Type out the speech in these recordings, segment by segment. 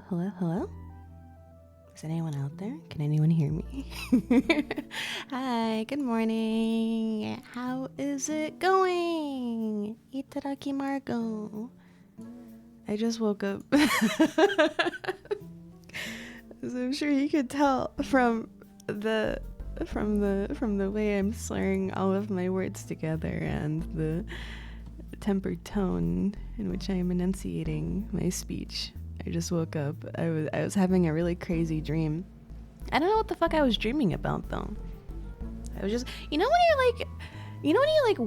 Hello? Is anyone out there? Can anyone hear me? Hi, good morning. How is it going? Itaraki Margo. I just woke up. As I'm sure you could tell from the way I'm slurring all of my words together and the tempered tone in which I am enunciating my speech. I just woke up. I was having a really crazy dream. I don't know what the fuck I was dreaming about though. I was just, when you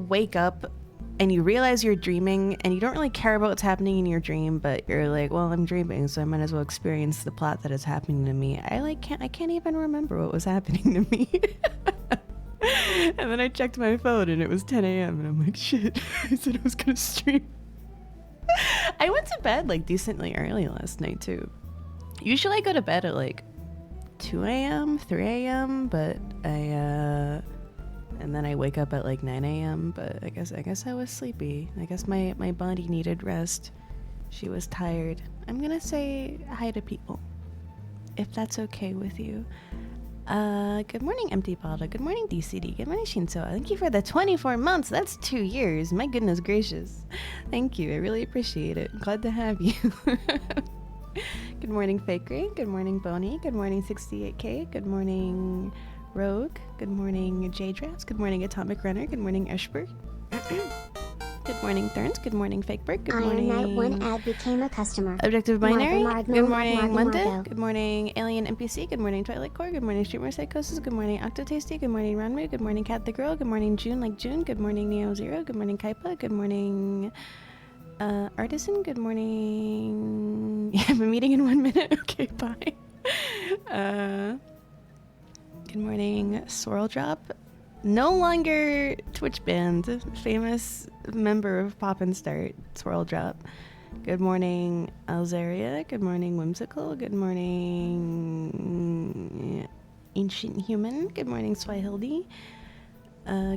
wake up and you realize you're dreaming and you don't really care about what's happening in your dream, but you're like, well, I'm dreaming, so I might as well experience the plot that is happening to me. I can't even remember what was happening to me. And then I checked my phone and it was 10 a.m. and I'm like, shit, I said I was gonna stream. I went to bed like decently early last night too. Usually I go to bed at like 2 a.m., 3 a.m., but and then I wake up at like 9 a.m., but I guess I was sleepy. I guess my body needed rest. She was tired. I'm gonna say hi to people, if that's okay with you. Good morning, Empty Bottle. Good morning, DCD. Good morning, Shinso. Thank you for the 24 months. That's 2 years. My goodness gracious. Thank you. I really appreciate it. Glad to have you. Good morning, Fakery. Good morning, Boney. Good morning, 68K. Good morning, Rogue. Good morning, J-Drafts. Good morning, Atomic Runner. Good morning, Eshberg. Good morning, Thurns. Good morning, Fakeberg. Good morning. Iron Knight 1 ad became a customer. Objective Binary. Good morning, Monday. Margo. Good morning, Alien NPC. Good morning, Twilight Core. Good morning, Streamer Psychosis. Good morning, Octotasty. Good morning, Ranmu. Good morning, Cat the Girl. Good morning, June like June. Good morning, Neo Zero. Good morning, Kaipa. Good morning, Artisan. Good morning. You have a meeting in 1 minute. Okay, bye. Good morning, Swirl Drop. No longer Twitch banned, famous member of Pop and Start, Swirl Drop. Good morning, Alzaria. Good morning, Whimsical. Good morning, Ancient Human. Good morning, Swahildi.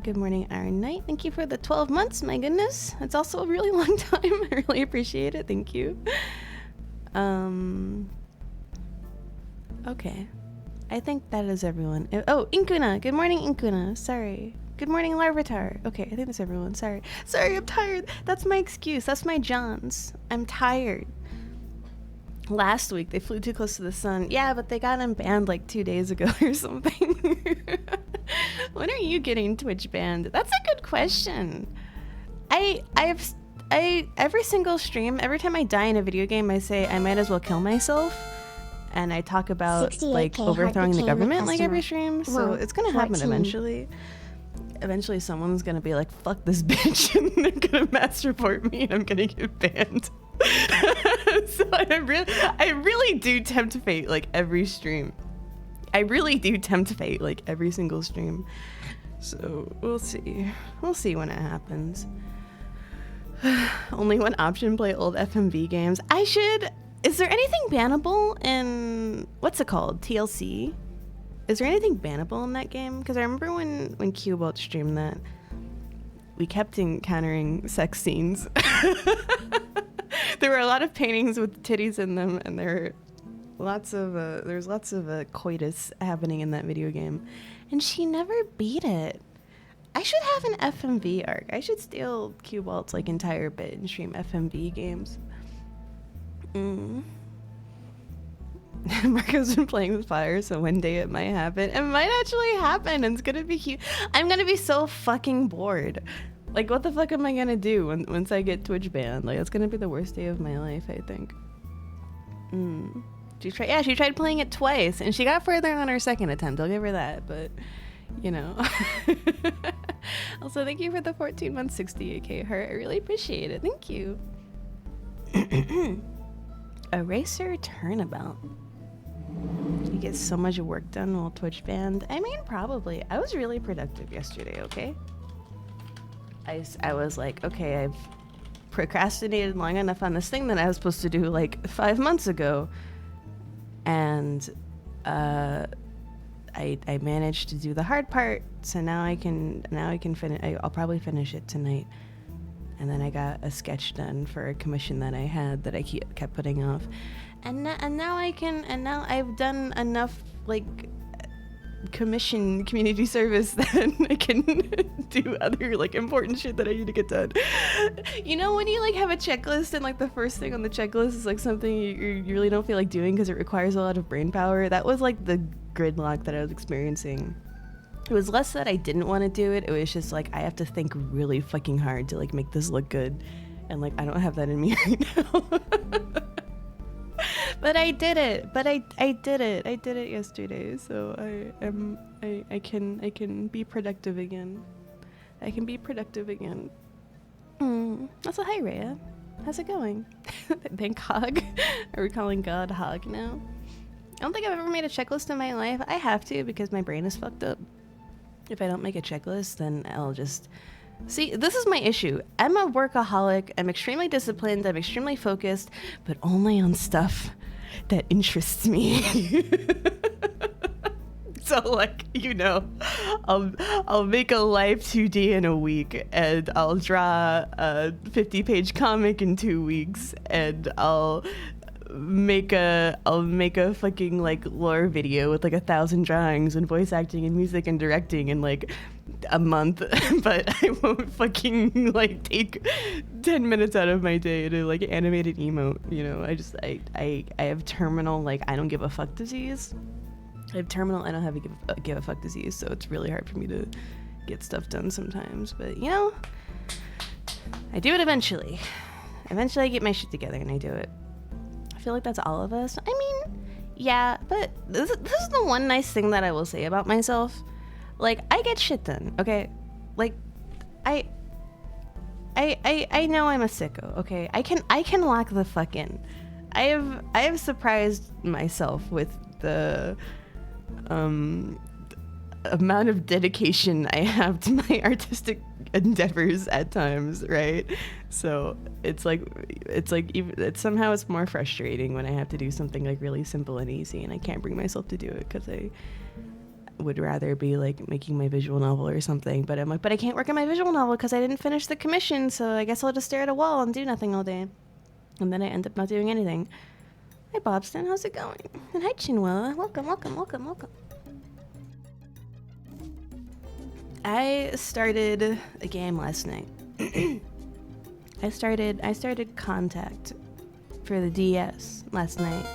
Good morning, Iron Knight. Thank you for the 12 months. My goodness, that's also a really long time. I really appreciate it. Thank you. Okay. I think that is everyone. Oh, Inkuna. Good morning, Inkuna. Sorry. Good morning, Larvitar. Okay, I think that's everyone. Sorry, I'm tired. That's my excuse. That's my Johns. I'm tired. Last week, they flew too close to the sun. Yeah, but they got unbanned like 2 days ago or something. When are you getting Twitch banned? That's a good question. Every single stream, every time I die in a video game, I say I might as well kill myself. And I talk about like overthrowing the government like every stream, so it's gonna happen eventually. Eventually someone's gonna be like, fuck this bitch, and they're gonna mass report me and I'm gonna get banned. So I really do tempt fate like every stream. I really do tempt fate like every single stream. So we'll see when it happens. Only one option, play old FMV games. Is there anything bannable in, what's it called, TLC? Is there anything bannable in that game? Because I remember when Cubalt streamed that, we kept encountering sex scenes. There were a lot of paintings with titties in them, and there's lots of coitus happening in that video game. And she never beat it. I should have an FMV arc. I should steal Cubalt's like entire bit and stream FMV games. Marco's been playing with fire, so one day it might happen. It might actually happen, and it's gonna be cute. I'm gonna be so fucking bored. Like, what the fuck am I gonna do once I get Twitch banned? Like, it's gonna be the worst day of my life, I think. She tried playing it twice, and she got further on her second attempt. I'll give her that, but you know. Also, thank you for the 14 months, 68K heart. I really appreciate it. Thank you. Eraser Turnabout. You get so much work done while Twitch banned. I mean, probably. I was really productive yesterday, okay? I was like, okay, I've procrastinated long enough on this thing that I was supposed to do like 5 months ago. And I managed to do the hard part, so now I can finish. I'll probably finish it tonight. And then I got a sketch done for a commission that I had that I kept putting off. And now I've done enough like commission community service that I can do other like important shit that I need to get done. You know, when you like have a checklist and like the first thing on the checklist is like something you really don't feel like doing because it requires a lot of brain power. That was like the gridlock that I was experiencing. It was less that I didn't want to do it. It was just like I have to think really fucking hard to like make this look good, and like I don't have that in me right now. But I did it. But I did it. I did it yesterday. So I can be productive again. I can be productive again. Also, hi Rhea. How's it going? Thank Hog. Are we calling God Hog now? I don't think I've ever made a checklist in my life. I have to because my brain is fucked up. If I don't make a checklist, then I'll just... See, this is my issue. I'm a workaholic. I'm extremely disciplined. I'm extremely focused, but only on stuff that interests me. So, like, you know, I'll make a live 2D in a week, and I'll draw a 50-page comic in 2 weeks, and I'll make a fucking like lore video with like 1,000 drawings and voice acting and music and directing in like a month. But I won't fucking like take 10 minutes out of my day to like animate an emote, you know. I have terminal like I don't give a fuck disease. I have terminal I don't have a give a fuck disease, so it's really hard for me to get stuff done sometimes. But you know, I do it eventually. Eventually I get my shit together and I do it. I feel like that's all of us. I mean, yeah, but this is the one nice thing that I will say about myself. Like, I get shit done, okay? Like, I know I'm a sicko, okay? I can lock the fuck in. I have surprised myself with the amount of dedication I have to my artistic endeavors at times, right? So it's somehow it's more frustrating when I have to do something like really simple and easy and I can't bring myself to do it because I would rather be like making my visual novel or something. But I'm like, but I can't work on my visual novel because I didn't finish the commission, so I guess I'll just stare at a wall and do nothing all day. And then I end up not doing anything. Hi Bobston, how's it going? And hi Chinwell, welcome. I started a game last night. I started Contact for the DS last night.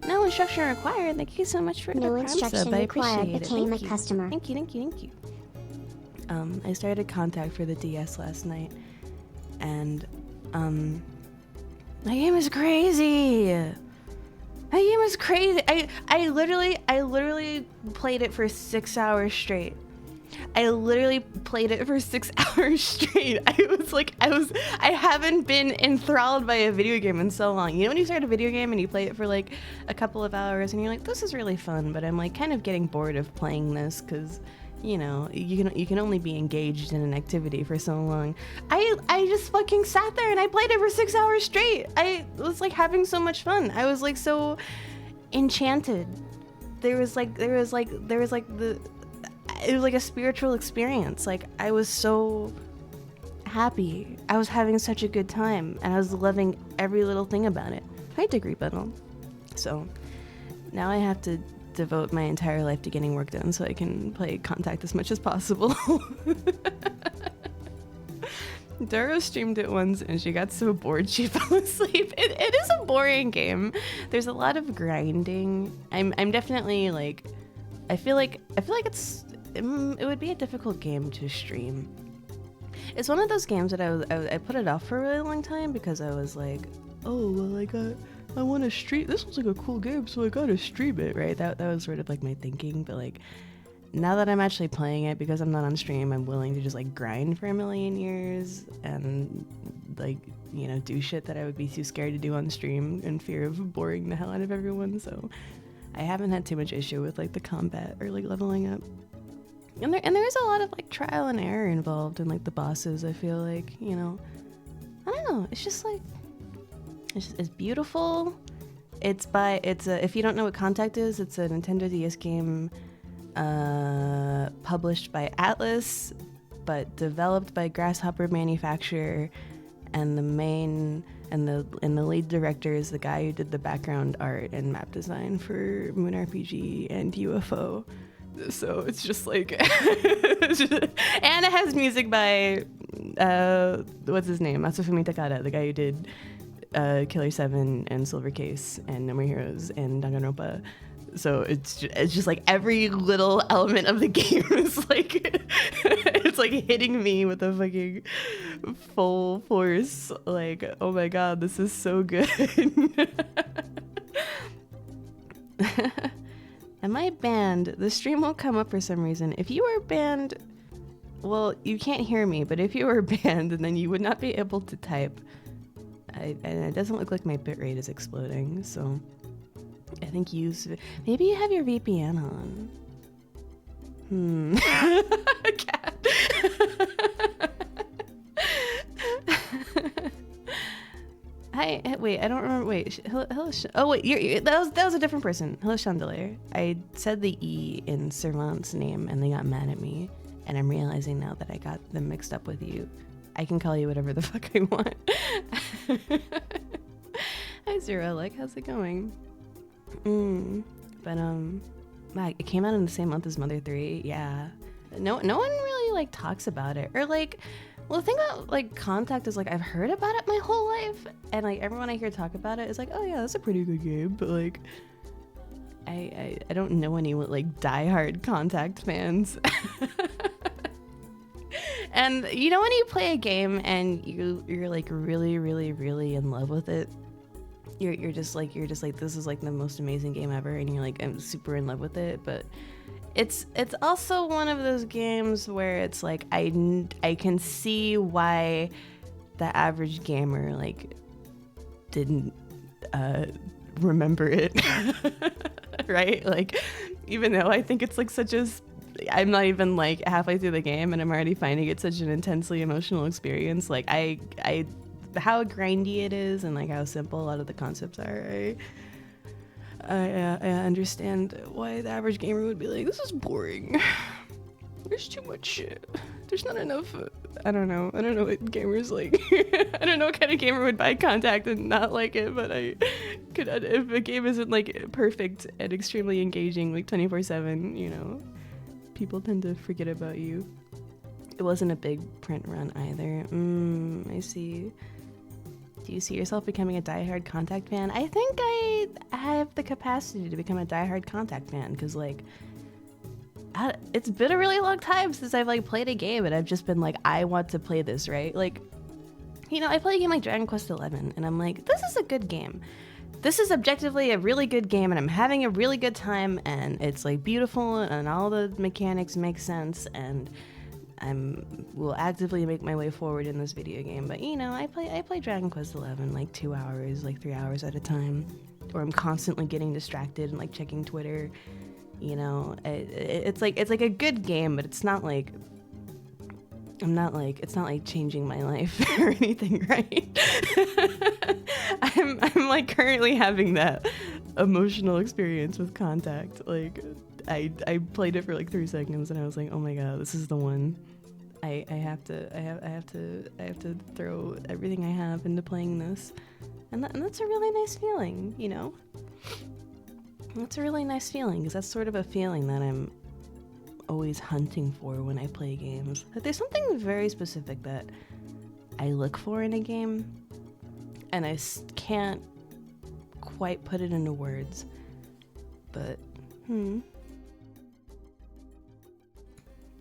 No instruction required. Thank you so much for no the instruction sub. I required. appreciate it. Became Thank a you. customer. Thank you. I started Contact for the DS last night, and my game is crazy. My game is crazy. I literally played it for 6 hours straight. I literally played it for 6 hours straight. I haven't been enthralled by a video game in so long. You know when you start a video game and you play it for like a couple of hours and you're like, this is really fun, but I'm like kind of getting bored of playing this because, you know, you can only be engaged in an activity for so long. I just fucking sat there and I played it for 6 hours straight. I was like having so much fun. I was like so enchanted. It was like a spiritual experience. Like I was so happy. I was having such a good time and I was loving every little thing about it. Hi Degree Bundle. So now I have to devote my entire life to getting work done so I can play Contact as much as possible. Doro streamed it once and she got so bored she fell asleep. It is a boring game. There's a lot of grinding. I'm definitely like I feel like it would be a difficult game to stream. It's one of those games that I put it off for a really long time because I was like, oh well, I want to stream. This was like a cool game, so I gotta stream it, right? That was sort of like my thinking. But like now that I'm actually playing it, because I'm not on stream, I'm willing to just like grind for a million years and like, you know, do shit that I would be too scared to do on stream in fear of boring the hell out of everyone. So I haven't had too much issue with like the combat or like leveling up. And there is a lot of like trial and error involved in like the bosses. I feel like, you know, I don't know. It's just like it's beautiful. If you don't know what Contact is, it's a Nintendo DS game published by Atlas, but developed by Grasshopper Manufacturer and the lead director is the guy who did the background art and map design for Moon RPG and UFO. So it's just like, and it has music by what's his name, Masafumi Takada, the guy who did Killer 7 and Silver Case and No More Heroes and Danganronpa. So it's just like every little element of the game is like it's like hitting me with a fucking full force. Like, oh my god, this is so good. Am I banned? The stream won't come up for some reason. If you are banned, well, you can't hear me, but if you were banned, then you would not be able to type. And it doesn't look like my bitrate is exploding, so I think maybe you have your VPN on. Cat. Hi, wait, I don't remember. Wait, hello. Oh wait, that was a different person. Hello, Chandelier. I said the E in Servant's name, and they got mad at me. And I'm realizing now that I got them mixed up with you. I can call you whatever the fuck I want. Hi, Zero. Like, how's it going? But it came out in the same month as Mother 3. Yeah. No one really like talks about it, or like. Well, the thing about like Contact is like I've heard about it my whole life, and like everyone I hear talk about it is like, oh yeah, that's a pretty good game, but like I don't know any like diehard Contact fans. And you know when you play a game and you're like really really really in love with it, you're just like this is like the most amazing game ever, and you're like I'm super in love with it, but it's also one of those games where it's like I can see why the average gamer like didn't remember it. Right? Like, even though I think it's like I'm not even like halfway through the game and I'm already finding it such an intensely emotional experience. Like I how grindy it is and like how simple a lot of the concepts are. I understand why the average gamer would be like, this is boring. There's too much shit. There's not enough. I don't know what gamers like. I don't know what kind of gamer would buy Contact and not like it, but I could, if a game isn't like perfect and extremely engaging like 24/7, you know, people tend to forget about you. It wasn't a big print run either. I see. Do you see yourself becoming a diehard Contact fan? I think I have the capacity to become a diehard Contact fan because, like, it's been a really long time since I've, like, played a game and I've just been like, I want to play this, right? Like, you know, I play a game like Dragon Quest XI and I'm like, this is a good game. This is objectively a really good game and I'm having a really good time and it's, like, beautiful and all the mechanics make sense and will actively make my way forward in this video game, but you know, I play Dragon Quest XI like 2 hours, like 3 hours at a time, or I'm constantly getting distracted and like checking Twitter. You know, it's like a good game, but it's not like it's not like changing my life or anything, right? I'm like currently having that emotional experience with Contact. Like I played it for like 3 seconds and I was like, oh my god, this is the one. I have to throw everything I have into playing this, and that's a really nice feeling, you know. That's a really nice feeling because that's sort of a feeling that I'm always hunting for when I play games. Like, there's something very specific that I look for in a game, and I can't quite put it into words. But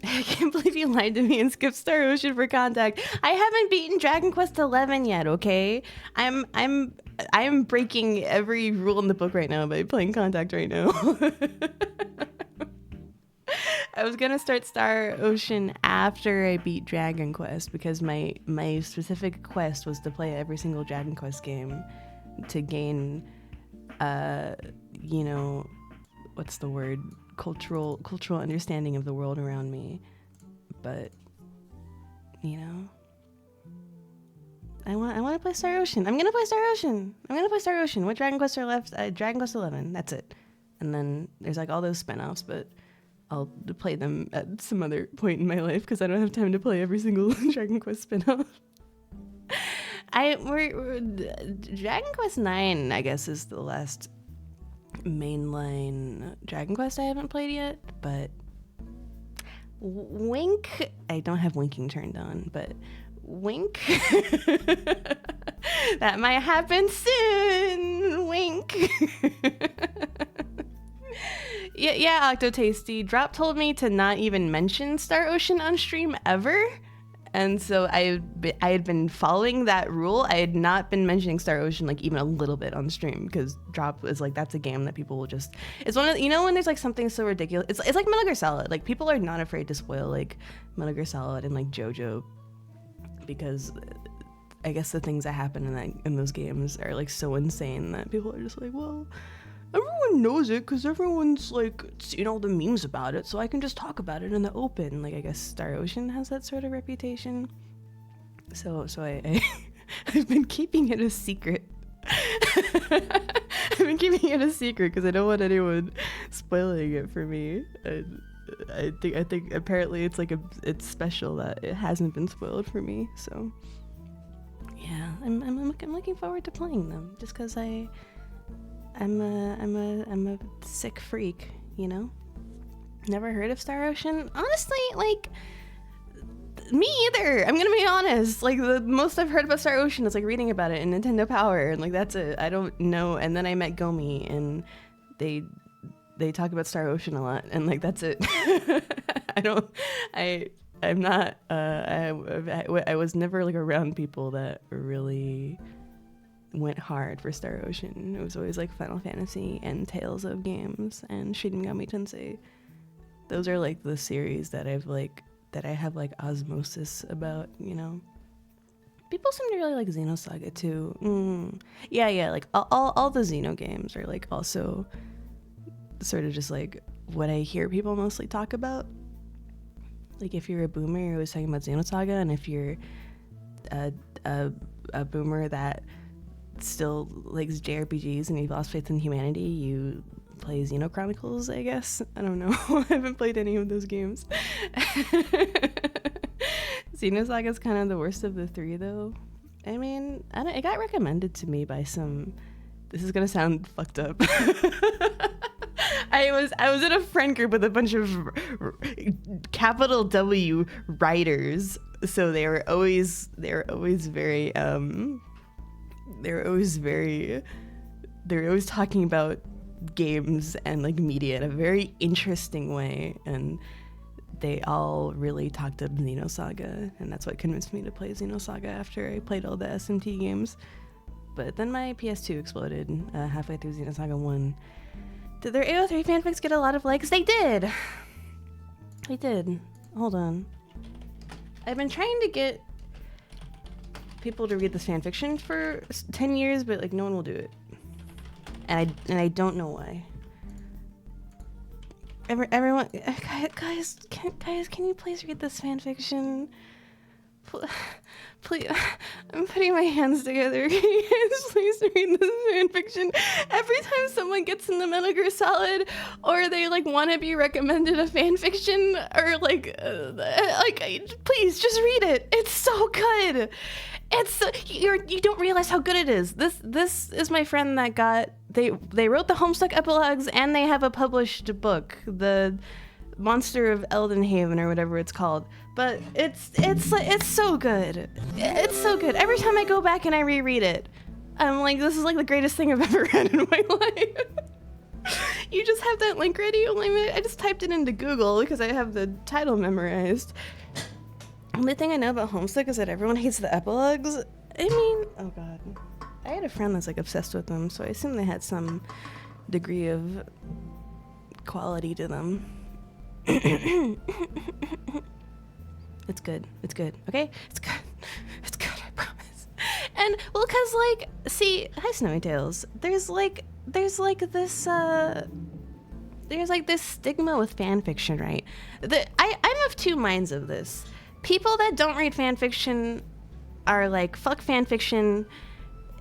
I can't believe you lied to me and skipped Star Ocean for Contact. I haven't beaten Dragon Quest XI yet, okay? I'm breaking every rule in the book right now by playing Contact right now. I was gonna start Star Ocean after I beat Dragon Quest because my specific quest was to play every single Dragon Quest game to gain, you know, what's the word? Cultural understanding of the world around me. But you know, I want to play Star Ocean. I'm gonna play Star Ocean. What Dragon Quests are left? Dragon Quest XI. That's it. And then there's like all those spin-offs, but I'll play them at some other point in my life because I don't have time to play every single Dragon Quest spin-off. Dragon Quest 9, I guess, is the last mainline Dragon Quest I haven't played yet, but wink, I don't have winking turned on, but wink. That might happen soon. Wink. Yeah, Octotasty. Drop told me to not even mention Star Ocean on stream ever. And so I had been following that rule. I had not been mentioning Star Ocean like even a little bit on stream because Drop is like, that's a game that people will just, it's one of, you know, when there's like something so ridiculous, it's like Metal Gear Solid. Like people are not afraid to spoil like Metal Gear Solid and like JoJo because I guess the things that happen in those games are like so insane that people are just like, well, everyone knows it because everyone's like seen all the memes about it, so I can just talk about it in the open. Like I guess Star Ocean has that sort of reputation. So I've been keeping it a secret. I've been keeping it a secret because I don't want anyone spoiling it for me. And I think apparently it's special that it hasn't been spoiled for me. So yeah, I'm looking forward to playing them just because I'm a sick freak, you know? Never heard of Star Ocean? Honestly, like, me either. I'm gonna be honest. Like, the most I've heard about Star Ocean is, like, reading about it in Nintendo Power, and, like, that's it. I don't know. And then I met Gomi, and they talk about Star Ocean a lot, and, like, that's it. I'm not, I was never, like, around people that really went hard for Star Ocean. It was always like Final Fantasy and Tales of games and Shin Megami Tensei. Those are like the series that I have like osmosis about, you know. People seem to really like Xenosaga too. Yeah, like all the Xeno games are like also sort of just like what I hear people mostly talk about. Like if you're a boomer, you're always talking about Xenosaga, and if you're a boomer that still likes JRPGs and you've lost faith in humanity, you play Xeno Chronicles, I guess. I don't know. I haven't played any of those games. Xenosaga is kind of the worst of the three, though. I mean, it got recommended to me by some... This is gonna sound fucked up. I was in a friend group with a bunch of capital W writers, so they were always very they were always talking about games and like media in a very interesting way, and they all really talked up Xenosaga, and that's what convinced me to play Xenosaga after I played all the SMT games. But then my PS2 exploded halfway through Xenosaga 1. Did their AO3 fanfics get a lot of likes? They did. They did. Hold on. I've been trying to get people to read this fanfiction for 10 years, but like no one will do it, and I don't know why. Everyone, guys, can you please read this fanfiction? Please, I'm putting my hands together. Can you guys please read this fanfiction? Every time someone gets into Metal Gear Solid, or they like want to be recommended a fanfiction, or like, please just read it. It's so good. You don't realize how good it is. This is my friend that got they wrote the Homestuck epilogues, and they have a published book, the Monster of Eldenhaven or whatever it's called. But it's so good. It's so good. Every time I go back and I reread it, I'm like, this is like the greatest thing I've ever read in my life. You just have that link ready. I just typed it into Google because I have the title memorized. The only thing I know about Homestuck is that everyone hates the epilogues. I mean, oh god. I had a friend that's like obsessed with them, so I assume they had some degree of quality to them. It's good. It's good. Okay? It's good. It's good, I promise. And, well, cause, like, see, hi, Snowy Tales. There's this stigma with fanfiction, right? I'm of two minds of this. People that don't read fanfiction are like, fuck fanfiction.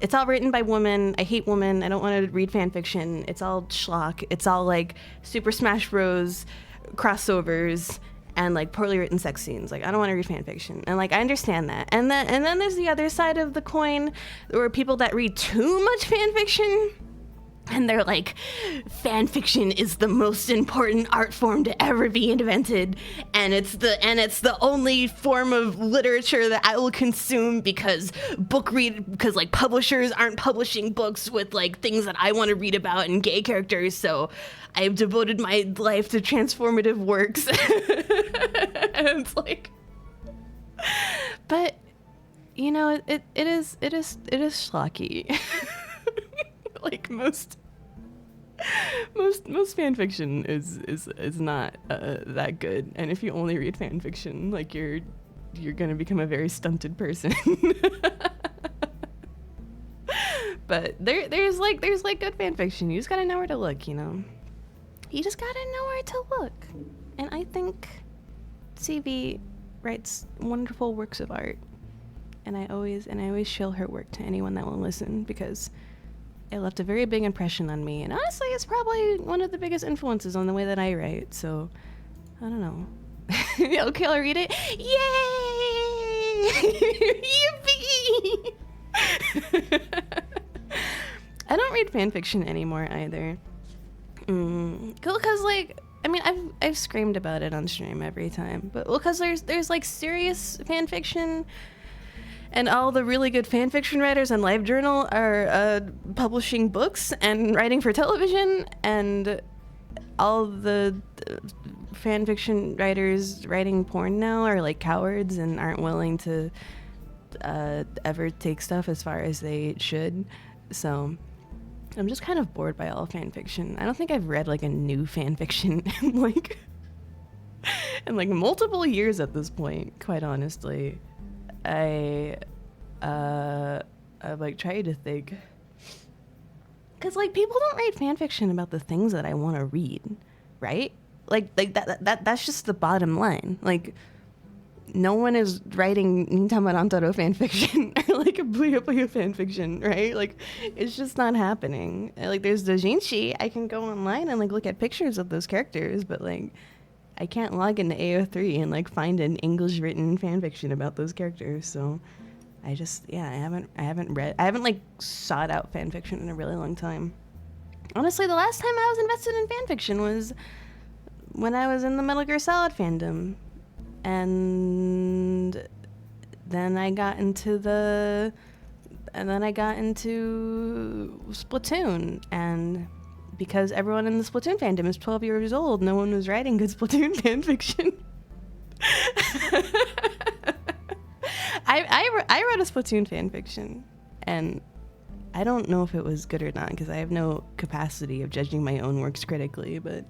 It's all written by women. I hate women. I don't want to read fanfiction. It's all schlock. It's all, like, Super Smash Bros. Crossovers. and like poorly written sex scenes. Like I don't want to read fan fiction, and like I understand that. And then there's the other side of the coin, where people that read too much fan fiction, and they're like, fan fiction is the most important art form to ever be invented, and it's the only form of literature that I will consume because like publishers aren't publishing books with like things that I want to read about and gay characters, so I've devoted my life to transformative works. And it's like, but you know, it is schlocky. Like most fan fiction is not that good, and if you only read fan fiction, like you're gonna become a very stunted person. But there's good fan fiction. You just gotta know where to look, you know. You just gotta know where to look, and I think CV writes wonderful works of art, and I always show her work to anyone that will listen, because it left a very big impression on me, and honestly it's probably one of the biggest influences on the way that I write, so I don't know. Okay, I'll read it. Yay! Yippee! I don't read fan fiction anymore either. Because like, I mean, I've screamed about it on stream every time, but because there's like serious fan fiction, and all the really good fan fiction writers on LiveJournal are publishing books and writing for television, and all the fan fiction writers writing porn now are like cowards and aren't willing to ever take stuff as far as they should. So I'm just kind of bored by all fan fiction. I don't think I've read like a new fan fiction in like multiple years at this point, quite honestly. I've like tried to think, because like people don't write fan fiction about the things that I want to read, right? Like that's just the bottom line. Like no one is writing Nintama Rantaro fan fiction or like a Puyo Puyo fan fiction, right? Like it's just not happening. Like there's Dojinshi, I can go online and like look at pictures of those characters, but like I can't log into AO3 and like find an English written fan fiction about those characters. So I haven't like sought out fan fiction in a really long time. Honestly, the last time I was invested in fan fiction was when I was in the Metal Gear Solid fandom, and then I got into Splatoon, and because everyone in the Splatoon fandom is 12 years old, no one was writing good Splatoon fan fiction. I wrote a Splatoon fan fiction, and I don't know if it was good or not, because I have no capacity of judging my own works critically, but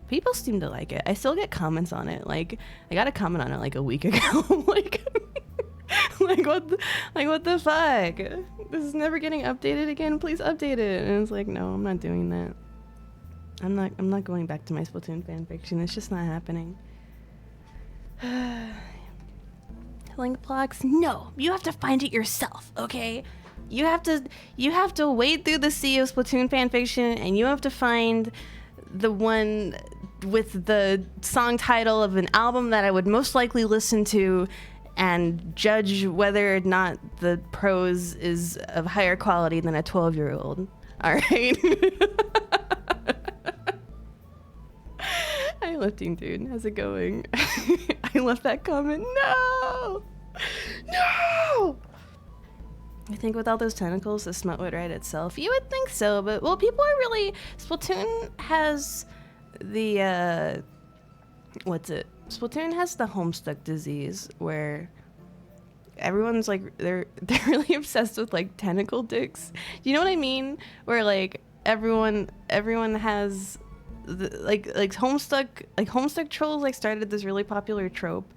people seem to like it. I still get comments on it. Like, I got a comment on it like a week ago. like what the fuck? This is never getting updated again. Please update it. And it's like, no, I'm not doing that. I'm not going back to my Splatoon fan fiction. It's just not happening. Link blocks? No, you have to find it yourself, okay? You have to wade through the sea of Splatoon fan fiction, and you have to find the one with the song title of an album that I would most likely listen to, and judge whether or not the prose is of higher quality than a 12-year-old. All right. Hi, lifting dude. How's it going? I left that comment. No! I think with all those tentacles, the smut would write itself. You would think so, but well, people are really. Splatoon has the Splatoon has the Homestuck disease, where everyone's like they're really obsessed with like tentacle dicks. Do you know what I mean? Where like everyone has like Homestuck trolls like started this really popular trope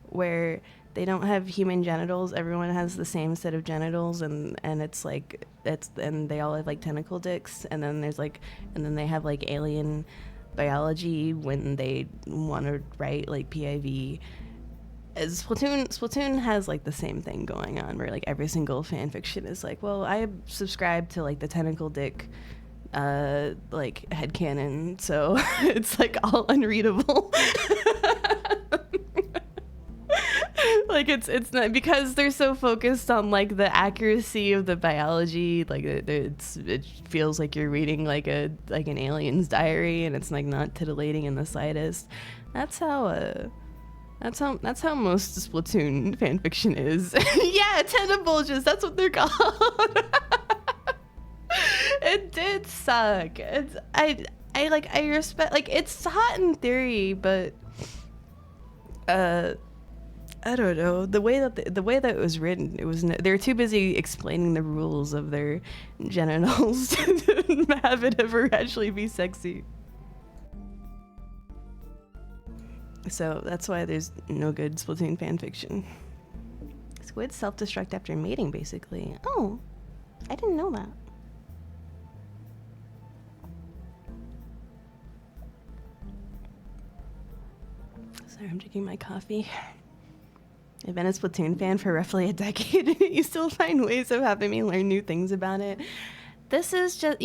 where they don't have human genitals. Everyone has the same set of genitals, and it's like and they all have like tentacle dicks, and then they have like alien biology when they want to write like PIV. As Splatoon has like the same thing going on, where like every single fan fiction is like, well, I subscribe to like the tentacle dick like headcanon, so it's like all unreadable. Like it's not because they're so focused on like the accuracy of the biology. Like it feels like you're reading like an alien's diary, and it's like not titillating in the slightest. That's how most Splatoon fanfiction is. Yeah, Tentabulges, that's what they're called. It did suck. I respect, like, it's hot in theory, but I don't know, the way that it was written, they were too busy explaining the rules of their genitals to have it ever actually be sexy. So that's why there's no good Splatoon fanfiction. Squids self-destruct after mating, basically. Oh, I didn't know that. Sorry, I'm drinking my coffee. I've been a Splatoon fan for roughly a decade, and you still find ways of having me learn new things about it. This is just,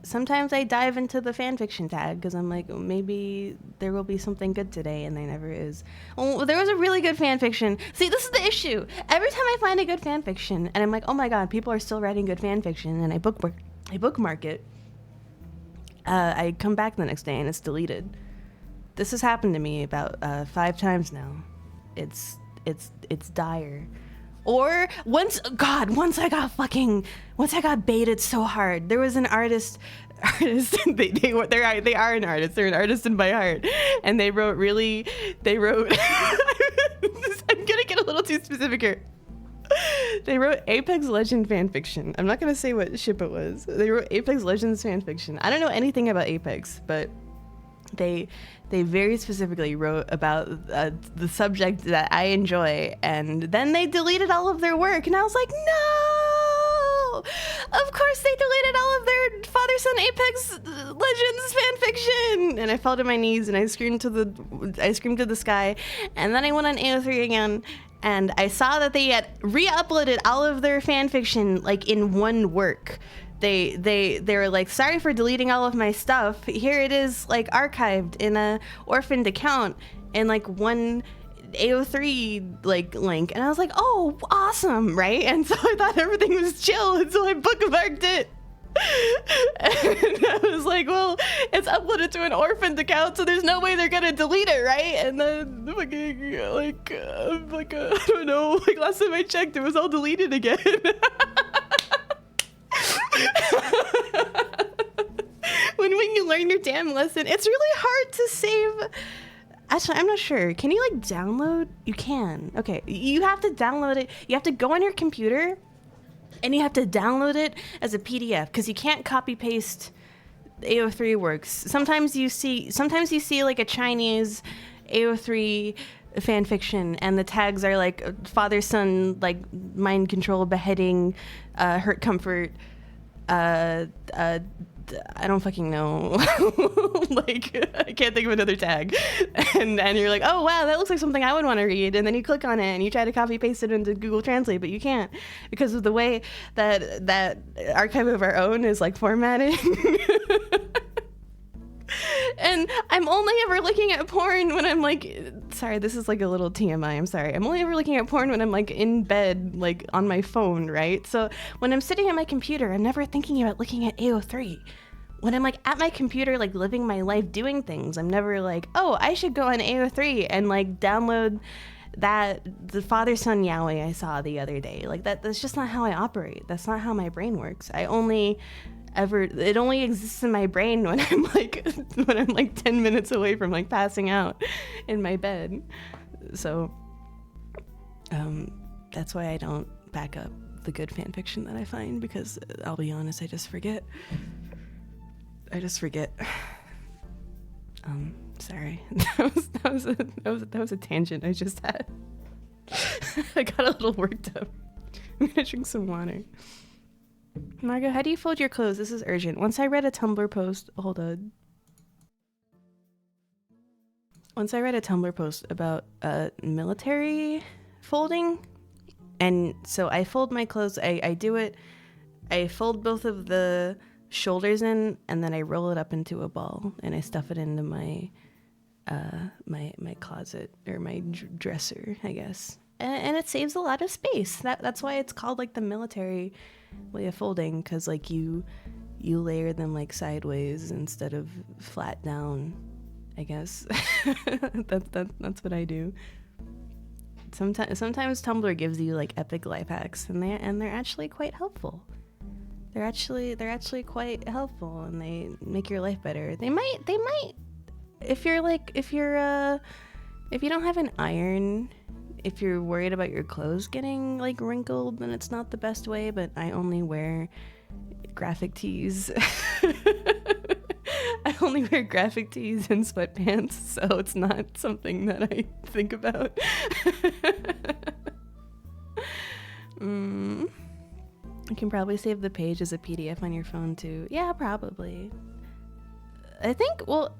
sometimes I dive into the fanfiction tag because I'm like, maybe there will be something good today, and there never is. Oh, there was a really good fanfiction. See, this is the issue. Every time I find a good fanfiction, and I'm like, oh my god, people are still writing good fanfiction, and I bookmark it, I come back the next day and it's deleted. This has happened to me about 5 times now. It's dire. Or once I got baited so hard. There was an artist. They are an artist. They're an artist in my heart, and they wrote. I'm gonna get a little too specific here. They wrote Apex Legend fanfiction. I'm not gonna say what ship it was. They wrote Apex Legends fanfiction. I don't know anything about Apex, but they very specifically wrote about the subject that I enjoy, and then they deleted all of their work, and I was like, no! Of course they deleted all of their Father-Son Apex Legends fanfiction! And I fell to my knees, and I screamed to the sky, and then I went on AO3 again, and I saw that they had re-uploaded all of their fanfiction, like, in one work. They were like, sorry for deleting all of my stuff. Here it is, like, archived in a orphaned account in like one AO3 like link, and I was like, oh, awesome, right? And so I thought everything was chill, and so I bookmarked it. And I was like, well, it's uploaded to an orphaned account, so there's no way they're gonna delete it, right? And then I don't know, like last time I checked, it was all deleted again. when you learn your damn lesson, it's really hard to save. Actually, I'm not sure. Can you like download? You can. Okay, you have to download it. You have to go on your computer, and you have to download it as a PDF because you can't copy paste AO3 works. Sometimes you see like a Chinese AO3 fan fiction, and the tags are like father son, like mind control, beheading, hurt comfort. I don't fucking know. Like, I can't think of another tag. And you're like, oh wow, that looks like something I would want to read. And then you click on it and you try to copy paste it into Google Translate, but you can't because of the way that Archive of Our Own is like formatted. And I'm only ever looking at porn when I'm like, sorry, this is like a little TMI, I'm sorry. I'm only ever looking at porn when I'm like in bed, like on my phone, right? So when I'm sitting at my computer, I'm never thinking about looking at AO3. When I'm like at my computer, like living my life doing things, I'm never like, oh, I should go on AO3 and like download the father-son yaoi I saw the other day. Like that's just not how I operate. That's not how my brain works. It only exists in my brain when I'm like 10 minutes away from like passing out in my bed. So that's why I don't back up the good fan fiction that I find, because I'll be honest, I just forget. Sorry. That was a tangent I just had. I got a little worked up. I'm gonna drink some water. Margo, how do you fold your clothes? This is urgent. Once I read a Tumblr post about military folding, and so I fold my clothes. I do it. I fold both of the shoulders in, and then I roll it up into a ball, and I stuff it into my my closet or my dresser, I guess. And it saves a lot of space. That's why it's called like the military way of folding, because like you layer them like sideways instead of flat down, I guess. That's what I do. Sometimes Tumblr gives you like epic life hacks, and they're actually quite helpful. They're actually quite helpful, and they make your life better. They might if you don't have an iron, if you're worried about your clothes getting like wrinkled, then it's not the best way. But I only wear graphic tees. I only wear graphic tees and sweatpants, so it's not something that I think about. You can probably save the page as a PDF on your phone too. Yeah, probably. I think, well,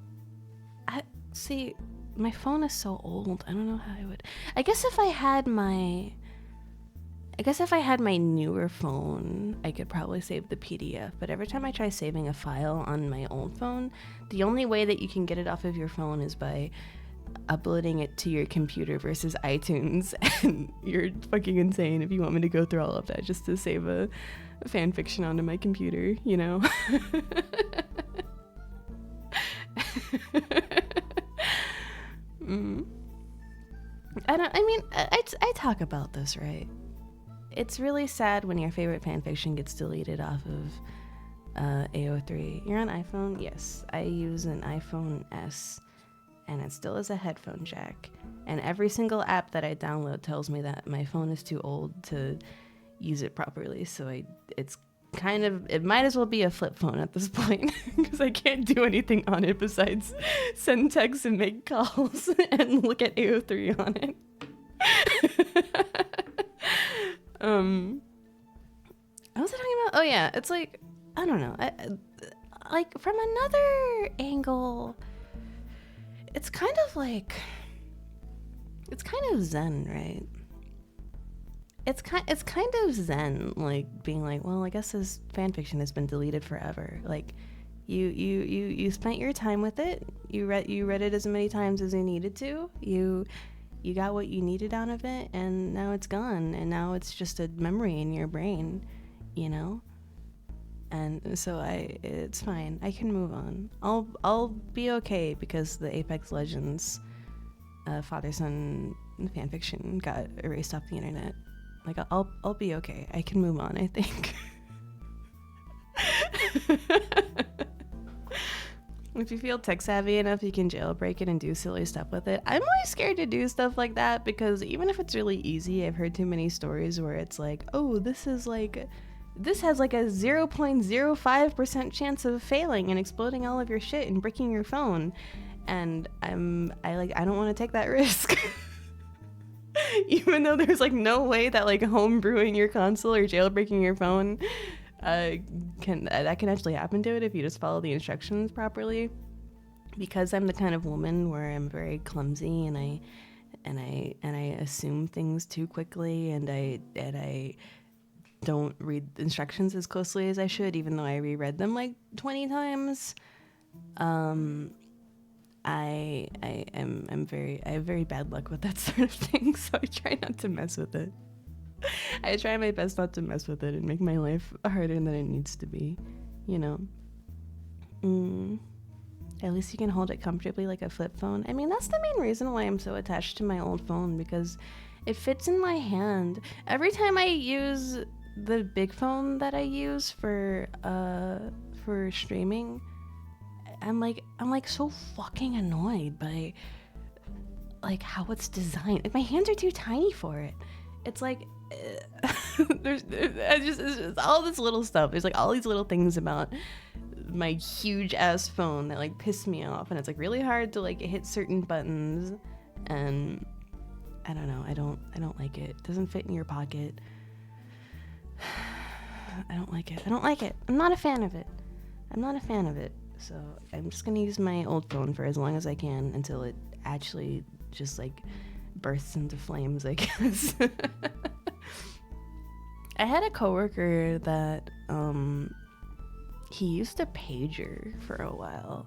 see, my phone is so old. I don't know how I would. I guess if I had my newer phone, I could probably save the PDF. But every time I try saving a file on my old phone, the only way that you can get it off of your phone is by uploading it to your computer versus iTunes. And you're fucking insane if you want me to go through all of that just to save a fan fiction onto my computer, you know? I talk about this, right? It's really sad when your favorite fanfiction gets deleted off of AO3. You're on iPhone? Yes. I use an iPhone S, and it still has a headphone jack. And every single app that I download tells me that my phone is too old to use it properly. So it might as well be a flip phone at this point, because I can't do anything on it besides send texts and make calls and look at AO3 on it. What was I talking about? Oh yeah, it's like, I don't know. Like from another angle, it's kind of zen, right? It's kind of zen, like being like, well, I guess this fanfiction has been deleted forever. Like, you spent your time with it. You read it as many times as you needed to. You got what you needed out of it, and now it's gone. And now it's just a memory in your brain, you know. And so it's fine. I can move on. I'll be okay because the Apex Legends father-son fanfiction got erased off the internet. Like, I'll be okay. I can move on, I think. If you feel tech savvy enough, you can jailbreak it and do silly stuff with it. I'm always scared to do stuff like that, because even if it's really easy, I've heard too many stories where it's like, oh, this has like a 0.05% chance of failing and exploding all of your shit and breaking your phone. And I don't want to take that risk. Even though there's like no way that like homebrewing your console or jailbreaking your phone can actually happen to it if you just follow the instructions properly. Because I'm the kind of woman where I'm very clumsy, and I assume things too quickly, and I don't read instructions as closely as I should, even though I reread them like 20 times. I have very bad luck with that sort of thing, so I try not to mess with it. I try my best not to mess with it and make my life harder than it needs to be, you know. At least you can hold it comfortably like a flip phone. I mean, that's the main reason why I'm so attached to my old phone, because it fits in my hand. Every time I use the big phone that I use for streaming, I'm like so fucking annoyed by like how it's designed. Like, my hands are too tiny for it. It's like it's all this little stuff. There's like all these little things about my huge ass phone that like piss me off, and it's like really hard to like hit certain buttons, and I don't know. I don't like it. It doesn't fit in your pocket. I don't like it. I'm not a fan of it. So I'm just gonna use my old phone for as long as I can until it actually just like bursts into flames, I guess. I had a coworker that he used a pager for a while,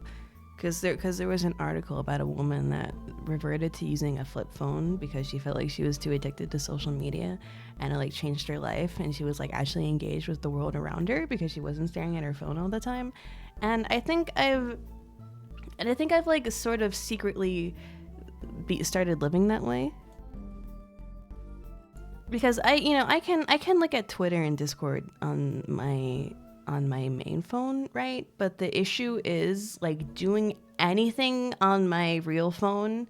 because there was an article about a woman that reverted to using a flip phone because she felt like she was too addicted to social media, and it like changed her life, and she was like actually engaged with the world around her because she wasn't staring at her phone all the time. And I think I've like sort of secretly started living that way, because I can look at Twitter and Discord on my main phone, right? But the issue is like doing anything on my real phone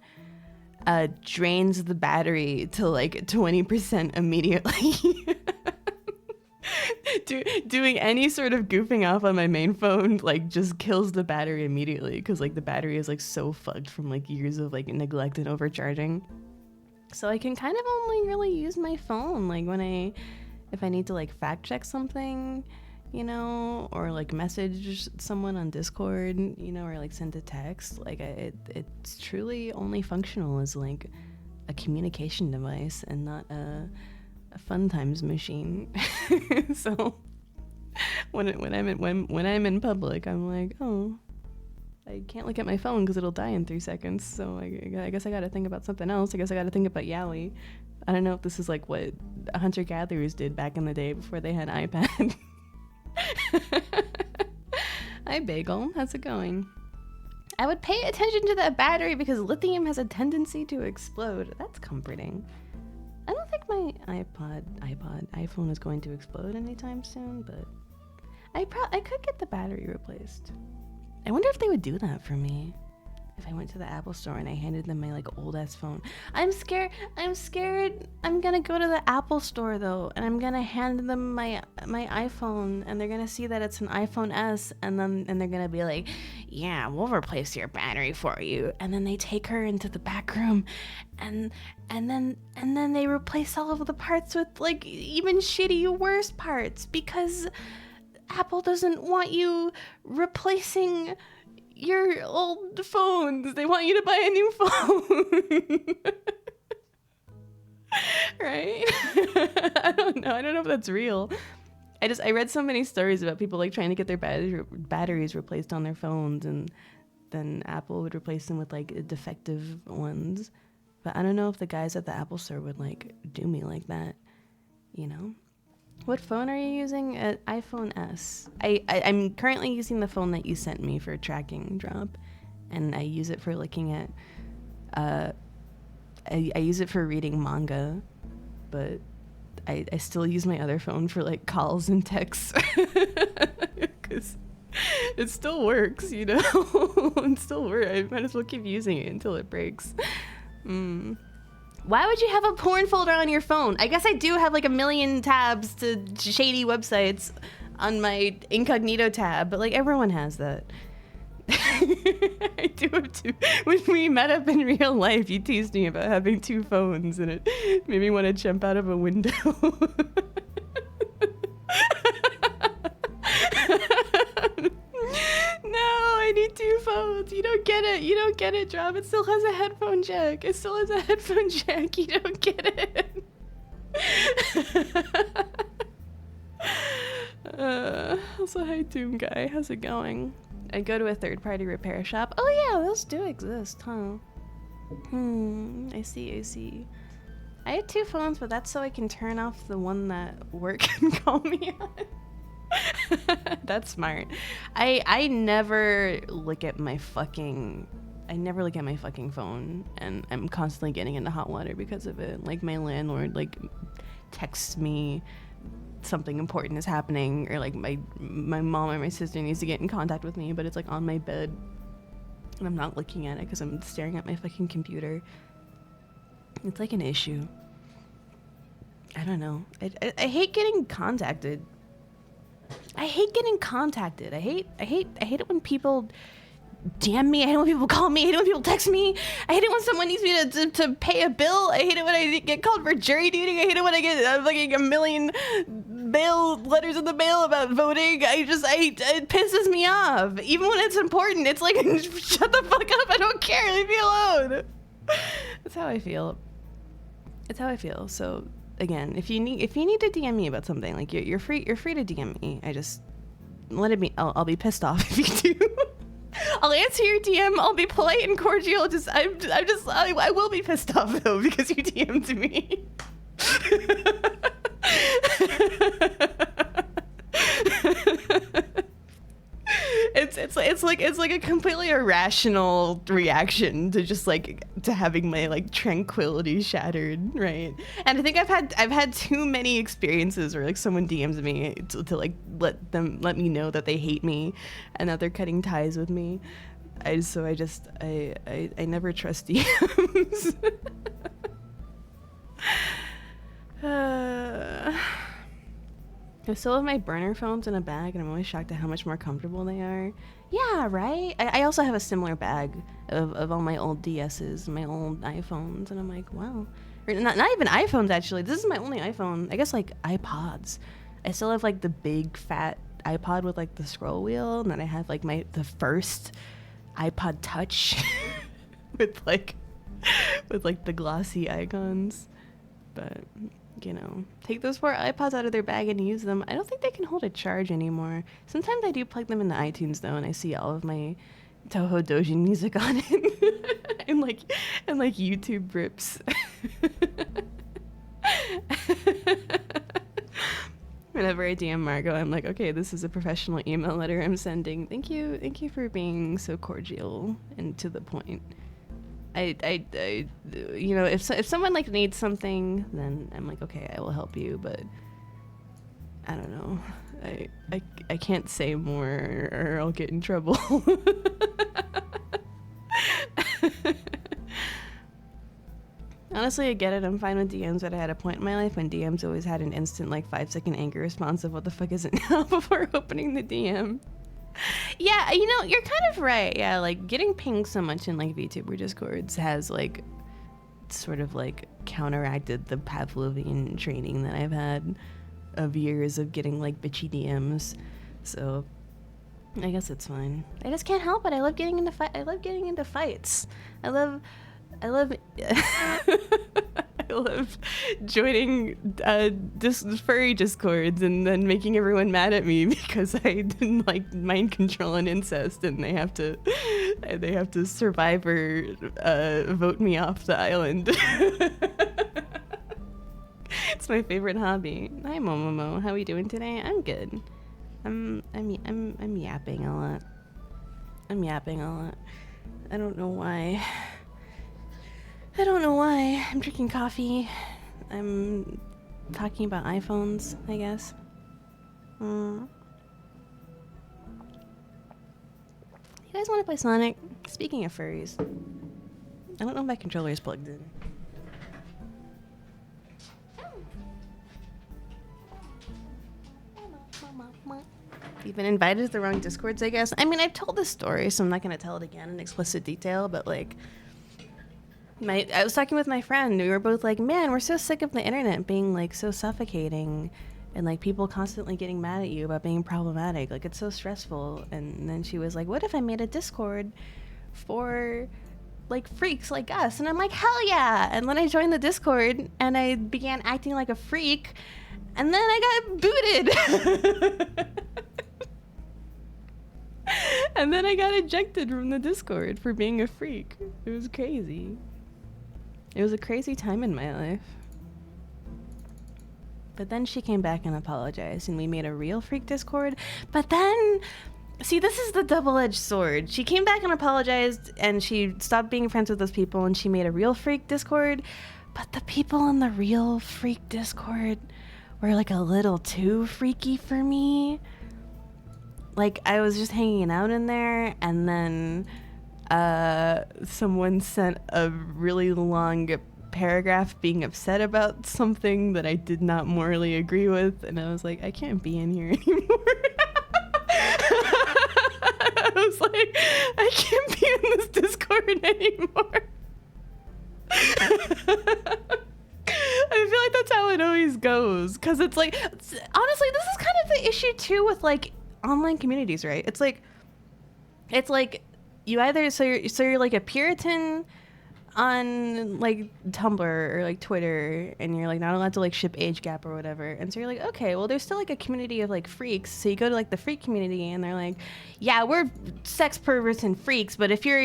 drains the battery to like 20% immediately. Doing any sort of goofing off on my main phone like just kills the battery immediately, because like the battery is like so fucked from like years of like neglect and overcharging. So I can kind of only really use my phone like if I need to like fact check something, or like message someone on Discord, or like send a text. Like it's truly only functional as like a communication device and not a fun times machine. So when I'm in public, I'm like, oh, I can't look at my phone because it'll die in 3 seconds. So I guess I got to think about something else. I guess I got to think about Yowie. I don't know if this is like what hunter-gatherers did back in the day before they had iPad. Hi, Bagel. How's it going? I would pay attention to that battery because lithium has a tendency to explode. That's comforting. I don't think my iPhone is going to explode anytime soon, but I could get the battery replaced. I wonder if they would do that for me if I went to the Apple store and I handed them my like old ass phone. I'm scared. I'm gonna go to the Apple store though, and I'm gonna hand them my iPhone, and they're gonna see that it's an iPhone S, and they're gonna be like, yeah, we'll replace your battery for you. And then they take her into the back room, and then they replace all of the parts with like even shitty worse parts, because Apple doesn't want you replacing your old phones. They want you to buy a new phone. Right? I don't know if that's real. I read so many stories about people like trying to get their batteries replaced on their phones, and then Apple would replace them with like defective ones. But I don't know if the guys at the Apple store would like do me like that, What phone are you using? An iPhone S. I'm currently using the phone that you sent me for tracking drop, and I use it for looking at I use it for reading manga, but I still use my other phone for like calls and texts because it still works, it still works. I might as well keep using it until it breaks. Why would you have a porn folder on your phone? I guess I do have like a million tabs to shady websites on my incognito tab, but like everyone has that. I do have two. When we met up in real life, you teased me about having two phones, and it made me want to jump out of a window. No, I need two phones. You don't get it. You don't get it, Drop. It still has a headphone jack. You don't get it. Also, hi, Doom Guy. How's it going? I go to a third-party repair shop. Oh yeah, those do exist, huh? I see. I had two phones, but that's so I can turn off the one that work can call me on. That's smart. I never look at my fucking phone, and I'm constantly getting into hot water because of it. Like my landlord like texts me something important is happening, or like my mom or my sister needs to get in contact with me, but it's like on my bed and I'm not looking at it because I'm staring at my fucking computer. It's like an issue. I don't know. I hate getting contacted. I hate it when people DM me. I hate it when people call me. I hate it when people text me. I hate it when someone needs me to pay a bill. I hate it when I get called for jury duty. I hate it when I get like a million letters in the mail about voting. It pisses me off. Even when it's important, it's like, shut the fuck up. I don't care. Leave me alone. That's how I feel. So again, if you need to DM me about something, like you're free to DM me. I just let it be. I'll be pissed off if you do. I'll answer your DM. I'll be polite and cordial. I will be pissed off though because you DM'd me. It's like a completely irrational reaction to just like to having my like tranquility shattered, right? And I think I've had too many experiences where like someone DMs me to like let me know that they hate me and that they're cutting ties with me. I never trust DMs. I still have my burner phones in a bag, and I'm always shocked at how much more comfortable they are. Yeah, right? I also have a similar bag of all my old DSs, my old iPhones, and I'm like, wow. Or not even iPhones, actually. This is my only iPhone. I guess, like, iPods. I still have, like, the big, fat iPod with, like, the scroll wheel, and then I have, like, the first iPod Touch with the glossy icons. But... you know, take those poor iPods out of their bag and use them. I don't think they can hold a charge anymore. Sometimes I do plug them into iTunes though, and I see all of my Toho Dojin music on it, and like YouTube rips. Whenever I DM Margot, I'm like, okay, this is a professional email letter I'm sending. Thank you for being so cordial and to the point. I you know, if someone like needs something, then I'm like, okay, I will help you, but I don't know. I can't say more or I'll get in trouble. Honestly, I get it. I'm fine with DMs, but I had a point in my life when DMs always had an instant like 5-second anger response of what the fuck is it now before opening the DM. Yeah, you know, you're kind of right. Yeah, like getting pinged so much in like VTuber Discords has like sort of like counteracted the Pavlovian training that I've had of years of getting like bitchy DMs. So I guess it's fine. I just can't help it. I love getting into fights. I love I love joining furry discords and then making everyone mad at me because I didn't like mind control and incest, and they have to survive or vote me off the island. It's my favorite hobby. Hi Momomo, how are you doing today? I'm good. I'm yapping a lot. I don't know why. I'm drinking coffee. I'm talking about iPhones, I guess. You guys want to play Sonic? Speaking of furries, I don't know if my controller is plugged in. You've been invited to the wrong Discords, I guess. I mean, I've told this story, so I'm not going to tell it again in explicit detail, but like, I was talking with my friend. We were both like, man, we're so sick of the internet being like so suffocating and like people constantly getting mad at you about being problematic. Like, it's so stressful. And then she was like, what if I made a Discord for like freaks like us? And I'm like, hell yeah. And then I joined the Discord and I began acting like a freak, and then I got booted. And then I got ejected from the Discord for being a freak. It was crazy. It was a crazy time in my life. But then she came back and apologized, and we made a real freak Discord. But then, see, this is the double-edged sword. She came back and apologized, and she stopped being friends with those people, and she made a real freak Discord. But the people in the real freak Discord were like a little too freaky for me. Like, I was just hanging out in there, and then someone sent a really long paragraph being upset about something that I did not morally agree with, and I was like, I can't be in here anymore. I was like, I can't be in this Discord anymore. I feel like that's how it always goes, because it's like, honestly, this is kind of the issue too with like online communities, right? It's like you either so you're like a Puritan on like Tumblr or like Twitter, and you're like not allowed to like ship age gap or whatever, and so you're like, okay, well there's still like a community of like freaks, so you go to like the freak community and they're like, yeah, we're sex perverts and freaks, but if you're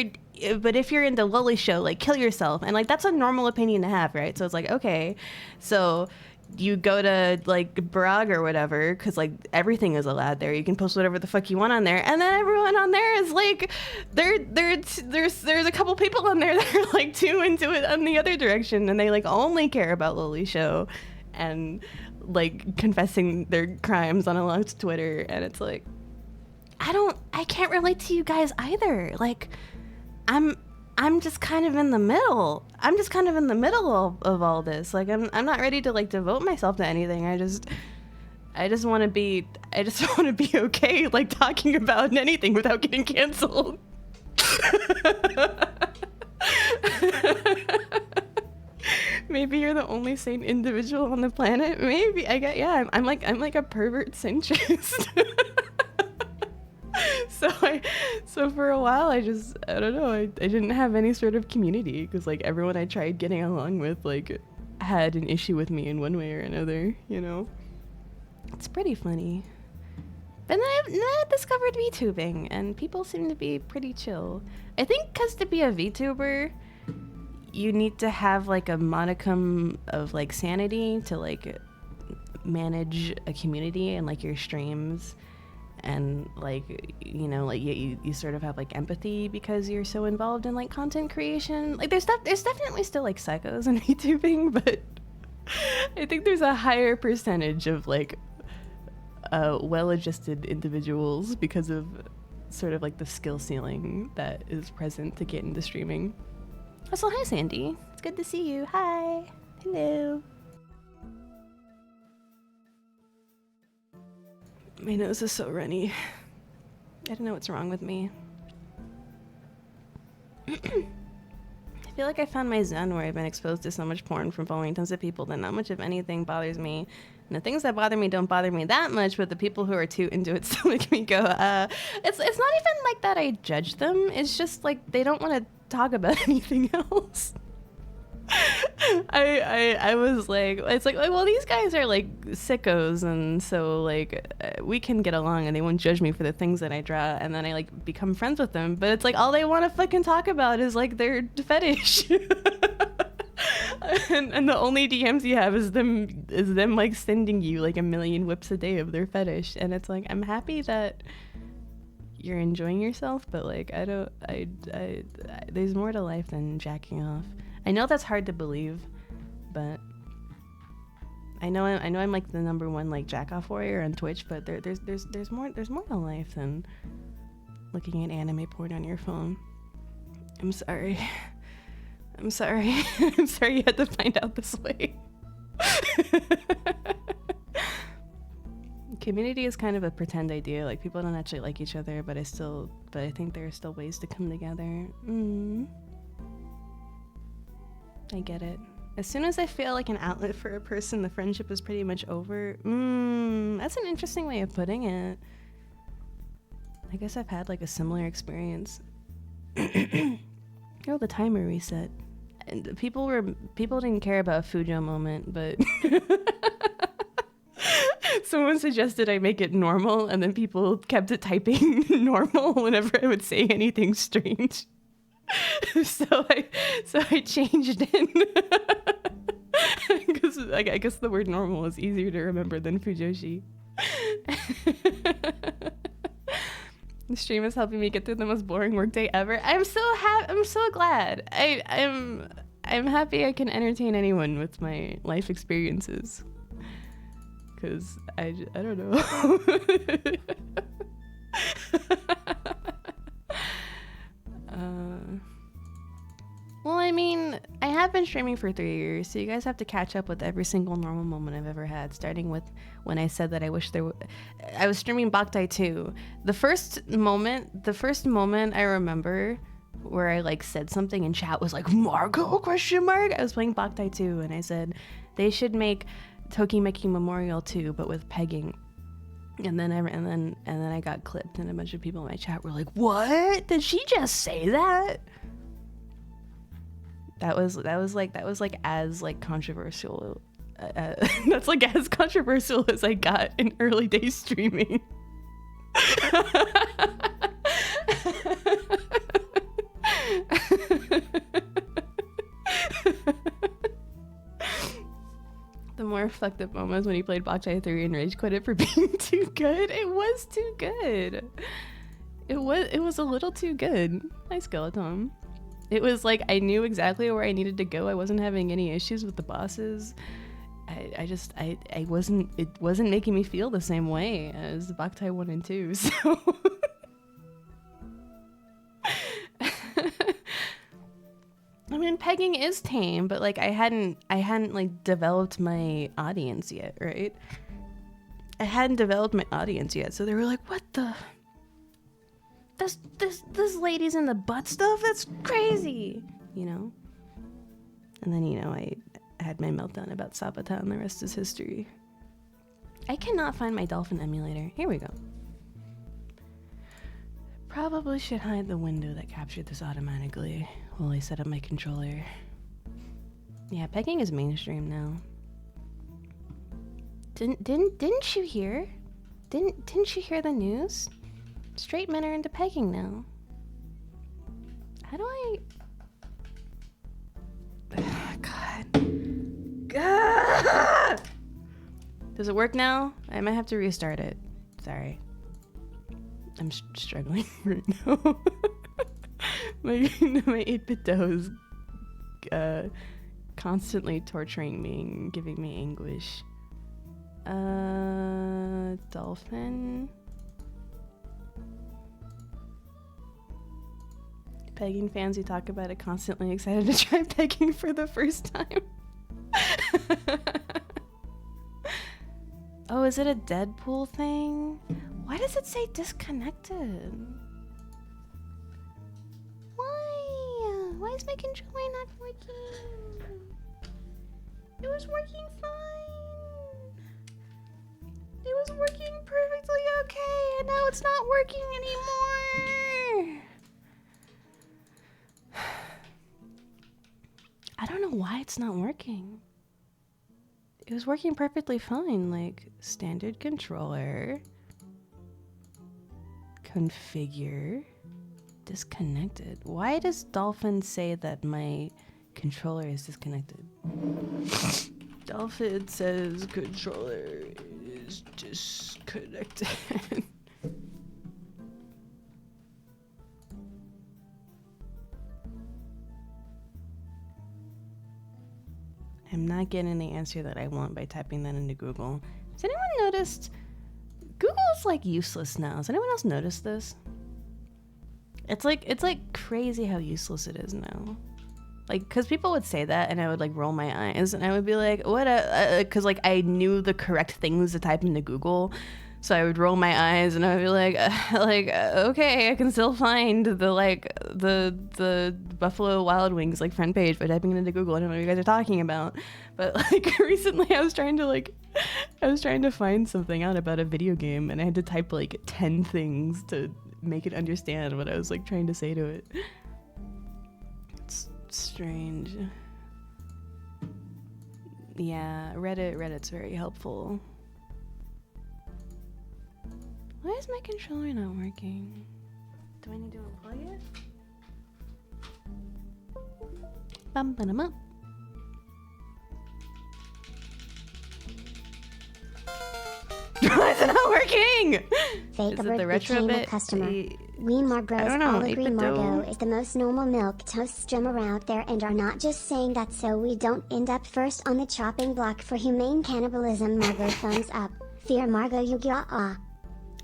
into Lily Show, like kill yourself, and like that's a normal opinion to have, right? So it's like, okay, so you go to like Brag or whatever, because like everything is allowed there. You can post whatever the fuck you want on there, and then everyone on there is like, there's a couple people on there that are like too into it on the other direction, and they like only care about Lily Show, and like confessing their crimes on a locked Twitter, and it's like, I can't relate to you guys either. Like, I'm just kind of in the middle. I'm just kind of in the middle of all this. Like, I'm not ready to like devote myself to anything. I just want to be okay, like talking about anything without getting canceled. Maybe you're the only sane individual on the planet. Maybe I'm like a pervert centrist. So for a while I don't know, I didn't have any sort of community, because like everyone I tried getting along with like had an issue with me in one way or another, you know. It's pretty funny. But then I discovered VTubing, and people seem to be pretty chill. I think because to be a VTuber, you need to have like a modicum of like sanity to like manage a community and like your streams. And like, you know, like you sort of have like empathy because you're so involved in like content creation. Like there's definitely still like psychos in VTubing, but I think there's a higher percentage of like well-adjusted individuals because of sort of like the skill ceiling that is present to get into streaming. Also, hi Sandy, it's good to see you. Hi, hello. My nose is so runny. I don't know what's wrong with me. I feel like I found my zen where I've been exposed to so much porn from following tons of people that not much of anything bothers me. And the things that bother me don't bother me that much, but the people who are too into it still make me go, it's not even like that I judge them. It's just like they don't want to talk about anything else. I was like, it's like, well, these guys are like sickos, and so like we can get along and they won't judge me for the things that I draw, and then I like become friends with them, but it's like all they want to fucking talk about is like their fetish. and the only DMs you have is them like sending you like a million whips a day of their fetish, and it's like, I'm happy that you're enjoying yourself, but like I there's more to life than jacking off. I know that's hard to believe, but I know I'm like the #1 like jack off warrior on Twitch, but there's more to life than looking at anime porn on your phone. I'm sorry. I'm sorry you had to find out this way. Community is kind of a pretend idea. Like people don't actually like each other, but I think there are still ways to come together. I get it. As soon as I feel like an outlet for a person, the friendship is pretty much over. That's an interesting way of putting it. I guess I've had like a similar experience. Oh, the timer reset. And people didn't care about a Fujo moment, but someone suggested I make it normal, and then people kept it typing normal whenever I would say anything strange. So I changed it. Because I guess the word normal is easier to remember than Fujoshi. The stream is helping me get through the most boring workday ever. I'm so glad. I'm happy I can entertain anyone with my life experiences. Cause I don't know. Well, I mean, I have been streaming for 3 years, so you guys have to catch up with every single normal moment I've ever had, starting with when I said that I wish I was streaming Boktai 2. The first moment I remember where I like said something and chat was like, Marco, ? I was playing Boktai 2 and I said they should make Tokimeki Memorial 2 but with pegging. And then I got clipped and a bunch of people in my chat were like, what? Did she just say that? That was like as like controversial. That's like as controversial as I got in early day streaming. The more fucked up moments when he played Boktai 3 and rage quit it for being too good. It was too good. It was a little too good. Hi, Skeleton. It was like I knew exactly where I needed to go. I wasn't having any issues with the bosses. I wasn't, it wasn't making me feel the same way as Boktai 1 and 2, so I mean, pegging is tame, but like I hadn't like developed my audience yet, right? I hadn't developed my audience yet, so they were like, "What the? This lady's in the butt stuff? That's crazy," you know. And then I had my meltdown about Sabata, and the rest is history. I cannot find my Dolphin emulator. Here we go. Probably should hide the window that captured this automatically while I set up my controller. Yeah, pegging is mainstream now. Didn't you hear? Didn't you hear the news? Straight men are into pegging now. How do I? God. Does it work now? I might have to restart it. Sorry. I'm struggling right now. my 8-bit dough is constantly torturing me and giving me anguish. Dolphin. Pegging fans who talk about it constantly excited to try pegging for the first time. Oh, is it a Deadpool thing? Why does it say disconnected? Why? Why is my controller not working? It was working fine. It was working perfectly okay, and now it's not working anymore. I don't know why it's not working. It was working perfectly fine, like standard controller, configure, disconnected. Why does Dolphin say that my controller is disconnected? Dolphin says controller is disconnected. I'm not getting the answer that I want by typing that into Google. Has anyone noticed? Google's like useless now. Has anyone else noticed this? It's like crazy how useless it is now. Like, cause people would say that and I would like roll my eyes and I would be like, what? Cause like I knew the correct things to type into Google. So I would roll my eyes and I would be like, okay, I can still find the Buffalo Wild Wings like front page by typing it into Google. I don't know what you guys are talking about, but like recently I was trying to find something out about a video game and I had to type like 10 things to make it understand what I was like trying to say to it. It's strange. Yeah, Reddit's very helpful. Why is my controller not working? Do I need to unplug it? Bum ba dum. Why is it not working? Vagabird became a customer. We Margros all agree Margot is the most normal milk toast drummer out there and are not just saying that so we don't end up first on the chopping block for humane cannibalism. Margot thumbs up. Fear Margot Yu-Gi-Oh!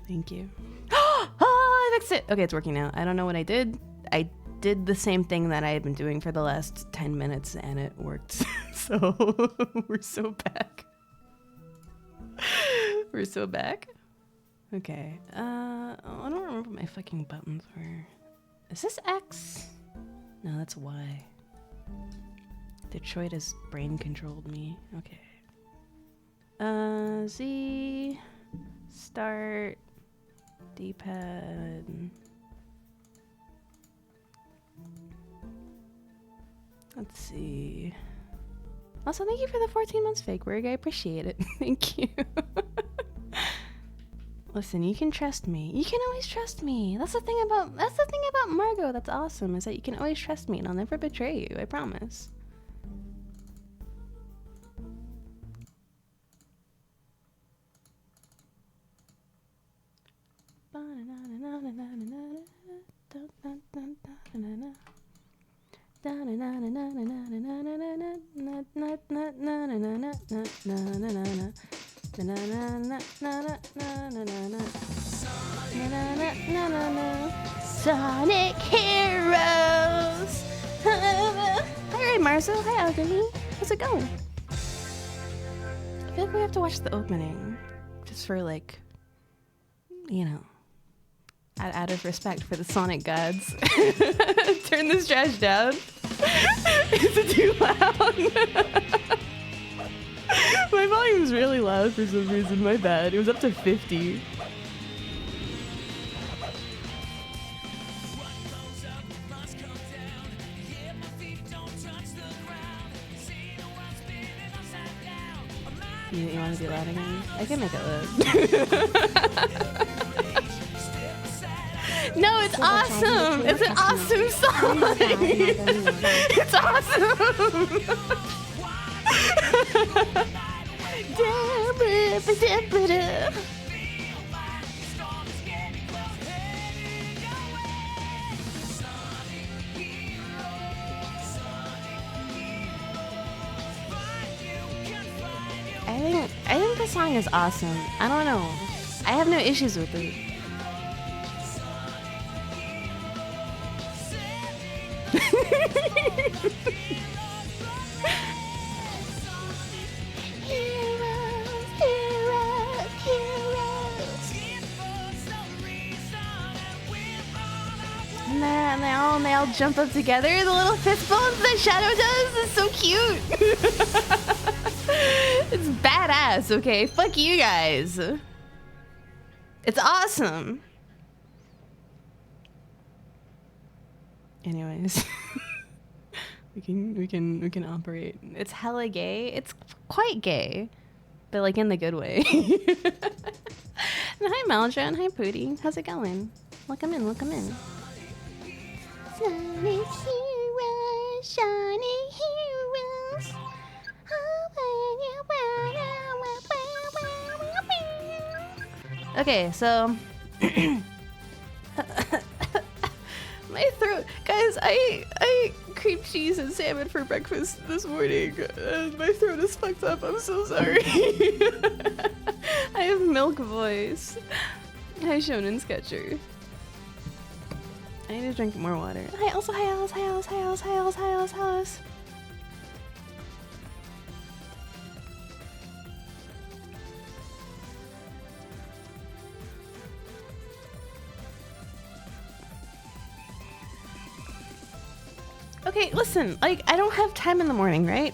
Thank you. Oh, I fixed it. Okay, it's working now. I don't know what I did. I did the same thing that I had been doing for the last 10 minutes and it worked. So we're so back. We're so back. Okay. I don't remember what my fucking buttons were. Is this X? No, that's Y. Detroit has brain controlled me. Okay. Z. Start. D-pad. Let's see. Also, thank you for the 14 months fake work. I appreciate it. Thank you. Listen, you can trust me. You can always trust me. That's the thing about Margot that's awesome, is that you can always trust me and I'll never betray you. I promise. Sonic Heroes. Hi, Marcel. Hi, Alchemy. How's it going? I feel like we have to watch the opening just for, like, you know, out of respect for the Sonic gods. Turn this trash down. Is it too loud? My volume's really loud for some reason. My bad. It was up to 50. You want to be loud again? I can make it loud. No, it's awesome! It's an awesome song! It's awesome! I think the song is awesome. I don't know. I have no issues with it. And they all jump up together. The little fist bumps that Shadow does is so cute. It's badass, okay? Fuck you guys. It's awesome. Anyways. we can operate. It's hella gay. It's quite gay. But like in the good way. And hi Maldra and hi Pootie. How's it going? Welcome in, welcome in. Sonic Heroes, Sonic Heroes. Okay, so my throat, guys. I ate cream cheese and salmon for breakfast this morning. My throat is fucked up. I'm so sorry. I have milk voice. Hi, Shonen Sketcher. I need to drink more water. Hi, also hi Alice. Hi Alice. Hi Alice. Hi Alice. Hi Alice. Hi Alice. Okay, listen, like, I don't have time in the morning, right?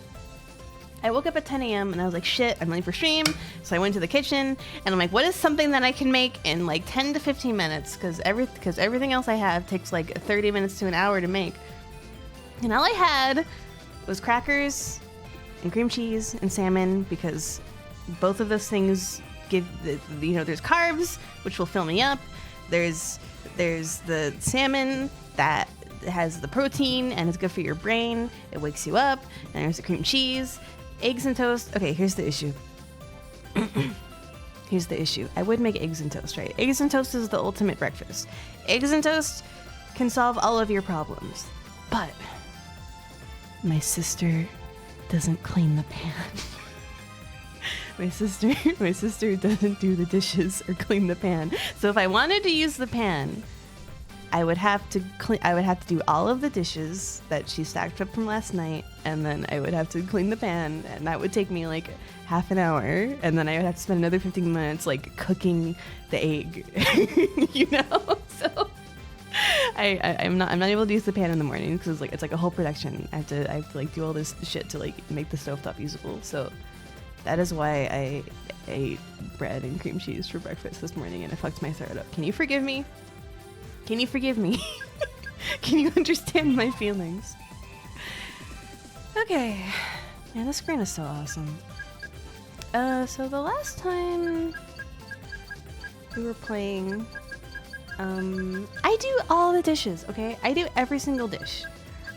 I woke up at 10 a.m. and I was like, shit, I'm late for stream. So I went to the kitchen and I'm like, what is something that I can make in like 10 to 15 minutes? Because everything else I have takes like 30 minutes to an hour to make. And all I had was crackers and cream cheese and salmon, because both of those things give, there's carbs, which will fill me up. There's the salmon that has the protein and is good for your brain. It wakes you up. And there's the cream cheese, eggs and toast. Okay, here's the issue. Here's the issue. I would make eggs and toast, right? Eggs and toast is the ultimate breakfast. Eggs and toast can solve all of your problems. But my sister doesn't clean the pan. My sister doesn't do the dishes or clean the pan. So if I wanted to use the pan, I would have to do all of the dishes that she stacked up from last night, and then I would have to clean the pan, and that would take me like half an hour, and then I would have to spend another 15 minutes like cooking the egg. So I'm not able to use the pan in the morning because it's like a whole production. I have to like do all this shit to like make the stovetop usable. So that is why I ate bread and cream cheese for breakfast this morning, and it fucked my throat up. Can you forgive me? Can you forgive me? Can you understand my feelings? Okay. Man, this screen is so awesome. So the last time we were playing, I do all the dishes, okay? I do every single dish.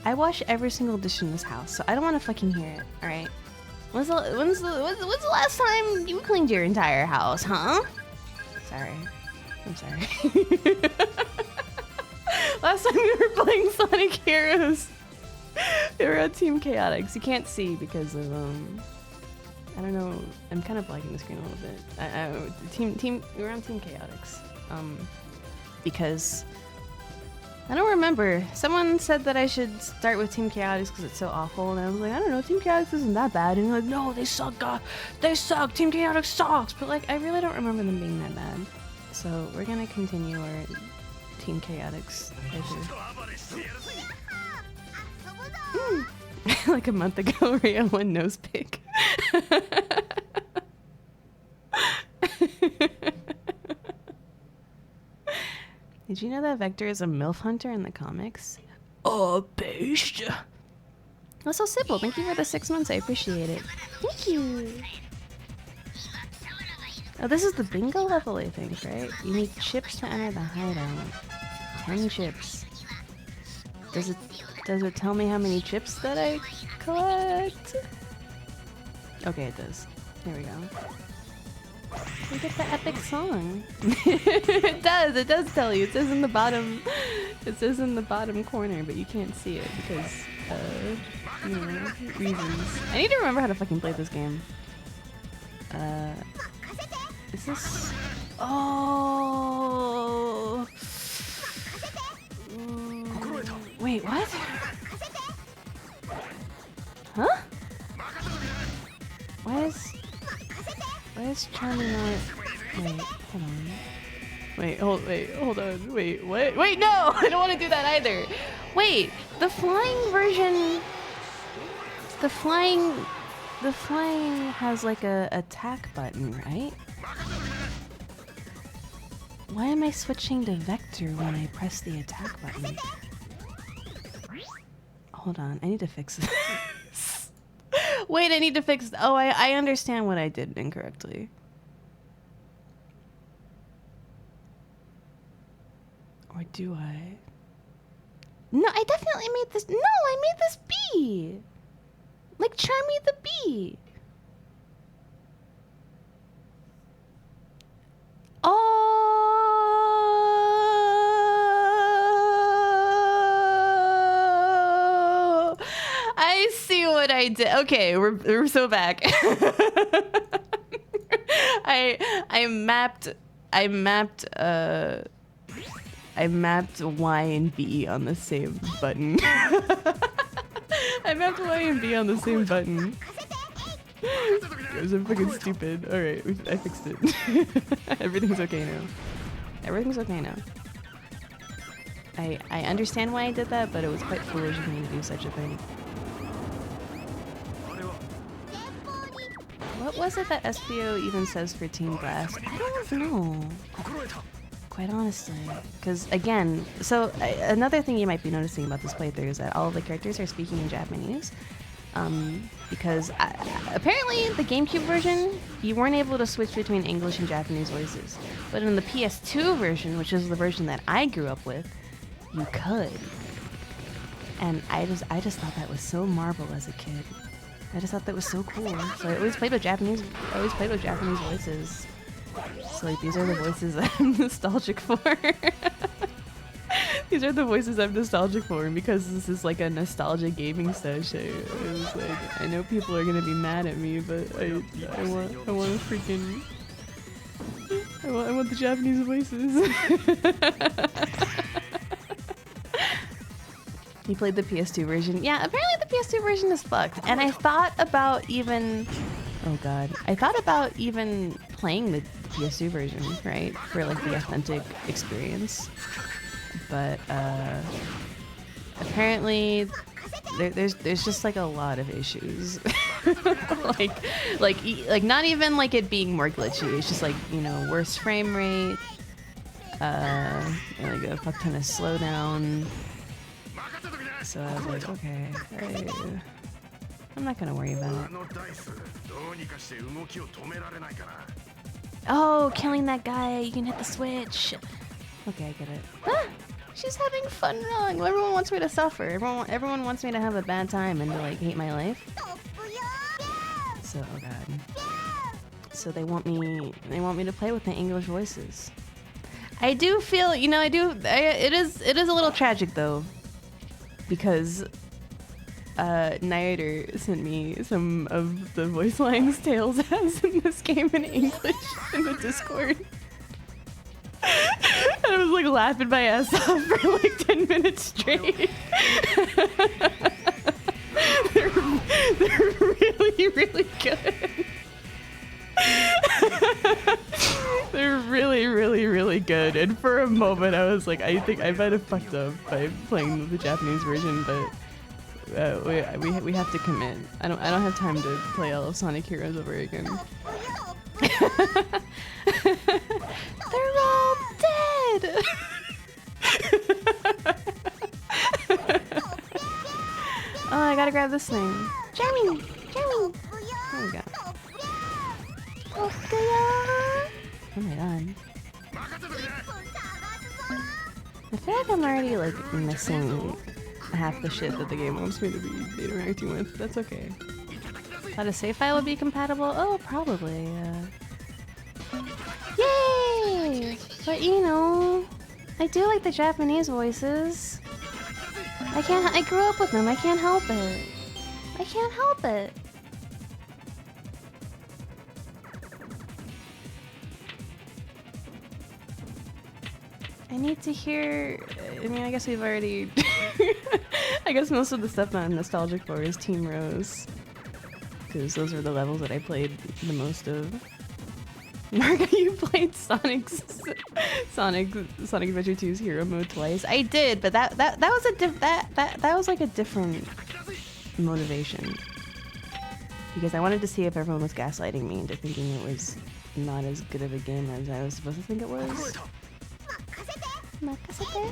I wash every single dish in this house, so I don't want to fucking hear it, alright? When's the last time you cleaned your entire house, huh? Sorry. I'm sorry. Last time we were playing Sonic Heroes, we were on Team Chaotix. You can't see because of, I don't know, I'm kind of blacking the screen a little bit. We were on Team Chaotix. Because I don't remember. Someone said that I should start with Team Chaotix because it's so awful, and I was like, I don't know, Team Chaotix isn't that bad. And like, no, they suck. They suck. Team Chaotix sucks. But like, I really don't remember them being that bad. So we're gonna continue our Team Chaotix. Like a month ago, Rhea won nose pick. Did you know that Vector is a MILF hunter in the comics? Oh, beast! Also, Sybil, thank you for the 6 months. I appreciate it. Thank you. Oh, this is the bingo level, I think, right? You need chips to enter the hideout. 10 chips. Does it tell me how many chips that I collect? Okay, it does. Here we go. We get the epic song. It does tell you. It says in the bottom corner, but you can't see it because, you know, reasons. I need to remember how to fucking play this game. Is this? Oh. Wait, what? Huh? Why is Charmy not? Wait, hold on. Wait, hold on. Wait, what? Wait, no! I don't want to do that either. Wait, the flying version. The flying has like a attack button, right? Why am I switching to Vector when I press the attack button? Hold on, I need to fix this. Wait, I need to fix... Oh, I understand what I did incorrectly. Or do I? No, I definitely made this... No, I made this bee! Like Charmy the bee! Oh! I see what I did. Okay, we're so back. I mapped Y and B on the same button. I mapped Y and B on the same button. Guys, I'm fucking stupid. Alright, I fixed it. Everything's okay now. Everything's okay now. I understand why I did that, but it was quite foolish of me to do such a thing. What was it that SPO even says for Team Blast? I don't know. Quite honestly. Because, again, so another thing you might be noticing about this playthrough is that all of the characters are speaking in Japanese. Because apparently the GameCube version, you weren't able to switch between English and Japanese voices. But in the PS2 version, which is the version that I grew up with, you could. And I just thought that was so marvel as a kid. I just thought that was so cool. So I always played with Japanese voices. So like these are the voices I'm nostalgic for. These are the voices I'm nostalgic for, and because this is like a nostalgia gaming sesh, I was like, I know people are gonna be mad at me, but I want to freaking, I want the Japanese voices. You played the PS2 version? Yeah, apparently the PS2 version is fucked. And I thought about even, oh god, I thought about even playing the PS2 version, right, for like the authentic experience. But apparently there's just like a lot of issues. like not even like it being more glitchy. It's just like, you know, worse frame rate, like a fuck ton of slowdown. So I was like, okay, I'm not gonna worry about it. Oh, killing that guy. You can hit the switch. Okay, I get it. Ah, she's having fun wrong. Everyone wants me to suffer. Everyone wants me to have a bad time and to like hate my life. So, oh god. So they want me to play with the English voices. I do feel, you know, it is a little tragic though, because Nyader sent me some of the voice lines Tails has in this game in English in the Discord. And I was like laughing my ass off for like 10 minutes straight. They're really, really good. They're really, really, really good. And for a moment I was like, I think I might have fucked up by playing the Japanese version, but we have to commit. I don't have time to play all of Sonic Heroes over again. They're all dead. Oh, I gotta grab this thing. Jeremy. There we go. Oh my god. I feel like I'm already like missing half the shit that the game wants me to be interacting with. That's okay. Thought a save file would be compatible? Oh, probably. Yay! But you know, I do like the Japanese voices. I grew up with them. I can't help it. I can't help it. I need to hear. I mean, I guess we've already. I guess most of the stuff I'm nostalgic for is Team Rose, because those are the levels that I played the most of. Margo, you played Sonic Adventure 2's Hero Mode twice. I did, but that was that was like a different motivation, because I wanted to see if everyone was gaslighting me into thinking it was not as good of a game as I was supposed to think it was. Makasete?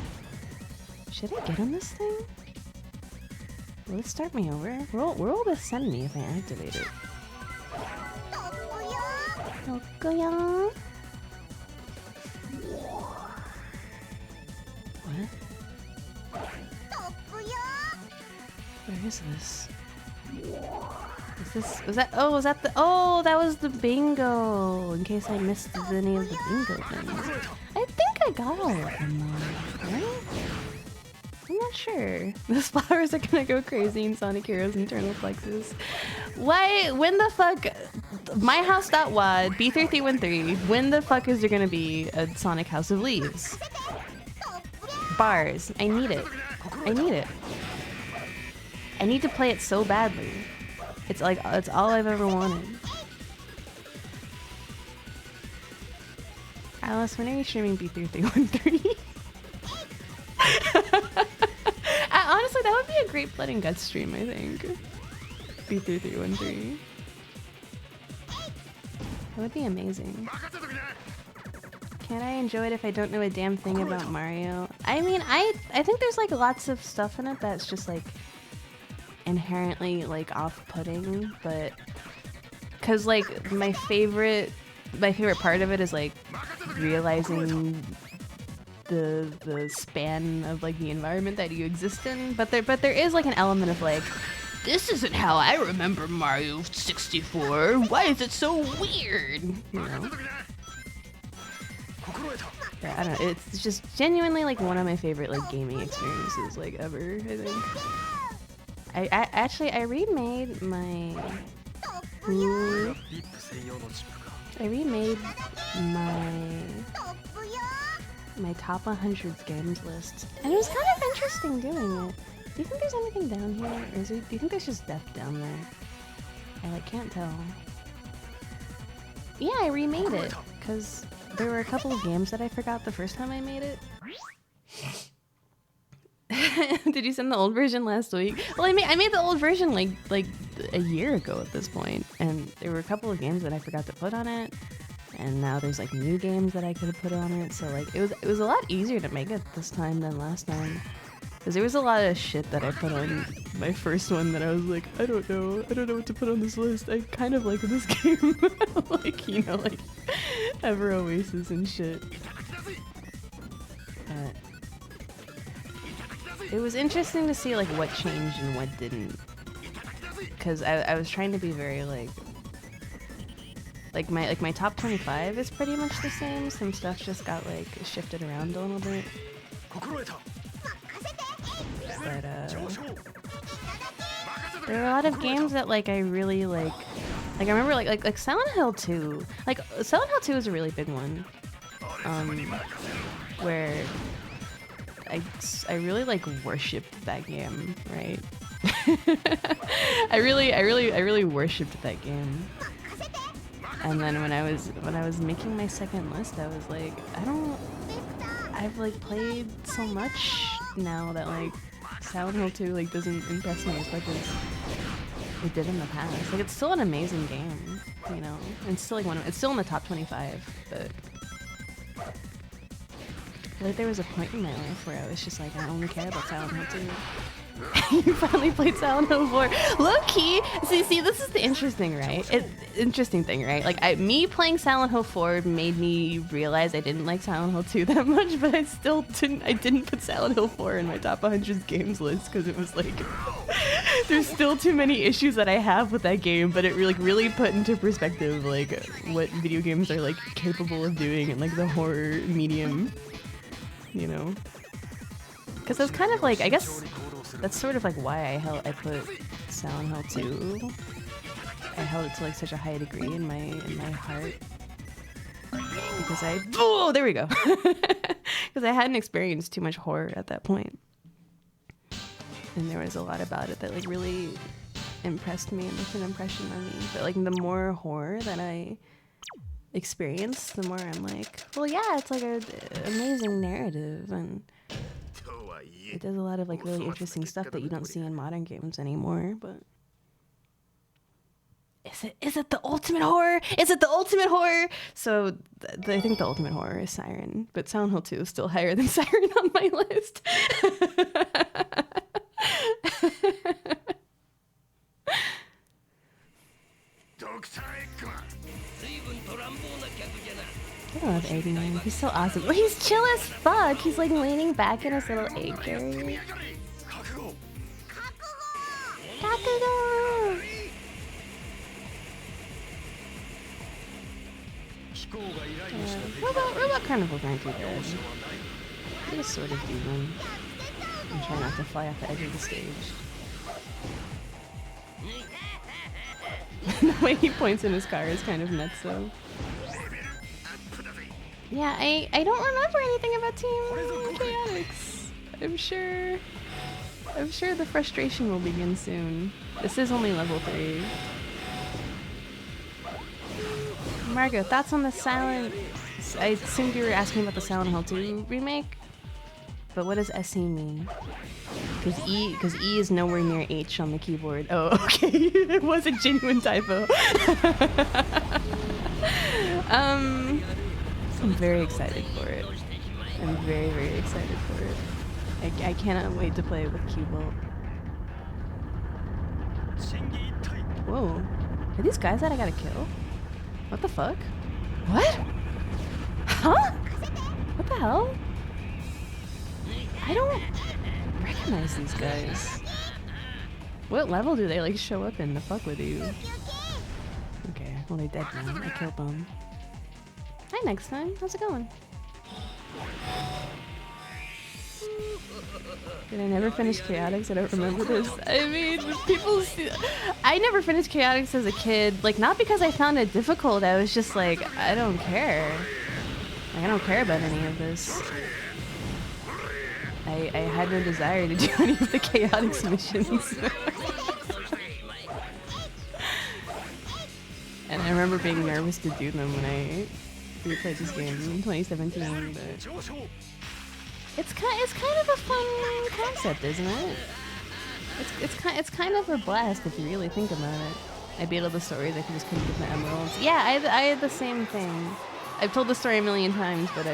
Should I get on this thing? Will it start me over? Where will this send me if I activate it? Tokuya? What? Where is this? Was that that was the bingo, in case I missed any of the bingo things. I think I got all of them, right? I'm not sure. Those flowers are gonna go crazy in Sonic Heroes Internal Flexes. Why? When the fuck? MyHouse.wad, B3313, when the fuck is there gonna be a Sonic House of Leaves? Bars. I need it. I need it. I need to play it so badly. It's like, it's all I've ever wanted. Alice, when are you streaming B3313? Honestly, that would be a great Blood and Guts stream, I think. B3313. That would be amazing. Can I enjoy it if I don't know a damn thing about Mario? I mean, I think there's like lots of stuff in it that's just like inherently like off-putting, but because like my favorite part of it is like realizing the span of like the environment that you exist in, but there is like an element of like, this isn't how I remember Mario 64. Why is it so weird? You know? Yeah, I don't know. It's just genuinely like one of my favorite like gaming experiences like ever, I think. I remade my my top 100 games list, and it was kind of interesting doing it. Do you think there's anything down here, or do you think there's just death down there? I like can't tell. Yeah, I remade it because there were a couple of games that I forgot the first time I made it. Did you send the old version last week? Well, I made the old version like a year ago at this point, and there were a couple of games that I forgot to put on it, and now there's like new games that I could have put on it. So like it was a lot easier to make it this time than last time. Because there was a lot of shit that I put on my first one that I was like, I don't know what to put on this list. I kind of like this game. Like, you know, like Ever Oasis and shit. It was interesting to see like what changed and what didn't. Because I was trying to be very like my top 25 is pretty much the same. Some stuff just got like shifted around a little bit. But there are a lot of games that like I really like I remember like Silent Hill 2. Like Silent Hill 2 is a really big one. Where I really like worshipped that game, right? I really worshipped that game. And then when I was making my second list, I was like, I've like played so much now that like Silent Hill 2 like doesn't impress me as much as it did in the past. Like it's still an amazing game, you know. And it's still like it's still in the top 25, but I feel like there was a point in my life where I was just like, I only care about Silent Hill 2. You finally played Silent Hill 4. Low-key, see, this is the interesting thing, right? Like, me playing Silent Hill 4 made me realize I didn't like Silent Hill 2 that much, but I didn't put Silent Hill 4 in my top 100 games list, because it was like, there's still too many issues that I have with that game, but it really put into perspective, like, what video games are, like, capable of doing in, like, the horror medium, you know? Because that's kind of like, I guess, that's sort of like why I put Silent Hill 2. I held it to like such a high degree in my heart. Because there we go. Because I hadn't experienced too much horror at that point. And there was a lot about it that like really impressed me and left an impression on me. But like the more horror that I experience, the more I'm like, well yeah, it's like an amazing narrative, and it does a lot of like really interesting stuff that you don't see in modern games anymore. But is it the ultimate horror? Is it the ultimate horror? So I think the ultimate horror is Siren, but Silent Hill 2 is still higher than Siren on my list. I love Eggman. He's so awesome. Well, he's chill as fuck. He's like leaning back in his little egg carrier. Kakugo! Robot Carnival's aren't too bad. You just sort of do them and try not to fly off the edge of the stage. The way he points in his car is kind of nuts, though. Yeah, I don't remember anything about Team Chaotix. I'm sure the frustration will begin soon. This is only level 3. Margo, thoughts on the Silent... I assumed you were asking about the Silent Hill 2 remake? But what does SE mean? Because E is nowhere near H on the keyboard. Oh, okay. It was a genuine typo. I'm very excited for it. I'm very, very excited for it. I cannot wait to play it with Q-Bolt. Whoa. Are these guys that I gotta kill? What the fuck? What? Huh? What the hell? I don't recognize these guys. What level do they like show up in to fuck with you? Okay, well they're dead now. I killed them. Hi, next time. How's it going? Did I never finish Chaotix? I don't remember this. I mean, I never finished Chaotix as a kid. Like, not because I found it difficult. I was just like, I don't care. Like, I don't care about any of this. I had no desire to do any of the Chaotix missions. And I remember being nervous to do them when I replayed this game in 2017, but it's kind of a fun concept, isn't it? It's kind of a blast if you really think about it. I beat all the stories, I just couldn't get the emeralds. Yeah, I had the same thing. I've told the story a million times, but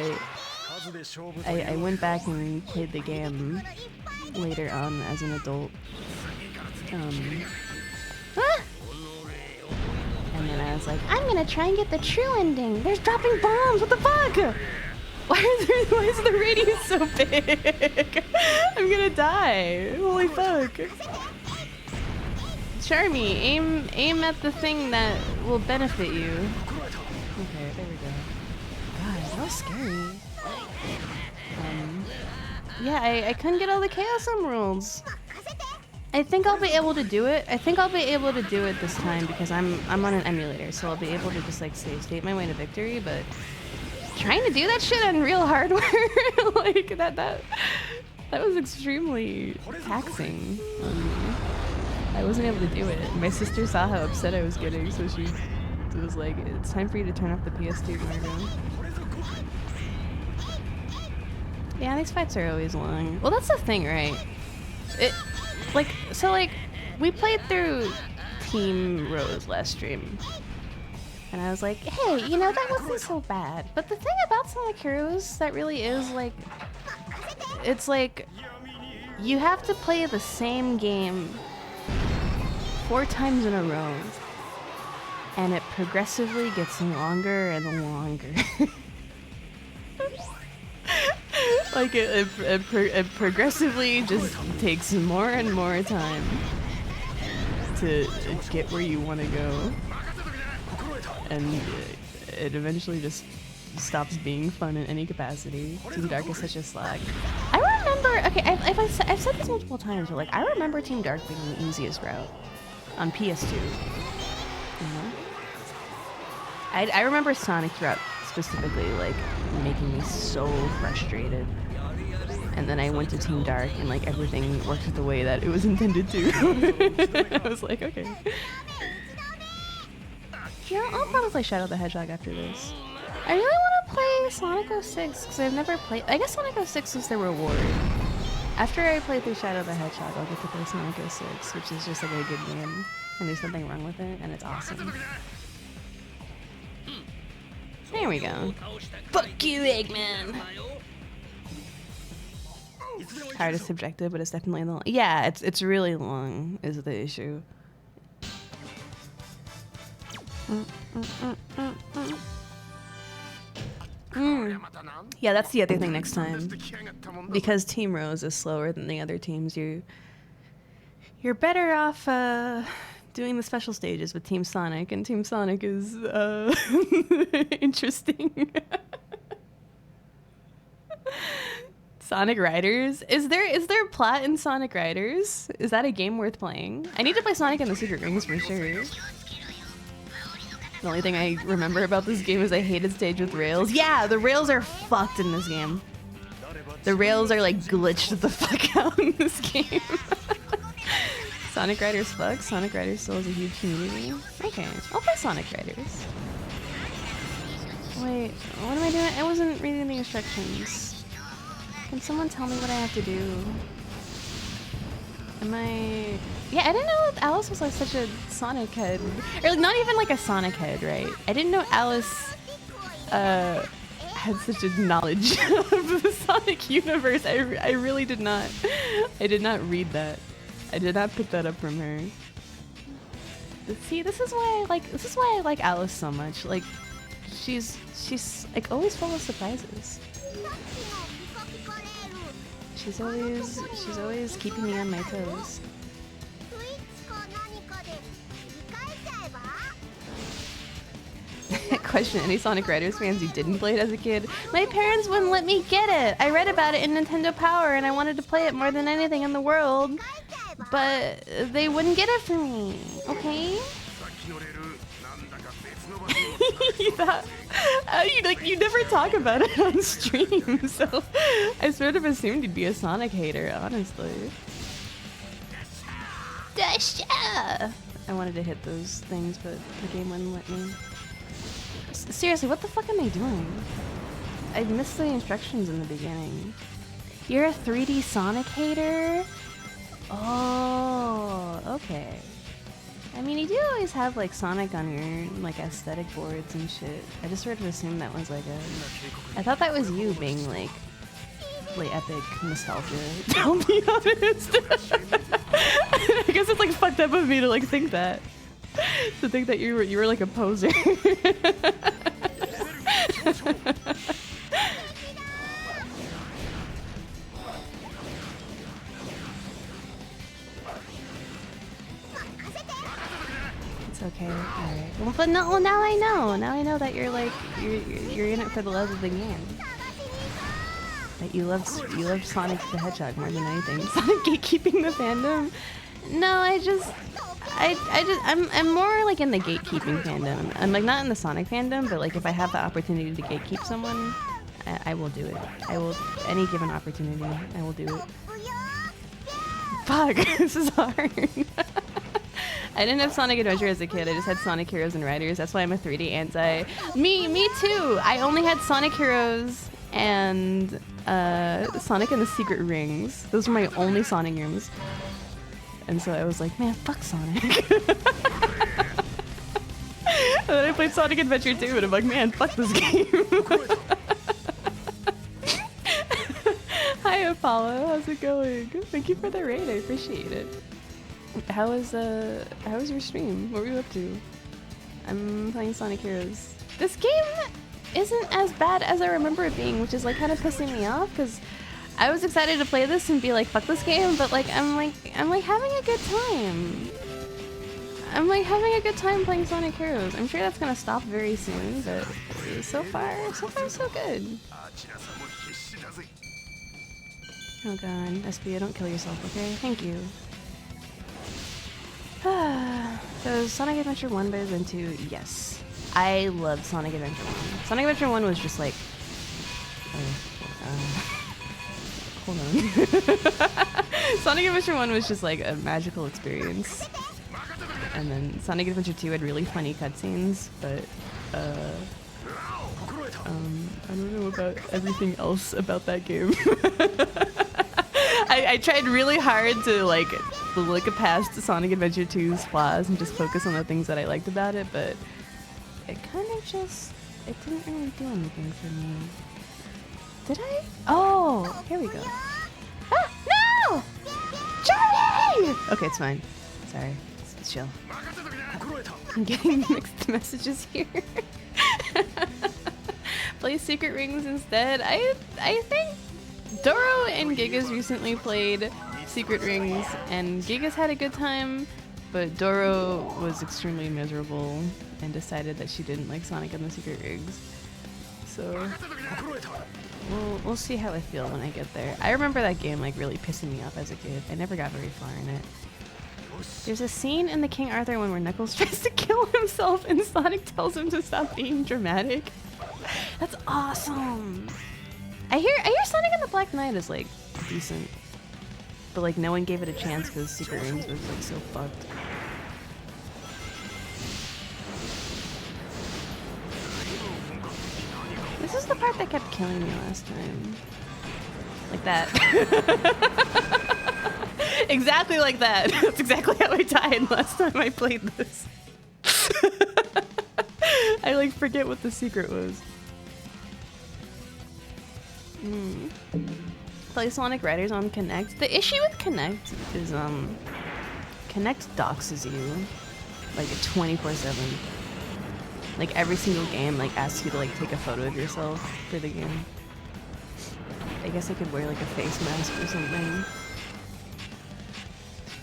I went back and played the game later on as an adult. And then I was like, I'm gonna try and get the true ending. There's dropping bombs. What the fuck? Why is the radius so big? I'm gonna die. Holy fuck. Charmy, aim at the thing that will benefit you. Okay, there we go. God, that was scary. Yeah, I couldn't get all the Chaos Emeralds. I think I'll be able to do it. I think I'll be able to do it this time because I'm on an emulator, so I'll be able to just like save state my way to victory. But trying to do that shit on real hardware, like that was extremely taxing on me. I wasn't able to do it. My sister saw how upset I was getting, so she was like, "It's time for you to turn off the PS2, Margo." Yeah, these fights are always long. Well, that's the thing, right? We played through Team Rose last stream. And I was like, hey, you know, that wasn't so bad. But the thing about Sonic Heroes that really is, like, it's like, you have to play the same game 4 times in a row. And it progressively gets longer and longer. Like it progressively just takes more and more time to get where you want to go, and it eventually just stops being fun in any capacity. Team Dark is such a slog. I remember, okay, I've said this multiple times, but like I remember Team Dark being the easiest route on PS2. You know? I remember Sonic's route specifically like making me so frustrated. And then I went to Team Dark and like everything worked the way that it was intended to. I was like, okay. Yeah, I'll probably play Shadow the Hedgehog after this. I really want to play Sonic 06 because I've never played. I guess Sonic 06 is the reward. After I play through Shadow the Hedgehog, I'll get to play Sonic 06, which is just like a good game. And there's nothing wrong with it, and it's awesome. There we go. Fuck you, Eggman! Hard is subjective, but it's definitely long. Yeah, it's really long is the issue. Yeah, that's the other thing next time. Because Team Rose is slower than the other teams, you're better off doing the special stages with Team Sonic, and Team Sonic is interesting. Sonic Riders? Is there plot in Sonic Riders? Is that a game worth playing? I need to play Sonic and the Secret Rings for sure. The only thing I remember about this game is I hated stage with rails. Yeah, the rails are fucked in this game. The rails are like glitched the fuck out in this game. Sonic Riders fuck. Sonic Riders still has a huge community. Okay, I'll play Sonic Riders. Wait, what am I doing? I wasn't reading the instructions. Can someone tell me what I have to do? Am I... Yeah, I didn't know that Alice was like such a Sonic head. Or like, not even like a Sonic head, right? I didn't know Alice had such a knowledge of the Sonic universe. I really did not. I did not read that. I did not pick that up from her. See, this is why I like Alice so much. Like, she's like always full of surprises. She's always keeping me on my toes. Question, any Sonic Riders fans who didn't play it as a kid? My parents wouldn't let me get it. I read about it in Nintendo Power and I wanted to play it more than anything in the world. But they wouldn't get it for me, okay? You never talk about it on stream, so I sort of assumed you'd be a Sonic hater, honestly. Dasha! I wanted to hit those things, but the game wouldn't let me. Seriously, what the fuck am I doing? I missed the instructions in the beginning. You're a 3D Sonic hater? Oh, okay. I mean, you do always have like Sonic on your like aesthetic boards and shit. I just sort of assumed that was like a. I thought that was you being like epic nostalgia. I'll be honest. I guess it's like fucked up of me to like think that. To think that you were like a poser. Okay, alright. Well, but no, well, now I know. Now I know that you're like you're in it for the love of the game. That you love Sonic the Hedgehog more than anything. Sonic gatekeeping the fandom. No, I'm more like in the gatekeeping fandom. I'm like not in the Sonic fandom, but like if I have the opportunity to gatekeep someone, I will do it. I will, any given opportunity, I will do it. Fuck, this is hard. I didn't have Sonic Adventure as a kid. I just had Sonic Heroes and Riders. That's why I'm a 3D anti. Me too. I only had Sonic Heroes and Sonic and the Secret Rings. Those were my only Sonic games. And so I was like, man, fuck Sonic. And then I played Sonic Adventure 2 and I'm like, man, fuck this game. Hi Apollo, how's it going? Thank you for the raid, I appreciate it. How was your stream? What were you up to? I'm playing Sonic Heroes. This game isn't as bad as I remember it being, which is like kind of pissing me off because I was excited to play this and be like, fuck this game, but like I'm like having a good time. I'm like having a good time playing Sonic Heroes. I'm sure that's gonna stop very soon, but so far so good. Oh god, SBA, don't kill yourself, okay? Thank you. So Sonic Adventure 1 better than 2? Yes. I loved Sonic Adventure 1. Sonic Adventure 1 was just like... hold on. Sonic Adventure 1 was just like a magical experience. And then Sonic Adventure 2 had really funny cutscenes, but I don't know about everything else about that game. I tried really hard to like look past Sonic Adventure 2's flaws and just focus on the things that I liked about it, but it kind of just, it didn't really do anything for me. Did I? Oh, here we go. Ah, no! Charlie! Okay, it's fine. Sorry, it's chill. I'm getting mixed messages here. Play Secret Rings instead. I think Doro and Gigas recently played Secret Rings, and Gigas had a good time, but Doro was extremely miserable and decided that she didn't like Sonic and the Secret Rings. So we'll see how I feel when I get there. I remember that game like really pissing me off as a kid. I never got very far in it. There's a scene in the King Arthur one where Knuckles tries to kill himself and Sonic tells him to stop being dramatic. That's awesome. I hear Sonic and the Black Knight is like decent, but like no one gave it a chance because Secret Rings was like so fucked. This is the part that kept killing me last time. Like that. Exactly like that. That's exactly how I died last time I played this. I like forget what the secret was. Play Sonic Riders on Connect. The issue with Connect is Connect doxes you like 24/7. Like every single game like asks you to like take a photo of yourself for the game. I guess I could wear like a face mask or something.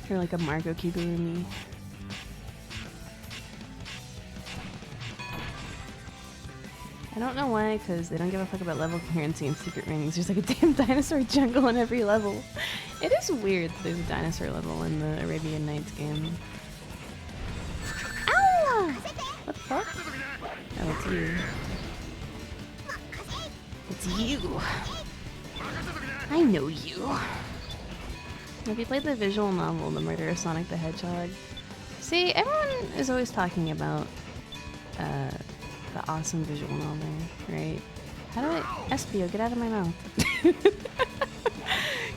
Or like a Marco Kigurumi. I don't know why, because they don't give a fuck about level coherency in Secret Rings. There's like a damn dinosaur jungle in every level. It is weird that there's a dinosaur level in the Arabian Nights game. Ow! What the fuck? Oh, it's you. It's you. I know you. Have you played the visual novel, The Murder of Sonic the Hedgehog? See, everyone is always talking about the awesome visual novel, right? How do I... Espio, get out of my mouth.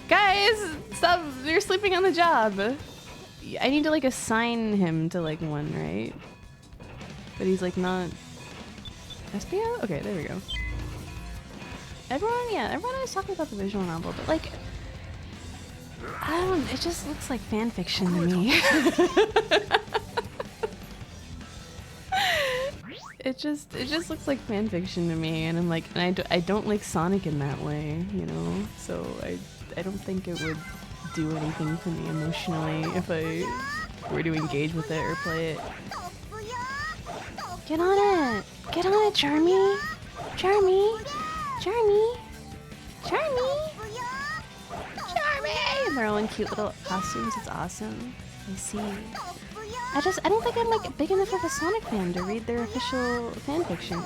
Guys, stop, you're sleeping on the job. I need to like assign him to like one, right? But he's like not Espio? Okay, there we go. Everyone is talking about the visual novel, but like, I don't, it just looks like fan fiction to me. It just looks like fan fiction to me, and I'm like, and I don't like Sonic in that way, you know? So I don't think it would do anything for me emotionally if I were to engage with it or play it. Get on it! Get on it, Charmy! Charmy! Charmy! Charmy! Charmy! They're all in cute little costumes, it's awesome. I see. I don't think I'm like big enough of a Sonic fan to read their official fanfiction.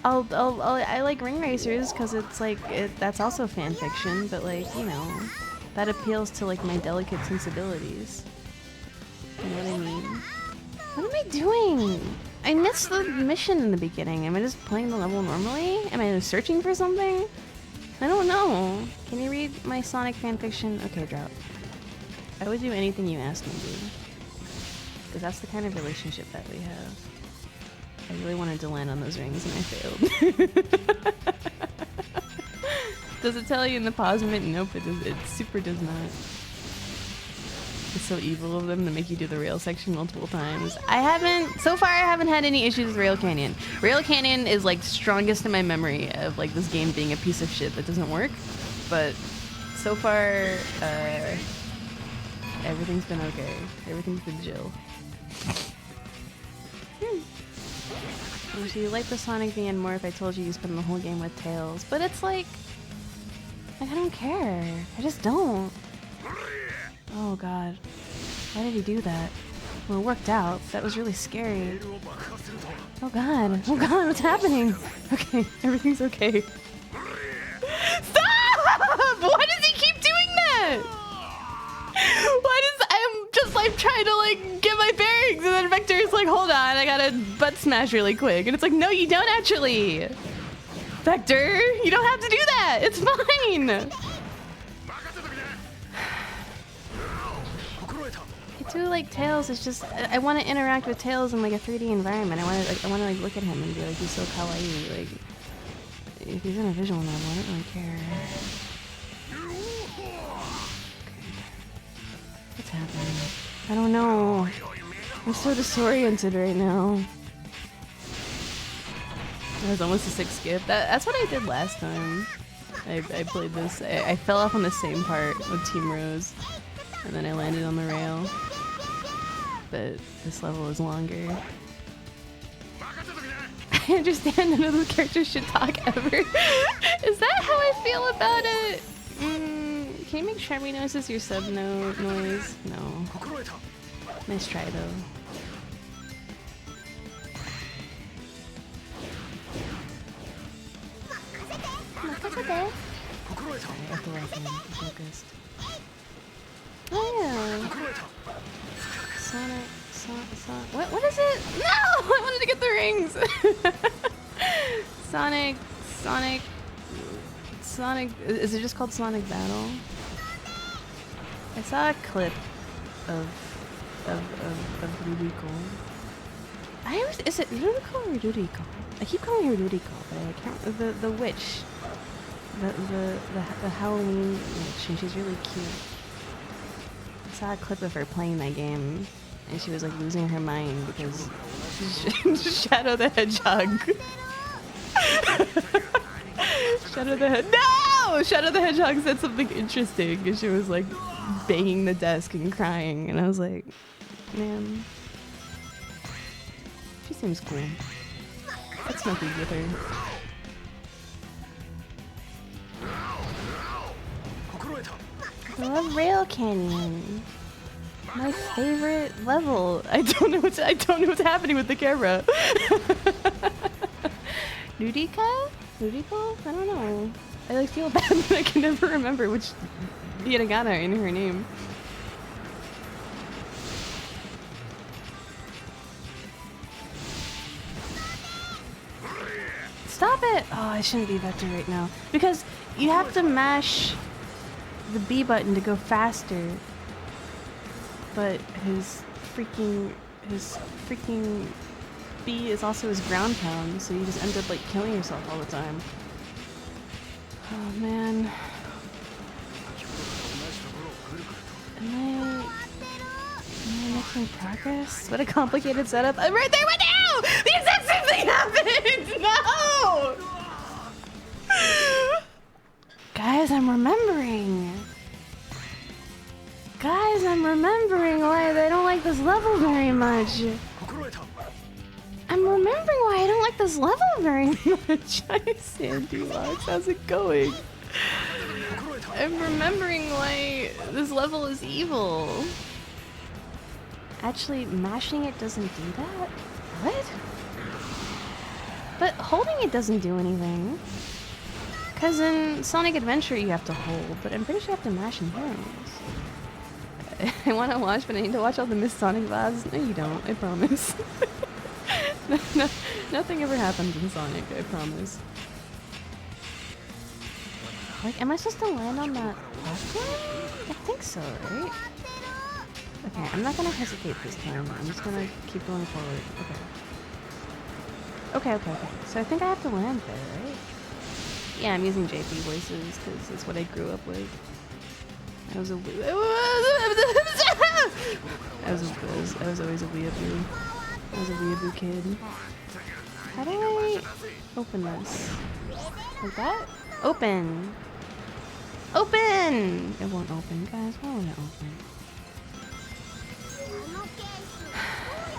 I like Ring Racers because it's like, that's also fanfiction, but like, you know, that appeals to like my delicate sensibilities. You know what I mean? What am I doing? I missed the mission in the beginning. Am I just playing the level normally? Am I searching for something? I don't know. Can you read my Sonic fanfiction? Okay, drop. I would do anything you asked me to. Because that's the kind of relationship that we have. I really wanted to land on those rings and I failed. Does it tell you in the pause minute? Nope, it super does not. It's so evil of them to make you do the rail section multiple times. So far I haven't had any issues with Rail Canyon. Rail Canyon is like strongest in my memory of like this game being a piece of shit that doesn't work. But so far, everything's been okay. Everything's been chill. Would you like the Sonic VN more if I told you spend the whole game with Tails? But it's like I don't care. I just don't. Oh god. Why did he do that? Well, it worked out. That was really scary. Oh god. Oh god, what's happening? Okay, everything's okay. Stop! Why does he keep doing that? I'm just like trying to like get my bearings and then Vector is like, hold on, I gotta butt smash really quick. And it's like, no, you don't actually. Vector, you don't have to do that. It's fine. I do like Tails. It's just I want to interact with Tails in like a 3D environment. I want to like look at him and be like, he's so kawaii. Like if he's in a visual novel, I don't really care. What's happening? I don't know. I'm so disoriented right now. That was almost a 6th skip. That's what I did last time. I played this. I fell off on the same part with Team Rose, and then I landed on the rail. But this level is longer. I understand none of those characters should talk ever. Is that how I feel about it? Can you make sure we notices your sub noise? No. Nice try though. Sorry, I have to walk in. I'm focused. Oh yeah. Sonic. What is it? No! I wanted to get the rings! Sonic. Is it just called Sonic Battle? I saw a clip of Ruriko. Is it Ruriko or Ruriko? I keep calling her Ruriko, but I can't. The witch. The Halloween witch, and she's really cute. I saw a clip of her playing that game, and she was like losing her mind because Shadow the Hedgehog. Shadow the Hedgehog said something interesting, and she was like banging the desk and crying, and I was like, man, she seems cool. Let's smoke weed with her. I love Rail Canyon. My favorite level. I don't know what's happening with the camera. Ruriko? I don't know. I like feel bad that I can never remember which hiragana in her name. Stop it! Oh, I shouldn't be Vector right now. Because you have to mash the B button to go faster, but his freaking B is also his ground pound, so you just end up like killing yourself all the time. Oh man. Am I making progress? What a complicated setup. I'm right there with you! The exact same thing happened! No! Guys, I'm remembering. Guys, I'm remembering why I don't like this level very much. I'm remembering why I don't like this level very much. Hi, Sandylocks. How's it going? I'm remembering why this level is evil. Actually, mashing it doesn't do that? What? But holding it doesn't do anything. Because in Sonic Adventure you have to hold, but I'm pretty sure you have to mash and things. I want to watch, but I need to watch all the Missed Sonic VODs. No, you don't. I promise. No, nothing ever happens in Sonic, I promise. Like, am I supposed to land on that platform? I think so, right? Okay, I'm not gonna hesitate this time. I'm just gonna keep going forward. Okay. Okay. So I think I have to land there, right? Yeah, I'm using JP voices because it's what I grew up with. I was always a weeaboo. I was a weeaboo kid. How do I open this? Like that? Open! Open! It won't open, guys. Why won't it open?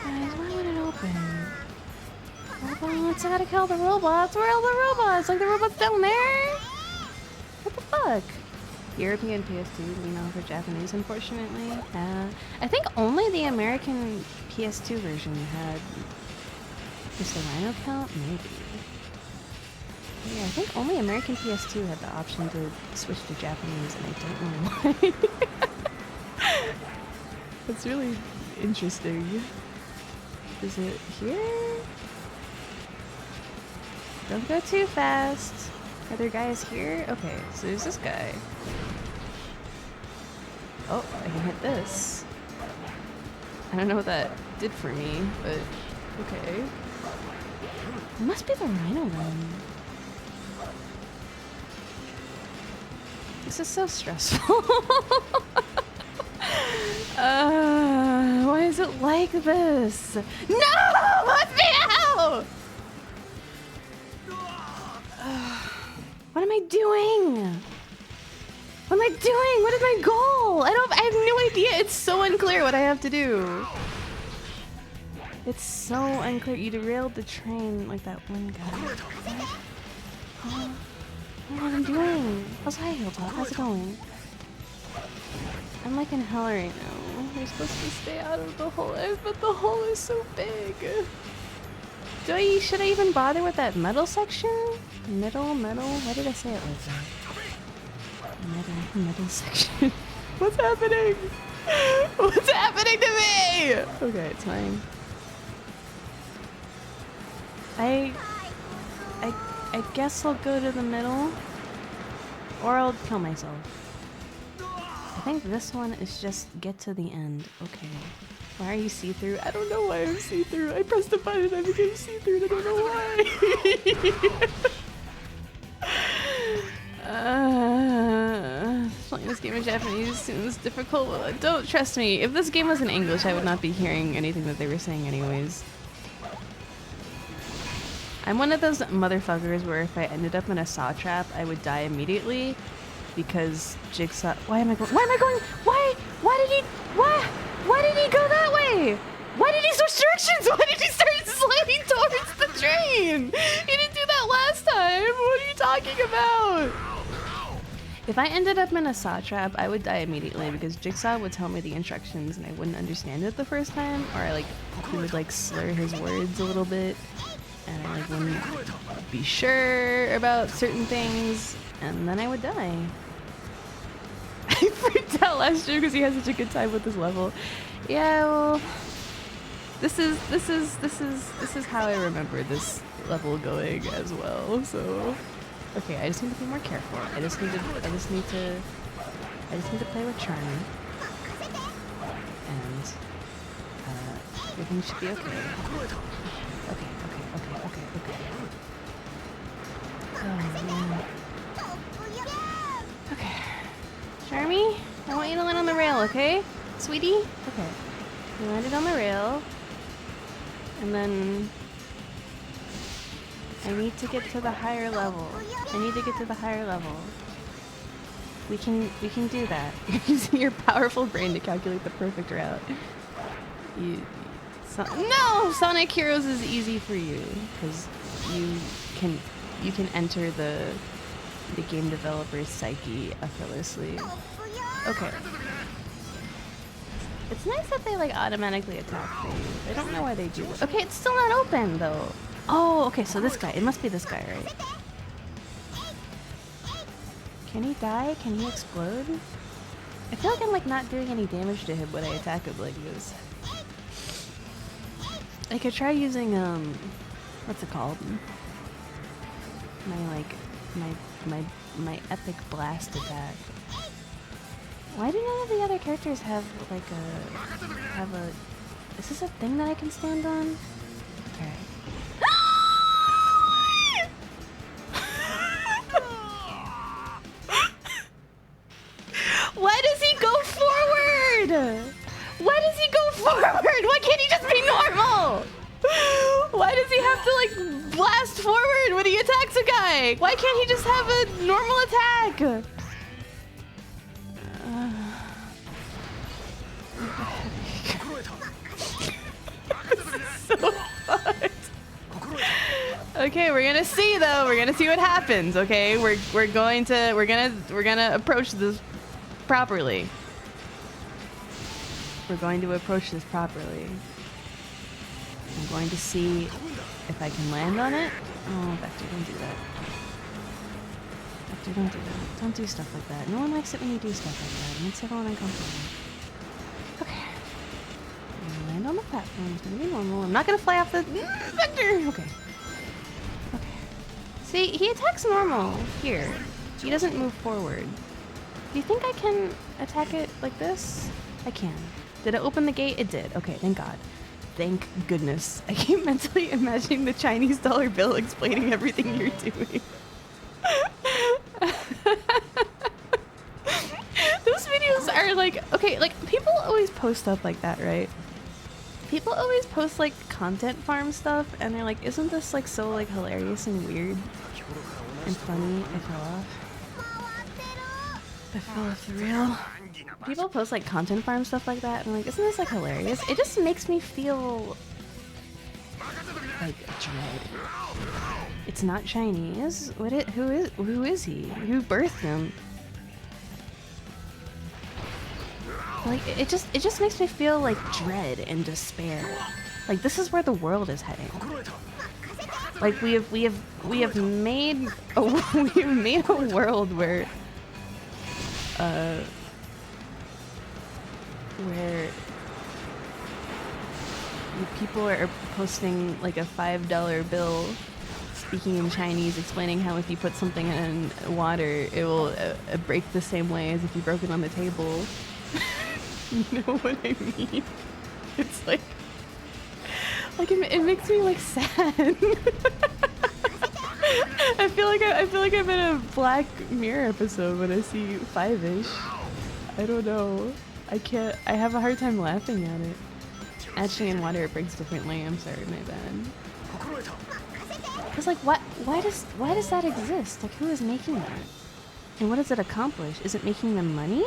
Guys, why won't it open? Robots, I gotta kill the robots. Where are all the robots? Like the robots down there? What the fuck? European PS2 didn't offer Japanese, unfortunately. I think only the American PS2 version had just a Rhino count, maybe. Yeah, I think only American PS2 had the option to switch to Japanese, and I don't know why. That's really interesting. Is it here? Don't go too fast. Are there guys here? Okay, so there's this guy. Oh, I can hit this. I don't know what that did for me, but okay. It must be the Rhino one. This is so stressful. Why is it like this? No! Let me out! What am I doing? What am I doing? What is my goal? I have no idea. It's so unclear what I have to do. It's so unclear. You derailed the train like that one guy. What am I doing? How's Hilltop? How's it going? I'm like in hell right now. We're supposed to stay out of the hole, but the hole is so big. Should I even bother with that metal section? Metal? Why did I say it like that? Metal section. What's happening? What's happening to me? Okay, it's fine. I guess I'll go to the middle. Or I'll kill myself. I think this one is just get to the end. Okay. Why are you see-through? I don't know why I'm see-through. I pressed the button and I became see-through and I don't know why. Playing this game in Japanese seems difficult. Don't trust me. If this game was in English, I would not be hearing anything that they were saying anyways. I'm one of those motherfuckers where if I ended up in a saw trap, I would die immediately because Jigsaw. Why did he go that way? Why did he switch directions? Why did he start sliding towards the train? He didn't do that last time. What are you talking about? If I ended up in a saw trap, I would die immediately because Jigsaw would tell me the instructions and I wouldn't understand it the first time, or he would like slur his words a little bit. And I like wouldn't be sure about certain things, and then I would die. I freaked out last year because he had such a good time with this level. Yeah, well, this is how I remember this level going as well. So, okay, I just need to be more careful. I just need to I just need to play with Charmy. And everything should be okay. Okay. Oh man. Okay. Charmy, I want you to land on the rail, okay? Sweetie? Okay. You landed on the rail. And then I need to get to the higher level. We can do that. You're using your powerful brain to calculate the perfect route. No! Sonic Heroes is easy for you because you can enter the game developer's psyche effortlessly. Okay. It's nice that they like automatically attack things. I don't know why they do that. Okay, it's still not open though. Oh, okay, so this guy. It must be this guy, right? Can he die? Can he explode? I feel like I'm like not doing any damage to him when I attack him like this. I could try using what's it called? My epic blast attack. Why do none of the other characters have like a is this a thing that I can stand on? Okay. Why does he go forward? Why can't he just be normal? Why does he have to like blast forward when he attacks a guy? Why can't he just have a normal attack? So fucked. Okay, we're gonna see though. We're gonna see what happens. Okay, we're gonna approach this properly. I'm going to see if I can land on it. Oh, Vector, don't do that. Vector, don't do that. Don't do stuff like that. No one likes it when you do stuff like that. It makes everyone uncomfortable. Okay. I'm gonna land on the platform. It's gonna be normal. I'm not gonna fly off the Vector. Okay. See, he attacks normal here. He doesn't move forward. Do you think I can attack it like this? I can. Did it open the gate? It did. Okay, thank God. Thank goodness. I keep mentally imagining the Chinese dollar bill explaining everything you're doing. Those videos are like, okay, like people always post stuff like that, right? People always post like content farm stuff and they're like, isn't this like so like hilarious and weird and funny? I fell off the rail. People post like content farm stuff like that and I'm like, isn't this like hilarious? It just makes me feel like dread. It's not Chinese. Who is he? Who birthed him? Like it just makes me feel like dread and despair. Like this is where the world is heading. Like we have made a world where people are posting like a $5 bill speaking in Chinese, explaining how if you put something in water, it will break the same way as if you broke it on the table. You know what I mean? It's like it makes me like sad. I feel like I'm in a Black Mirror episode when I see Five-ish. I don't know. I have a hard time laughing at it. Actually, in water it breaks differently. I'm sorry, my bad. Cause like why does that exist? Like who is making that? And what does it accomplish? Is it making them money?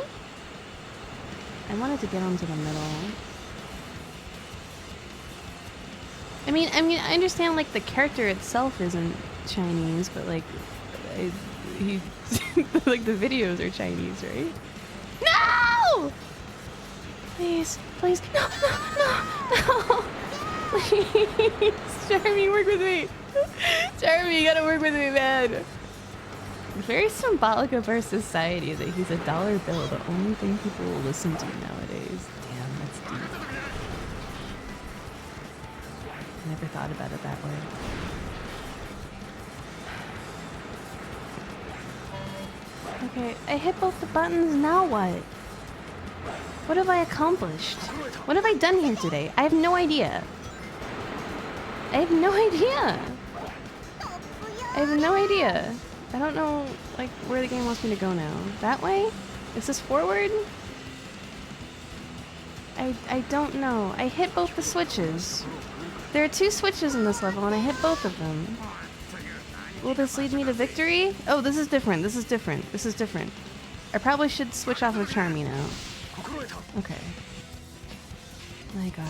I wanted to get onto the middle. I mean, I understand like the character itself isn't Chinese, but like, he like the videos are Chinese, right? No! Please, no, please, Jeremy, work with me. Jeremy, you gotta work with me, man. Very symbolic of our society that he's a dollar bill, the only thing people will listen to nowadays. Damn, that's deep. I never thought about it that way. Okay, I hit both the buttons, now what? What have I accomplished? What have I done here today? I have no idea. I have no idea. I have no idea. I don't know, like, where the game wants me to go now. That way? Is this forward? I don't know. I hit both the switches. There are 2 switches in this level and I hit both of them. Will this lead me to victory? Oh, this is different. This is different. This is different. I probably should switch off of Charmy now. Okay. My god.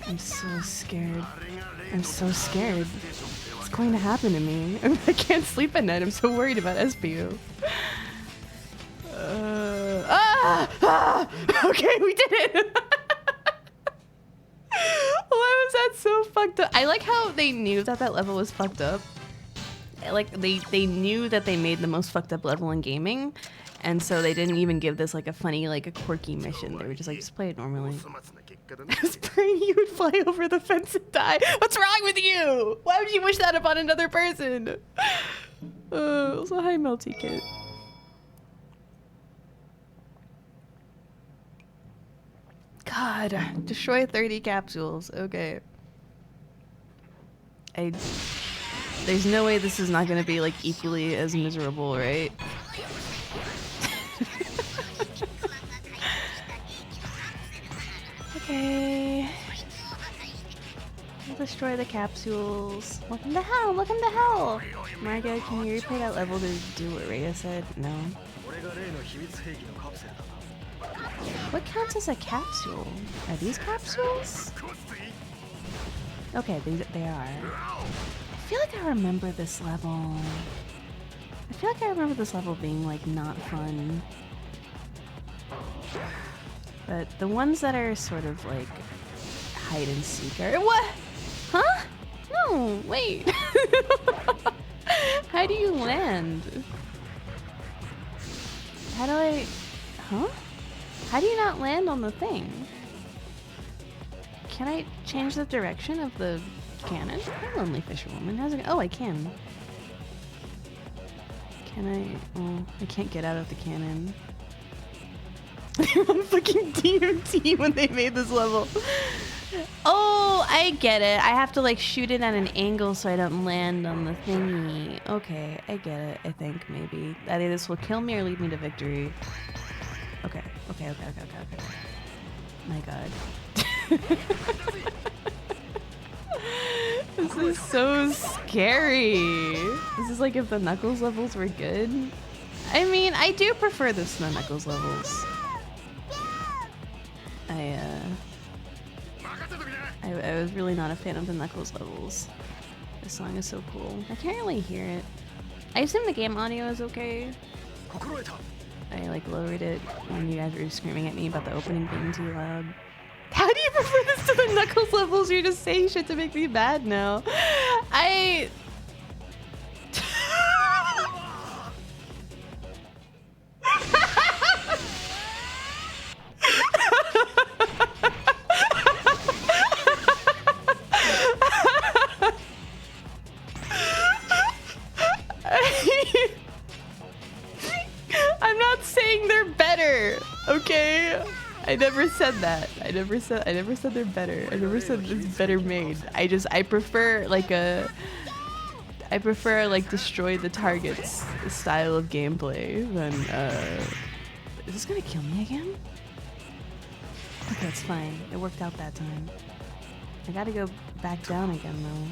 I'm so scared. I'm so scared. What's going to happen to me? I can't sleep at night. I'm so worried about SPU. Okay, we did it! Why was that so fucked up? I like how they knew that that level was fucked up. Like, they knew that they made the most fucked up level in gaming, and so they didn't even give this like a funny, like a quirky mission. They were just like, just play it normally. I was praying you would fly over the fence and die. What's wrong with you? Why would you wish that upon another person? Also, hi Melty Kit. God, destroy 30 capsules. Okay. There's no way this is not gonna be like equally as miserable, right? Okay. We'll destroy the capsules. Welcome to hell! Welcome to hell! Margo, can you replay that level to do what Rhea said? No. What counts as a capsule? Are these capsules? Okay, they are. I feel like I remember this level. I feel like I remember this level being like not fun. But the ones that are sort of like hide and seek are what? Huh? No, wait. How do you land? How do I? Huh? How do you not land on the thing? Can I change the direction of the cannon? Hi, Lonely Fisherwoman. How's it go? Oh, I can. Can I? Oh, I can't get out of the cannon. They're on fucking DMT when they made this level. Oh, I get it. I have to like shoot it at an angle so I don't land on the thingy. Okay, I get it. I think maybe. Either this will kill me or lead me to victory. Okay. My god. This is so scary. This is like if the Knuckles levels were good. I mean, I do prefer this to the Knuckles levels. I was really not a fan of the Knuckles levels. This song is so cool. I can't really hear it. I assume the game audio is okay. I like lowered it when you guys were screaming at me about the opening being too loud. How do you prefer this to the Knuckles levels? You're just saying shit to make me mad now. I'm not saying they're better, okay? I never said that. I never said they're better. I never said it's better made. I prefer like destroy the targets style of gameplay than is this gonna kill me again? Okay, it's fine. It worked out that time. I gotta go back down again though.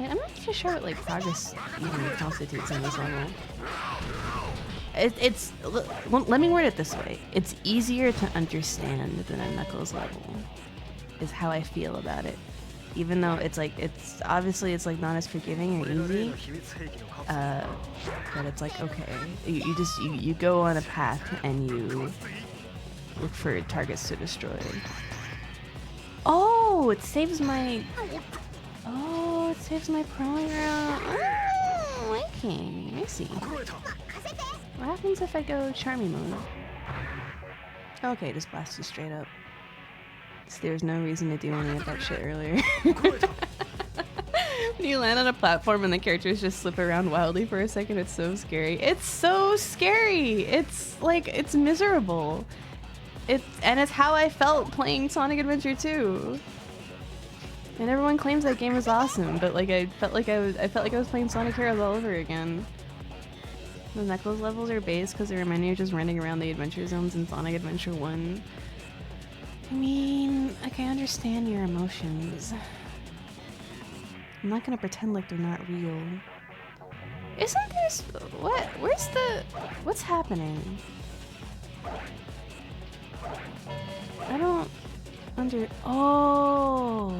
I'm not too sure what like progress even constitutes in this level. Let me word it this way. It's easier to understand than a Knuckles level, is how I feel about it. Even though it's like, obviously it's like not as forgiving or easy, but it's like, okay, you go on a path and you look for targets to destroy. Oh, it saves my program. Oh, okay, I see. What happens if I go Charmy mode? Okay, just blast you straight up. So there's no reason to do any of that shit earlier. When you land on a platform and the characters just slip around wildly for a second. It's so scary. It's so scary. It's like, it's miserable. It's how I felt playing Sonic Adventure 2. And everyone claims that game is awesome, but like I felt like I was playing Sonic Heroes all over again. The Knuckles levels are based because they remind me of just running around the adventure zones in Sonic Adventure 1. I mean, like, I understand your emotions. I'm not gonna pretend like they're not real. Isn't there... What? Where's the... What's happening? I don't... Oh...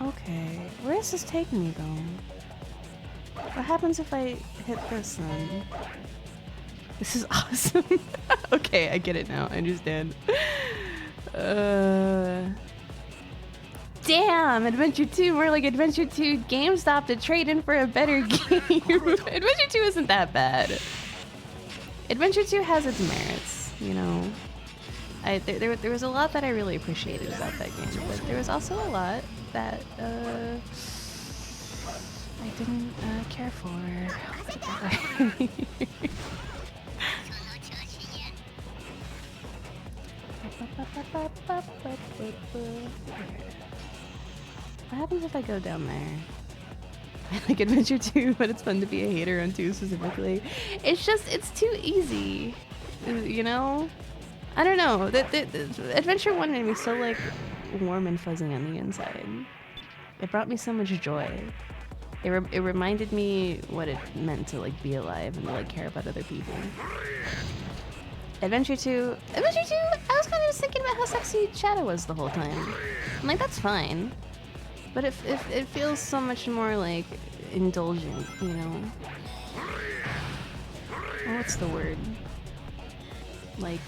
Okay. Where is this taking me, though? What happens if I hit this, then? This is awesome. Okay, I get it now. I understand. Damn! Adventure 2, more like Adventure 2 GameStop to trade in for a better game. Adventure 2 isn't that bad. Adventure 2 has its merits, you know. There was a lot that I really appreciated about that game, but there was also a lot that I didn't care for. What happens if I go down there? I like Adventure 2, but it's fun to be a hater on 2 specifically. It's just, it's too easy, you know? I don't know. Adventure 1 made me so like warm and fuzzy on the inside. It brought me so much joy. It reminded me what it meant to like be alive and to like care about other people. Adventure 2, I was kind of just thinking about how sexy Shadow was the whole time. I'm like, that's fine. But it feels so much more like indulgent, you know? What's the word? Like,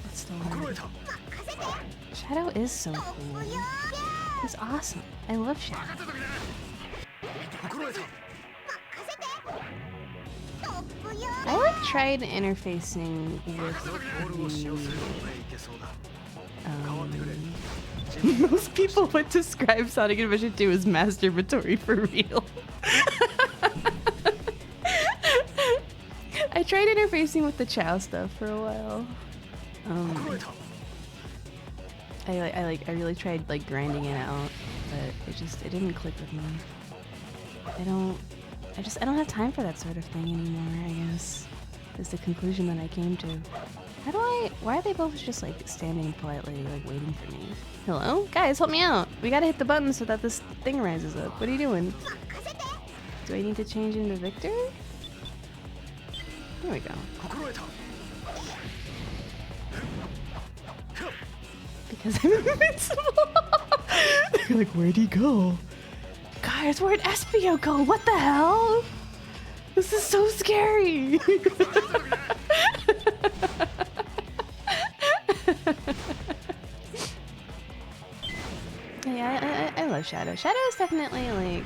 what's the word? Shadow is so cool. He's awesome. I love Shadow. I like tried interfacing with most people would describe Sonic Adventure 2 as masturbatory for real. I tried interfacing with the Chao stuff for a while. I really tried like grinding it out, but it didn't click with me. I don't have time for that sort of thing anymore, I guess, is the conclusion that I came to. Why are they both just like standing politely, like waiting for me? Hello? Guys, help me out. We gotta hit the button so that this thing rises up. What are you doing? Do I need to change into Victor? There we go. Because I'm invincible. They're like, where'd he go? Guys, where'd Espio go? What the hell? This is so scary. Yeah, I love Shadow. Shadow is definitely like,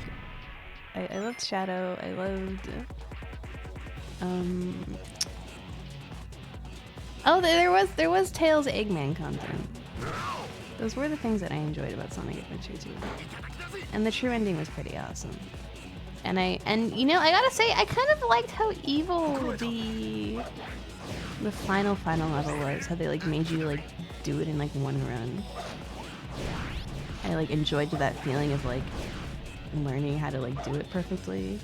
I loved Shadow. I loved, oh, there was Tails Eggman content. Those were the things that I enjoyed about Sonic Adventure 2. And the true ending was pretty awesome. And you know, I gotta say, I kind of liked how evil the final level was. How they like made you like do it in like one run. I like enjoyed that feeling of like learning how to like do it perfectly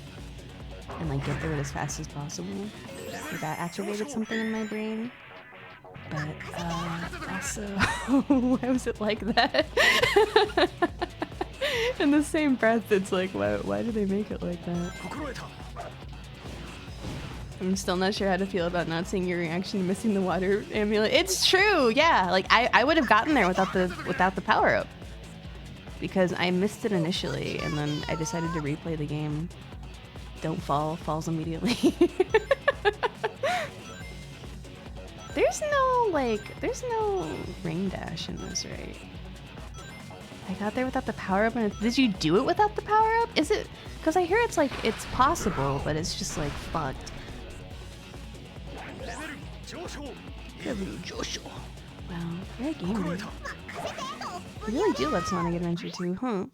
and like get through it as fast as possible. Like, that activated something in my brain. But also, why was it like that? In the same breath, it's like, why do they make it like that? I'm still not sure how to feel about not seeing your reaction to missing the water amulet. It's true, yeah. Like I would have gotten there without the power up, because I missed it initially, and then I decided to replay the game. Don't fall, falls immediately. There's no ring dash in this, right? I got there without the power up, and did you do it without the power up? Is it? Because I hear it's like, it's possible, but it's just like fucked. Wow, very gamer. I really do love Sonic Adventure 2, huh?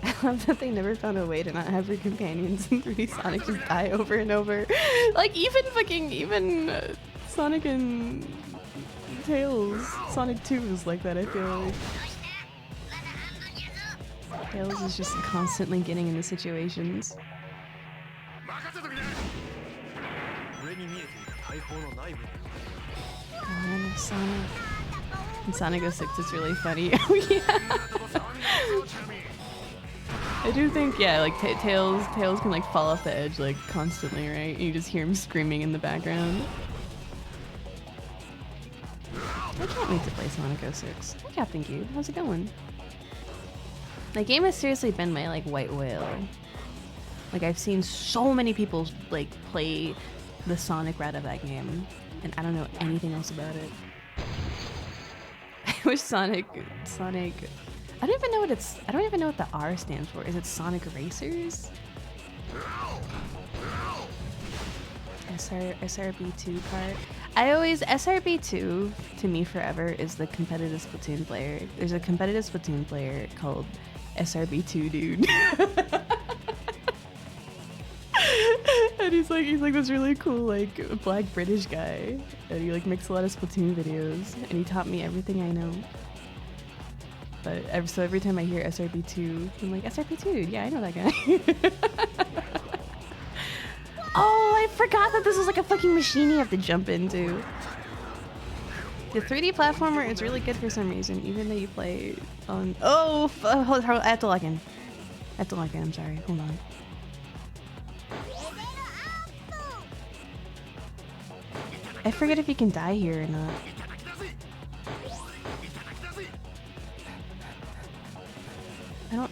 I love that they never found a way to not have your companions in 3D Sonic just die over and over. Like even Sonic and Tails, Sonic 2 is like that, I feel like. Tails is just constantly getting into situations. Oh, Sonic. In Sonic 06 is really funny. Oh yeah! I do think, yeah, like Tails can like fall off the edge like constantly, right? And you just hear him screaming in the background. I can't wait to play Sonic 06. Hi Captain Cube, how's it going? That game has seriously been my like white whale. Like I've seen so many people like play the Sonic route of that game, and I don't know anything else about it. I wish Sonic. I don't even know what the R stands for. Is it Sonic Racers? SRB2 part. SRB2 to me forever is the competitive Splatoon player. There's a competitive Splatoon player called SRB2 dude. And he's like this really cool like black British guy, and he like makes a lot of Splatoon videos, and he taught me everything I know. But every time I hear SRB2, I'm like, SRB2, yeah, I know that guy. Oh, I forgot that this is like a fucking machine you have to jump into. The 3D platformer is really good for some reason, even though you play on... Oh, I have to log in. I'm sorry, hold on. I forget if you can die here or not.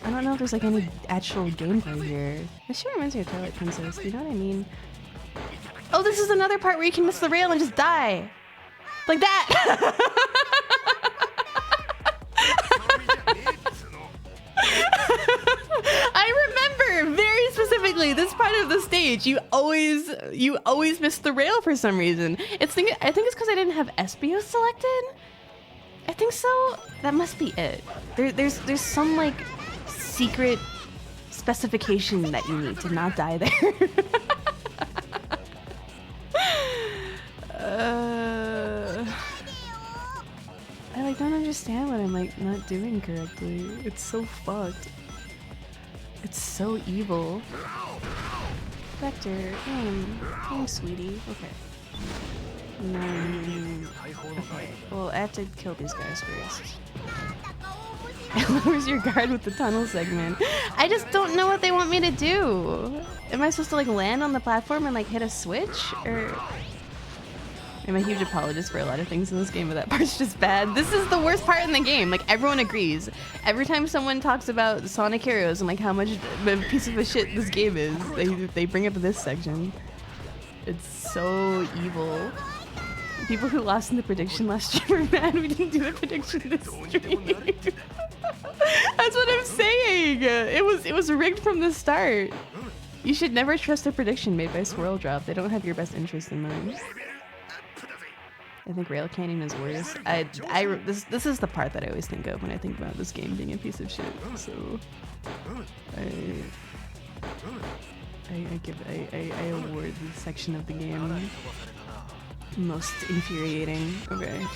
I don't know if there's like any actual gameplay here. This sure reminds me of Twilight Princess, you know what I mean? Oh, this is another part where you can miss the rail and just die. Like that! I remember very specifically this part of the stage. You always miss the rail for some reason. I think it's because I didn't have Espio selected. I think so. That must be it. There's some like secret specification that you need to not die there. I like don't understand what I'm like not doing correctly. It's so fucked. It's so evil. Vector, sweetie. Okay. Okay. Well, I have to kill these guys first. It lowers your guard with the tunnel segment. I just don't know what they want me to do. Am I supposed to like land on the platform and like hit a switch, or? I'm a huge apologist for a lot of things in this game, but that part's just bad. This is the worst part in the game. Like everyone agrees. Every time someone talks about Sonic Heroes and like how much a piece of a shit this game is, they bring up this section. It's so evil. People who lost in the prediction last year were mad we didn't do the prediction this stream. That's what I'm saying. It was rigged from the start. You should never trust a prediction made by Swirl Drop. They don't have your best interest in mind. I think Rail Canyon is worse. This is the part that I always think of when I think about this game being a piece of shit. So I award this section of the game most infuriating. Okay.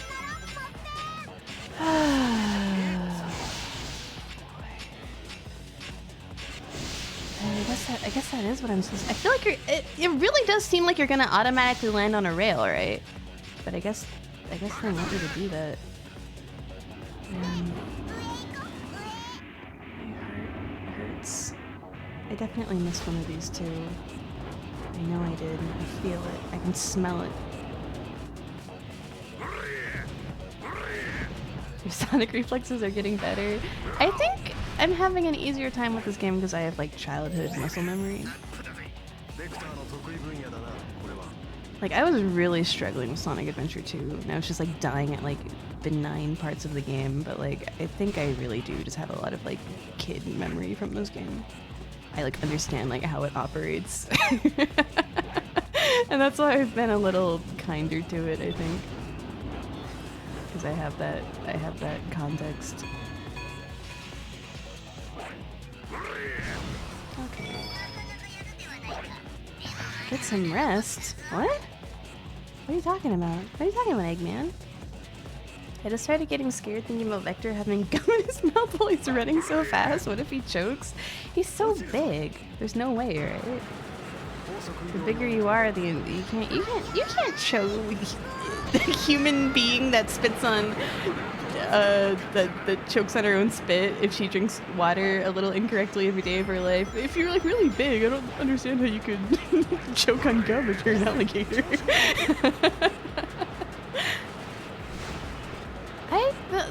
I guess that is what I'm supposed to. I feel like it really does seem like you're gonna automatically land on a rail, right? But I guess they want you to do that. It hurts. I definitely missed one of these two. I know I did. I feel it. I can smell it. Your sonic reflexes are getting better. I think I'm having an easier time with this game because I have like childhood muscle memory. Like I was really struggling with Sonic Adventure 2, and I was just like dying at like benign parts of the game, but like I think I really do just have a lot of like kid memory from this game. I like understand like how it operates. And that's why I've been a little kinder to it, I think. Because I have that context. Okay. Get some rest? What? What are you talking about? What are you talking about, Eggman? I just started getting scared thinking about Vector having gum in his mouth while he's running so fast. What if he chokes? He's so big. There's no way, right? The bigger you are, you can't choke a human being that spits on that chokes on her own spit if she drinks water a little incorrectly every day of her life. If you're like really big, I don't understand how you could choke on gum if you're an alligator.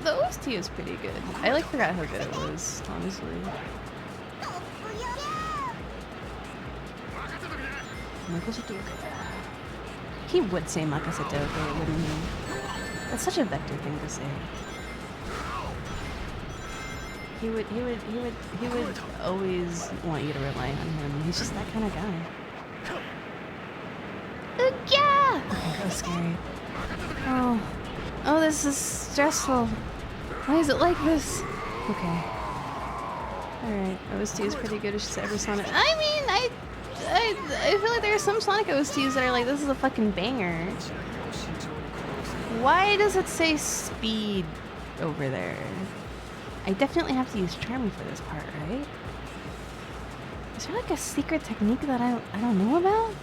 The OST is pretty good. I like forgot how good it was, honestly. He would say Makasetoke, wouldn't he? That's such a Vector thing to say. He would always want you to rely on him. He's just that kind of guy. Yeah! Okay, that was scary. Oh, this is stressful. Why is it like this? Okay. Alright, OST is pretty good as ever Sonic. I mean, I feel like there are some Sonic OSTs that are like, this is a fucking banger. Why does it say speed over there? I definitely have to use Charmy for this part, right? Is there like a secret technique that I don't know about?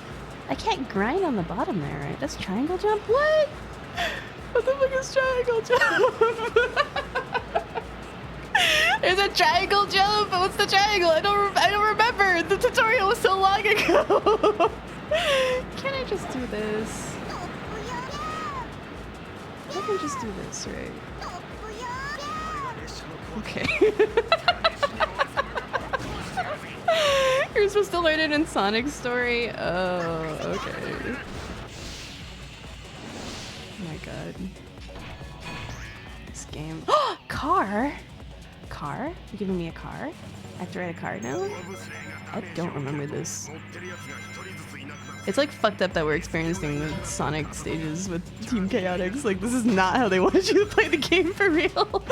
I can't grind on the bottom there, right? That's triangle jump? What? What the fuck is triangle jump? There's a triangle jump. What's the triangle? I don't remember. The tutorial was so long ago. Can I just do this? I can just do this, right? Okay. You're supposed to learn it in Sonic's story? Oh, okay. Oh my god. This game. Car? Car? You're giving me a car? I have to ride a car now? I don't remember this. It's like fucked up that we're experiencing the Sonic stages with Team Chaotix. Like, this is not how they wanted you to play the game for real.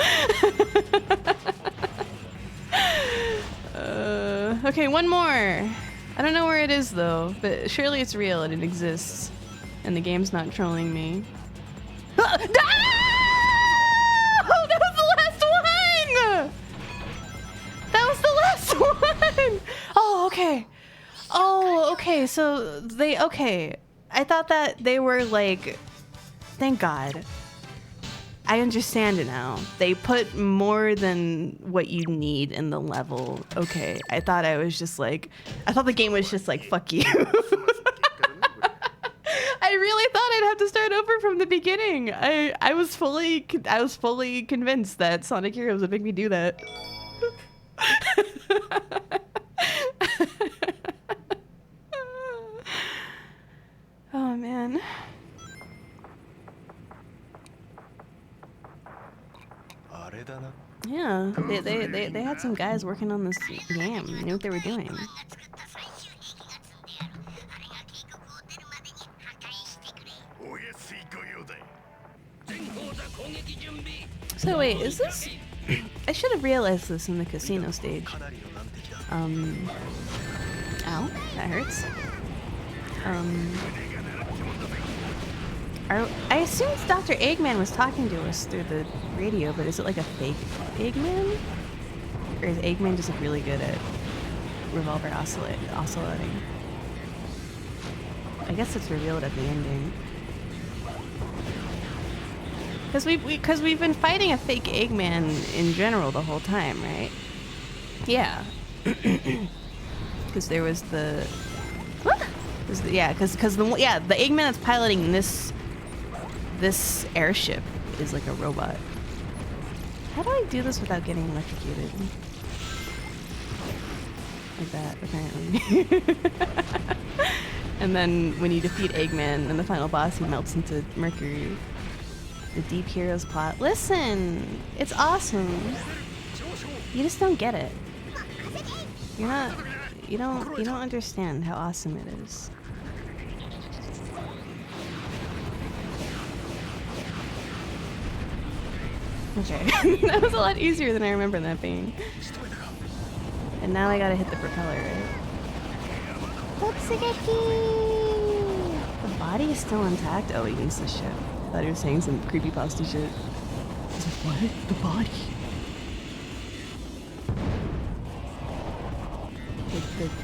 Okay, one more. I don't know where it is though, but surely it's real and it exists. And the game's not trolling me. Oh, that was the last one! That was the last one! Oh, okay. Oh, okay, so okay. I thought that they were like, thank God. I understand it now. They put more than what you need in the level. Okay, I thought I thought the game was just like, fuck you. I really thought I'd have to start over from the beginning. I was fully convinced that Sonic Heroes would make me do that. Oh man. Yeah, they had some guys working on this game. They knew what they were doing. So wait, is this? I should have realized this in the casino stage. Ow, that hurts. I assumed Dr. Eggman was talking to us through the radio, but is it like a fake Eggman? Or is Eggman just like really good at revolver oscillating? I guess it's revealed at the ending. Because we've been fighting a fake Eggman in general the whole time, right? Yeah. Because there was the... because the Eggman that's piloting this airship is like a robot. How do I do this without getting electrocuted? Like that, apparently. And then when you defeat Eggman and the final boss, he melts into Mercury. The Deep Heroes plot. Listen! It's awesome! You just don't get it. You don't understand how awesome it is. Okay, that was a lot easier than I remember that being. And now I gotta hit the propeller, right? The body is still intact? Oh, he needs this shit. I thought he was saying some creepypasta shit. I was like, what? The body?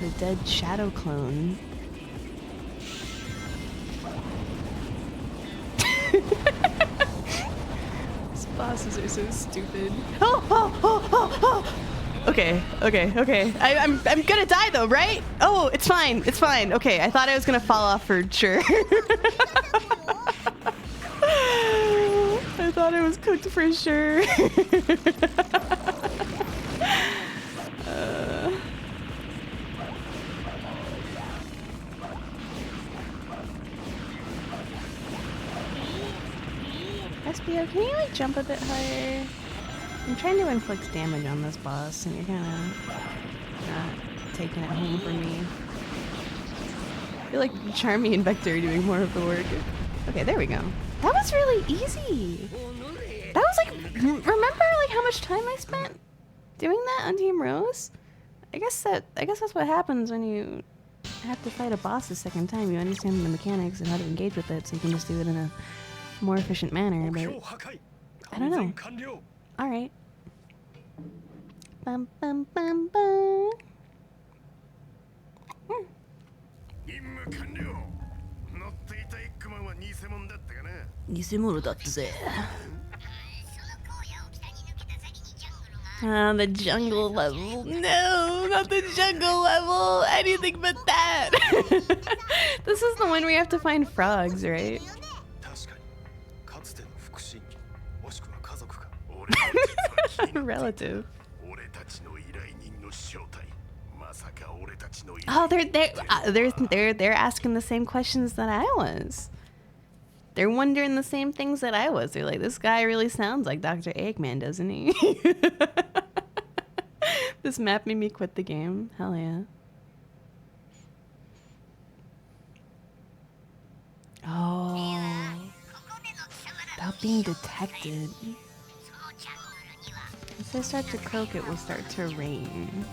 The dead shadow clone. These bosses are so stupid. Oh! Okay. I'm gonna die though, right? Oh, it's fine. It's fine. Okay, I thought I was gonna fall off for sure. I thought I was cooked for sure. Espio, can you like jump a bit higher? I'm trying to inflict damage on this boss, and you're kind of not taking it home for me. I feel like Charmy and Vector are doing more of the work. Okay, there we go. That was really easy. That was like, remember like how much time I spent doing that on Team Rose? I guess that's what happens when you have to fight a boss the second time. You understand the mechanics and how to engage with it, so you can just do it in a more efficient manner. But I don't know. All right. Bum bum bum bum. The jungle level. No, not the jungle level. Anything but that. This is the one where you have to find frogs, right? Relative. Oh, they're asking the same questions that I was. They're wondering the same things that I was. They're like, this guy really sounds like Dr. Eggman, doesn't he? This map made me quit the game. Hell yeah. Oh. About being detected. If I start to croak, it will start to rain.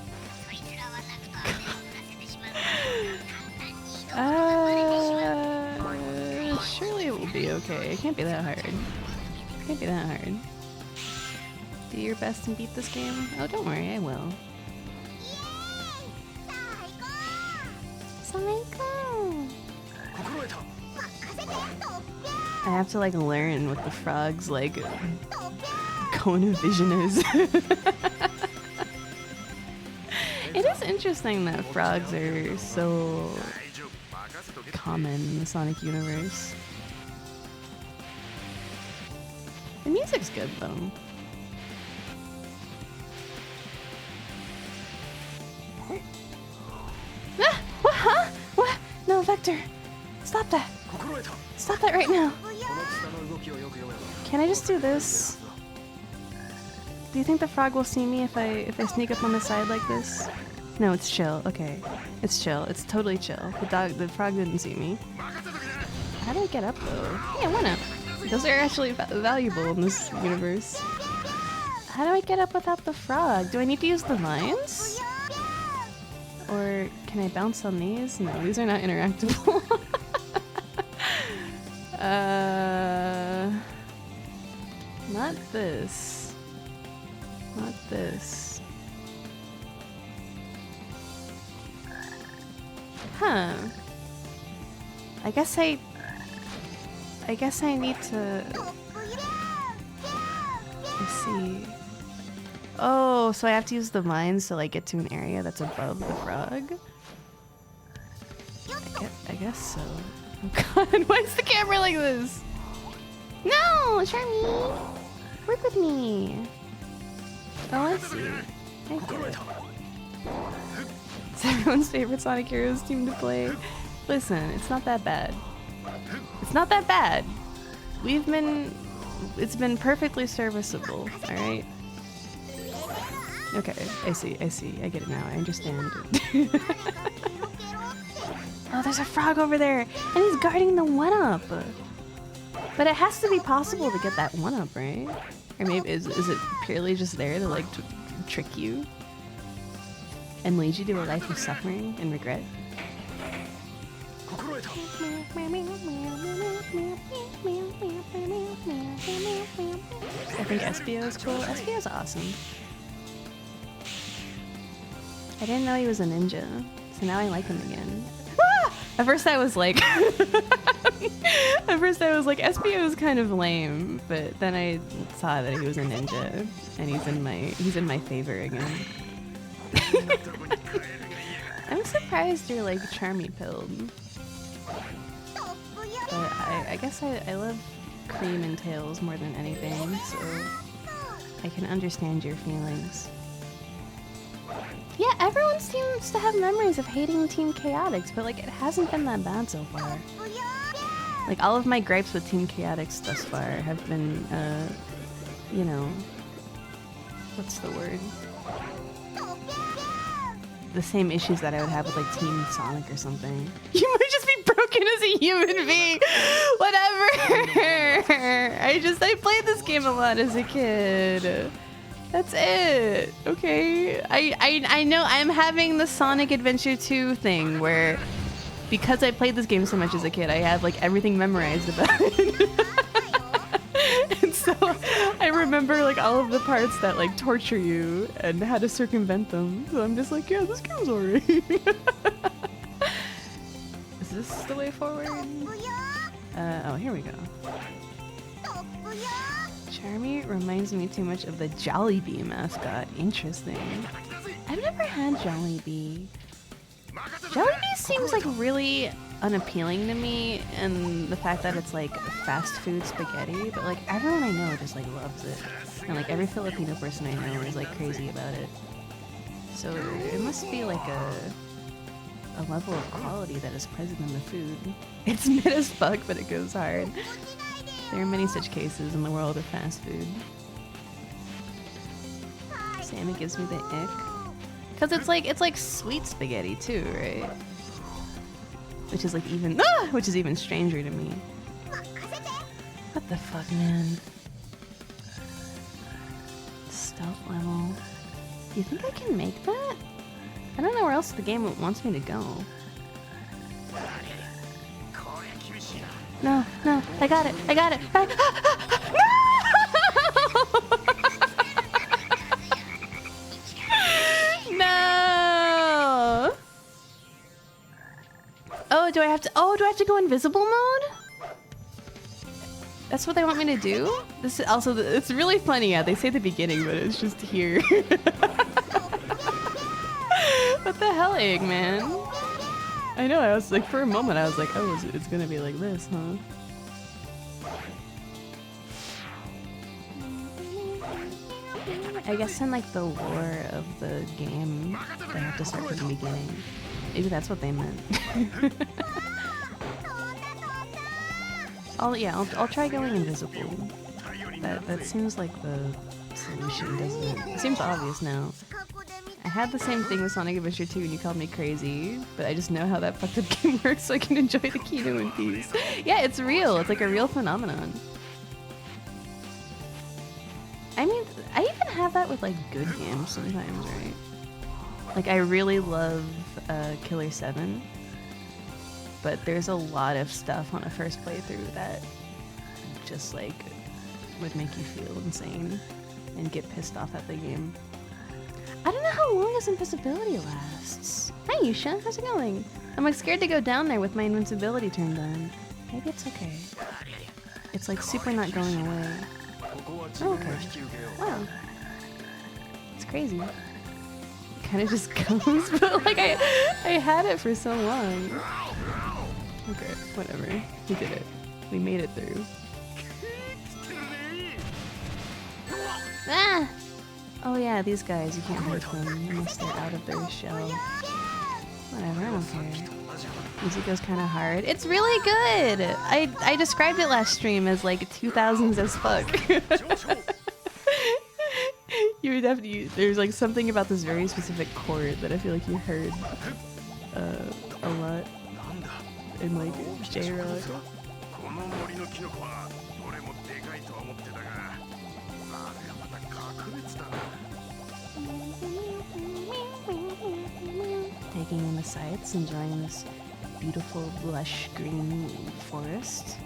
Surely it will be okay. It can't be that hard. It can't be that hard. Do your best and beat this game? Oh, don't worry, I will. Psycho! I have to like learn what the frog's like cone of vision is. It is interesting that frogs are so common in the Sonic universe. The music's good though. Ah! What? Huh? What? No, Vector! Stop that! Stop that right now! Can I just do this? Do you think the frog will see me if I sneak up on the side like this? No, it's chill. Okay, it's chill. It's totally chill. The frog didn't see me. How do I get up though? Yeah, why not? Those are actually valuable in this universe. How do I get up without the frog? Do I need to use the vines? Or can I bounce on these? No, these are not interactable. Not this. Not this. Huh. I guess I need to... Let's see. Oh, so I have to use the vines to like get to an area that's above the frog? I guess so. Oh god, why is the camera like this? No, Charmy! Work with me! Oh, I see. I get it. It's everyone's favorite Sonic Heroes team to play. Listen, it's not that bad. It's not that bad. It's been perfectly serviceable, alright? Okay, I see, I get it now, I understand. Oh, there's a frog over there, and he's guarding the 1-up! But it has to be possible to get that 1-up, right? Or maybe is it purely just there to like trick you and lead you to a life of suffering and regret? I think Espio is cool. Espio is awesome. I didn't know he was a ninja, so now I like him again. At first I was like, Espio is kind of lame, but then I saw that he was a ninja, and he's in my favor again. I'm surprised you're like Charmy pilled. But I guess I love Cream and Tails more than anything, so I can understand your feelings. Yeah, everyone seems to have memories of hating Team Chaotix, but like it hasn't been that bad so far. Like all of my gripes with Team Chaotix thus far have been, you know, what's the word? The same issues that I would have with like Team Sonic or something. You might just be broken as a human being. Whatever. I played this game a lot as a kid. That's it. Okay. I know I'm having the Sonic Adventure 2 thing where because I played this game so much as a kid, I have like everything memorized about it. And so I remember like all of the parts that like torture you and how to circumvent them. So I'm just like, yeah, this game's alright. Is this the way forward? Oh, here we go. Charmy reminds me too much of the Jollibee mascot. Interesting. I've never had Jollibee. Jollibee seems like really unappealing to me, and the fact that it's like fast food spaghetti, but like everyone I know just like loves it, and like every Filipino person I know is like crazy about it. So it must be like a level of quality that is present in the food. It's mid as fuck, but it goes hard. There are many such cases in the world of fast food. Sammy gives me the ick. Cause it's like sweet spaghetti too, right? Which is like which is even stranger to me. What the fuck, man? Stealth level. Do you think I can make that? I don't know where else the game wants me to go. No, I got it. No! Oh, do I have to go invisible mode? That's what they want me to do? This is also, it's really funny, yeah, they say at the beginning, but it's just here. What the hell, Eggman? I know, I was like, for a moment, I was like, oh, it's gonna be like this, huh? I guess in like the lore of the game, they have to start from the beginning. Maybe that's what they meant. I'll try going invisible. That seems like the solution, doesn't it? It seems obvious now. I had the same thing with Sonic Adventure 2 and you called me crazy, but I just know how that fucked up game works so I can enjoy the kino in peace. Yeah, it's real. It's like a real phenomenon. I mean, I even have that with like good games sometimes, right? Like I really love Killer 7, but there's a lot of stuff on a first playthrough that just like would make you feel insane and get pissed off at the game. I don't know how long this invisibility lasts. Hi Yusha, how's it going? I'm like scared to go down there with my invincibility turned on. Maybe it's okay. It's like super not going away. Oh, okay. Oh. It's crazy. It kind of just goes, but like I had it for so long. Okay, whatever. We did it. We made it through. Ah! Oh yeah, these guys, you can't hurt them unless they're out of their shell. Whatever, I don't care. Music goes kind of hard. It's really good! I described it last stream as like 2000s as fuck. You were definitely, there's like something about this very specific chord that I feel like you heard a lot in like J-Rock. Taking in the sights, enjoying this beautiful, lush green forest.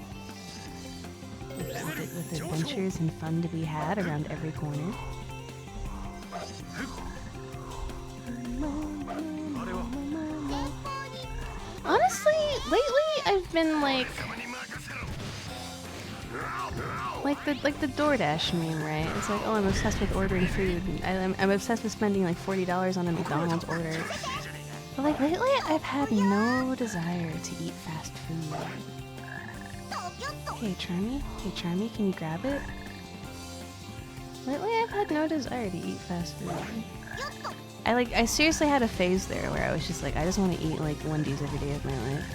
With adventures and fun to be had around every corner. Honestly, lately I've been like the DoorDash meme, right? It's like, oh, I'm obsessed with ordering food. I'm obsessed with spending like $40 on a McDonald's order. But like lately, I've had no desire to eat fast food. Hey Charmy, can you grab it? Lately, I've had no desire to eat fast food. I seriously had a phase there where I was just like, I just want to eat like Wendy's every day of my life.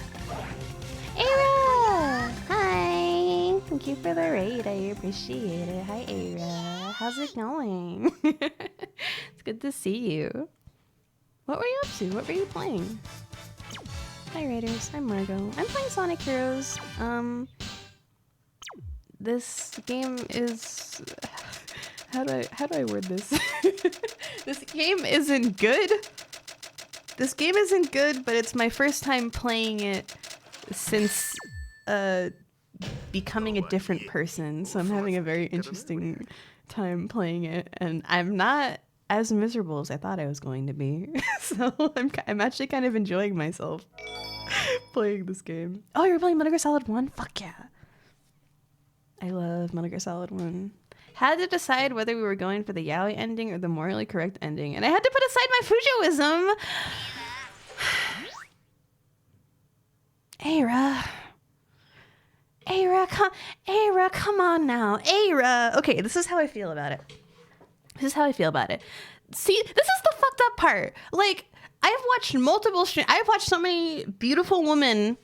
Aira! Hi! Thank you for the raid, I appreciate it. Hi Aira, how's it going? It's good to see you. What were you up to? What were you playing? Hi Raiders, I'm Margo. I'm playing Sonic Heroes. This game is... How do I word this? This game isn't good. This game isn't good, but it's my first time playing it since becoming a different person. So I'm having a very interesting time playing it, and I'm not as miserable as I thought I was going to be. So I'm actually kind of enjoying myself playing this game. Oh, you're playing Metal Gear Solid 1? Fuck yeah. I love Metal Gear Solid 1. Had to decide whether we were going for the yaoi ending or the morally correct ending, and I had to put aside my Fujoism. Aira, come on now. Aira. Okay, this is how I feel about it. See, this is the fucked up part. Like, I've watched I've watched so many beautiful women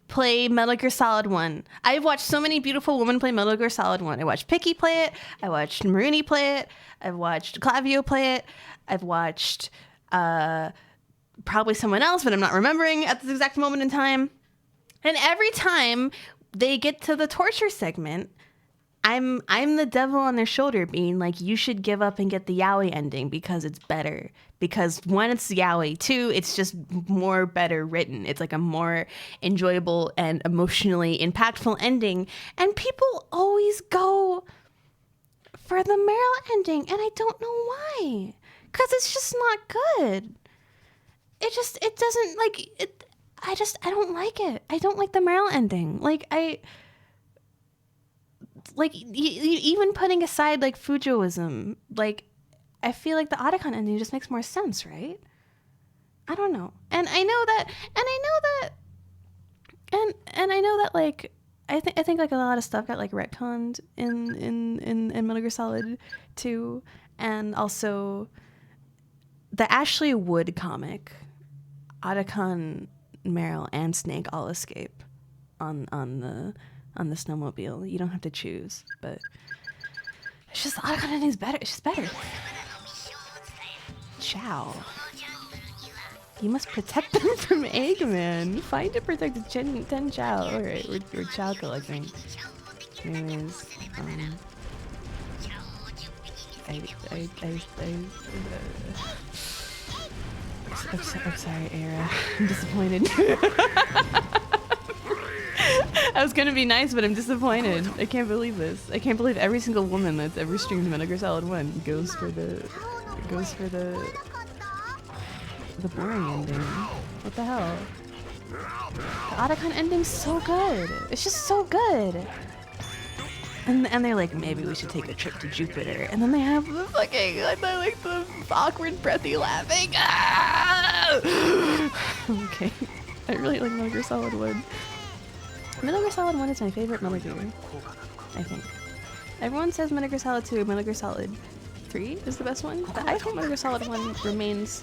play Metal Gear Solid 1. I've watched so many beautiful women play Metal Gear Solid 1. I watched Picky play it. I watched Maruni play it. I've watched Clavio play it. I've watched probably someone else, but I'm not remembering at this exact moment in time. And every time they get to the torture segment, I'm the devil on their shoulder being like, you should give up and get the yaoi ending because it's better. Because one, it's yaoi. Two, it's just more better written. It's like a more enjoyable and emotionally impactful ending. And people always go for the Meryl ending, and I don't know why. Because it's just not good. I don't like it. I don't like the Meryl ending. Even putting aside like Fujoism, like I feel like the Otacon ending just makes more sense, right? I don't know. And I know that like I think like a lot of stuff got like retconned in Metal Gear Solid 2, and also the Ashley Wood comic, Otacon, Meryl, and Snake all escape on the snowmobile. You don't have to choose, but it's just the Otacon ending's better. It's just better. Chow. You must protect them from Eggman. Find and protect 10 Chow. Alright, we're Chow collecting. Anyways, I'm sorry, Aira. I'm disappointed. I was gonna be nice, but I'm disappointed. I can't believe this. I can't believe every single woman that's ever streamed Metal Gear Solid 1 goes for the boring ending. What the hell? The Otacon ending's so good. It's just so good. And they're like, maybe we should take a trip to Jupiter. And then they have the fucking, the awkward, breathy laughing. Ah! Okay. I really like Metal Gear Solid 1. Metal Gear Solid 1 is my favorite Metal Gear, I think. Everyone says Metal Gear Solid 2 or Metal Gear Solid 3 is the best one, but I think Metal Gear Solid 1 remains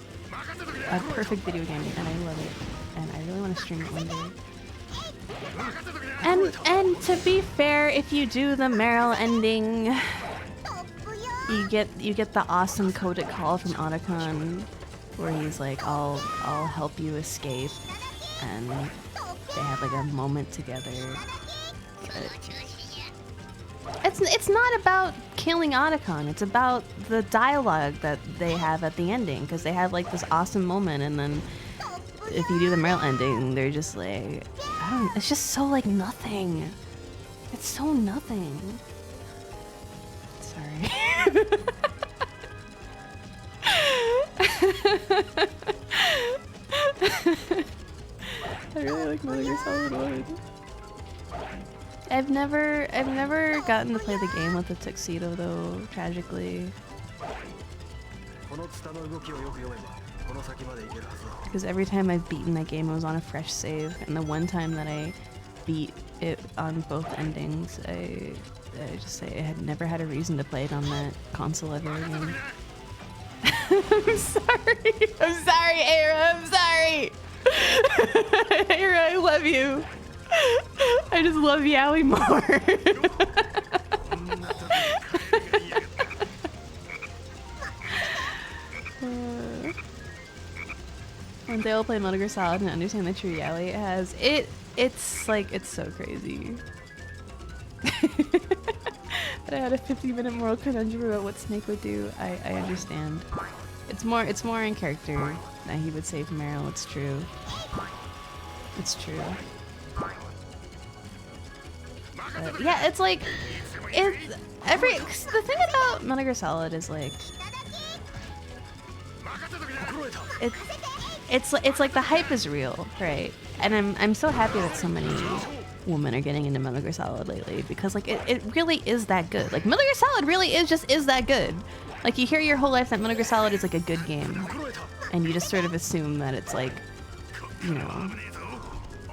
a perfect video game, and I love it. And I really want to stream it one day. And to be fair, if you do the Meryl ending, you get the awesome codec call from Otacon, where he's like, I'll help you escape, and they have like a moment together. But it's not about killing Otacon. It's about the dialogue that they have at the ending, because they have like this awesome moment, and then if you do the Meryl ending, they're just like, it's just so like nothing. It's so nothing. Sorry. I really like Metal Gear Solid 1. I've never gotten to play the game with the tuxedo though, tragically. Because every time I've beaten that game, it was on a fresh save, and the one time that I beat it on both endings, I just say I had never had a reason to play it on that console ever again. I'm sorry. I'm sorry, Aira. I'm sorry. Aira, I love you. I just love Yaoi more. One day I'll play Metal Gear Solid and understand the true Yaoi it has. It's like, it's so crazy. But I had a 50-minute moral conundrum about what Snake would do. I understand. It's more in character that he would save Meryl. It's true. It's true. Yeah, it's like the thing about Metal Gear Solid is like it's like the hype is real, right? And I'm so happy that so many women are getting into Metal Gear Solid lately, because like it really is that good. Like Metal Gear Solid really is that good. Like you hear your whole life that Metal Gear Solid is like a good game, and you just sort of assume that it's like, you know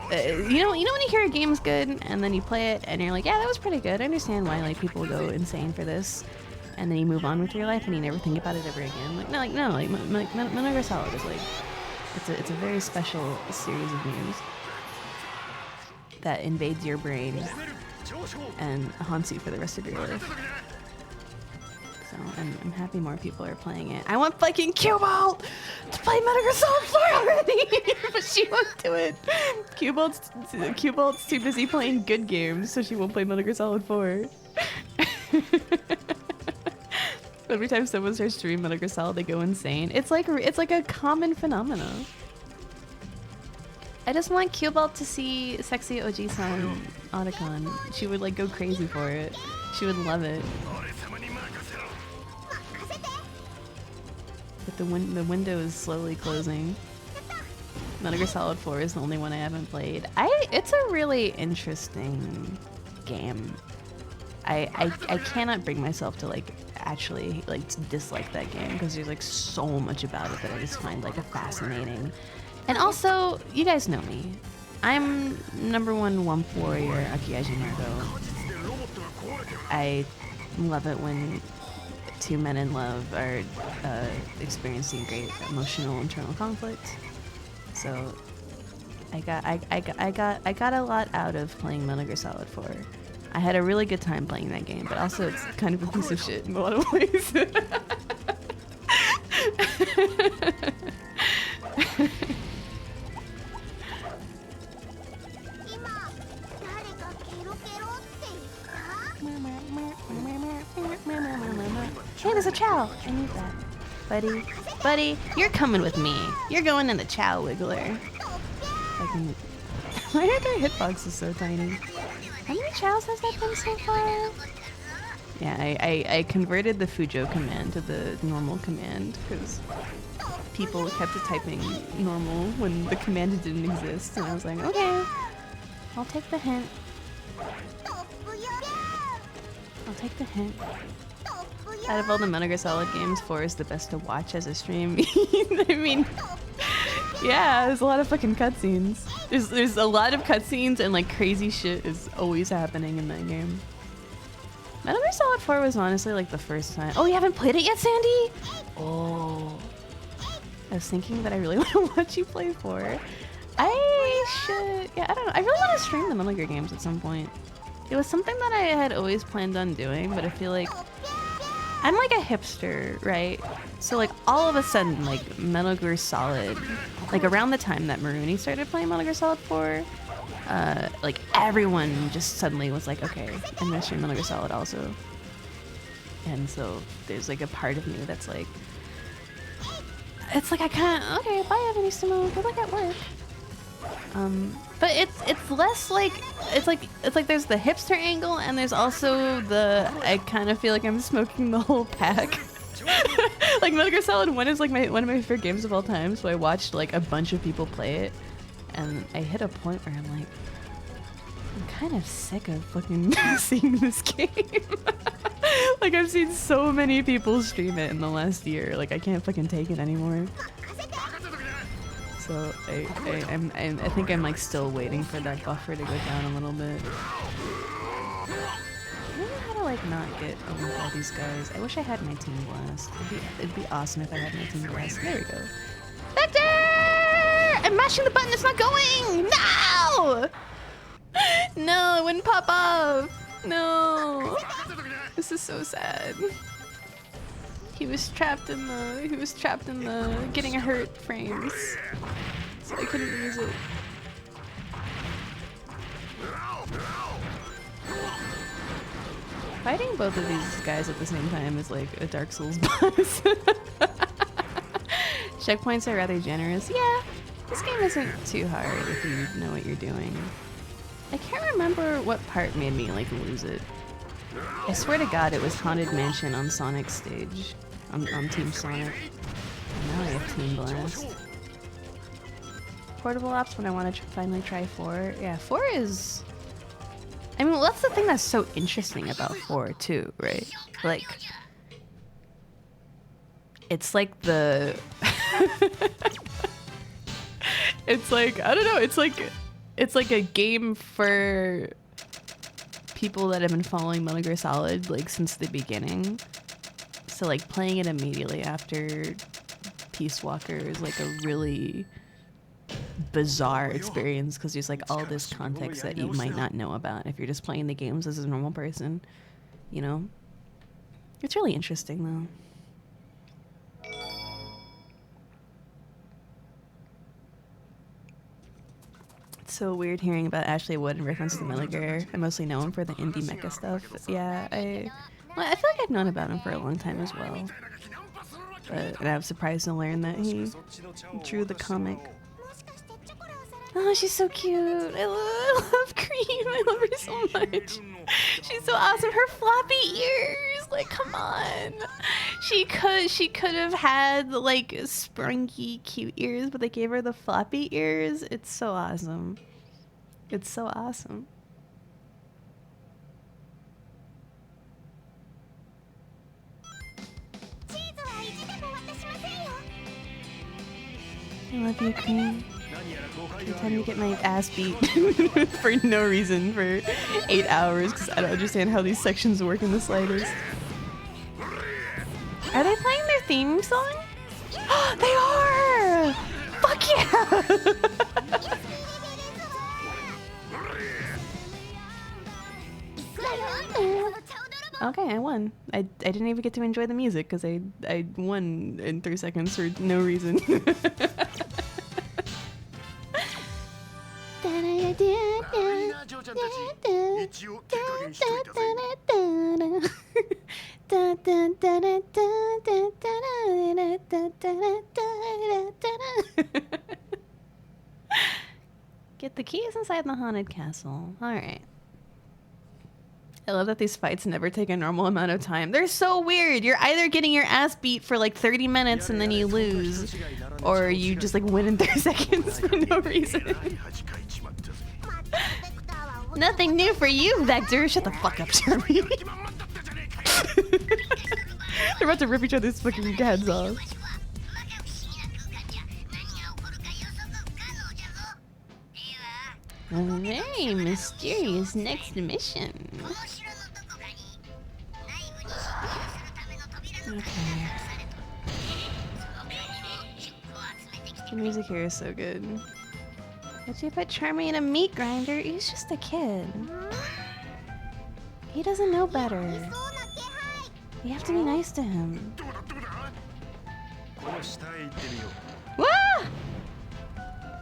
when you hear a game's good and then you play it and you're like, yeah, that was pretty good. I understand why like people go insane for this, and then you move on with your life and you never think about it ever again. Metal Gear Solid is like, it's a very special series of games that invades your brain and haunts you for the rest of your life. So I'm happy more people are playing it. I want fucking Cubalt to play Metal Gear Solid 4 already, but she won't do it. Cubalt's too busy playing good games, so she won't play Metal Gear Solid 4. Every time someone starts streaming Metal Gear Solid, they go insane. It's like a common phenomenon. I just want Cubalt to see sexy OG-san Otacon. She would like go crazy for it. She would love it. But the window is slowly closing. Metal Gear Solid 4 is the only one I haven't played. It's a really interesting game. I cannot bring myself to like actually like dislike that game, because there's like so much about it that I just find like fascinating. And also, you guys know me. I'm #1 Wump Warrior Aokiyagi Margo. I love it when two men in love are experiencing great emotional internal conflict. So I got a lot out of playing Metal Gear Solid 4. I had a really good time playing that game, but also it's kind of a piece of shit in a lot of ways. Hey, there's a Chow. I need that. Buddy, you're coming with me. You're going in the Chow Wiggler. Why are their hitboxes so tiny? How many Chows has that been so far? Yeah, I converted the Fujo command to the normal command, because people kept typing normal when the command didn't exist, and I was like, okay, I'll take the hint. I'll take the hint. Out of all the Metal Gear Solid games, 4 is the best to watch as a stream. I mean, yeah, there's a lot of fucking cutscenes. There's a lot of cutscenes, and like crazy shit is always happening in that game. Metal Gear Solid 4 was honestly like the first time. Oh, you haven't played it yet, Sandy? Oh. I was thinking that I really want to watch you play 4. I should, yeah, I don't know. I really want to stream the Metal Gear games at some point. It was something that I had always planned on doing, but I feel like I'm like a hipster, right? So like all of a sudden, like Metal Gear Solid, like around the time that Maruni started playing Metal Gear Solid 4, like everyone just suddenly was like, okay, I'm gonna stream Metal Gear Solid also. And so there's like a part of me that's like, it's like I can't. Okay, bye, Evanissimo. Good luck at work. But it's less like it's like there's the hipster angle, and there's also the I kind of feel like I'm smoking the whole pack. Like Metal Gear Solid 1 is like one of my favorite games of all time, so I watched like a bunch of people play it, and I hit a point where I'm like, I'm kind of sick of fucking seeing this game. Like I've seen so many people stream it in the last year, like I can't fucking take it anymore. So I think I'm like still waiting for that buffer to go down a little bit. I don't know how to like not get with all these guys. I wish I had my Team Blast. It'd be awesome if I had my Team Blast. There we go. Vector! I'm mashing the button. It's not going. No! No, it wouldn't pop off. No. This is so sad. He was trapped in the getting hurt frames, so I couldn't use it. Fighting both of these guys at the same time is like a Dark Souls boss. Checkpoints are rather generous. Yeah, this game isn't too hard if you know what you're doing. I can't remember what part made me like lose it. I swear to God, it was Haunted Mansion on Sonic's stage. On Team Sonic. Now I have Team Blast. Portable ops when I want to finally try 4. Yeah, 4 is... I mean, well, that's the thing that's so interesting about 4 too, right? Like... It's like the... It's like, I don't know, it's like a game for people that have been following Metal Gear Solid like since the beginning. So like playing it immediately after Peace Walker is like a really bizarre experience because there's like all this context that you might not know about if you're just playing the games as a normal person, you know? It's really interesting though. It's so weird hearing about Ashley Wood in reference to Metal Gear. I mostly know him for the indie mecha stuff. Yeah, well, I feel like I've known about him for a long time as well. And I was surprised to learn that he drew the comic. Oh, she's so cute. I love Cream. I love her so much. She's so awesome. Her floppy ears. Like, come on. She could have had like sprunky cute ears, but they gave her the floppy ears. It's so awesome. It's so awesome. I love you, Cream. Every time you get my ass beat for no reason for 8 hours because I don't understand how these sections work in the slightest. Are they playing their theme song? They are! Fuck yeah! Okay, I won. I didn't even get to enjoy the music because I won in 3 seconds for no reason. Get the keys inside the haunted castle. Alright. I love that these fights never take a normal amount of time. They're so weird. You're either getting your ass beat for like 30 minutes and then you lose, or you just like win in 30 seconds for no reason. Nothing new for you, Vector. Shut the fuck up, Jeremy. They're about to rip each other's fucking heads off. A very mysterious next mission. Okay. The music here is so good. But you put Charmy in a meat grinder? He's just a kid. He doesn't know better. You have to be nice to him. Wah!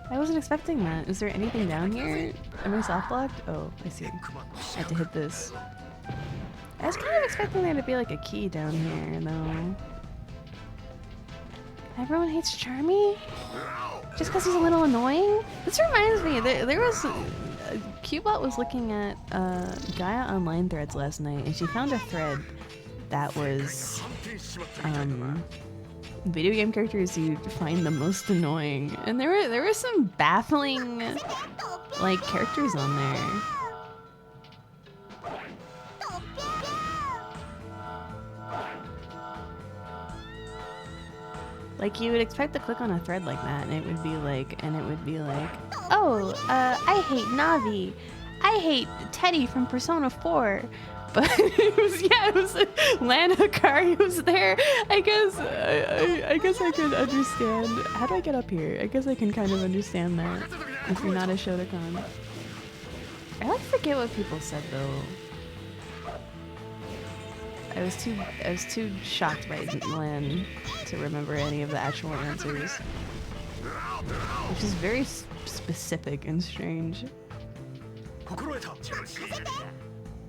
I wasn't expecting that. Is there anything down here? Am I soft blocked? Oh, I see. I have to hit this. I was kind of expecting there to be like a key down here, though. Everyone hates Charmy? Just because he's a little annoying? This reminds me, there was... Cubot was looking at Gaia Online threads last night, and she found a thread that was video game characters you find the most annoying. And there were some baffling, like, characters on there. Like, you would expect to click on a thread like that, and it would be like, oh, I hate Navi. I hate Teddy from Persona 4. But it was Lana Akari was there. I guess I could understand. How do I get up here? I guess I can kind of understand that if you're not a Shotokan. I like forget what people said though. I was too shocked by Lan to remember any of the actual answers, which is very specific and strange.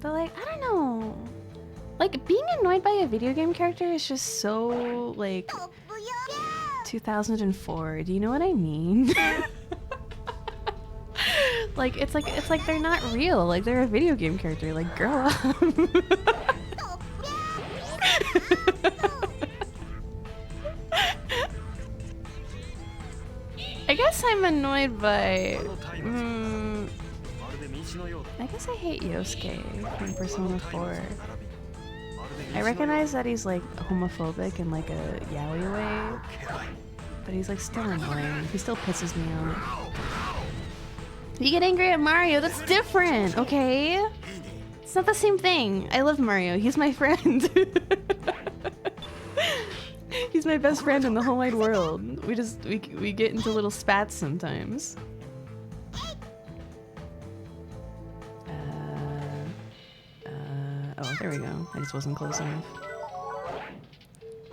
But like, I don't know. Like, being annoyed by a video game character is just so, like, 2004. Do you know what I mean? Like, it's like they're not real. Like, they're a video game character. Like, grow up. I guess I'm annoyed by... I guess I hate Yosuke from Persona 4. I recognize that he's like homophobic in like a yaoi way, but he's like still annoying. He still pisses me off. You get angry at Mario, that's different, okay? It's not the same thing. I love Mario, he's my friend. He's my best friend in the whole wide world. We get into little spats sometimes. Oh, there we go. I just wasn't close enough.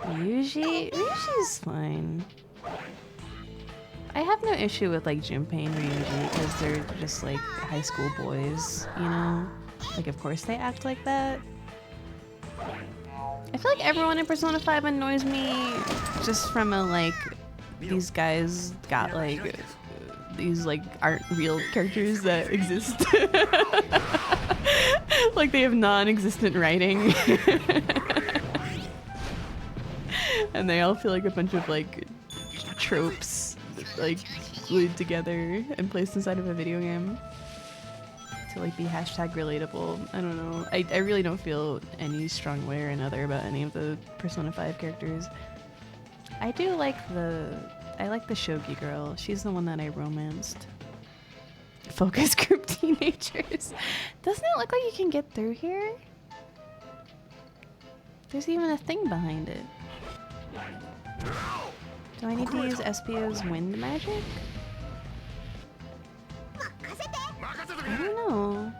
Ryuji's fine. I have no issue with like Junpei and Ryuji because they're just like high school boys, you know? Like, of course they act like that. I feel like everyone in Persona 5 annoys me just from a like, these guys got like, these like aren't real characters that exist. Like they have non-existent writing. And they all feel like a bunch of like tropes like glued together and placed inside of a video game to like be hashtag relatable. I don't know. I really don't feel any strong way or another about any of the Persona 5 characters. I do like the Shogi girl. She's the one that I romanced. Focus group teenagers. Doesn't it look like you can get through here? There's even a thing behind it. Do I need to use Espio's wind magic? I don't know.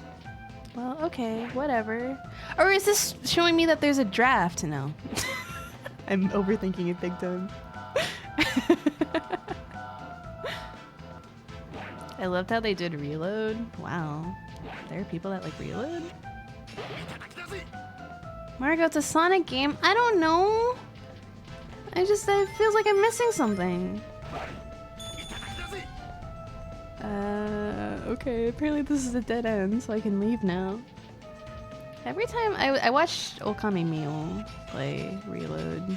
Well, okay, whatever. Or is this showing me that there's a draft? No. I'm overthinking it big time. I loved how they did reload. Wow. There are people that like reload? Margo, it's a Sonic game. I don't know. It feels like I'm missing something. Okay, apparently this is a dead end, so I can leave now. Every time I watched Okami Mio play Reload,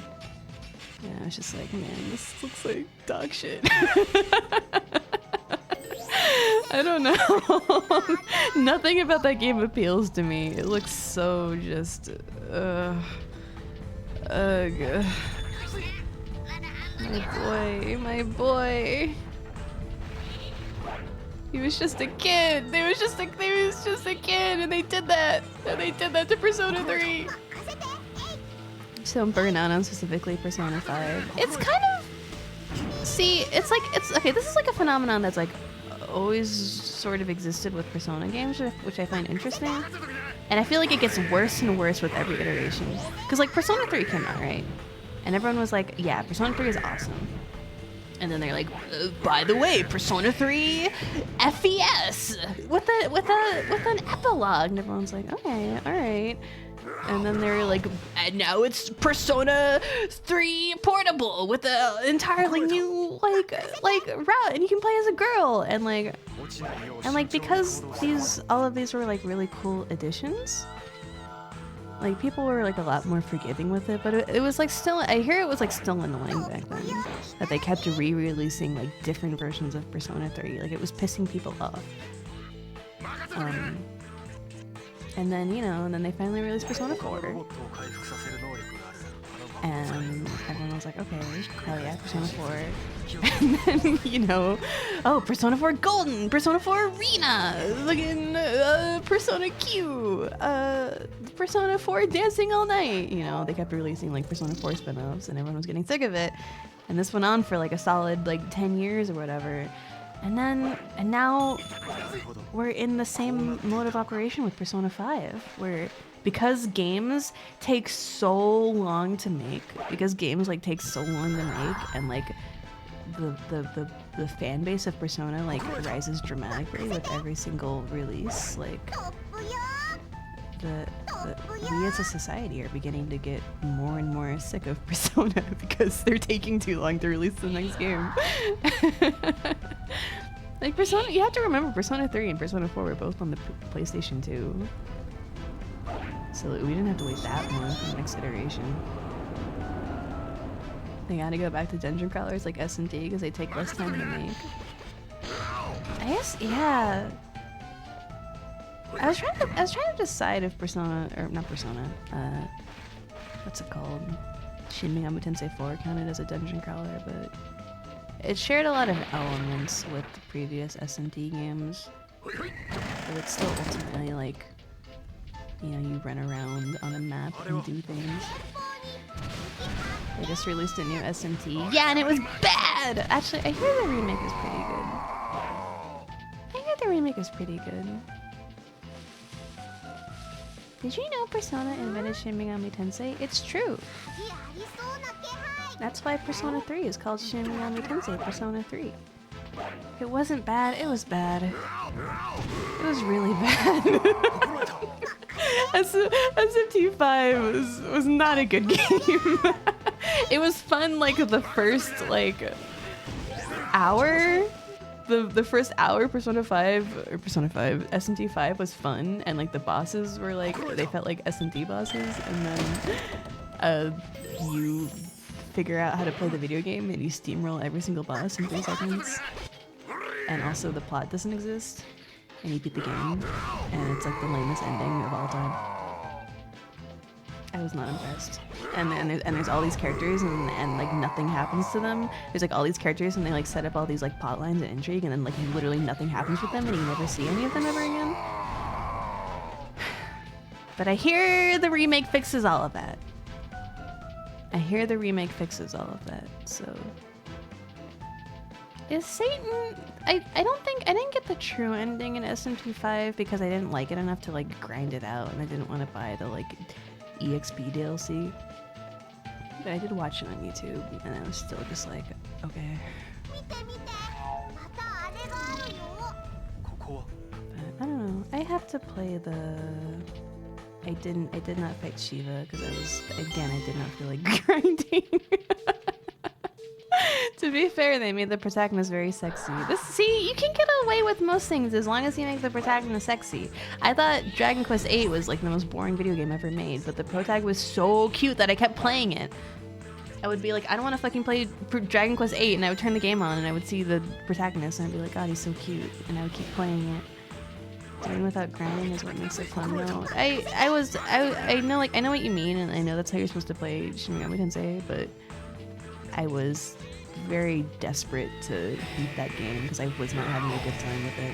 yeah, I was just like, man, this looks like dog shit. I don't know. Nothing about that game appeals to me. It looks so just, ugh. My boy. He was just a kid. They was just a kid, and they did that. And they did that to Persona 3. So burn out on specifically Persona 5. It's kind of, see, it's okay. This is like a phenomenon that's like always sort of existed with Persona games, which I find interesting. And I feel like it gets worse and worse with every iteration. Because like Persona 3 came out, right? And everyone was like, yeah, Persona 3 is awesome. And then they're like, by the way, Persona 3 FES with an epilogue. And everyone's like, okay, all right. And then they're like, and now it's Persona 3 Portable with a entirely new like route, and you can play as a girl, and like because all of these were like really cool additions, like people were like a lot more forgiving with it, but it was like still, I hear it was like still annoying back then that they kept re-releasing like different versions of Persona 3. Like it was pissing people off. And then, and then they finally released Persona 4. And everyone was like, okay, hell yeah, Persona 4. And then, oh, Persona 4 Golden, Persona 4 Arena, looking, Persona Q, Persona 4 Dancing All Night. They kept releasing like Persona 4 spin-offs, and everyone was getting sick of it. And this went on for like a solid like 10 years or whatever. And now we're in the same mode of operation with Persona 5, where because games take so long to make, and like the fan base of Persona like rises dramatically with every single release, like we as a society are beginning to get more and more sick of Persona because they're taking too long to release the next game. Like Persona, you have to remember Persona 3 and Persona 4 were both on the PlayStation 2. So we didn't have to wait that long for the next iteration. They gotta go back to dungeon crawlers like S&D because they take less time to make. I guess, yeah. I was trying to decide if Persona, or not Persona, what's it called? Shin Megami Tensei 4 counted as a dungeon crawler, but it shared a lot of elements with the previous S&D games. But it's still ultimately like, you run around on a map and do things. They just released a new S&T. Yeah, and it was bad! Actually, I hear the remake is pretty good. Did you know Persona invented Shin Megami Tensei? It's true. That's why Persona 3 is called Shin Megami Tensei Persona 3. It wasn't bad, it was bad. It was really bad. SMT5 was not a good game. It was fun like the first hour. The first hour Persona 5 SMT5 was fun, and like the bosses were they felt like SMT bosses, and then you figure out how to play the video game and you steamroll every single boss in 3 seconds. And also the plot doesn't exist, and you beat the game, and it's like the lamest ending of all time. I was not impressed. And there's all these characters, and like nothing happens to them. There's like all these characters, and they like set up all these like plot lines and intrigue, and then like literally nothing happens with them, and you never see any of them ever again. But I hear the remake fixes all of that. So is Satan... I didn't get the true ending in SMT5 because I didn't like it enough to like grind it out, and I didn't want to buy the like EXP DLC. But I did watch it on YouTube, and I was still just like, okay. But I don't know. I have to play the... I did not fight Shiva because I did not feel like grinding. To be fair, they made the protagonist very sexy. See, you can get away with most things as long as you make the protagonist sexy. I thought Dragon Quest VIII was like the most boring video game ever made, but the protagonist was so cute that I kept playing it. I would be like, I don't want to fucking play Dragon Quest VIII, and I would turn the game on and I would see the protagonist and I'd be like, God, he's so cute, and I would keep playing it. Doing without grinding is what makes it fun though. I know what you mean, and I know that's how you're supposed to play Shin Megami Tensei, but I was very desperate to beat that game because I was not having a good time with it.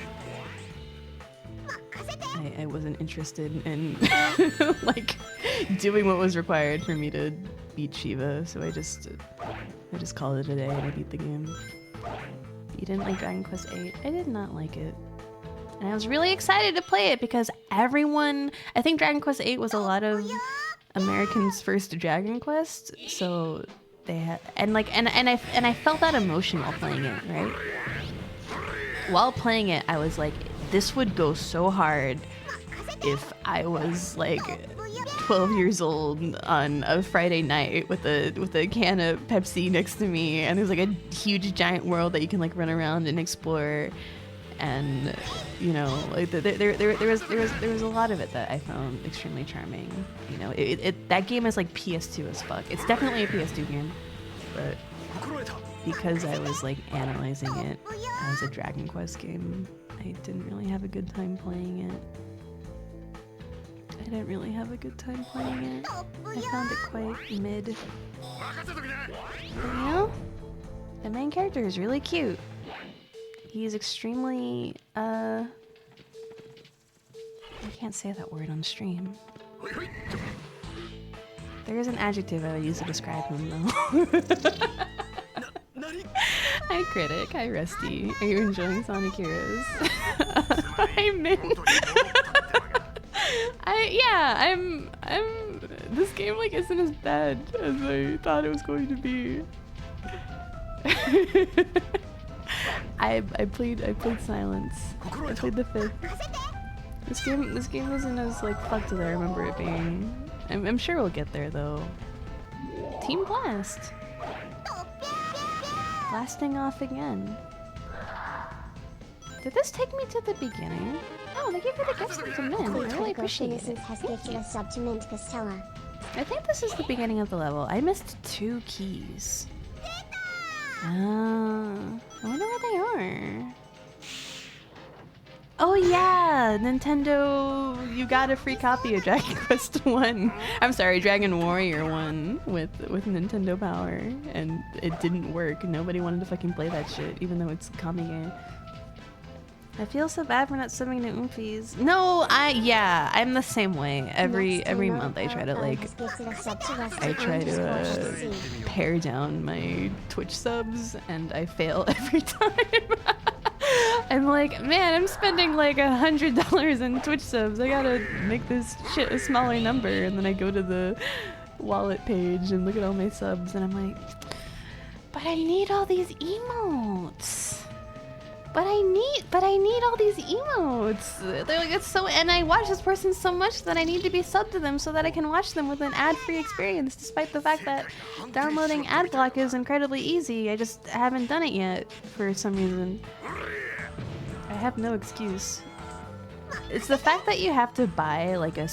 I wasn't interested in like doing what was required for me to beat Shiva, so I just called it a day and I beat the game. You didn't like Dragon Quest VIII? I did not like it. And I was really excited to play it because I think Dragon Quest VIII was a lot of Americans' first Dragon Quest, so they had, and I felt that emotion while playing it, right? While playing it, I was like, this would go so hard if I was like 12 years old on a Friday night with a can of Pepsi next to me, and there's like a huge giant world that you can like run around and explore, and you know, like there was a lot of it that I found extremely charming. You know, that game is like PS2 as fuck. It's definitely a PS2 game, but because I was like analyzing it as a Dragon Quest game, I didn't really have a good time playing it. I didn't really have a good time playing it. I found it quite mid. But, you know, the main character is really cute. He's extremely, I can't say that word on stream. There is an adjective I would use to describe him, though. Hi, Critic. Hi, Rusty. Are you enjoying Sonic Heroes? Hi, Min. I'm this game like isn't as bad as I thought it was going to be. I played Silence. I played the 5th. This game wasn't as like fucked as I remember it being. I'm sure we'll get there though. Team Blast. Blasting off again. Did this take me to the beginning? Oh, they gave me the gifts to Mint. I really appreciate it. Has gifted a sub to Mint Costella. I think this is the beginning of the level. I missed 2 keys. I wonder where they are. Oh yeah, Nintendo, you got a free copy of Dragon Quest 1. I'm sorry, Dragon Warrior 1 with Nintendo Power, and it didn't work. Nobody wanted to fucking play that shit, even though it's a Kami. I feel so bad for not subbing to Oomfies. No, I'm the same way. Every month I try to pare down my Twitch subs, and I fail every time. I'm like, man, I'm spending like $100 in Twitch subs. I gotta make this shit a smaller number, and then I go to the wallet page and look at all my subs, and I'm like, but I need all these emotes. But I need all these emotes. They're like, it's so, and I watch this person so much that I need to be subbed to them so that I can watch them with an ad-free experience, despite the fact that downloading Adblock is incredibly easy. I just haven't done it yet for some reason. I have no excuse. It's the fact that you have to buy like the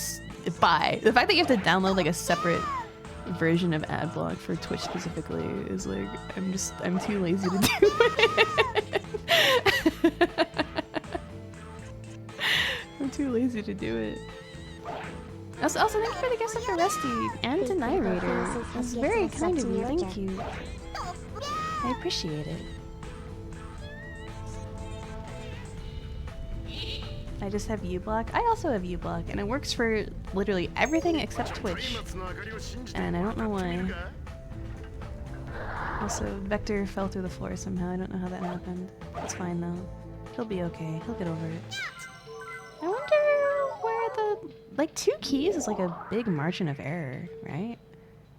fact that you have to download like a separate version of Adblock for Twitch specifically is like, I'm too lazy to do it. I'm too lazy to do it. Also, thank you for the guest for Rusty and to Nirator. That's very kind of you. Thank you. I appreciate it. I just have uBlock. I also have uBlock, and it works for literally everything except Twitch. And I don't know why. Also, Vector fell through the floor somehow. I don't know how that happened. It's fine though. He'll be okay. He'll get over it. I wonder where the... Like, 2 keys is like a big margin of error, right?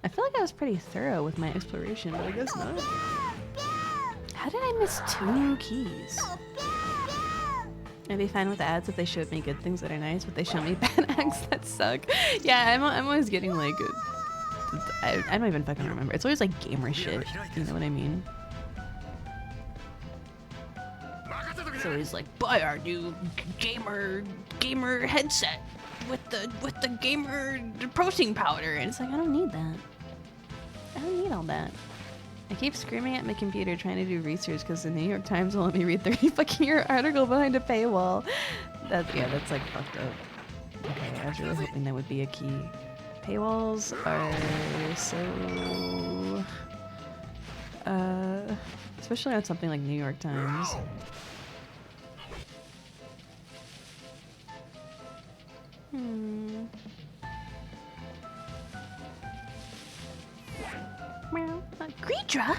I feel like I was pretty thorough with my exploration, but I guess not. How did I miss 2 keys? I'd be fine with ads if they showed me good things that are nice, but they show me bad acts that suck. Yeah, I'm always getting like... I don't even fucking remember. It's always like gamer shit, you know what I mean? It's always like, buy our new gamer headset with the gamer protein powder, and it's like, I don't need that. I don't need all that. I keep screaming at my computer trying to do research because the New York Times will let me read 30 fucking year article behind a paywall. That's like fucked up. Okay, I was really hoping that would be a key. Paywalls are so... especially on something like New York Times. Greedra?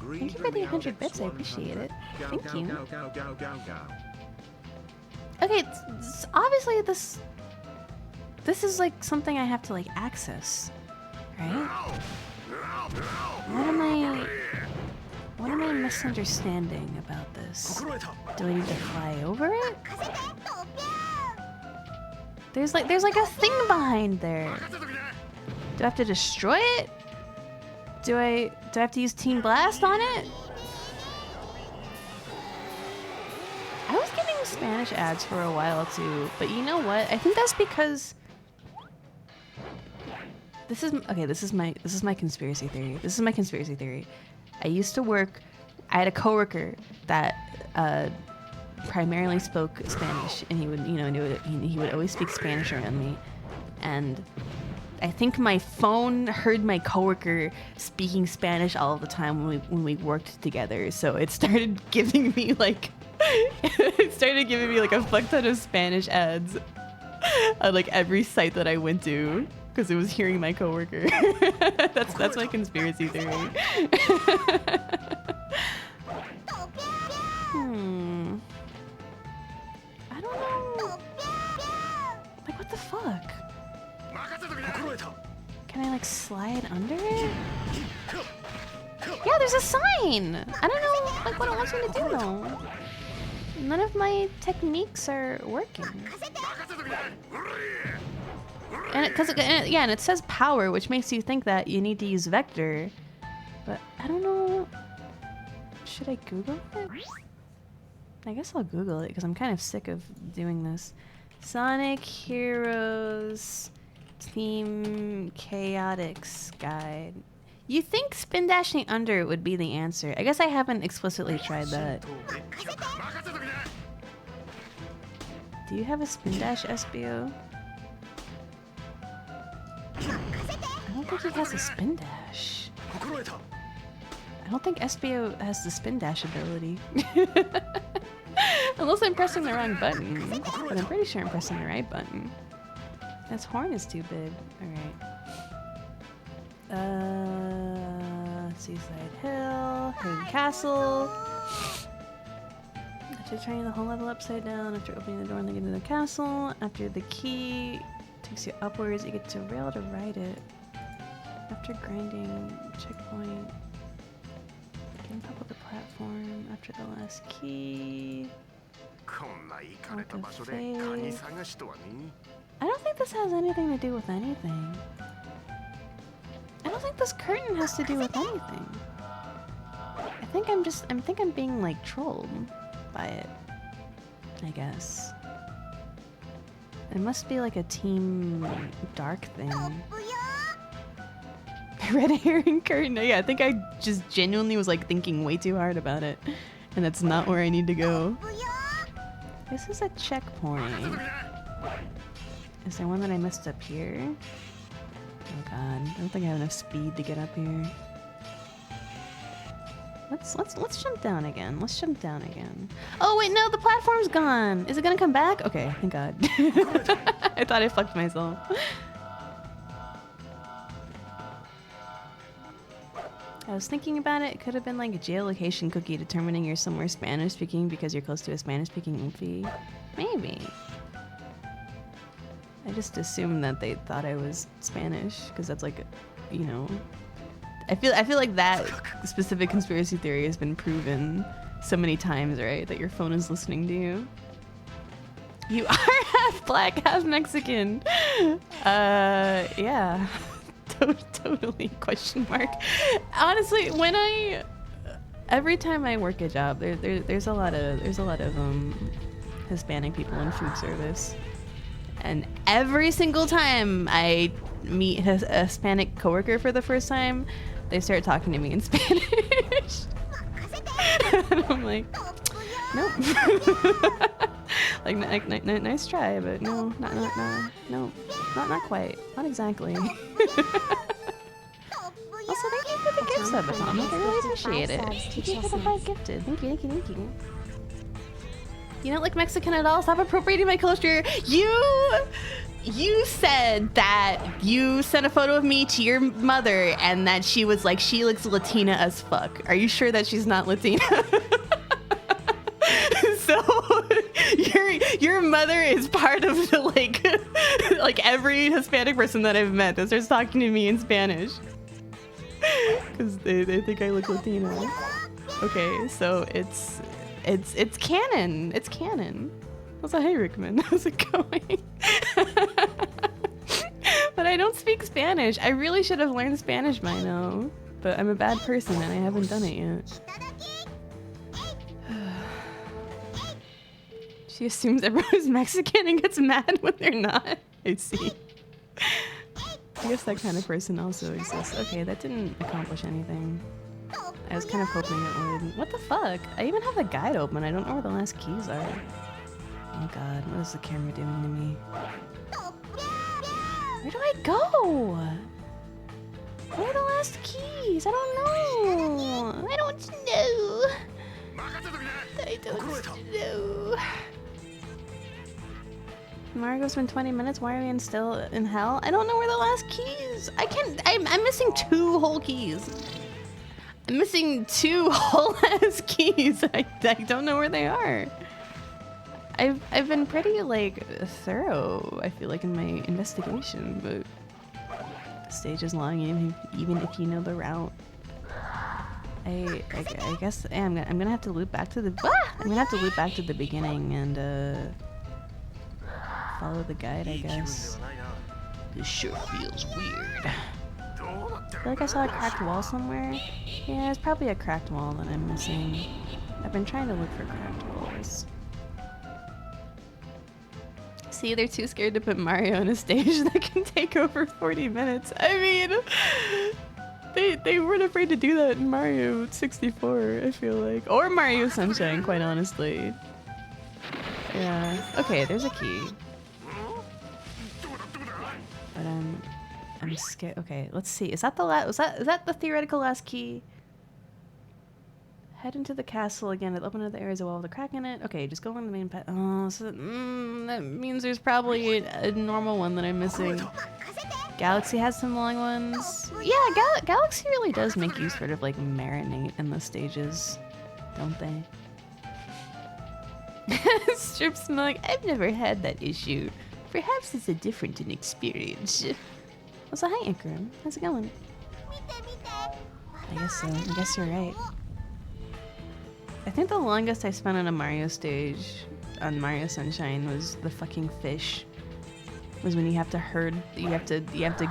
Thank you for the 100 bits, I appreciate it. Thank you. Okay, it's obviously this is like something I have to like access, right? What am I misunderstanding about this? Do I need to fly over it? There's like a thing behind there. Do I have to destroy it? Do I have to use Team Blast on it? I was getting Spanish ads for a while too, but you know what? I think that's because this is my conspiracy theory. This is my conspiracy theory. I used to work. I had a coworker that primarily spoke Spanish, and he would, he would always speak Spanish around me, and I think my phone heard my coworker speaking Spanish all the time when we worked together, so it started giving me like a fuck ton of Spanish ads on like every site that I went to because it was hearing my coworker. That's my conspiracy theory. I don't know. Like, what the fuck? Can I like slide under it? Yeah, there's a sign. I don't know like what it wants me to do though. None of my techniques are working. And it says power, which makes you think that you need to use vector. But I don't know. Should I Google it? I guess I'll Google it because I'm kind of sick of doing this. Sonic Heroes Team Chaotix Guide. You think spin dashing under would be the answer. I guess I haven't explicitly tried that. Do you have a spin dash, SBO? I don't think he has a spin dash. I don't think SBO has the spin dash ability. Unless I'm pressing the wrong button. But I'm pretty sure I'm pressing the right button. His horn is too big. Alright. Seaside Hill. Hidden Castle. After turning the whole level upside down, after opening the door and getting into the castle, after the key takes you upwards, you get to rail to ride it. After grinding, checkpoint. On top of the platform, after the last key. I don't think this has anything to do with anything. I don't think this curtain has to do with anything. I think I'm being like trolled by it. I guess. It must be like a Team Dark thing. Red herring curtain. Yeah, I think I just genuinely was like thinking way too hard about it. And that's not where I need to go. This is a checkpoint. Is there one that I missed up here? Oh god, I don't think I have enough speed to get up here. Let's jump down again. Let's jump down again. Oh wait, no, the platform's gone. Is it gonna come back? Okay, thank god. I thought I fucked myself. I was thinking about it. It could have been like a geolocation cookie determining you're somewhere Spanish speaking because you're close to a Spanish speaking Umphy. Maybe. I just assumed that they thought I was Spanish because that's like, you know. I feel like that specific conspiracy theory has been proven so many times, right? That your phone is listening to you. You are half black, half Mexican. Yeah. Totally, question mark. Honestly, every time I work a job, there's a lot of Hispanic people in food service, and every single time I meet a Hispanic coworker for the first time, they start talking to me in Spanish. And I'm like, nope. like nice try, but no, not quite, not exactly. Also, thank you for the gift sub, Atomic. I really appreciate it. Thank you for the 5 gifted. Thank you. You don't look Mexican at all. Stop appropriating my culture. You said that you sent a photo of me to your mother and that she was like, she looks Latina as fuck. Are you sure that she's not Latina? So your mother is part of the like every Hispanic person that I've met that starts talking to me in Spanish because they think I look Latino. Okay, so it's canon. It's canon. Also, hey Rickman, how's it going? But I don't speak Spanish. I really should have learned Spanish by now. But I'm a bad person and I haven't done it yet. She assumes everyone's Mexican and gets mad when they're not. I see. I guess that kind of person also exists. Okay, that didn't accomplish anything. I was kind of hoping it would. What the fuck? I even have the guide open. I don't know where the last keys are. Oh god, what is the camera doing to me? Where do I go? Where are the last keys? I don't know. I don't know. I don't know. Margot's been 20 minutes. Why are we still in hell? I don't know where the last keys. I'm missing 2 whole keys. I'm missing 2 whole ass keys. I don't know where they are. I've been pretty like thorough, I feel like, in my investigation, but the stage is long even if you know the route. I guess I'm gonna have to loop back to the beginning and follow the guide, I guess. This sure feels weird. I feel like I saw a cracked wall somewhere. Yeah, it's probably a cracked wall that I'm missing. I've been trying to look for cracked walls. See, they're too scared to put Mario on a stage that can take over 40 minutes. I mean, they weren't afraid to do that in Mario 64, I feel like. Or Mario Sunshine, quite honestly. Yeah. Okay, there's a key. But I'm scared. Okay, let's see. Is that the is that the theoretical last key? Head into the castle again. It'll open up the areas of wall with a crack in it. Okay, just go on the main path. Oh, so that means there's probably a normal one that I'm missing. Galaxy has some long ones. Yeah, Galaxy really does make you sort of like marinate in the stages, don't they? Strips like, I've never had that issue. Perhaps it's a different experience. Well, so hi, Ikram. How's it going? I guess so. I guess you're right. I think the longest I spent on a Mario stage on Mario Sunshine was the fucking fish. Was when you have to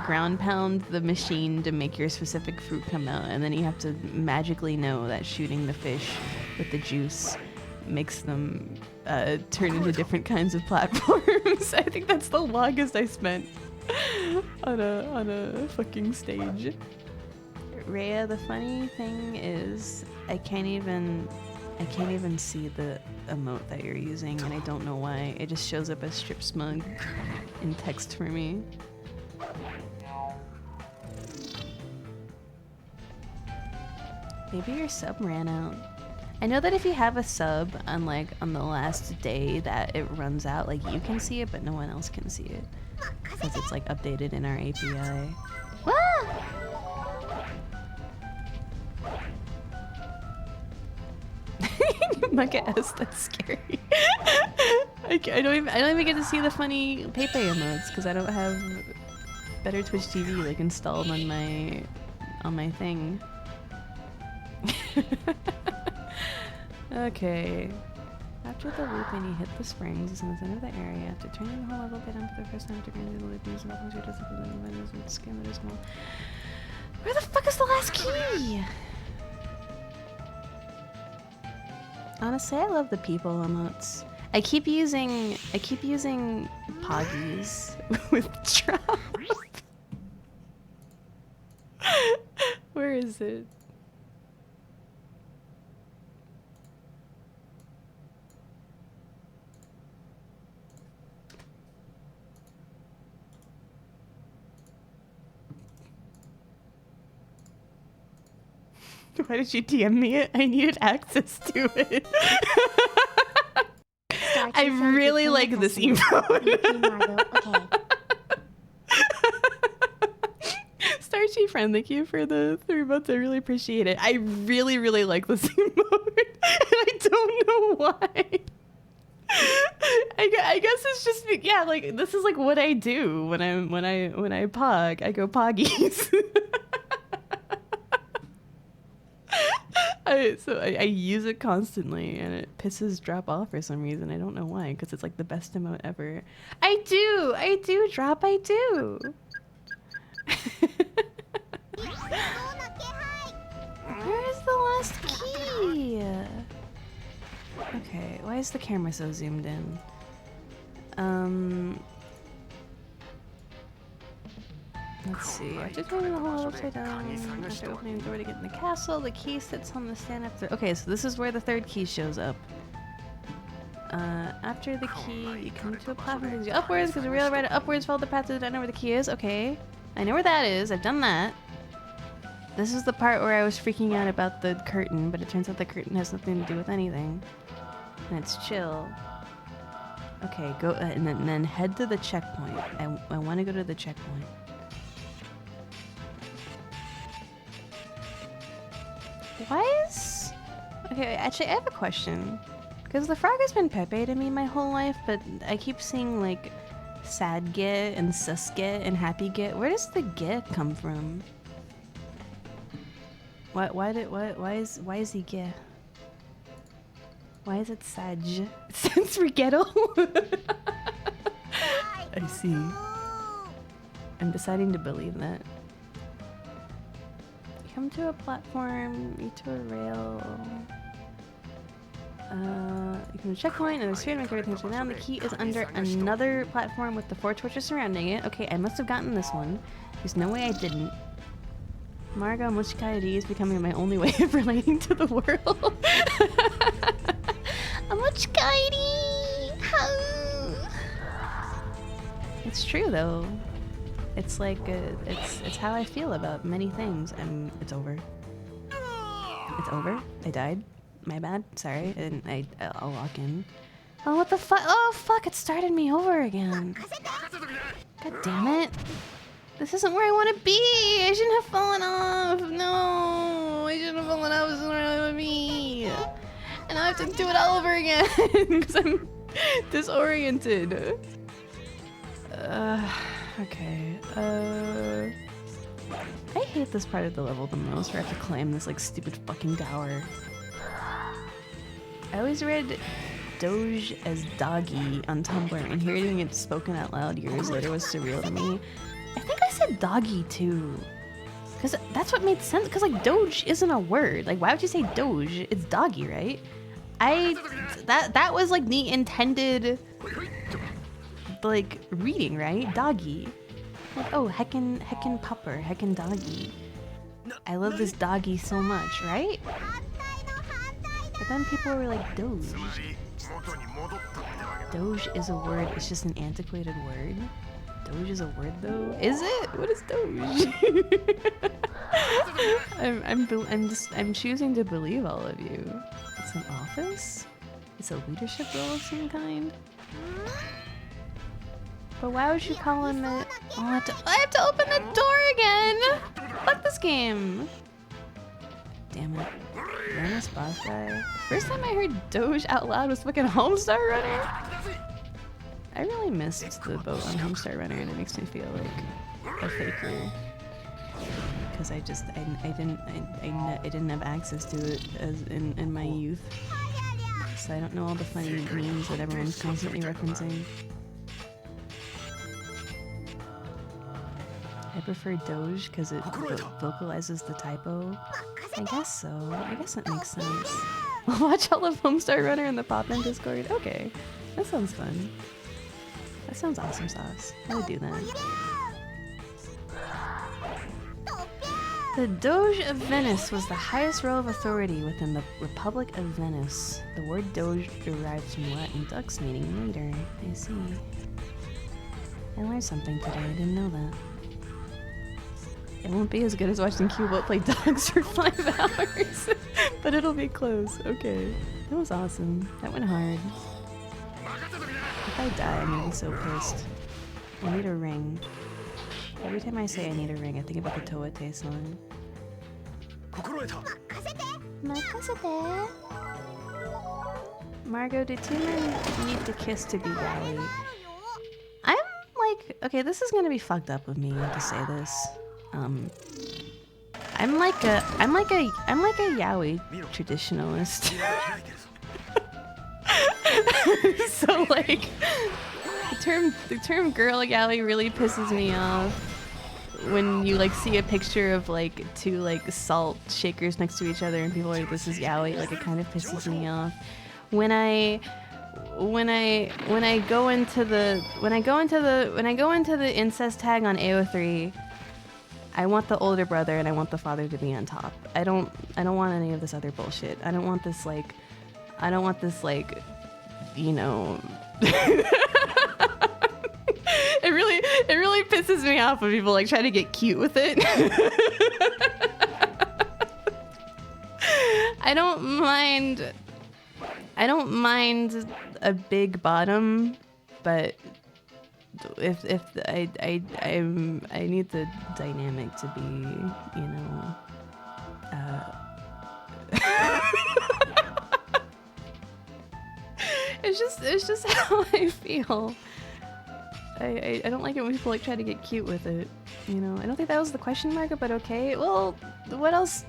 ground pound the machine to make your specific fruit come out, and then you have to magically know that shooting the fish with the juice makes them turn into different kinds of platforms. I think that's the longest I spent on a fucking stage. Rhea, the funny thing is I can't even see the emote that you're using, and I don't know why. It just shows up as Strip Smug in text for me. Maybe your sub ran out. I know that if you have a sub on the last day that it runs out, like you can see it, but no one else can see it because it's like updated in our API. Ah! Monkey S, that's scary. I don't even get to see the funny Pepe emotes because I don't have Better Twitch TV like installed on my thing. Okay. After the loop and you hit the springs, it's in the center of the area. After turning the whole level bit on for the first time to grind the loop, using weapons, you're just with the skin that is small. Where the fuck is the last key? Honestly, I love the people emotes. I keep using Poggies with drop. Where is it? Why did you DM me it? I needed access to it. I really like this emote. Starchy friend, thank you for the 3 months. I really appreciate it. I really, really like this emote. And I don't know why. I guess it's just, yeah, like this is like what I do when I pog. I go poggies. I use it constantly, and it pisses Drop off for some reason. I don't know why, because it's like the best emote ever. I do, Drop, I do. Where is the last key? Okay, why is the camera so zoomed in? Let's see. After turning the whole upside down, after opening the door to get in the castle, the key sits on the stand after. Okay, so this is where the third key shows up. After the key, you come to a platform that takes you upwards, because the rail right upwards, follow the path to the diner where the key is. Okay. I know where that is. I've done that. This is the part where I was freaking out about the curtain, but it turns out the curtain has nothing to do with anything. And it's chill. Okay, go and then head to the checkpoint. I want to go to the checkpoint. Why is... Okay, actually, I have a question. Because the frog has been Pepe to me my whole life, but I keep seeing, like, sad get and sus get and happy get. Where does the get come from? Why is he gay? Why is it Sag? It stands for ghetto? I see. I'm deciding to believe that. You come to a platform, you to a rail. You come to a checkpoint and there's food and make everything upside down. The key is under another platform with the 4 torches surrounding it. Okay, I must have gotten this one. There's no way I didn't. Margo Mochikairi is becoming my only way of relating to the world. Mochikairi! It's true though. It's like it's how I feel about many things. It's over. It's over. I died. My bad. Sorry. And I'll walk in. Oh, what the fuck? Oh fuck! It started me over again. God damn it. This isn't where I want to be! I shouldn't have fallen off! No! I shouldn't have fallen off. This isn't where I want to be! And I have to do it all over again! Because I'm disoriented. Okay. I hate this part of the level the most, where I have to climb this like stupid fucking tower. I always read Doge as doggy on Tumblr, and hearing it spoken out loud years later was surreal to me. I think I said doggy too, because that's what made sense. Because like Doge isn't a word. Like why would you say Doge? It's doggy, right? That was like the intended like reading, right? Doggy. Like oh heckin' pupper, heckin' doggy. I love this doggy so much, right? But then people were like Doge. Doge is a word. It's just an antiquated word. Doge is a word though? Is it? What is Doge? I'm choosing to believe all of you. It's an office? It's a leadership role of some kind? But why would you call him it? Oh, I have to open the door again! Fuck this game! Damn it. Rana's boss guy. First time I heard Doge out loud was fucking Homestar Runner. I really missed the boat on Homestar Runner, and it makes me feel like a faker. Because I didn't have access to it as in my youth. So I don't know all the funny memes that everyone's constantly referencing. I prefer Doge because it vocalizes the typo. I guess so. I guess that makes sense. Watch all of Homestar Runner in the Pop-In Discord. Okay, that sounds fun. That sounds awesome sauce. I would do that. The Doge of Venice was the highest role of authority within the Republic of Venice. The word Doge derives from Latin ducks, meaning leader. I see. I learned something today. I didn't know that. It won't be as good as watching Cubot play dogs for 5 hours, but it'll be close. Okay. That was awesome. That went hard. If I die, I'm gonna be so pissed. I need a ring. Every time I say I need a ring, I think about the Toate song. Makasete. Margo, do 2 men need to kiss to be galley? I'm like, okay, this is gonna be fucked up of me to say this. I'm like a yaoi traditionalist. So like the term girl yaoi really pisses me off when you like see a picture of like two like salt shakers next to each other and people are like, this is yaoi. Like it kind of pisses me off when I go into the incest tag on AO3. I want the older brother and I want the father to be on top. I don't want any of this other bullshit. I don't want this like, you know. It really pisses me off when people like try to get cute with it. I don't mind a big bottom, but if I need the dynamic to be, you know, it's just how I feel. I don't like it when people like try to get cute with it, you know. I don't think that was the question mark, but okay. Well, what else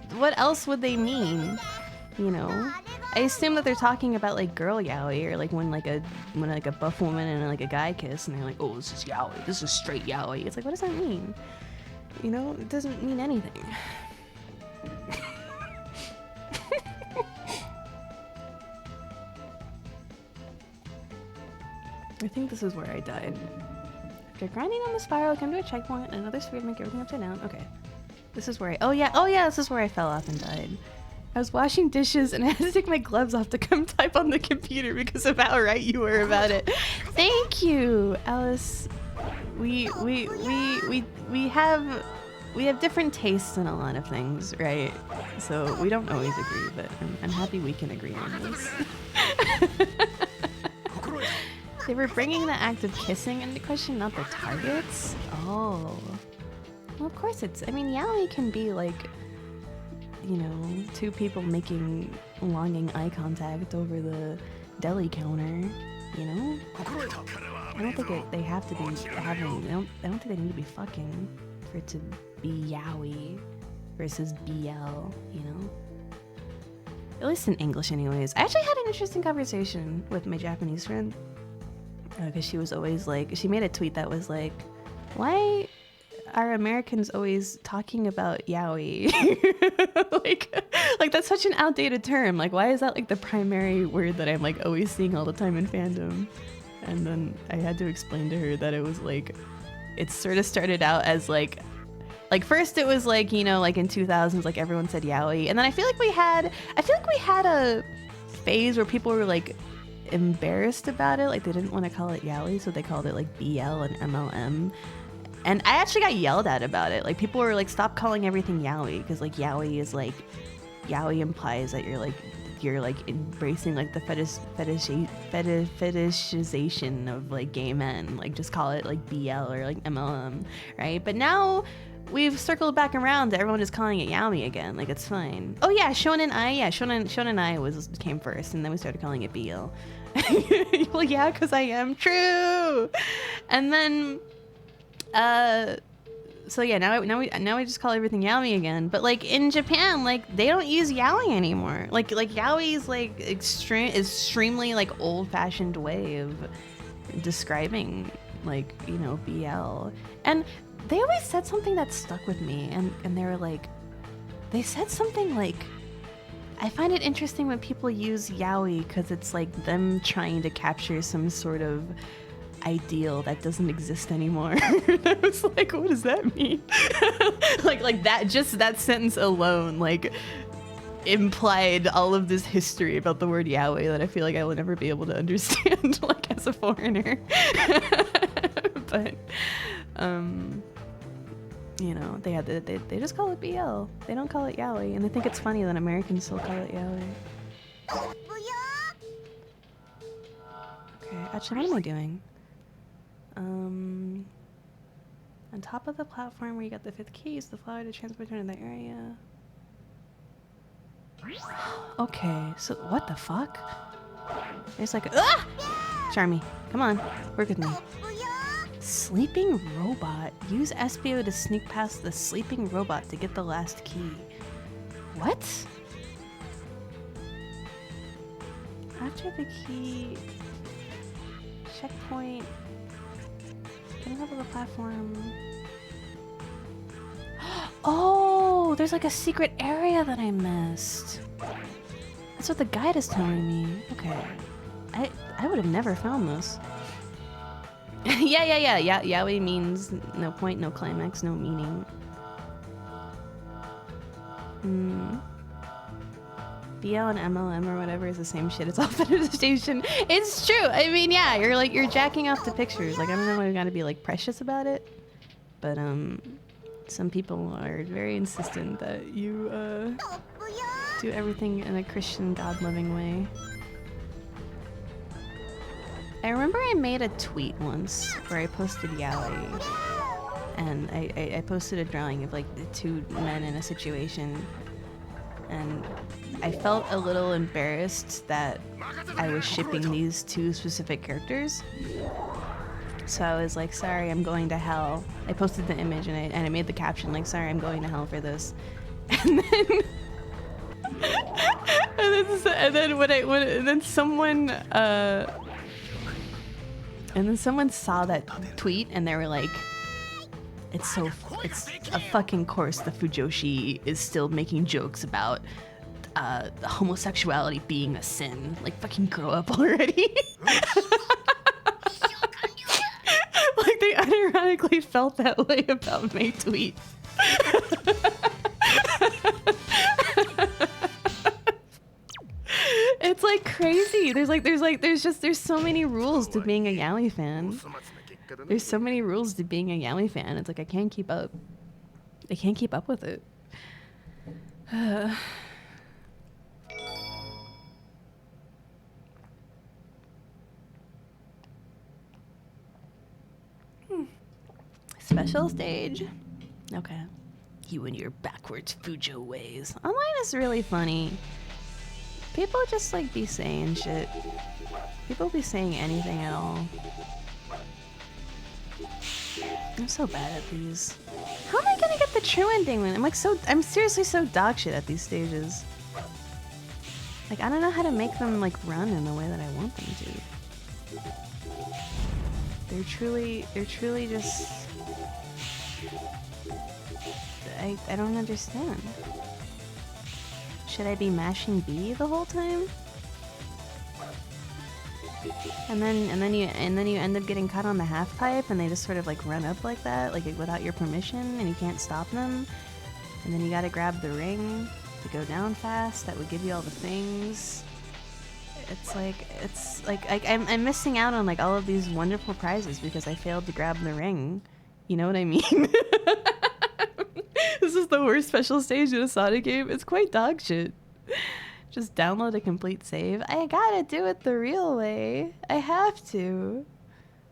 would they mean, you know? I assume that they're talking about like girl yaoi, or like when a buff woman and like a guy kiss and they're like, oh, this is yaoi, this is straight yaoi. It's like, what does that mean? You know, it doesn't mean anything. I think this is where I died. After grinding on the spiral, come to a checkpoint and another sphere to make everything upside down. Okay. This is where I... Oh yeah, this is where I fell off and died. I was washing dishes and I had to take my gloves off to come type on the computer because of how right you were about it. Thank you, Alice. We have different tastes in a lot of things, right? So we don't always agree, but I'm happy we can agree on this. They were bringing the act of kissing into question, not the targets? Oh. Well, of course it's... I mean, yaoi can be like, you know, two people making longing eye contact over the deli counter, you know? I don't think they have to be having... I don't think they need to be fucking for it to be yaoi versus BL, you know? At least in English anyways. I actually had an interesting conversation with my Japanese friend. Because she was always like, she made a tweet that was like, why are Americans always talking about yaoi? like that's such an outdated term. Like, why is that like the primary word that I'm like always seeing all the time in fandom? And then I had to explain to her that it was like, it sort of started out as like first it was like, you know, like in 2000s, like everyone said yaoi. And then I feel like we had a phase where people were like, embarrassed about it, like they didn't want to call it yaoi, so they called it like BL and MLM, and I actually got yelled at about it. Like people were like, stop calling everything yaoi, because like yaoi is like, yaoi implies that you're like embracing like the fetishization of like gay men. Like just call it like BL or like MLM, right? But now we've circled back around to everyone just calling it yaoi again. Like it's fine. Oh yeah, Shonen Ai came first, and then we started calling it BL. Well, yeah, because I am true. And then, so yeah, now we just call everything yaoi again. But like in Japan, like they don't use yaoi anymore. Like yaoi is like extremely like old-fashioned way of describing like, you know, BL. And they always said something that stuck with me, and they were like, they said something like, I find it interesting when people use yaoi because it's like them trying to capture some sort of ideal that doesn't exist anymore. I was like, what does that mean? like that, just that sentence alone, like implied all of this history about the word yaoi that I feel like I will never be able to understand like as a foreigner. But you know, they just call it BL. They don't call it yaoi, and I think it's funny that Americans still call it yaoi. Okay, actually, what am I doing? On top of the platform where you got the 5th key, use the flower to transport to another area. Okay, so what the fuck? There's like Charmy, come on, work with me. Sleeping robot. Use Espio to sneak past the sleeping robot to get the last key. What? After the key... Checkpoint... Getting up on the platform... Oh! There's like a secret area that I missed. That's what the guide is telling me. Okay. I would have never found this. Yeah. Yaoi means no point, no climax, no meaning. BL and MLM or whatever is the same shit. It's all fetishization. It's true. I mean, yeah, you're jacking off the pictures. Like, I don't know why we gotta be like precious about it, but some people are very insistent that you do everything in a Christian, God-loving way. I remember I made a tweet once where I posted yaoi, and I posted a drawing of like the two men in a situation, and I felt a little embarrassed that I was shipping these two specific characters. So I was like, sorry, I'm going to hell. I posted the image and I made the caption like, sorry, I'm going to hell for this. And then someone saw that tweet and they were like, it's a fucking course the Fujoshi is still making jokes about homosexuality being a sin. Like, fucking grow up already. Like, they unironically felt that way about my tweet. It's like crazy. There's so many rules to being a yaoi fan. There's so many rules to being a yaoi fan. It's like I can't keep up. I can't keep up with it. Special stage. Okay. You and your backwards Fujo ways. Online is really funny. People just like be saying shit. People be saying anything at all. I'm so bad at these. How am I gonna get the true ending when I'm seriously so dog shit at these stages. Like, I don't know how to make them like run in the way that I want them to. They're truly just... I don't understand. Should I be mashing B the whole time? And then you end up getting caught on the half pipe and they just sort of like run up like that, like without your permission, and you can't stop them. And then you gotta grab the ring to go down fast. That would give you all the things. It's like I'm missing out on like all of these wonderful prizes because I failed to grab the ring. You know what I mean? This is the worst special stage in a Sonic game. It's quite dog shit. Just download a complete save. I gotta do it the real way. I have to.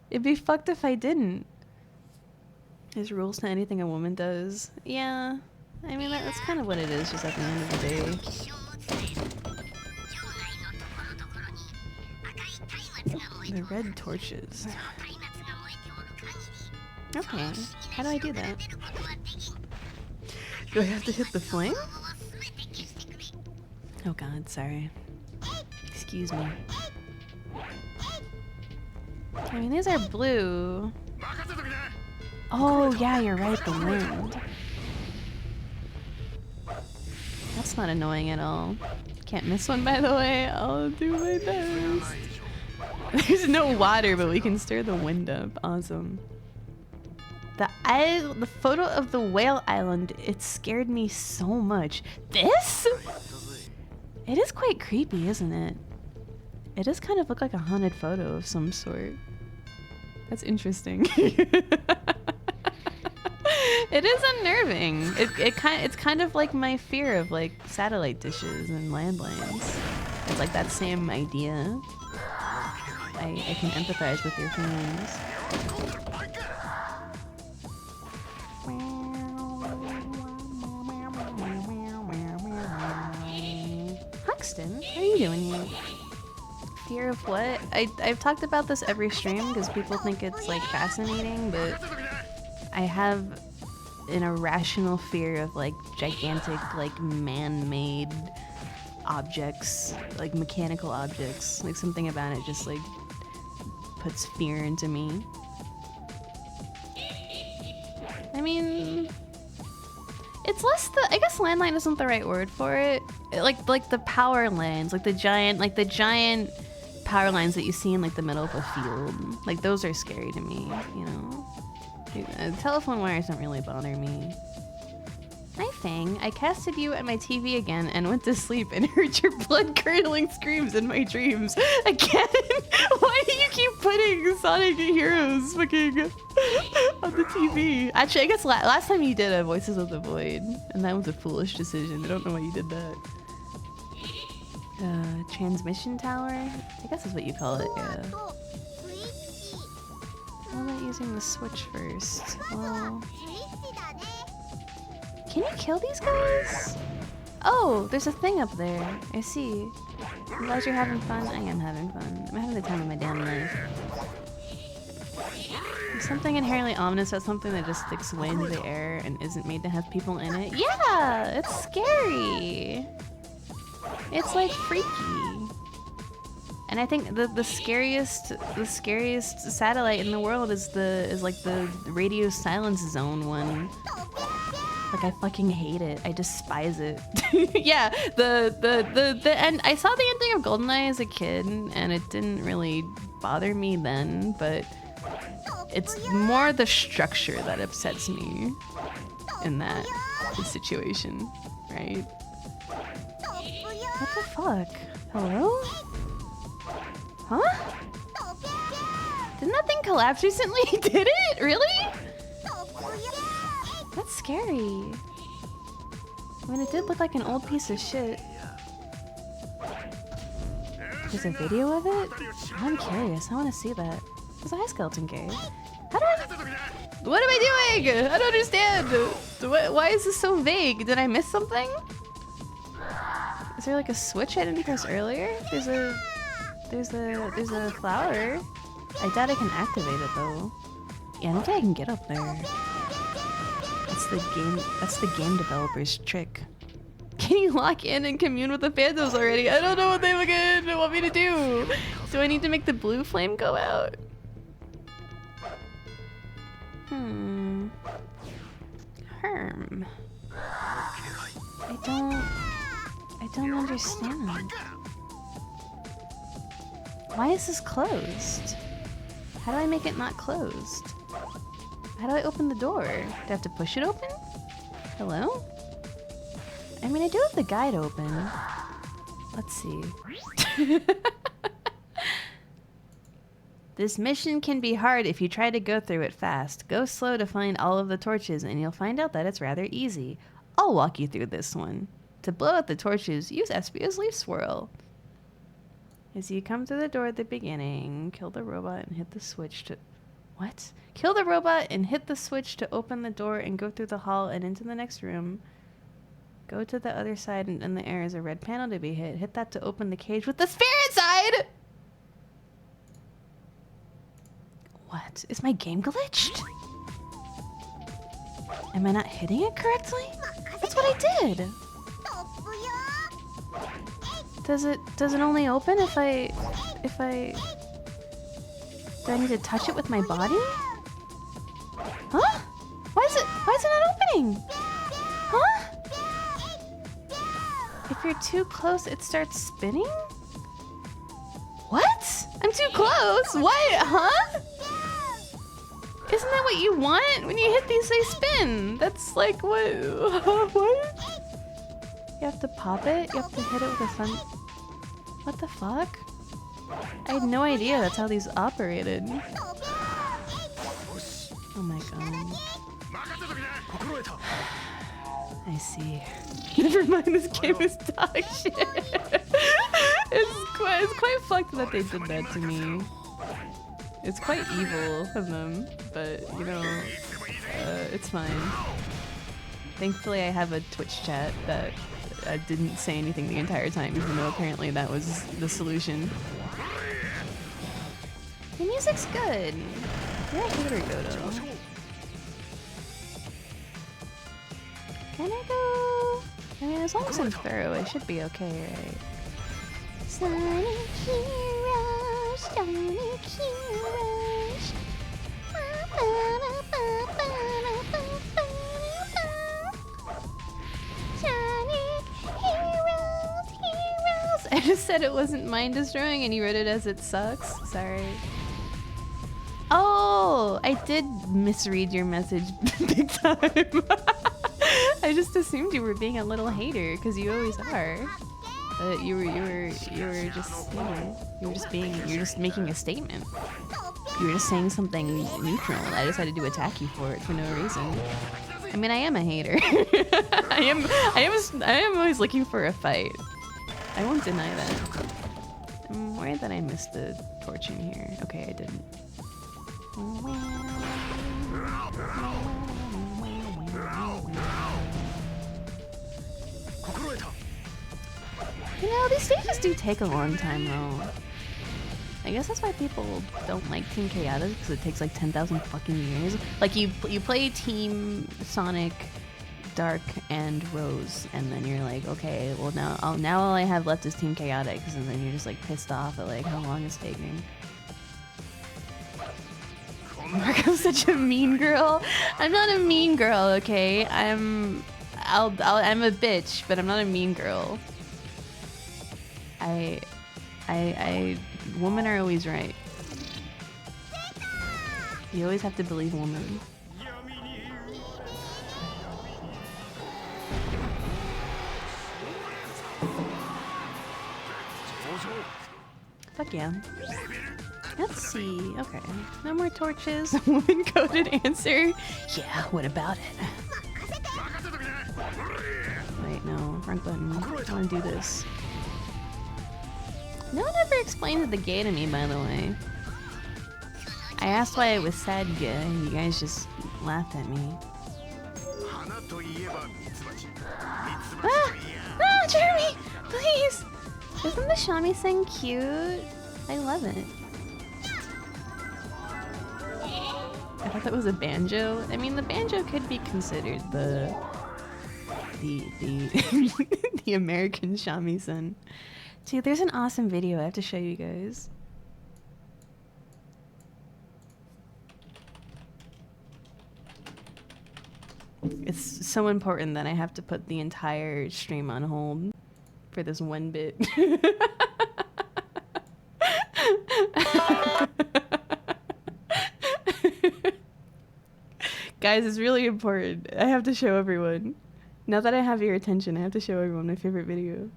It'd be fucked if I didn't. There's rules to anything a woman does. Yeah. I mean, that's kind of what it is, just at the end of the day. The red torches. Okay. How do I do that? Do I have to hit the flame? Oh god, sorry. Excuse me. I mean, these are blue. Oh, yeah, you're right, the wind. That's not annoying at all. Can't miss one, by the way. I'll do my best. There's no water, but we can stir the wind up. Awesome. The photo of the whale island, it scared me so much. This? It is quite creepy, isn't it? It does kind of look like a haunted photo of some sort. That's interesting. It is unnerving. It's kind of like my fear of like satellite dishes and landlines. It's like that same idea. I can empathize with your feelings. Huxton, what are you doing here? fear of what? I've talked about this every stream because people think it's like fascinating, but I have an irrational fear of like gigantic, like man-made objects, like mechanical objects. Like something about it just like puts fear into me. I mean, it's less I guess landline isn't the right word for it. Like the power lines, like the giant power lines that you see in like the middle of a field. Like those are scary to me, you know? Telephone wires don't really bother me. Hi Fang, I casted you at my TV again and went to sleep and heard your blood-curdling screams in my dreams. Again? Why do you keep putting Sonic Heroes fucking on the TV? Actually, I guess last time you did a Voices of the Void, and that was a foolish decision. I don't know why you did that. Transmission tower? I guess is what you call it, yeah. How about using the switch first? Well... Can you kill these guys? Oh, there's a thing up there. I see. I'm glad you're having fun. I am having fun. I'm having the time of my damn life. There's something inherently ominous about something that just sticks way into the air and isn't made to have people in it. Yeah, it's scary. It's like freaky. And I think the scariest satellite in the world is like the radio silence zone one. Like I fucking hate it. I despise it. Yeah, the end. I saw the ending of GoldenEye as a kid, and it didn't really bother me then. But it's more the structure that upsets me in that situation, right? What the fuck? Hello? Huh? Didn't that thing collapse recently? Did it? Really? That's scary. I mean, it did look like an old piece of shit. There's a video of it? I'm curious. I want to see that. There's a high skeleton cave. How do I... What am I doing? I don't understand. Why is this so vague? Did I miss something? Is there like a switch I didn't press earlier? There's a flower. I doubt I can activate it though. Yeah, I don't think I can get up there. That's the game developer's trick. Can you lock in and commune with the phantoms already? I don't know what they fucking want me to do. Do I need to make the blue flame go out? Herm. I don't understand. Why is this closed? How do I make it not closed? How do I open the door? Do I have to push it open? Hello? I mean, I do have the guide open. Let's see. This mission can be hard if you try to go through it fast. Go slow to find all of the torches and you'll find out that it's rather easy. I'll walk you through this one. To blow out the torches, use Espia's Leaf Swirl. As you come to the door at the beginning, kill the robot and hit the switch to... What? Kill the robot and hit the switch to open the door and go through the hall and into the next room. Go to the other side and in the air is a red panel to be hit. Hit that to open the cage with the sphere inside! What? Is my game glitched? Am I not hitting it correctly? That's what I did! Does it only open if I... Do I need to touch it with my body? Huh? Why is it not opening? Huh? If you're too close, it starts spinning? What? I'm too close? What? Huh? Isn't that what you want? When you hit these, they spin. That's like what? What? You have to pop it? You have to hit it with a fun... What the fuck? I had no idea that's how these operated. Oh my god. I see. Never mind, this game is dog shit. It's quite fucked that they did that to me. It's quite evil of them, but you know, it's fine. Thankfully I have a Twitch chat that didn't say anything the entire time, even though apparently that was the solution. The music's good. You're a hater, Godo. Can I go? I mean, as long as I'm thorough, I should be okay, right? Sonic Heroes, Sonic Heroes. Sonic Heroes, Heroes. I just said it wasn't mind destroying and you read it as it sucks. Sorry. Oh, I did misread your message big time. I just assumed you were being a little hater because you always are. You were just, you know, you were just making a statement. You were just saying something neutral. I decided to attack you for it for no reason. I mean, I am a hater. I am always looking for a fight. I won't deny that. I'm worried that I missed the torch in here. Okay, I didn't. You know, these stages do take a long time though. I guess that's why people don't like Team Chaotic, because it takes like 10,000 fucking years. Like you play Team Sonic, Dark, and Rose, and then you're like, okay, well now all I have left is Team Chaotic, and then you're just like pissed off at like how long it's taking. Marco's such a mean girl. I'm not a mean girl, okay? I'm a bitch, but I'm not a mean girl. Women are always right. You always have to believe women. Fuck yeah. Let's see. Okay. No more torches. Woman-coded answer. Yeah, what about it? Wait, no. Wrong button. I want to do this. No one ever explained the gay to me, by the way. I asked why it was sad gay, and you guys just laughed at me. Ah, Jeremy! Please! Isn't the shamisen cute? I love it. I thought that was a banjo. I mean, the banjo could be considered the the American shamisen. Dude, there's an awesome video I have to show you guys. It's so important that I have to put the entire stream on hold for this one bit. Guys, it's really important. I have to show everyone. Now that I have your attention, I have to show everyone my favorite video.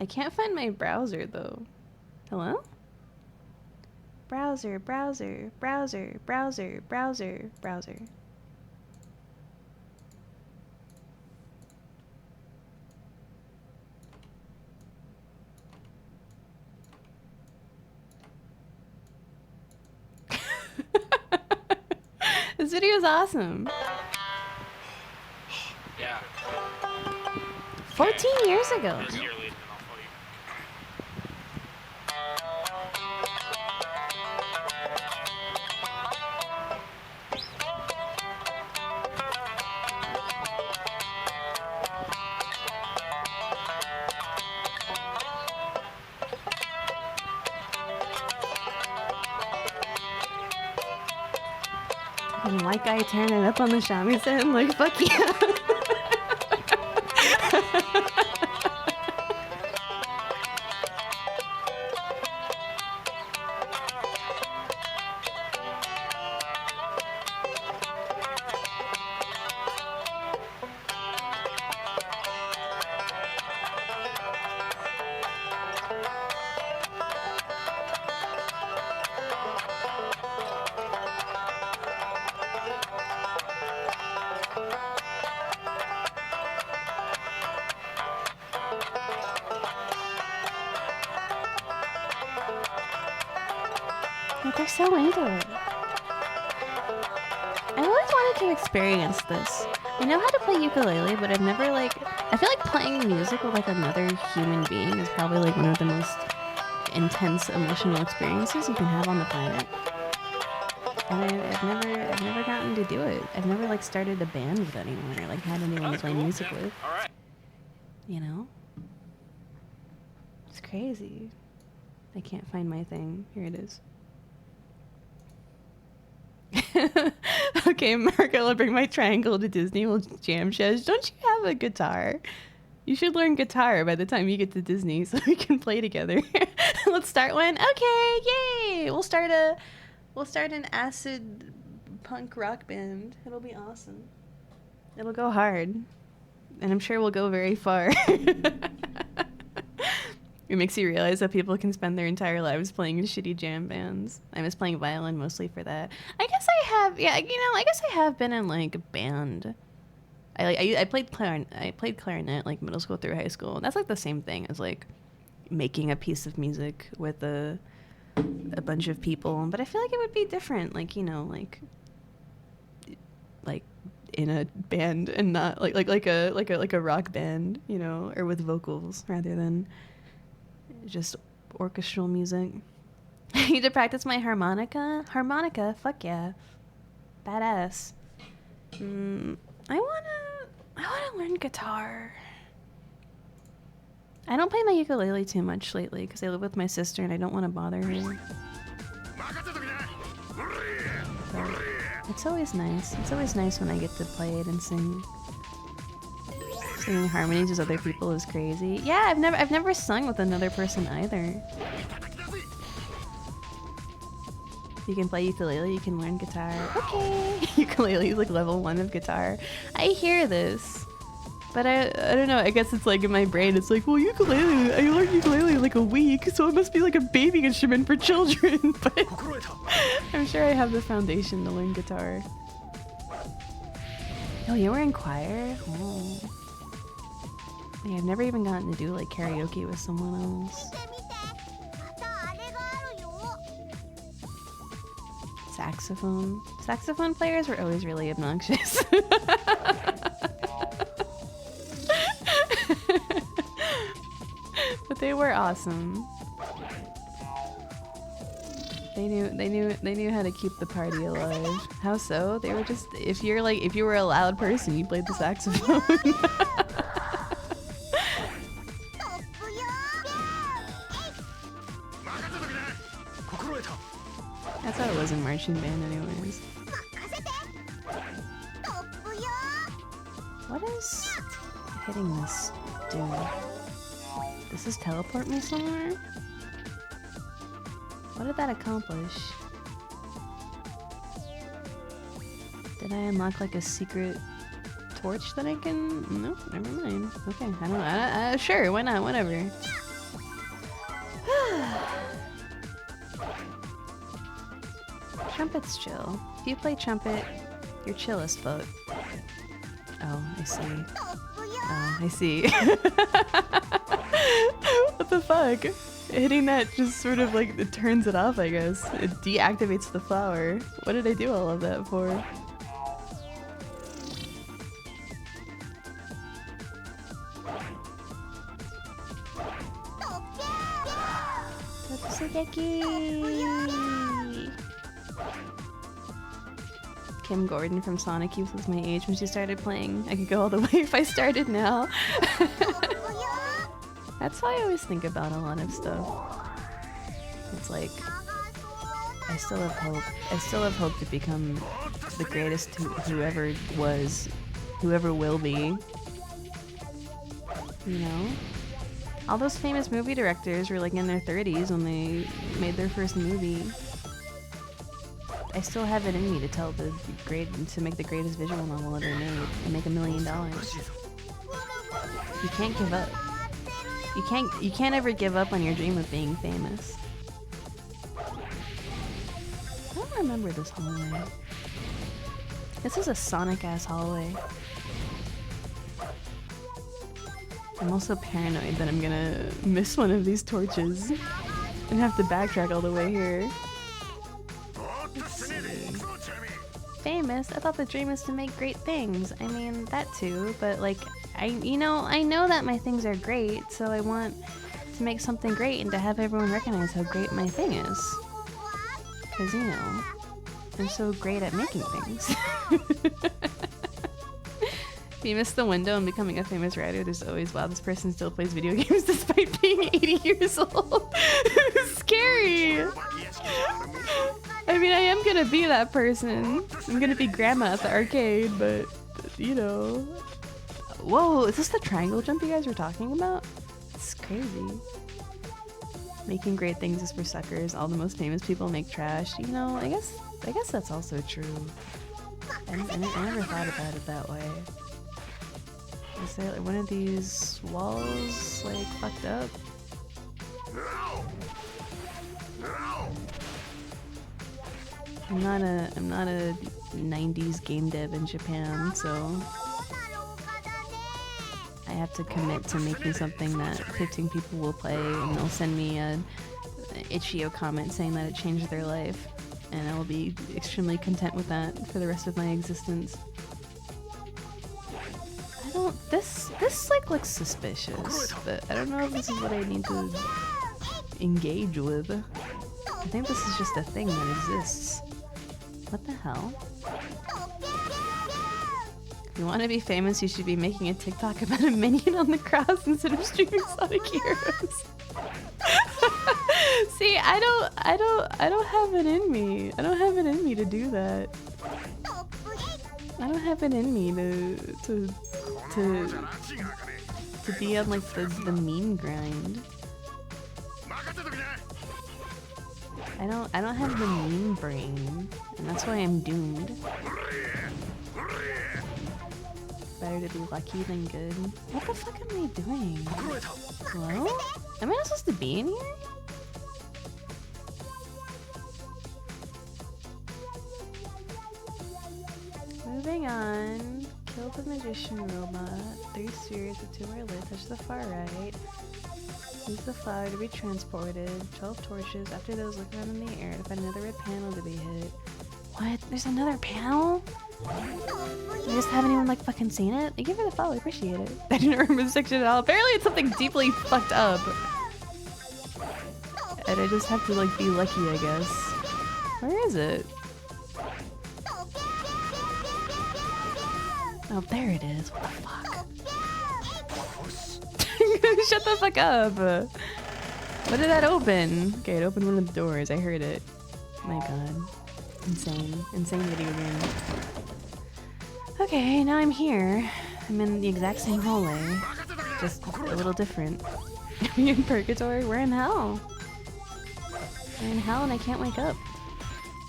I can't find my browser though. Hello? Browser, browser, browser, browser, browser, browser. This video is awesome. Yeah. 14 years ago. White guy turning up on the shamisen, like fuck yeah. They're so into it. I always wanted to experience this. I know how to play ukulele, but I've never I feel like playing music with like another human being is probably like one of the most like intense emotional experiences you can have on the planet. And I've never gotten to do it. I've never like started a band with anyone or like had anyone to play music with. You know? It's crazy. I can't find my thing. Here it is. Okay, Marco, I'll bring my triangle to Disney. We'll jam shes. Don't you have a guitar? You should learn guitar by the time you get to Disney so we can play together. Let's start one. Okay, yay! We'll start an acid punk rock band. It'll be awesome. It'll go hard. And I'm sure we'll go very far. It makes you realize that people can spend their entire lives playing shitty jam bands. I miss playing violin mostly for that. I guess I have been in like a band. I played clarinet like middle school through high school. That's like the same thing as like making a piece of music with a bunch of people. But I feel like it would be different, like, you know, like in a band and not like a rock band, you know, or with vocals rather than just orchestral music. I need to practice my harmonica. Harmonica, fuck yeah, badass. I wanna learn guitar. I don't play my ukulele too much lately because I live with my sister and I don't want to bother her. But it's always nice. It's always nice when I get to play it and sing. Singing harmonies with other people is crazy. Yeah, I've never sung with another person either. You can play ukulele, you can learn guitar. Okay. Ukulele is like level 1 of guitar. I hear this. But I don't know, I guess it's like in my brain, it's like, well, ukulele, I learned ukulele in like a week, so it must be like a baby instrument for children. But I'm sure I have the foundation to learn guitar. Oh, you were in choir? Oh. Yeah, I've never even gotten to do like karaoke with someone else. Saxophone. Saxophone players were always really obnoxious. But they were awesome. They knew how to keep the party alive. How so? They were just, if you were a loud person, you played the saxophone. That's how it was in marching band anyways. What is hitting this dude? Does this teleport me somewhere? What did that accomplish? Did I unlock like a secret torch that I can... Nope, never mind. Okay, I don't know. Sure, why not? Whatever. Trumpet's chill. If you play trumpet, you're chill as fuck. Oh, I see. Oh, I see. What the fuck? Hitting that just sort of like, it turns it off, I guess. It deactivates the flower. What did I do all of that for? Kim Gordon from Sonic Youth was my age when she started playing. I could go all the way if I started now. That's how I always think about a lot of stuff. It's like, I still have hope. I still have hope to become the greatest whoever was, whoever will be. You know? All those famous movie directors were like in their 30s when they made their first movie. I still have it in me to make the greatest visual novel ever made and make $1 million. You can't give up. You can't ever give up on your dream of being famous. I don't remember this hallway. This is a Sonic-ass hallway. I'm also paranoid that I'm gonna miss one of these torches and have to backtrack all the way here. Let's see. Famous? I thought the dream is to make great things. I mean, that too, but like, I know that my things are great, so I want to make something great and to have everyone recognize how great my thing is. Because, you know, I'm so great at making things. If you miss the window and becoming a famous writer, there's always, wow, this person still plays video games despite being 80 years old. Scary! I mean, I am gonna be that person. I'm gonna be grandma at the arcade, but, you know. Whoa, is this the triangle jump you guys were talking about? It's crazy. Making great things is for suckers. All the most famous people make trash. You know, I guess that's also true. I never thought about it that way. Is there like one of these walls like fucked up? I'm not a 90s game dev in Japan, so I have to commit to making something that 15 people will play, and they'll send me a Itch.io comment saying that it changed their life, and I will be extremely content with that for the rest of my existence. This like looks suspicious, but I don't know if this is what I need to engage with. I think this is just a thing that exists. What the hell? If you want to be famous, you should be making a TikTok about a minion on the cross instead of streaming Sonic Heroes. See, I don't have it in me. I don't have it in me to do that. I don't have it in me to be on like the meme grind. I don't have the meme brain, and that's why I'm doomed. Better to be lucky than good. What the fuck am I doing? Hello? Am I not supposed to be in here? Moving on. Kill the magician robot. 3 spheres with 2 are lit. Touch the far right. Use the flower to be transported. 12 torches. After those, look around in the air to find another red panel to be hit. What? There's another panel? I just haven't even like fucking seen it? Thank you for the follow, I appreciate it. I didn't remember the section at all. Apparently it's something deeply fucked up. And I just have to like be lucky, I guess. Where is it? Oh, there it is. What the fuck? Shut the fuck up. What did that open? Okay, it opened one of the doors. I heard it. My god. Insane. Insane video game. Okay, now I'm here. I'm in the exact same hallway. Just a little different. Are we in purgatory? We're in hell. We're in hell and I can't wake up.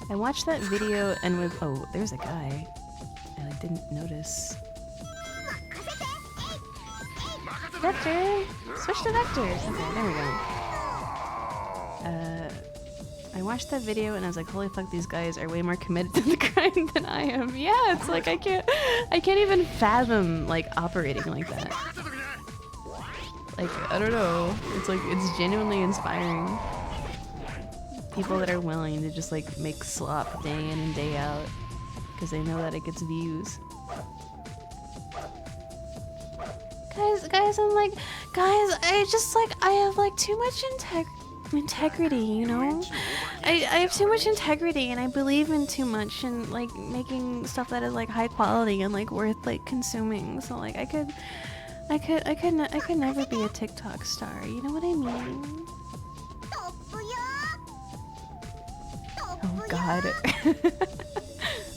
I watched that video and was— oh, there's a guy. And I didn't notice. Vector! Switch to Vector! Okay, there we go. I watched that video and I was like, holy fuck, these guys are way more committed to the grind than I am. Yeah, it's like I can't even fathom like operating like that. Like, I don't know. It's like, it's genuinely inspiring. People that are willing to just like make slop day in and day out because they know that it gets views. Guys, I'm like, guys, I have like too much integrity, you know? I have too much integrity and I believe in too much and like making stuff that is like high quality and like worth like consuming. So like I could never be a TikTok star, you know what I mean? Oh god.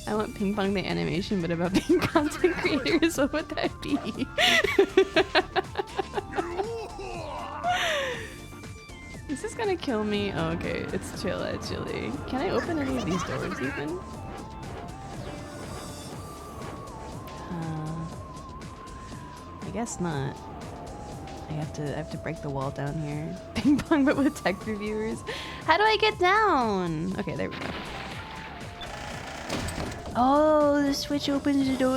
I want Ping Pong the animation, but about being content creators, what would that be? Is this gonna kill me? Oh, okay, it's chill actually. Can I open any of these doors even? I guess not. I have to break the wall down here. Ping Pong, but with tech reviewers. How do I get down? Okay, there we go. Oh, the switch opens the door.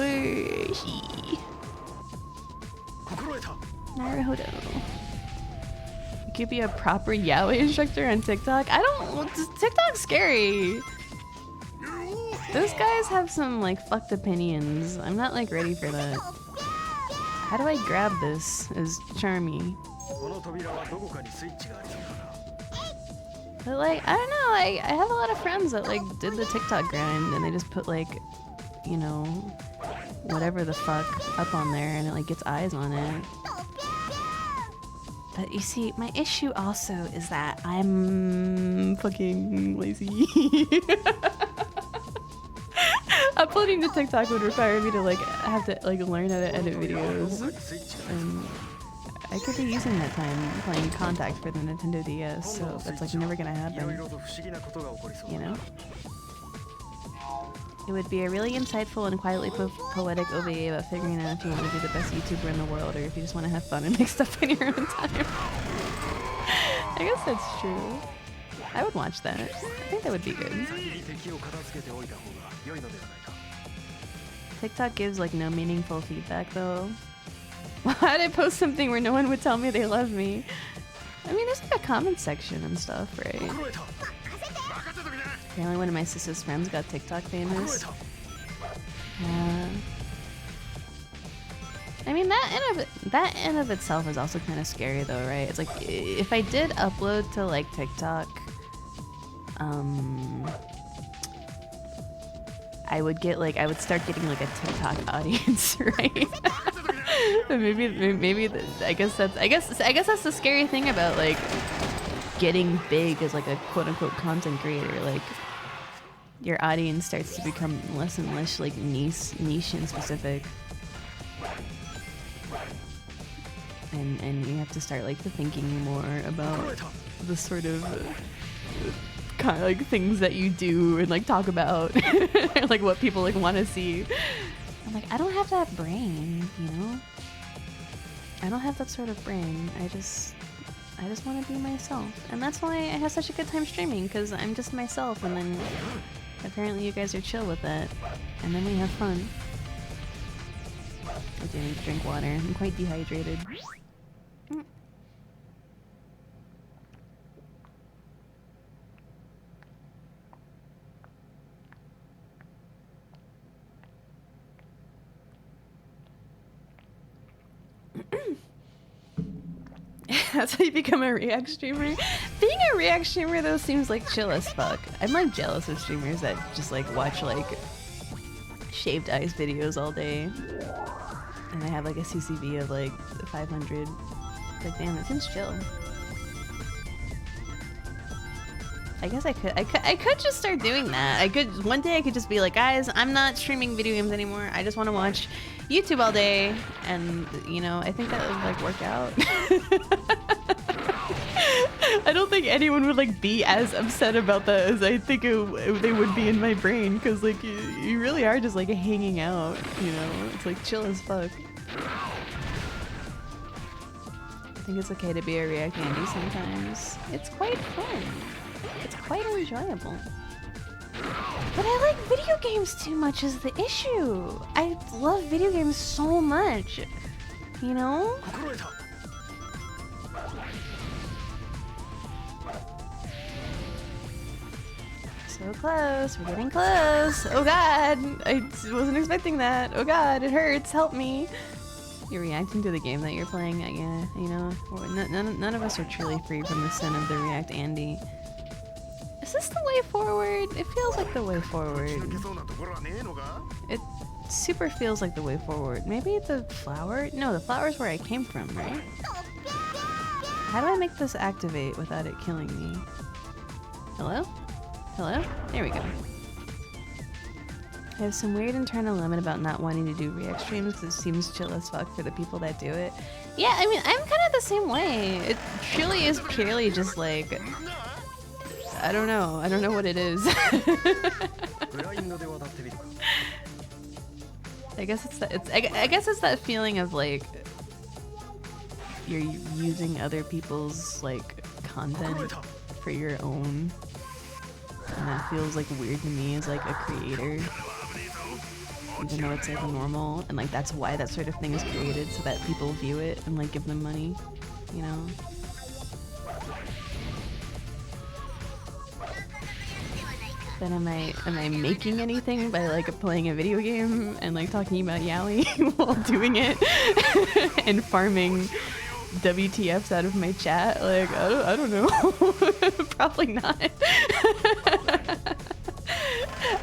Naruhodo. You could be a proper yaoi instructor on TikTok. I don't. TikTok's scary. Those guys have some like fucked opinions. I'm not like ready for that. How do I grab this as Charmy? But like, I don't know, I have a lot of friends that like did the TikTok grind and they just put like, you know, whatever the fuck up on there and it like gets eyes on it. But you see, my issue also is that I'm fucking lazy. Uploading to TikTok would require me to like have to like learn how to edit videos, and I could be using that time playing Contact for the Nintendo DS, so that's like never gonna happen, you know? It would be a really insightful and quietly poetic OVA about figuring out if you want to be the best YouTuber in the world or if you just want to have fun and make stuff in your own time. I guess that's true. I would watch that. I think that would be good. TikTok gives like no meaningful feedback though. Why did I post something where no one would tell me they love me? I mean, there's like a comment section and stuff, right? Apparently one of my sister's friends got TikTok famous. I mean, that in of itself is also kind of scary though, right? It's like, if I did upload to like TikTok, I would start getting like a TikTok audience, right? maybe I guess that's the scary thing about like getting big as like a quote unquote content creator. Like your audience starts to become less and less like niche and specific, and you have to start like thinking more about the sort of kind of like things that you do and like talk about, like what people like want to see. I'm like, I don't have that brain, you know? I don't have that sort of brain. I just want to be myself. And that's why I have such a good time streaming, because I'm just myself, and then apparently you guys are chill with that. And then we have fun. I do need to drink water. I'm quite dehydrated. That's how you become a React streamer. Being a React streamer though seems like chill as fuck. I'm like jealous of streamers that just like watch like shaved ice videos all day, and I have like a CCV of like 500. Like, damn, it seems chill. I guess I could just start doing that. One day I could just be like, guys, I'm not streaming video games anymore. I just want to watch YouTube all day, and you know, I think that would like work out. I don't think anyone would like be as upset about that as I think they would be in my brain, because like you really are just like hanging out, you know? It's like chill as fuck. I think it's okay to be a React Andy sometimes. It's quite fun. It's quite enjoyable. But I like video games too much is the issue. I love video games so much, you know? So close, we're getting close. Oh god, I wasn't expecting that. Oh god, it hurts, help me. You're reacting to the game that you're playing, yeah, you know? None of us are truly free from the sin of the React Andy. Is this the way forward? It feels like the way forward. It super feels like the way forward. Maybe the flower? No, the flower's where I came from, right? How do I make this activate without it killing me? Hello? Hello? There we go. I have some weird internal limit about not wanting to do React streams because it seems chill as fuck for the people that do it. Yeah, I mean, I'm kind of the same way. It truly is purely just like... I don't know. I don't know what it is. I guess it's that. I guess it's that feeling of like you're using other people's like content for your own, and that feels like weird to me as like a creator, even though it's like normal, and like that's why that sort of thing is created, so that people view it and like give them money, you know. But am I making anything by like playing a video game and like talking about Yaoi while doing it and farming WTFs out of my chat? Like, I don't know. Probably not.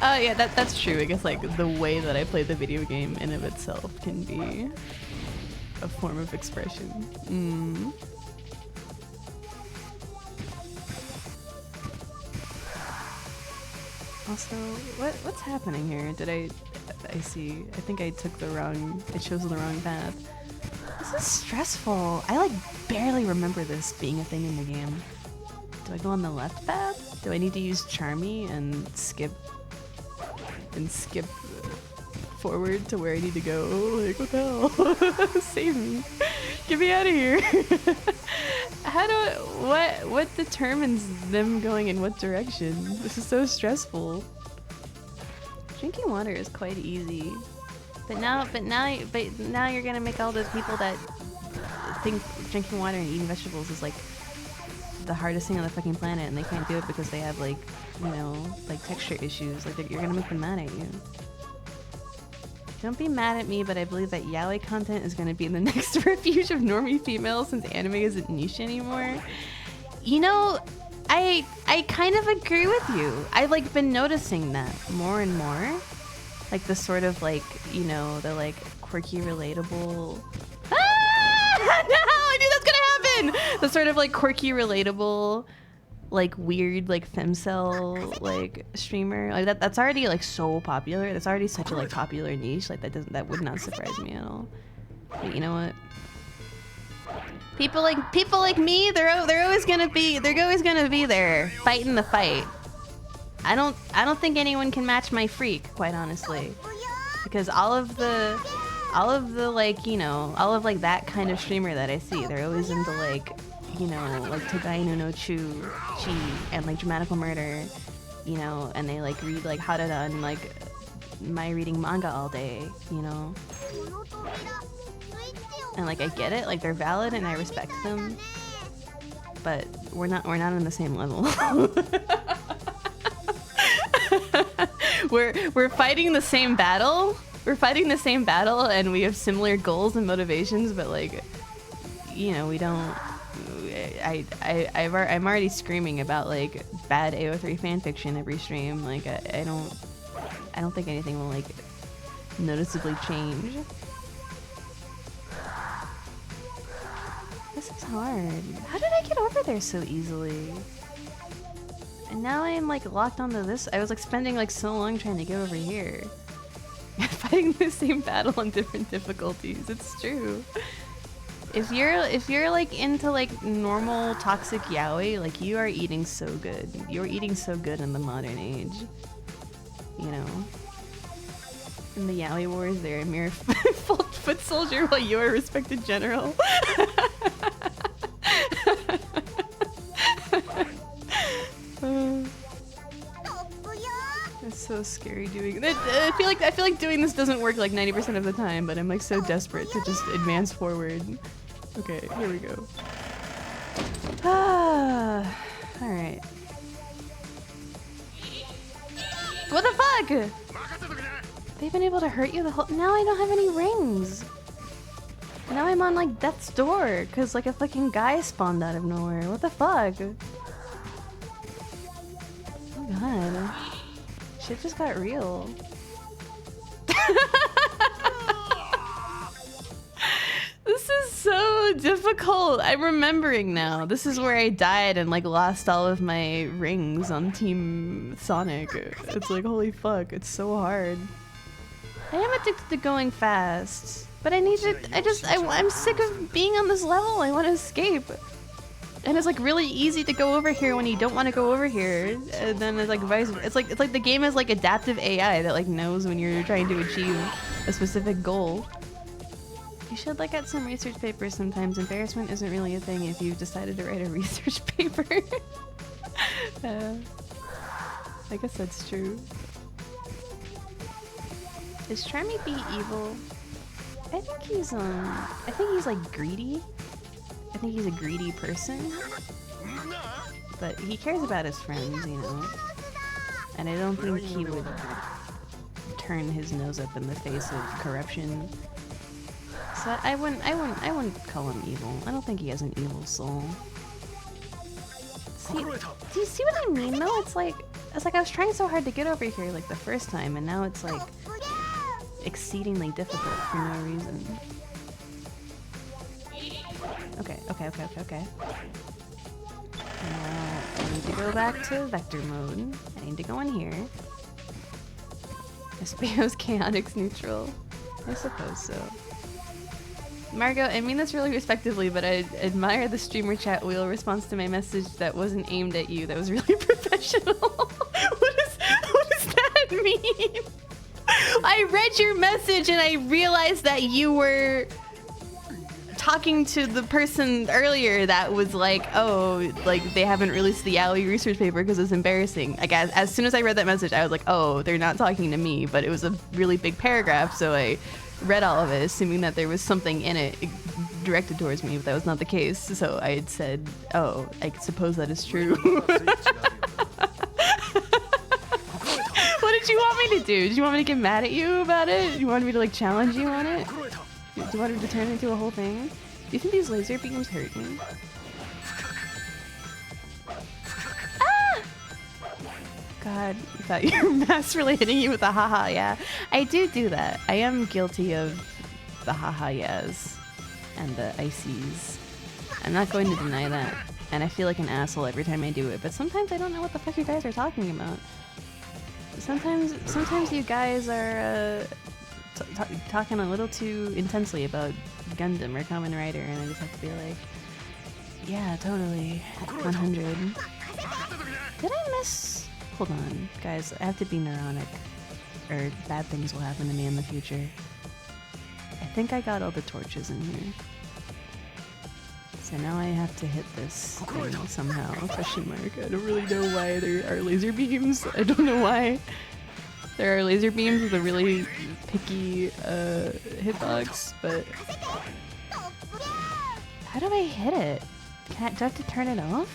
Yeah, that's true. I guess like the way that I play the video game in of itself can be a form of expression. Also, what's happening here? I see. I think I chose the wrong path. This is stressful. I like barely remember this being a thing in the game. Do I go on the left path? Do I need to use Charmy and skip forward to where I need to go? Like, what the hell? Save me. Get me out of here. What determines them going in what direction? This is so stressful. Drinking water is quite easy. But now you're gonna make all those people that think drinking water and eating vegetables is like the hardest thing on the fucking planet, and they can't do it because they have like, you know, like texture issues. Like you're gonna make them mad at you. Don't be mad at me, but I believe that yaoi content is gonna be the next refuge of normie females since anime isn't niche anymore. You know, I kind of agree with you. I've like been noticing that more and more. Like the sort of like, you know, the like quirky, relatable. Ah! No, I knew that's gonna happen. The sort of like quirky, relatable, like weird, like femcel like streamer. Like that's already like so popular. That's already such a like popular niche. Like that would not surprise me at all. But you know what? People like me, they're always gonna be there fighting the fight. I don't think anyone can match my freak, quite honestly, because all of the like, you know, all of like that kind of streamer that I see, they're always into like, you know, like Togai no Chi and like Dramatical Murder, you know, and they like read like Harada and like my reading manga all day, you know. And like I get it, like they're valid and I respect them, but we're not on the same level. We're fighting the same battle. We're fighting the same battle, and we have similar goals and motivations, but like, you know, we don't. I'm already screaming about like bad AO3 fanfiction every stream. Like I don't think anything will like noticeably change. This is hard. How did I get over there so easily? And now I am like locked onto this. I was like spending like so long trying to get over here. Fighting the same battle on different difficulties. It's true. If you're like into like normal toxic yaoi, like you are eating so good. You're eating so good in the modern age. You know. In the yaoi wars, they're a mere foot soldier while you're a respected general. It's so scary doing it. I feel like doing this doesn't work like 90% of the time, but I'm like so desperate to just advance forward. Okay, here we go. All right. What the fuck? They've been able to hurt you the whole. Now I don't have any rings. Now I'm on like death's door because like a fucking guy spawned out of nowhere. What the fuck? Oh god. Shit just got real. This is so difficult. I'm remembering now. This is where I died and like lost all of my rings on Team Sonic. It's like, holy fuck, it's so hard. I am addicted to going fast, but I need to, I'm sick of being on this level. I want to escape. And it's like really easy to go over here when you don't want to go over here. And then it's like it's like the game is like adaptive AI that like knows when you're trying to achieve a specific goal. You should look at some research papers sometimes. Embarrassment isn't really a thing if you've decided to write a research paper. I guess that's true. Is Charmy B evil? I think he's like greedy. I think he's a greedy person, but he cares about his friends, you know, and I don't think he would turn his nose up in the face of corruption So I wouldn't call him evil. I don't think he has an evil soul. See, do you see what I mean though? It's like I was trying so hard to get over here like the first time, and now it's like exceedingly difficult for no reason. Okay. Now I need to go back to vector mode. I need to go in here. Espio's chaotic's neutral. I suppose so. Margot, I mean this really respectively, but I admire the streamer chat wheel response to my message that wasn't aimed at you. That was really professional. What does that mean? I read your message and I realized that you were talking to the person earlier that was like, oh, like they haven't released the Yaoi research paper because it's embarrassing. Like as soon as I read that message, I was like, oh, they're not talking to me, but it was a really big paragraph, so I read all of it, assuming that there was something in it directed towards me, but that was not the case. So I had said, oh, I suppose that is true. What did you want me to do? Did you want me to get mad at you about it? You wanted me to like challenge you on it? Do you want me to turn it into a whole thing? Do you think these laser beams hurt me? Ah! God, you thought you were mass really hitting you with a haha, yeah. I do that. I am guilty of the haha yeahs and the ices. I'm not going to deny that. And I feel like an asshole every time I do it, but sometimes I don't know what the fuck you guys are talking about. Sometimes you guys are talking a little too intensely about Gundam or Kamen Rider, and I just have to be like, yeah, totally, 100. Did I miss? Hold on, guys, I have to be neuronic, or bad things will happen to me in the future. I think I got all the torches in here. So now I have to hit this thing somehow. Question mark. I don't really know why there are laser beams. I don't know why there are laser beams with a really picky hitbox, but how do I hit it? Do I have to turn it off?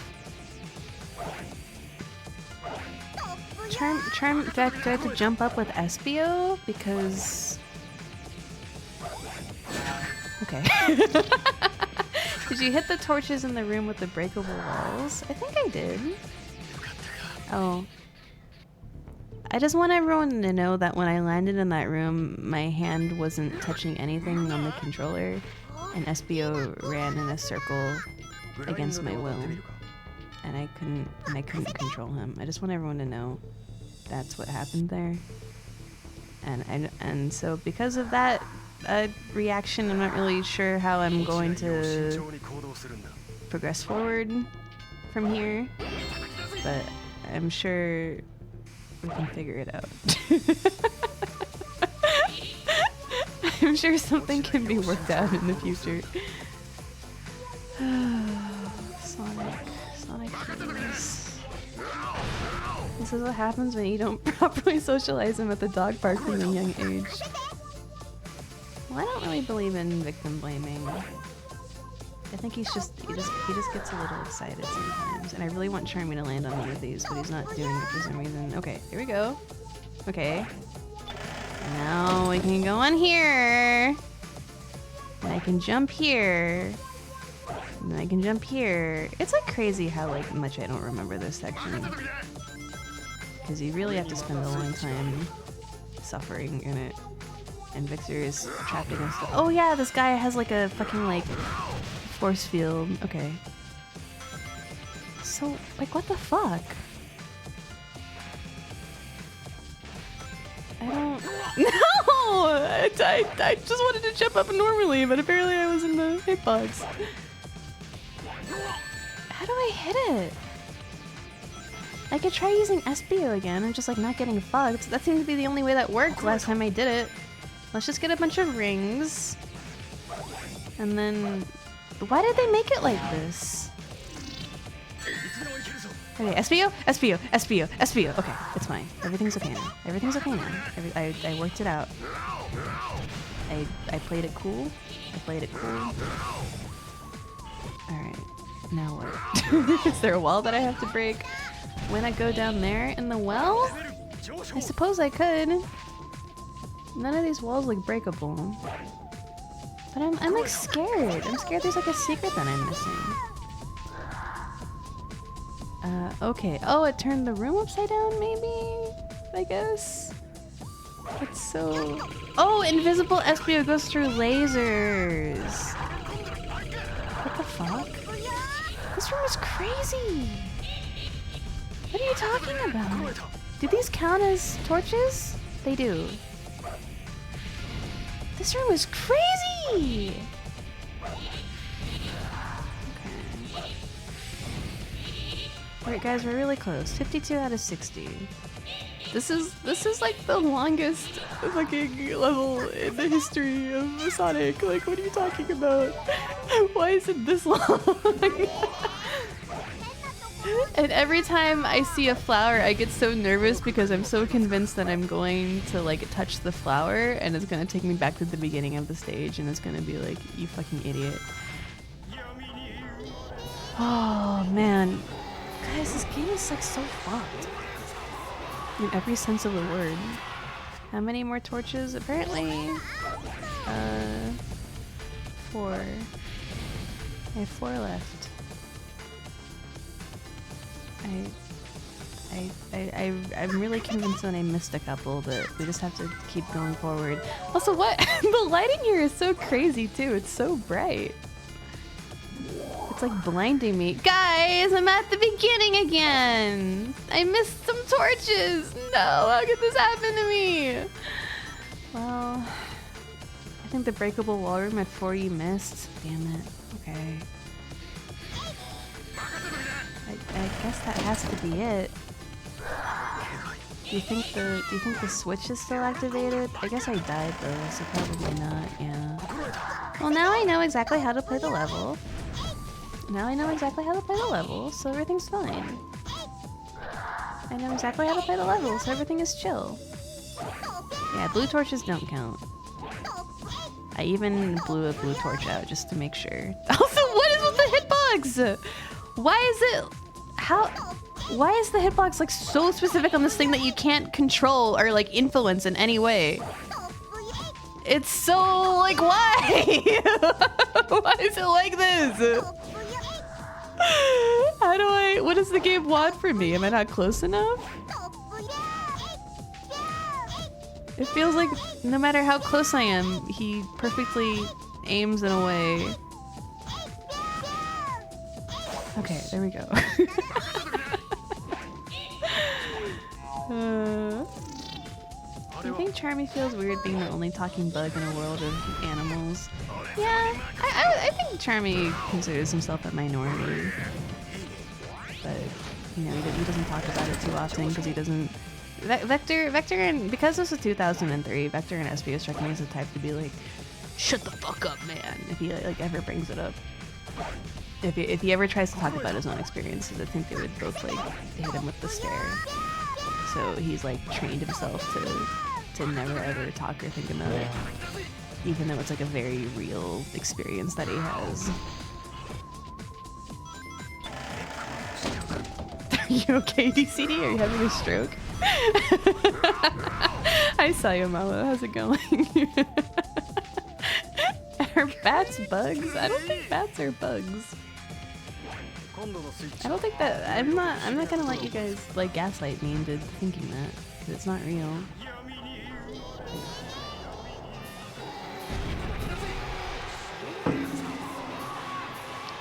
Do I have to jump up with Espio? Because... Okay. Did you hit the torches in the room with the breakable walls? I think I did. Oh. I just want everyone to know that when I landed in that room, my hand wasn't touching anything on the controller, and Espio ran in a circle against my will, and I couldn't control him. I just want everyone to know that's what happened there. And so because of that reaction, I'm not really sure how I'm going to progress forward from here, but I'm sure we can figure it out. I'm sure something can be worked out in the future. Sonic Heroes. This is what happens when you don't properly socialize him at the dog park from a young age. Well, I don't really believe in victim blaming. I think he just gets a little excited sometimes, and I really want Charmy to land on one of these, but he's not doing it for some reason. Okay, here we go. Okay. Now we can go on here. And I can jump here. And I can jump here. It's like crazy how like much I don't remember this section. Because you really have to spend a long time suffering in it. And Victor is trapped against the— oh yeah, this guy has like a fucking like force field. Okay. So, like, what the fuck? I don't— no! I just wanted to jump up normally, but apparently I was in the hitbox. How do I hit it? I could try using Espio again and just like not getting fucked. That seems to be the only way that worked last time I did it. Let's just get a bunch of rings. And then... why did they make it like this? Okay, Espio? Espio! Espio! Espio! Okay, it's fine. Everything's okay now. Everything's okay now. I worked it out. I played it cool. I played it cool. Alright. Now what? Is there a wall that I have to break when I go down there in the well? I suppose I could. None of these walls look breakable. But I'm like scared. I'm scared there's like a secret that I'm missing. Okay. Oh, it turned the room upside down, maybe? I guess. It's so... Oh, invisible Espio goes through lasers. What the fuck? This room is crazy. What are you talking about? Do these count as torches? They do. This room is crazy! Okay. Alright guys, we're really close. 52 out of 60. This is like the longest fucking level in the history of Sonic. Like, what are you talking about? Why is it this long? And every time I see a flower, I get so nervous because I'm so convinced that I'm going to like touch the flower and it's gonna take me back to the beginning of the stage and it's gonna be like, you fucking idiot. Oh man. Guys, this game is like so fucked. In every sense of the word. How many more torches? Apparently, 4. I have 4 left. I'm really convinced that I missed a couple, but we just have to keep going forward. Also, what? The lighting here is so crazy too. It's so bright. It's like blinding me. Guys, I'm at the beginning again. I missed some torches. No, how could this happen to me? Well, I think the breakable wall room at 4 you missed. Damn it. Okay. I guess that has to be it. Do you think the switch is still activated? I guess I died though, so probably not, yeah. Well, now I know exactly how to play the level. So everything's fine. I know exactly how to play the level, so everything is chill. Yeah, blue torches don't count. I even blew a blue torch out just to make sure. Also, what is with the hitbox? Why is the hitbox like so specific on this thing that you can't control or like influence in any way? It's so like, why? Why is it like this? What does the game want from me? Am I not close enough? It feels like no matter how close I am, he perfectly aims in a way. Okay, there we go. Do you think Charmy feels weird being the only talking bug in a world of animals? Yeah, I think Charmy considers himself a minority. But, you know, he doesn't talk about it too often because he doesn't... Vector and... Because this was 2003, Vector and Espio struck me as the type to be like, shut the fuck up, man, if he like ever brings it up. If he ever tries to talk about his own experiences, I think they would both like hit him with the stare. So he's like trained himself to never ever talk or think about it, even though it's like a very real experience that he has. Are you okay, DCD? Are you having a stroke? Hi, Sayamala. How's it going? Are bats bugs? I don't think bats are bugs. I don't think that... I'm not gonna let you guys like gaslight me into thinking that. It's not real.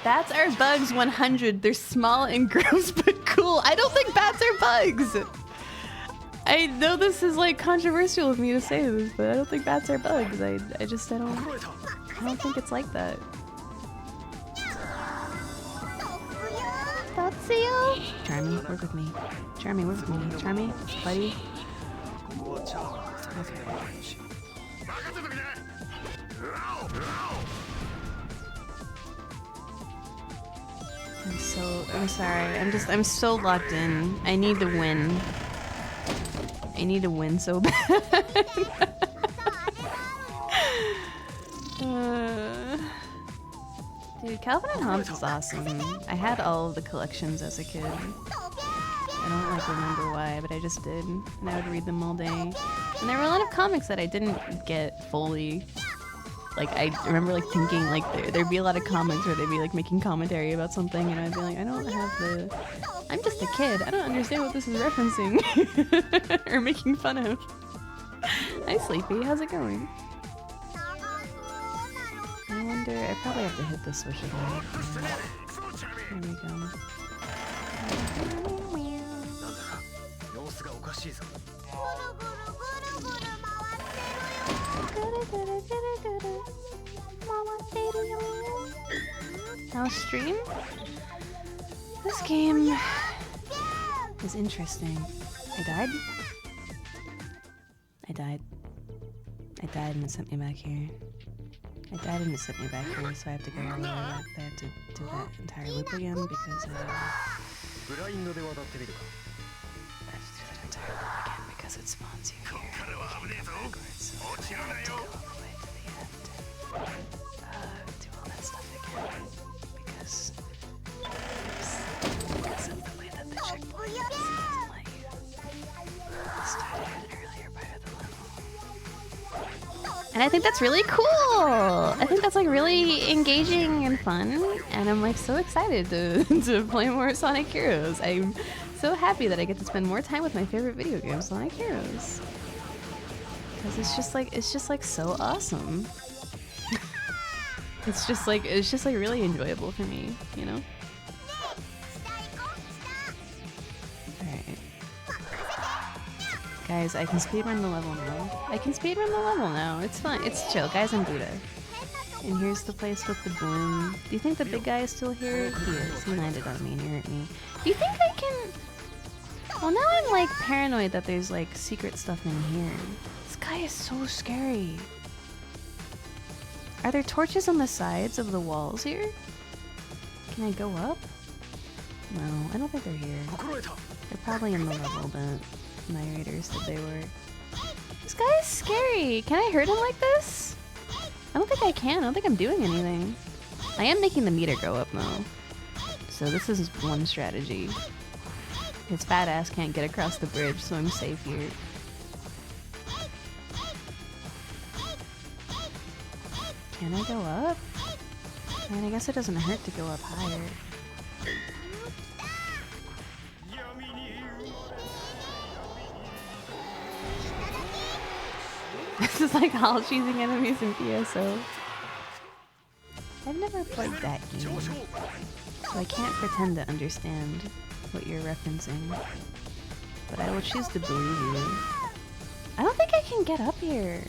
Bats are bugs 100. They're small and gross but cool. I don't think bats are bugs. I know this is like controversial of me to say this, but I don't think bats are bugs. I don't think it's like that. Tatsuyo? Charmy, work with me. Charmy, work with me. Charmy, buddy. Okay. I'm sorry. I'm so locked in. I need to win. I need to win so bad. Dude, Calvin and Hobbes is awesome. I had all of the collections as a kid. I don't like remember why, but I just did. And I would read them all day. And there were a lot of comics that I didn't get fully. like I remember like thinking like there'd be a lot of comments where they'd be like making commentary about something, and I'd be like, I don't have the. I'm just a kid. I don't understand what this is referencing or making fun of. Hi, Sleepy. How's it going? I wonder. I probably have to hit the switch again. There we go. Now stream? This game is interesting. I died? I died and it sent me back here. I died and it sent me back here, so I have to go all the way back. I have to do that entire loop again because I have to do that entire loop again because it spawns you here. Backwards, so I have to go all the way to the end. Do all that stuff again because of the way that the checkpoint doesn't let you start at an earlier part of the level. And I think that's really cool. I think that's like really engaging and fun, and I'm like so excited to play more Sonic Heroes. I'm so happy that I get to spend more time with my favorite video game, Sonic Heroes, because it's just like so awesome. It's just like really enjoyable for me, you know. Guys, I can speedrun the level now. It's fun. It's chill. Guys, I'm Buddha. And here's the place with the bloom. Do you think the big guy is still here? He is. He landed on me and he hurt me. Do you think I can... Well, now I'm like paranoid that there's like secret stuff in here. This guy is so scary. Are there torches on the sides of the walls here? Can I go up? No, I don't think they're here. They're probably in the level that my raiders said they were. This guy is scary. Can I hurt him like this? I don't think I can. I don't think I'm doing anything. I am making the meter go up though. So this is one strategy. His fat ass can't get across the bridge, so I'm safe here. Can I go up? I mean, I guess it doesn't hurt to go up higher. This is like all cheesing enemies in PSO. I've never played that game, so I can't pretend to understand what you're referencing. But I will choose to believe you. I don't think I can get up here.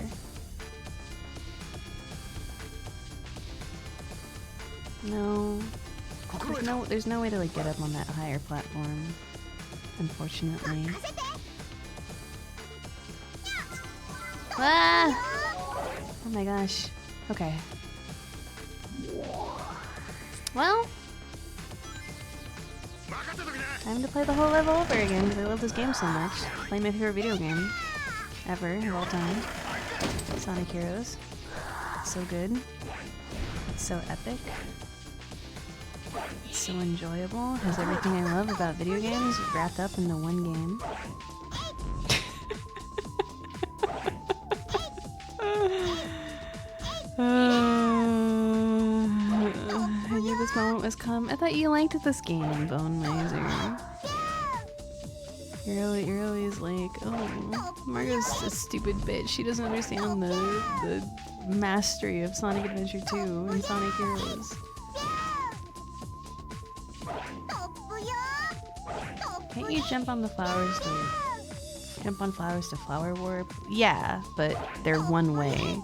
No. There's no way to like get up on that higher platform, unfortunately. Ah! Oh my gosh. Okay. Well, time to play the whole level over again because I love this game so much. Play my favorite video game ever of all time. Sonic Heroes. It's so good. It's so epic. It's so enjoyable. Has everything I love about video games wrapped up into one game. I knew this moment was come. I thought you liked this game, Bone Miser. You're always like, oh, Margot's a stupid bitch. She doesn't understand the mastery of Sonic Adventure 2 and Sonic Heroes. Can't you jump on the flowers to flower warp? Yeah, but they're one way.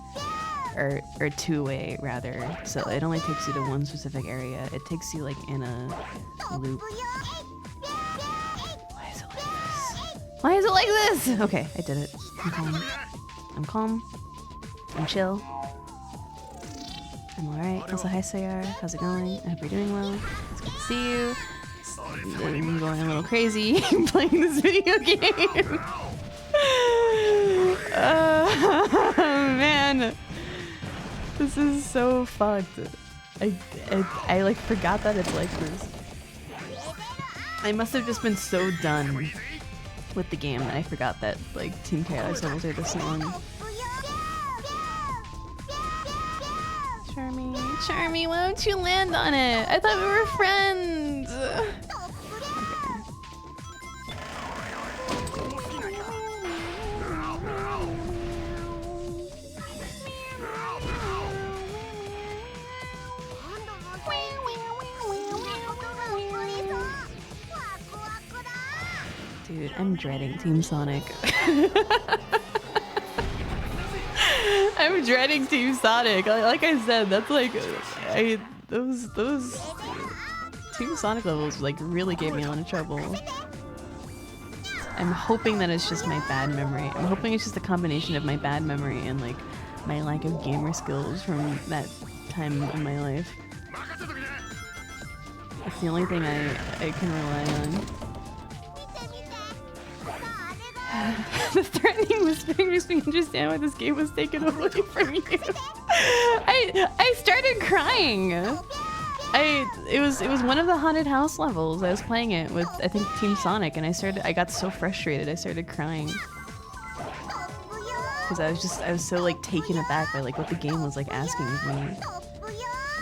Or two-way, rather. So it only takes you to one specific area. It takes you, like, in a loop. Why is it like this? Why is it like this? Okay, I did it. I'm calm. I'm calm. I'm chill. I'm alright. Also, hi, Sayar. How's it going? I hope you're doing well. It's good to see you. I'm going a little crazy playing this video game. Man. This is so fucked. I like forgot that it's like this. I must have just been so done with the game that I forgot that like Team Chaos levels are this long. Charmy, Charmy, why don't you land on it? I thought we were friends. Dude, I'm dreading Team Sonic. I'm dreading Team Sonic. Like I said, that's like those Team Sonic levels like really gave me a lot of trouble. I'm hoping that it's just my bad memory. I'm hoping it's just a combination of my bad memory and like my lack of gamer skills from that time in my life. It's the only thing I can rely on. The threatening whispering makes me understand why this game was taken away from you. I started crying. It was one of the haunted house levels. I was playing it with I think Team Sonic, and I got so frustrated I started crying because I was so like taken aback by like what the game was like asking of me.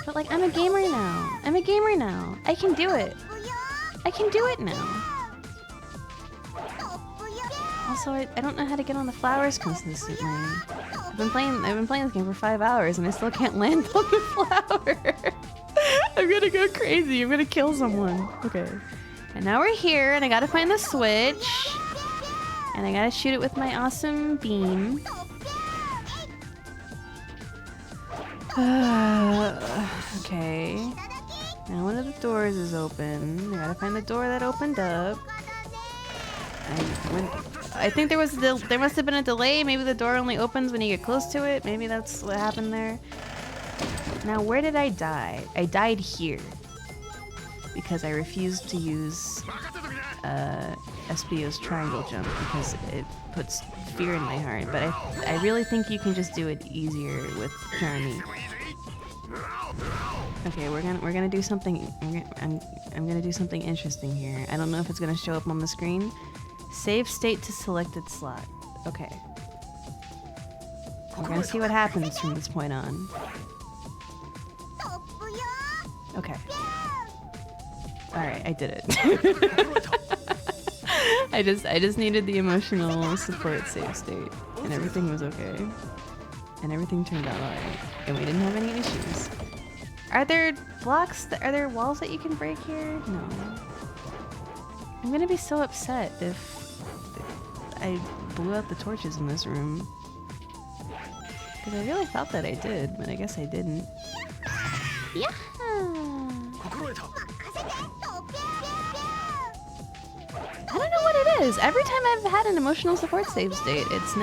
But like I'm a gamer now. I'm a gamer now. I can do it. I can do it now. Also, I don't know how to get on the flowers consistently. I've been playing this game for 5 hours and I still can't land on the flower. I'm gonna go crazy. I'm gonna kill someone. Okay. And now we're here and I gotta find the switch. And I gotta shoot it with my awesome beam. Okay. Now one of the doors is open. I gotta find the door that opened up. I think there must have been a delay. Maybe the door only opens when you get close to it. Maybe that's what happened there. Now, where did I die? I died here because I refused to use SBO's triangle jump because it puts fear in my heart. But I really think you can just do it easier with Charmy. Okay, we're gonna do something. I'm gonna do something interesting here. I don't know if it's gonna show up on the screen. Save state to selected slot. Okay. We're gonna see what happens from this point on. Okay. Alright, I did it. I just needed the emotional support save state. And everything was okay. And everything turned out alright. And we didn't have any issues. Are there blocks? Are there walls that you can break here? No. I'm gonna be so upset if I blew out the torches in this room. Because I really thought that I did, but I guess I didn't. Yeah. I don't know what it is. Every time I've had an emotional support save state, I've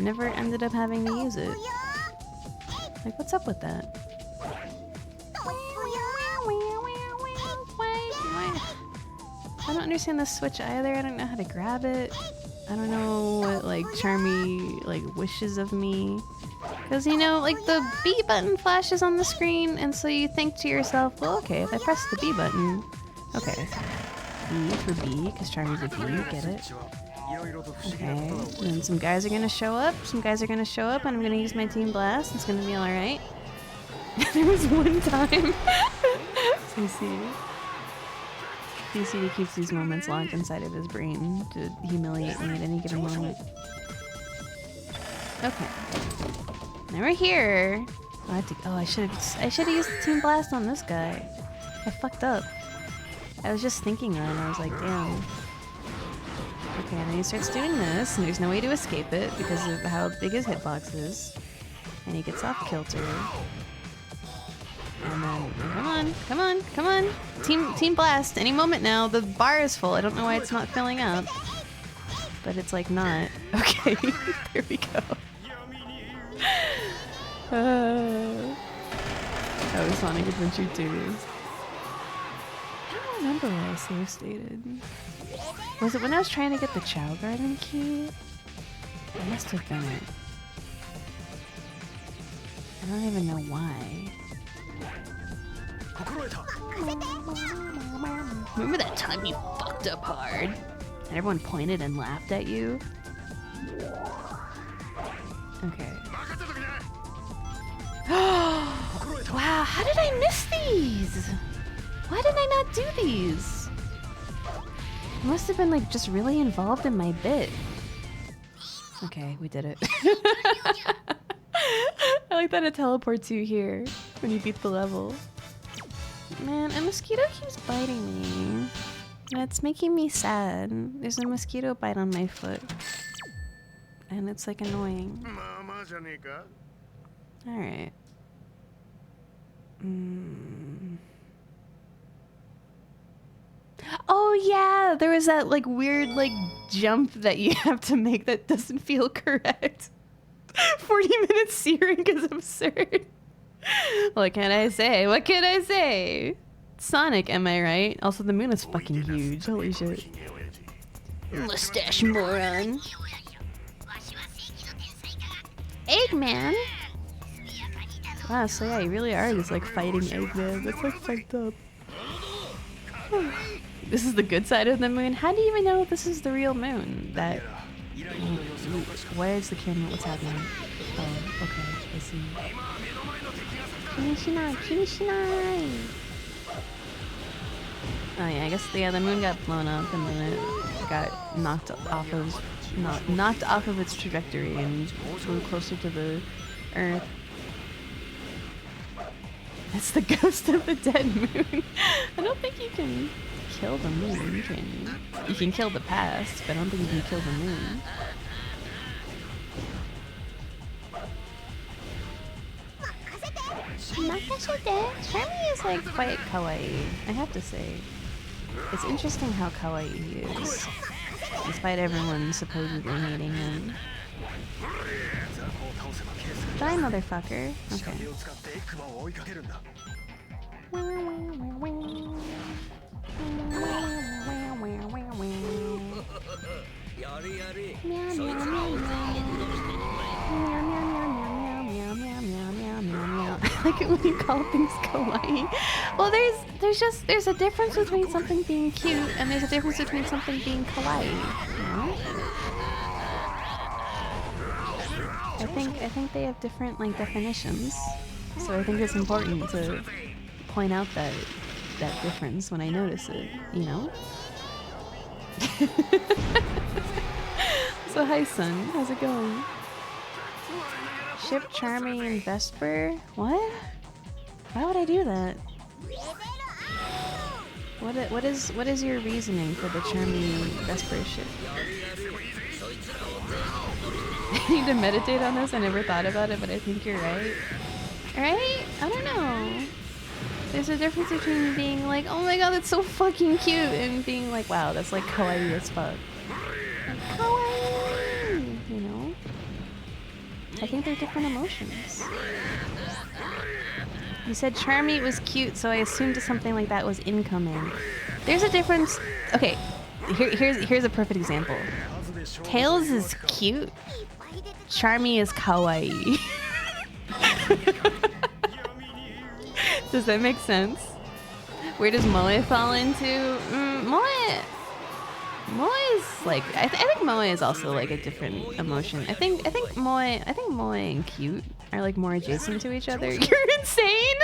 never ended up having to use it. Like, what's up with that? I don't understand the switch either. I don't know how to grab it. I don't know what like Charmy like wishes of me. Because you know, like the B button flashes on the screen and so you think to yourself, well okay, if I press the B button, okay. B for B, because Charmy's a B, get it? Okay, then some guys are gonna show up, and I'm gonna use my Team Blast, it's gonna be alright. There was one time CC keeps these moments locked inside of his brain to humiliate me at any given moment. Okay. Now we're here. I should have used the Team Blast on this guy. I fucked up. I was just thinking on it, I was like, damn. Okay, and then he starts doing this, and there's no way to escape it because of how big his hitbox is. And he gets off kilter. And then, come on. Team Blast, any moment now. The bar is full. I don't know why it's not filling up. But it's like not. Okay, there we go. That was Sonic Adventure 2. I don't remember where I save stated. Was it when I was trying to get the Chao Garden key? That must have been it. I don't even know why. Remember that time you fucked up hard? And everyone pointed and laughed at you? Okay. How did I miss these? Why did I not do these? I must have been like just really involved in my bit. Okay, we did it. I like that it teleports you here when you beat the level. Man, a mosquito keeps biting me. And it's making me sad. There's a mosquito bite on my foot. And it's like annoying. Alright. Oh yeah, there was that like weird like jump that you have to make that doesn't feel correct. 40 minutes searing is absurd. What can I say? What can I say? Sonic, am I right? Also, the moon is fucking huge. Holy shit. Mustache moron. Eggman? Wow, so yeah, you really are just like fighting Eggman. That's like fucked up. This is the good side of the moon? How do you even know this is the real moon? That... Why is the camera... What's happening? Oh, okay, I see. Kinishinai, Kinishinai! Oh yeah, I guess the moon got blown up and then it got knocked off of its trajectory and flew closer to the Earth. It's the ghost of the dead moon. I don't think you can kill the moon, can you? You can kill the past, but I don't think you can kill the moon. Charmy is like quite kawaii, I have to say. It's interesting how kawaii he is, despite everyone supposedly hating him. Die, motherfucker. Okay. I like it when you call things kawaii. Well, there's a difference between something being cute and there's a difference between something being kawaii. You know? I think they have different like definitions. So I think it's important to point out that difference when I notice it, you know? So hi son, how's it going? Ship Charmy and Vesper? What? Why would I do that? What is your reasoning for the Charmy Vesper ship? I need to meditate on this. I never thought about it, but I think you're right. Right? I don't know. There's a difference between being like, oh my god, that's so fucking cute, and being like, wow, that's like kawaii as fuck. Like, kawaii! You know? I think they're different emotions. You said Charmy was cute, so I assumed something like that was incoming. There's a difference. Okay, here's a perfect example. Tails is cute. Charmy is kawaii. Does that make sense? Where does Moe fall into? Moe is like I think Moe is also like a different emotion. I think Moe and cute are like more adjacent to each other. You're insane.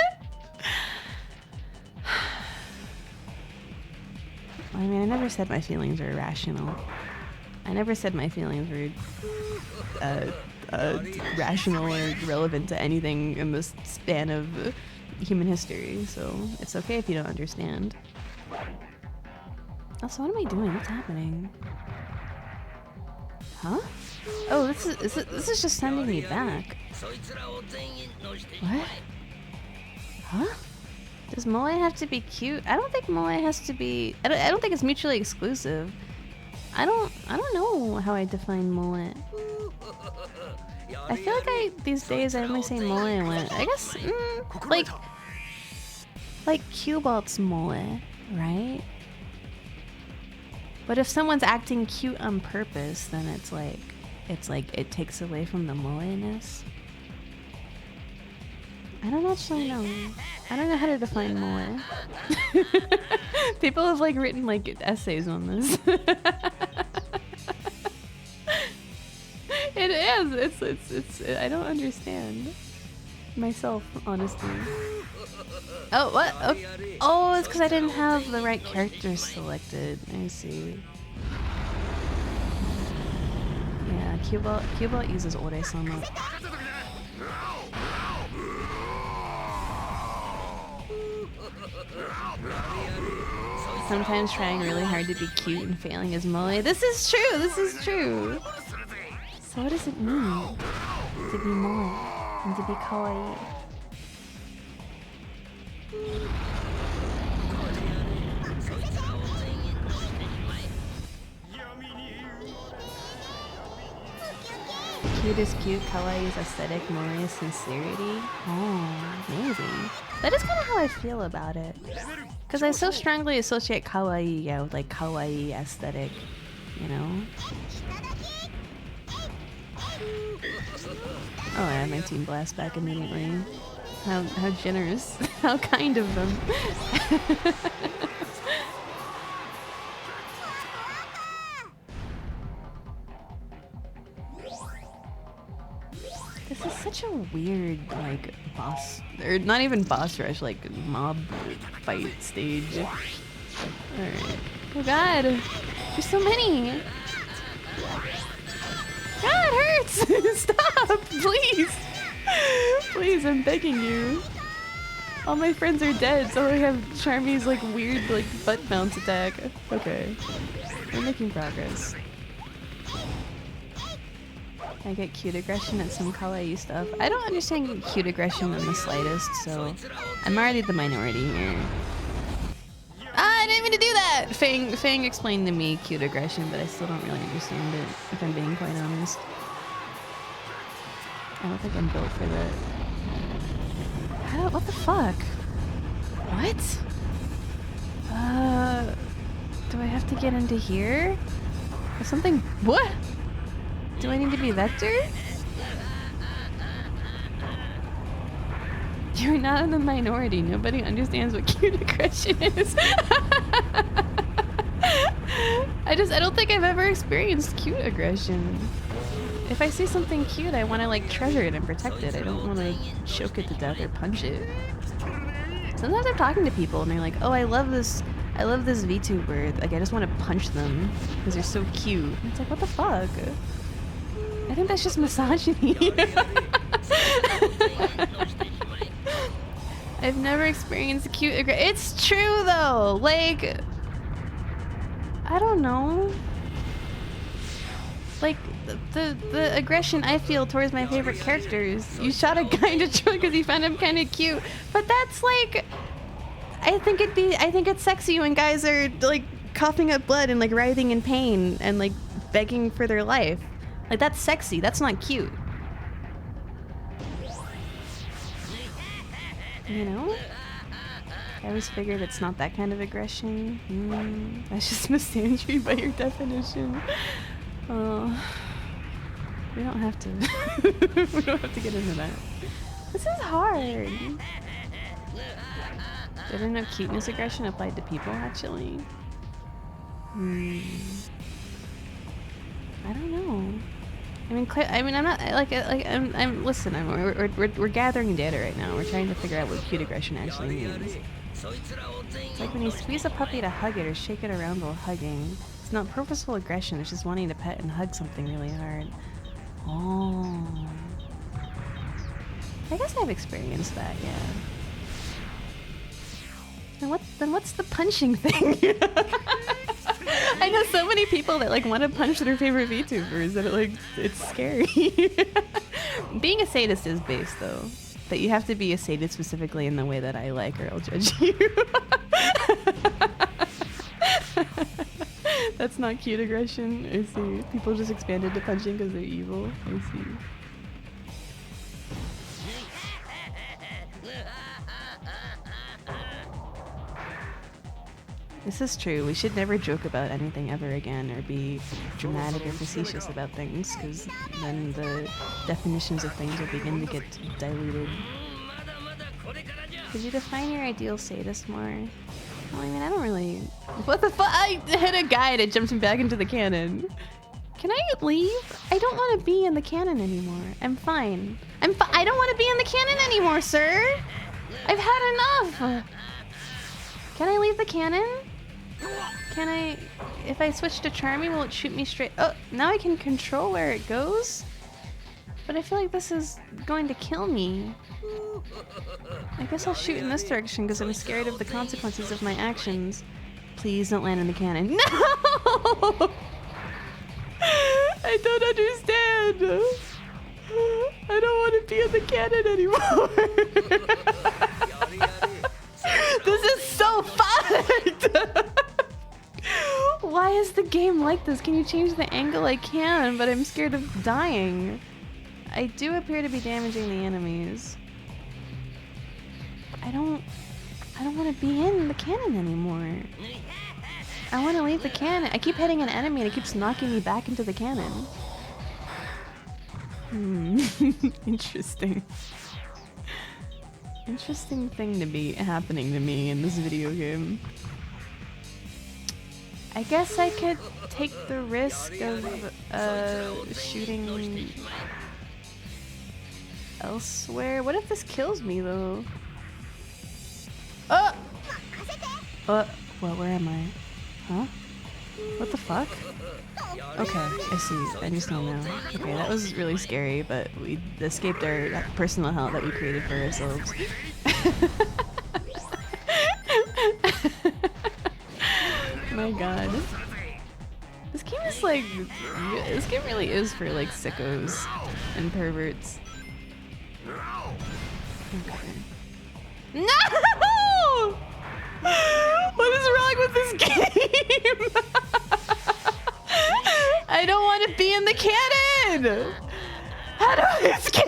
I mean, I never said my feelings are irrational. I never said my feelings were rational or relevant to anything in the span of human history, so it's okay if you don't understand. Also, what am I doing? What's happening? Huh? Oh, this is just sending me back. What? Huh? Does Moe have to be cute? I don't think Moe has to be. I don't think it's mutually exclusive. I don't know how I define Moe. I feel like these days I only say Moe when I guess like Cubalt's Moe, right? But if someone's acting cute on purpose, then it's like it takes away from the Moe-ness. I don't actually know. I don't know how to define Moe. People have like written like essays on this. It is. It's I don't understand myself, honestly. Oh, what? Oh, it's because I didn't have the right characters selected. I see. Yeah, Cubot uses Ore-sama. Sometimes trying really hard to be cute and failing is moe. This is true, this is true. So what does it mean to be moe and to be kawaii? Cute is cute, kawaii is aesthetic, moe is sincerity. Oh, amazing. That is kind of how I feel about it. Because I so strongly associate kawaii, yeah, with like kawaii aesthetic, you know? Oh, I had my Team Blast back immediately. How generous. How kind of them. This is such a weird, like, boss, or not even boss rush, like, mob fight stage. Alright. Oh god! There's so many! God, it hurts! Stop! Please! Please, I'm begging you. All my friends are dead, so I have Charmy's, like, weird, like, butt bounce attack. Okay. We're making progress. I get cute aggression at some kawaii stuff. I don't understand cute aggression in the slightest, so I'm already the minority here. Ah, I didn't mean to do that! Fang explained to me cute aggression, but I still don't really understand it, if I'm being quite honest. I don't think I'm built for that. What the fuck? What? Do I have to get into here? Or something? What? Do I need to be Vector? You're not in the minority. Nobody understands what cute aggression is. I don't think I've ever experienced cute aggression. If I see something cute, I want to like treasure it and protect it. I don't want to choke it to death or punch it. Sometimes I'm talking to people and they're like, "Oh, I love this VTuber. Like, I just want to punch them because they're so cute." And it's like, what the fuck? I think that's just misogyny. I've never experienced cute aggression. It's true though. Like, I don't know. Like the aggression I feel towards my favorite characters. You shot a guy in Detroit because you found him kind of cute, but that's like, I think it's sexy when guys are like coughing up blood and like writhing in pain and like begging for their life. Like, that's sexy. That's not cute. You know? I always figured it's not that kind of aggression. That's just misandry by your definition. We don't have to. We don't have to get into that. This is hard. Didn't know cuteness aggression applied to people, actually. I don't know. I'm not like I'm. Listen, we're gathering data right now. We're trying to figure out what cute aggression actually means. It's like when you squeeze a puppy to hug it or shake it around while hugging. It's not purposeful aggression. It's just wanting to pet and hug something really hard. Oh. I guess I've experienced that. Yeah. Then what's the punching thing? I know so many people that like want to punch their favorite VTubers that it's scary. Being a sadist is base though. That you have to be a sadist specifically in the way that I like or I'll judge you. That's not cute aggression. I see. People just expanded to punching because they're evil. I see. This is true. We should never joke about anything ever again or be dramatic or facetious about things, because then the definitions of things will begin to get diluted. Could you define your ideal sadist more? Well, I mean, I don't really... What the fuck? I hit a guy and it jumped him back into the cannon. Can I leave? I don't want to be in the cannon anymore. I'm fine. I don't want to be in the cannon anymore, sir! I've had enough! Can I leave the cannon? Can I... If I switch to Charmy, will it shoot me straight... Oh, now I can control where it goes? But I feel like this is going to kill me. I guess I'll shoot in this direction because I'm scared of the consequences of my actions. Please don't land in the cannon. No! I don't understand. I don't want to be in the cannon anymore. This is so fucked! Why is the game like this? Can you change the angle? I can, but I'm scared of dying. I do appear to be damaging the enemies. I don't want to be in the cannon anymore. I want to leave the cannon. I keep hitting an enemy and it keeps knocking me back into the cannon. Interesting. Interesting thing to be happening to me in this video game. I guess I could take the risk of shooting elsewhere. What if this kills me though? Well, where am I? Huh? What the fuck? Okay, I see. I just know now. Okay, that was really scary, but we escaped our personal hell that we created for ourselves. My god. This game is like... This game really is for like sickos and perverts. Okay. No! What is wrong with this game? I don't want to be in the cannon! How do I escape?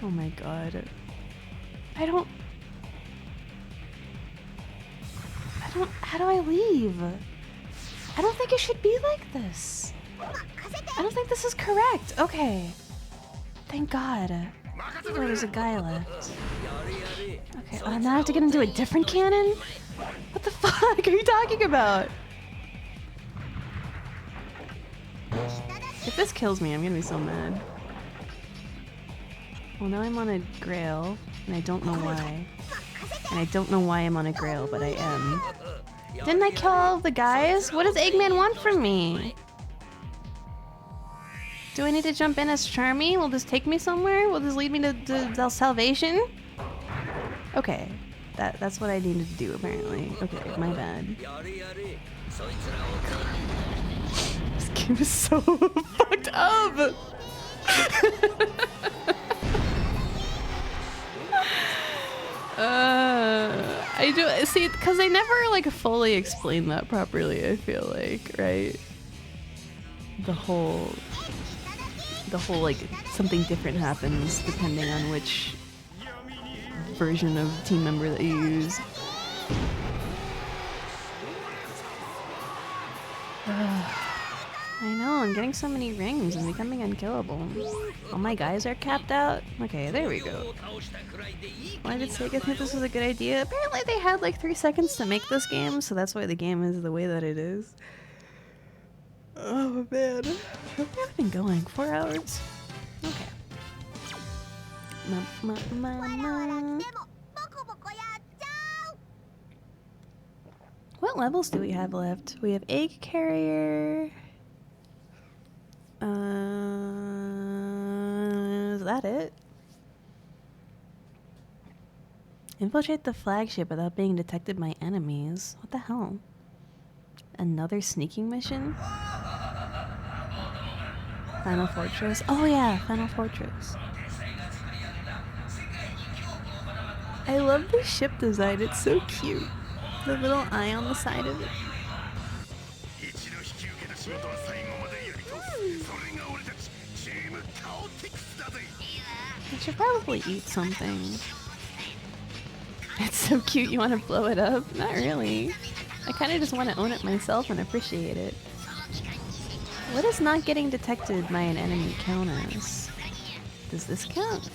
Oh my god. How do I leave? I don't think it should be like this. I don't think this is correct. Okay. Thank God. Oh, there's a guy left. Okay, now I have to get into a different cannon? What the fuck are you talking about? If this kills me, I'm gonna be so mad. Well, now I'm on a grail, and I don't know why. And I don't know why I'm on a grail, but I am. Didn't I kill all of the guys? What does Eggman want from me? Do I need to jump in as Charmy? Will this take me somewhere? Will this lead me to salvation? Okay. That's what I needed to do, apparently. Okay, my bad. This game is so fucked up! I do see, because they never like fully explain that properly, I feel like, right? The whole like something different happens depending on which version of team member that you use. I know, I'm getting so many rings and becoming unkillable. All my guys are capped out? Okay, there we go. Why did Sega think this was a good idea? Apparently they had like 3 seconds to make this game, so that's why the game is the way that it is. Oh man. How long have I been going? 4 hours? Okay. What levels do we have left? We have Egg Carrier. Is that it? Infiltrate the flagship without being detected by enemies. What the hell? Another sneaking mission? Final Fortress? Oh yeah, Final Fortress. I love the ship design, it's so cute. The little eye on the side of it. I should probably eat something. It's so cute, you want to blow it up? Not really. I kind of just want to own it myself and appreciate it. What does not getting detected by an enemy count as? Does this count?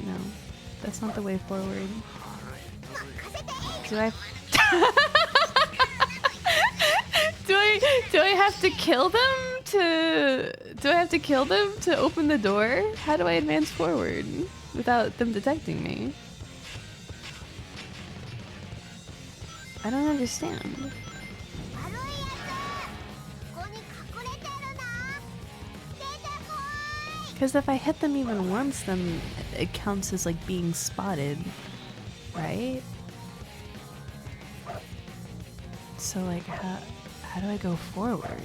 No, that's not the way forward. Do I... do I have to kill them to Do I have to kill them to open the door? How do I advance forward without them detecting me? I don't understand. Because if I hit them even once, then it counts as like being spotted, right? So like, how do I go forward?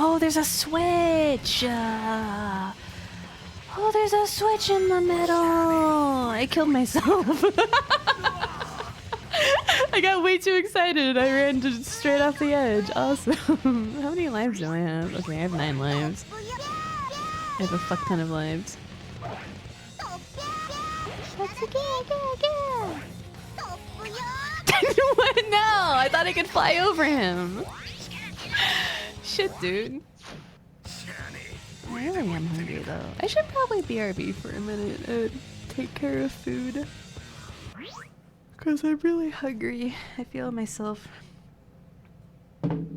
Oh, there's a switch! Oh, there's a switch in the middle! I killed myself. I got way too excited. I ran just straight off the edge. Awesome. How many lives do I have? Okay, I have 9 lives. I have a fuck ton of lives. What? No! I thought I could fly over him. Shit, dude. I really am hungry though. I should probably BRB for a minute and take care of food. Because I'm really hungry. I feel myself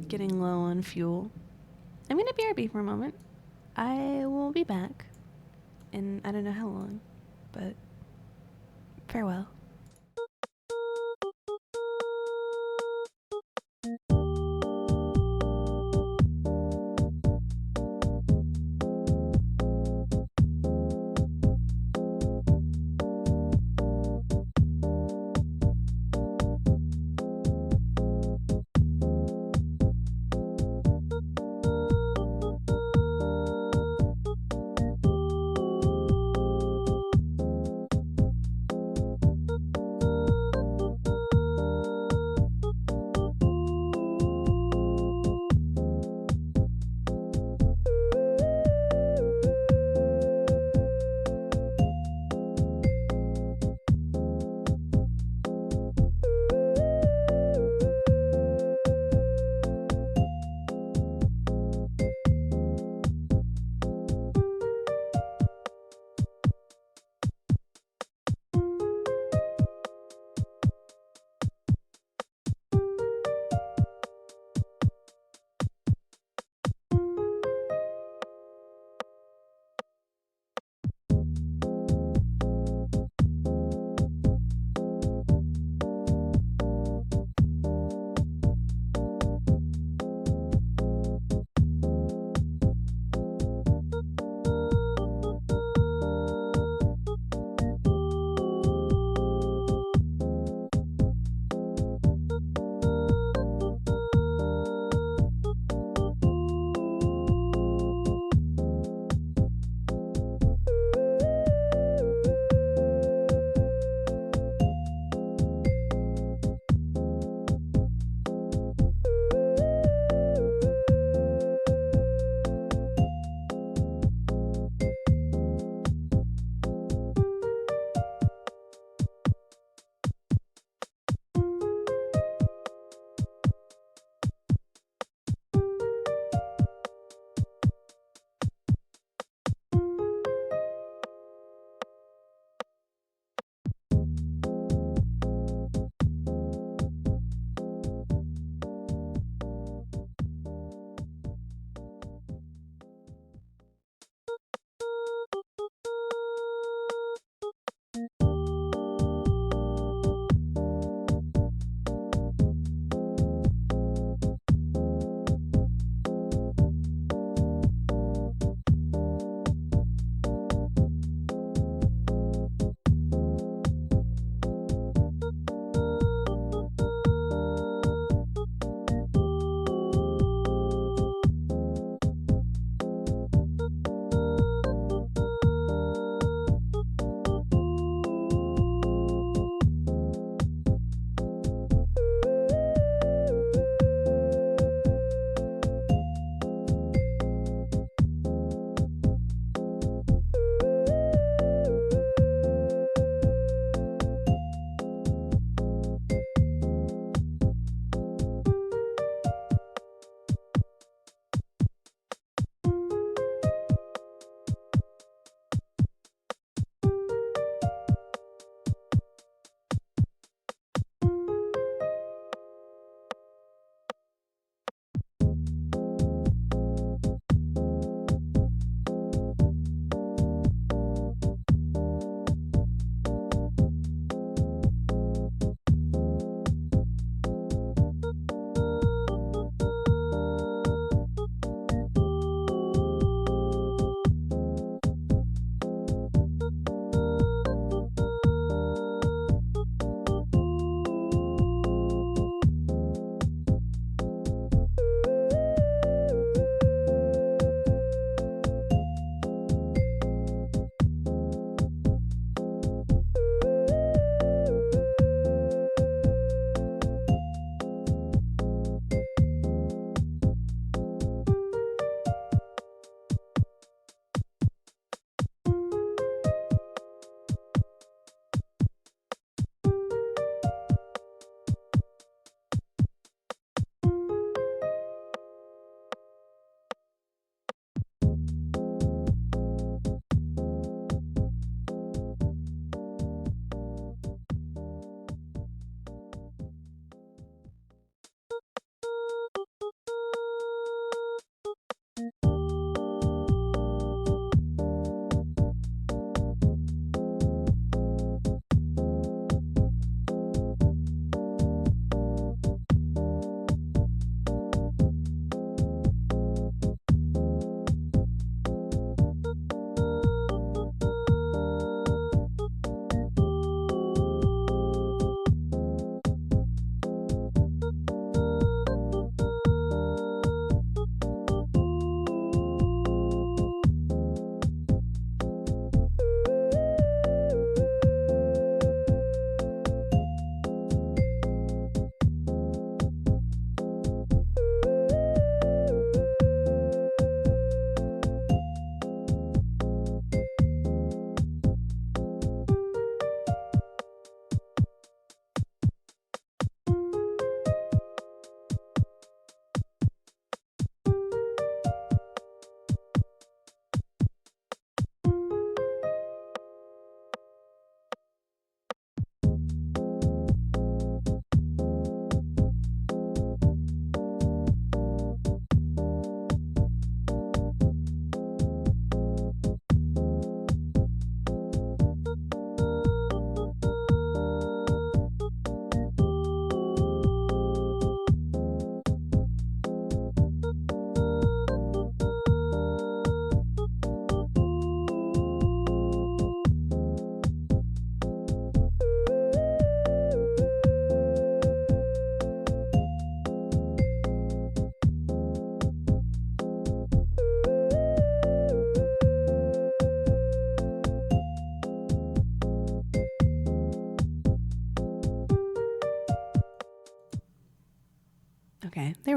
getting low on fuel. I'm gonna BRB for a moment. I will be back in I don't know how long, but farewell.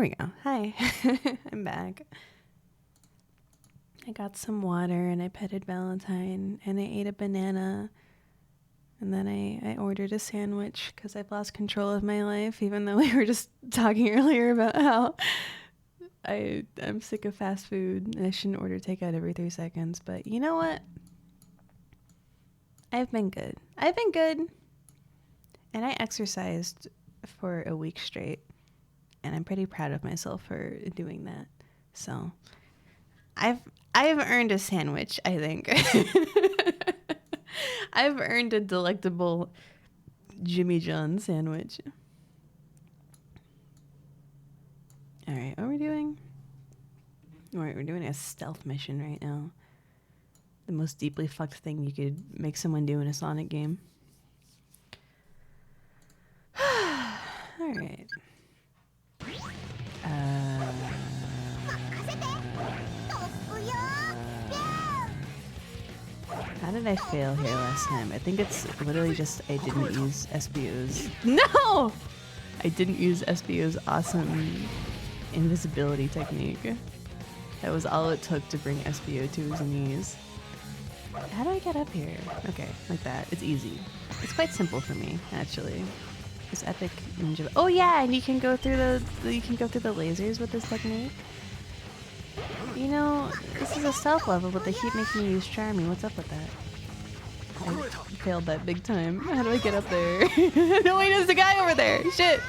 we go. Hi. I'm back. I got some water and I petted Valentine and I ate a banana. And then I ordered a sandwich because I've lost control of my life, even though we were just talking earlier about how I'm sick of fast food and I shouldn't order takeout every 3 seconds. But you know what? I've been good. And I exercised for a week straight. And I'm pretty proud of myself for doing that. So I've earned a sandwich, I think. I've earned a delectable Jimmy John sandwich. All right, what are we doing? All right, we're doing a stealth mission right now. The most deeply fucked thing you could make someone do in a Sonic game. All right. How did I fail here last time? I think it's literally just I didn't use Espio's. No! I didn't use Espio's awesome invisibility technique. That was all it took to bring Espio to his knees. How do I get up here? Okay, like that. It's easy. It's quite simple for me, actually. This epic ninja. Oh yeah, and you can go through the lasers with this technique. You know, this is a stealth level, but they keep making me use Charmy. What's up with that? I failed that big time. How do I get up there? No, wait, there's a guy over there. Shit.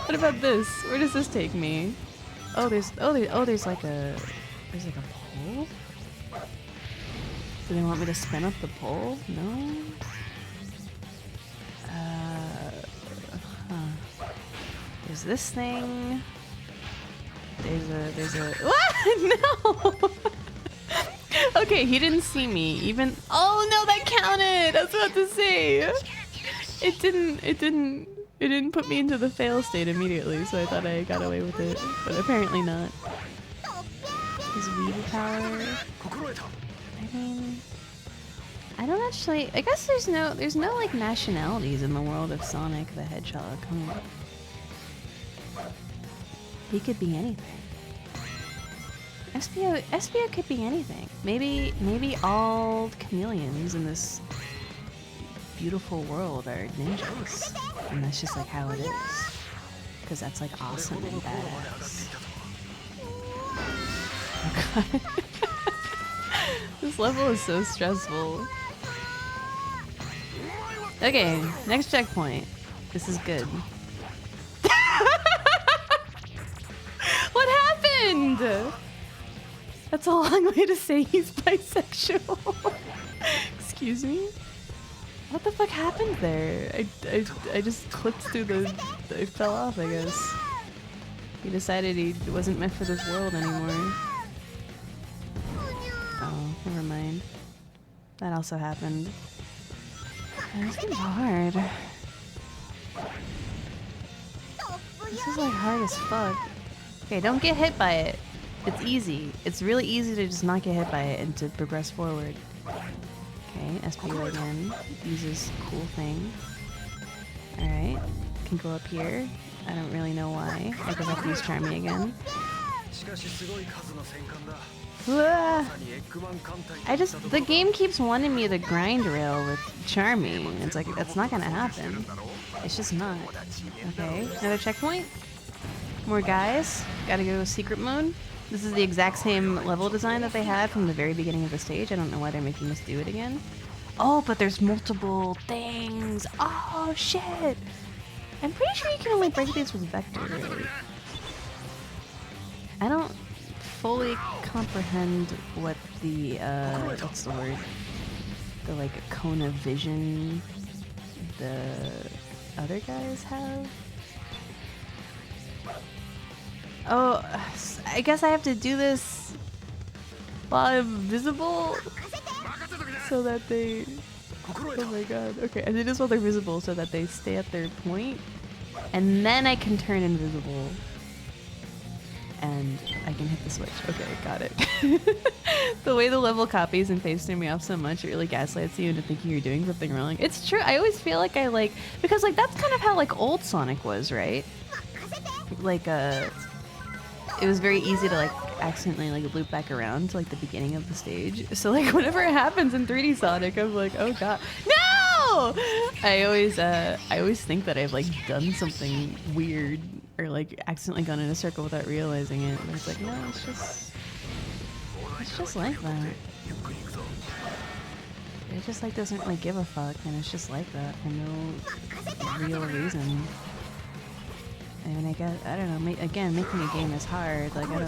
What about this? Where does this take me? Oh, there's like a pole. Do they want me to spin up the pole? No. There's this thing. There's a what? No. Okay, he didn't see me. Even oh no, that counted. I was about to say. It didn't put me into the fail state immediately, so I thought I got away with it, but apparently not. His weed power. I mean, I don't actually. I guess there's no like nationalities in the world of Sonic the Hedgehog. He could be anything. Espio could be anything. Maybe all chameleons in this beautiful world are ninjas, and that's just like how it is. Because that's like awesome and badass. Oh god. This level is so stressful. Okay, next checkpoint. This is good. What happened? That's a long way to say he's bisexual. Excuse me? What the fuck happened there? I just clipped through the... I fell off, I guess. He decided he wasn't meant for this world anymore. Oh, never mind. That also happened. This is hard. This is like hard as fuck. Okay, don't get hit by it. It's easy. It's really easy to just not get hit by it and to progress forward. Okay, Espio again. Uses cool thing. Alright. Can go up here. I don't really know why. I guess I have to use Charmy again. The game keeps wanting me to grind rail with Charmy. It's like, that's not gonna happen. It's just not. Okay, another checkpoint. More guys. Gotta go to secret mode. This is the exact same level design that they had from the very beginning of the stage. I don't know why they're making us do it again. Oh, but there's multiple things. Oh, shit. I'm pretty sure you can only break these with Vector, right? I don't fully comprehend what the, what's the word? The, like, Kona vision the other guys have. Oh, I guess I have to do this while I'm visible so that they... Oh my god. Okay, I do this while they're visible so that they stay at their point. And then I can turn invisible. And I can hit the switch. Okay, got it. The way the level copies and pastes me off so much, it really gaslights you into thinking you're doing something wrong. It's true. I always feel like I like... Because, like, that's kind of how, like, old Sonic was, right? Like, it was very easy to like accidentally like loop back around to like the beginning of the stage. So like whenever it happens in 3D Sonic, I'm like, oh god, no! I always think that I've like done something weird or like accidentally gone in a circle without realizing it. But it's like, no, it's just like that. It just like doesn't really give a fuck, and it's just like that for no real reason. And I guess, I don't know, again, making a game is hard. Like, I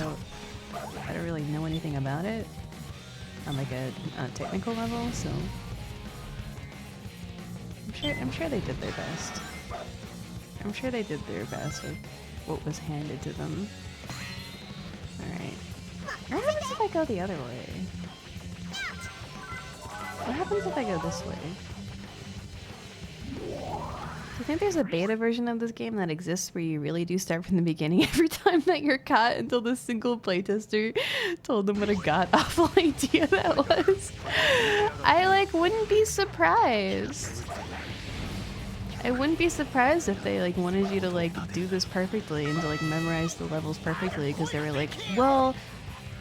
don't really know anything about it on like a technical level, so I'm sure they did their best. I'm sure they did their best with what was handed to them. Alright. What happens if I go the other way? What happens if I go this way? Do you think there's a beta version of this game that exists where you really do start from the beginning every time that you're caught until the single playtester told them what a god-awful idea that was? I like wouldn't be surprised. I wouldn't be surprised if they like wanted you to like do this perfectly and to like memorize the levels perfectly, because they were like, well,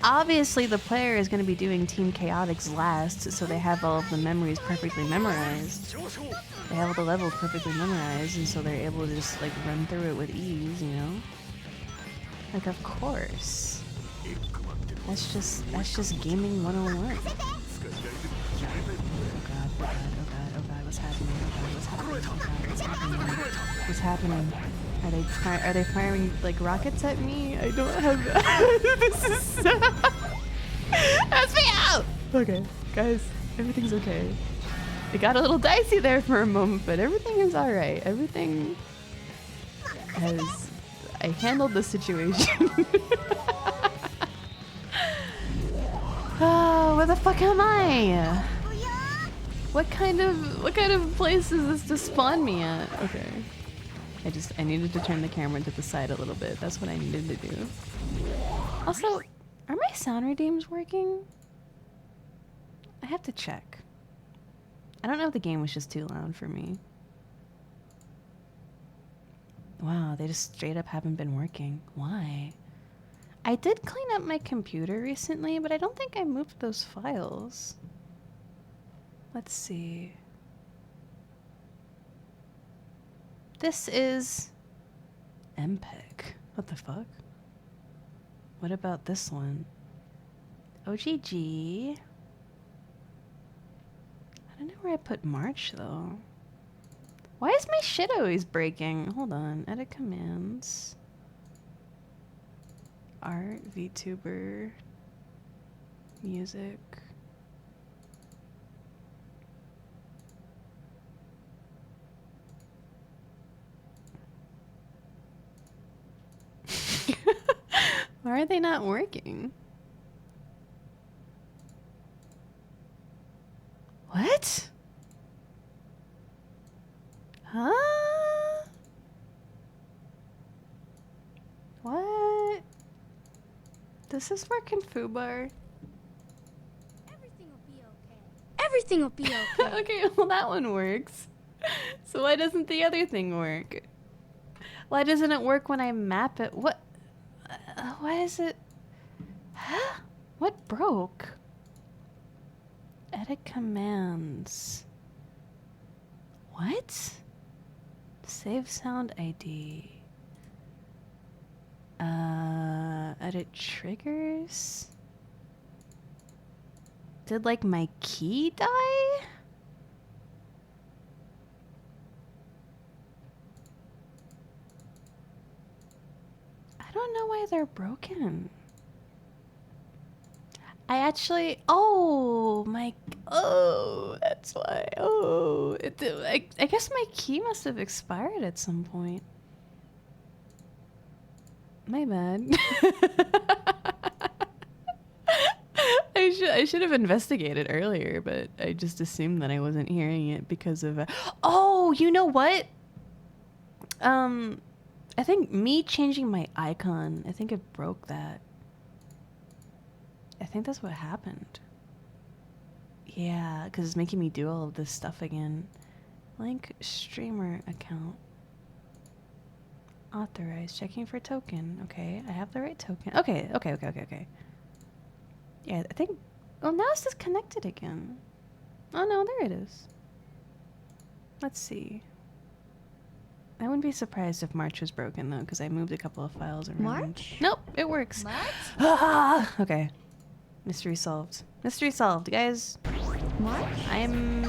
obviously the player is going to be doing Team Chaotix last, so they have all of the memories perfectly memorized. They have all the levels perfectly memorized, and so they're able to just like run through it with ease, you know? Like, of course. That's just gaming 101. Oh god, oh god, oh god, oh god, what's happening? Oh god, what's happening? Oh god, what's happening? What's happening? Are they firing like rockets at me? I don't have this is That's me out! Okay, guys, everything's okay. It got a little dicey there for a moment, but everything is alright. Everything has... I handled the situation. Oh, where the fuck am I? What kind of place is this to spawn me at? Okay. I needed to turn the camera to the side a little bit. That's what I needed to do. Also, are my sound redeems working? I have to check. I don't know if the game was just too loud for me. Wow, they just straight up haven't been working. Why? I did clean up my computer recently, but I don't think I moved those files. Let's see. This is MPEG. What the fuck? What about this one? OGG. I don't know where I put March though. Why is my shit always breaking? Hold on. Edit commands. Art, VTuber, music. Why are they not working? What? Huh? What? Does this work in Fubar? Everything will be okay. Everything will be okay. Okay, well that one works. So why doesn't the other thing work? Why doesn't it work when I map it? What? Why is it? Huh? What broke? Edit commands. What? Save sound ID. Edit triggers? Did like my key die? I don't know why they're broken. I actually, oh, that's why. Oh, I guess my key must have expired at some point. My bad. I should have investigated earlier, but I just assumed that I wasn't hearing it because of oh, you know what? I think me changing my icon, I think it broke that. I think that's what happened. Yeah, because it's making me do all of this stuff again. Link streamer account. Authorized. Checking for token. Okay, I have the right token. Okay. Yeah, I think... Oh, now it's disconnected again. Oh, no, there it is. Let's see. I wouldn't be surprised if March was broken, though, because I moved a couple of files around. March? Nope, it works. March? Ah! Okay. Mystery solved. Mystery solved, guys. March? I'm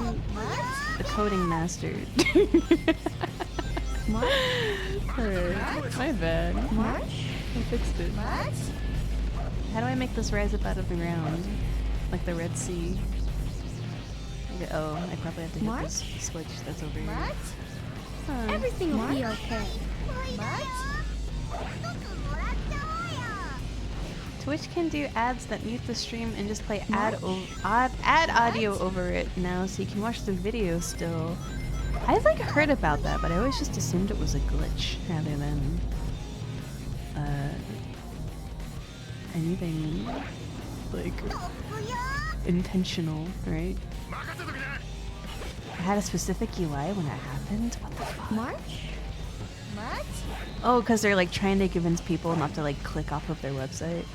the coding master. March? Alright, my bad. March? I fixed it. March? How do I make this rise up out of the ground? Like the Red Sea. Okay, oh, I probably have to hit this switch that's over here. March? Huh. Everything will be okay. Twitch can do ads that mute the stream and just play ad audio over it now, so you can watch the video still. I've like heard about that, but I always just assumed it was a glitch rather than anything like intentional, right? I had a specific UI when it happened. What the fuck? March? March? Oh, because they're like trying to convince people not to like click off of their website.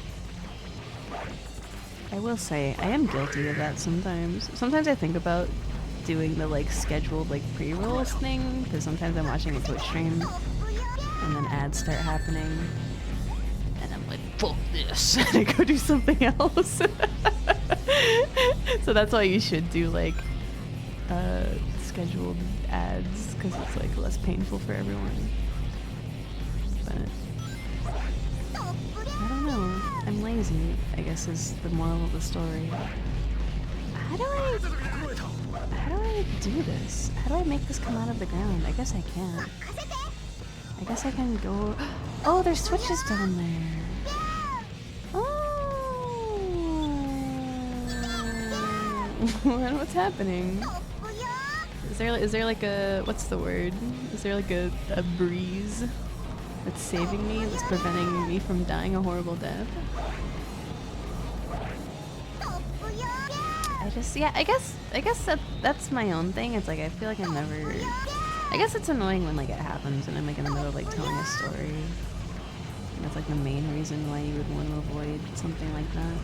I will say, I am guilty of that sometimes. Sometimes I think about doing the like scheduled like pre-rolls thing, because sometimes I'm watching a Twitch stream and then ads start happening and I'm like, fuck this, and I go do something else. So that's why you should do like scheduled ads, because it's like less painful for everyone. But I don't know, I'm lazy, I guess is the moral of the story. How do I do this? How do I make this come out of the ground? I guess I can't. I guess I can go... Oh, there's switches down there. Oh. What's happening? Is there like a... What's the word? Is there like a breeze that's saving me, that's preventing me from dying a horrible death? I guess that's my own thing. It's like I feel like I'm never... I guess it's annoying when like it happens and I'm like in the middle of like telling a story. And that's like the main reason why you would want to avoid something like that.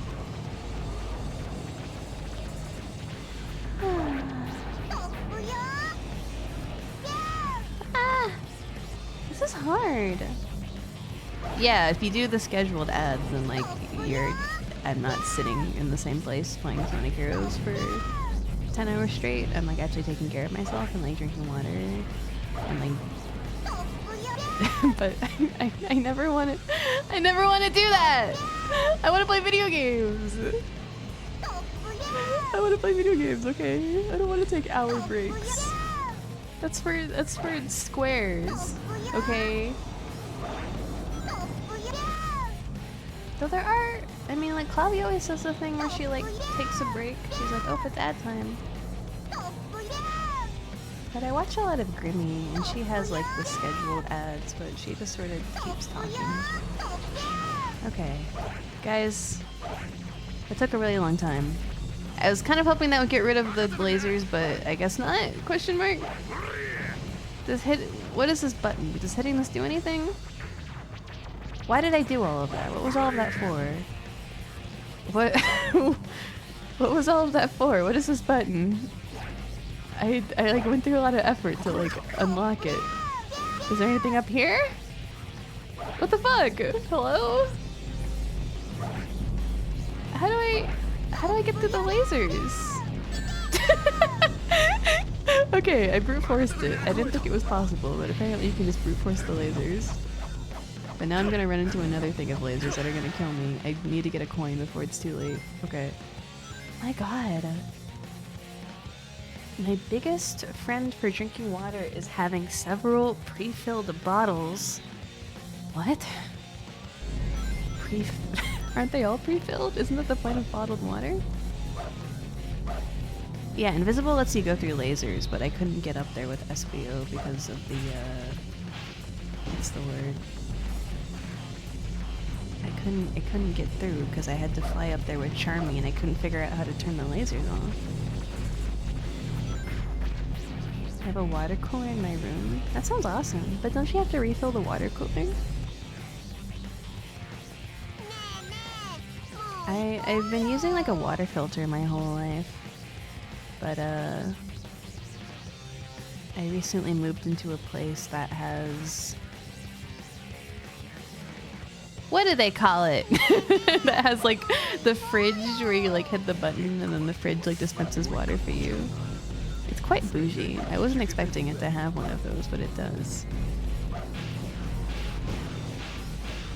This is hard. Yeah, if you do the scheduled ads, then like I'm not sitting in the same place playing Sonic Heroes for 10 hours straight. I'm like actually taking care of myself and like drinking water and like but I never want to do that. I want to play video games. I want to play video games, okay? I don't want to take hour breaks. That's for squares, okay? Though there are, I mean, like, Claudia always does the thing where she, like, takes a break. She's like, oh, it's ad time. But I watch a lot of Grimmy, and she has, like, the scheduled ads, but she just sort of keeps talking. Okay. Guys, it took a really long time. I was kind of hoping that would get rid of the lasers, but I guess not? Question mark? What is this button? Does hitting this do anything? Why did I do all of that? What was all of that for? What? What was all of that for? What is this button? I like went through a lot of effort to like unlock it. Is there anything up here? What the fuck? Hello? How do I get through the lasers? Okay, I brute forced it. I didn't think it was possible, but apparently you can just brute force the lasers. But now I'm gonna run into another thing of lasers that are gonna kill me. I need to get a coin before it's too late. Okay. My god. My biggest friend for drinking water is having several pre-filled bottles. What? Aren't they all pre-filled? Isn't that the point of bottled water? Yeah, Invisible lets you go through lasers, but I couldn't get up there with SBO because of the, what's the word? I couldn't get through because I had to fly up there with Charmy and I couldn't figure out how to turn the lasers off. have a water cooler in my room. That sounds awesome. But don't you have to refill the water cooler? I've been using like a water filter my whole life. But I recently moved into a place that has... What do they call it? That has like the fridge where you like hit the button and then the fridge like dispenses water for you. It's quite bougie. I wasn't expecting it to have one of those, but it does.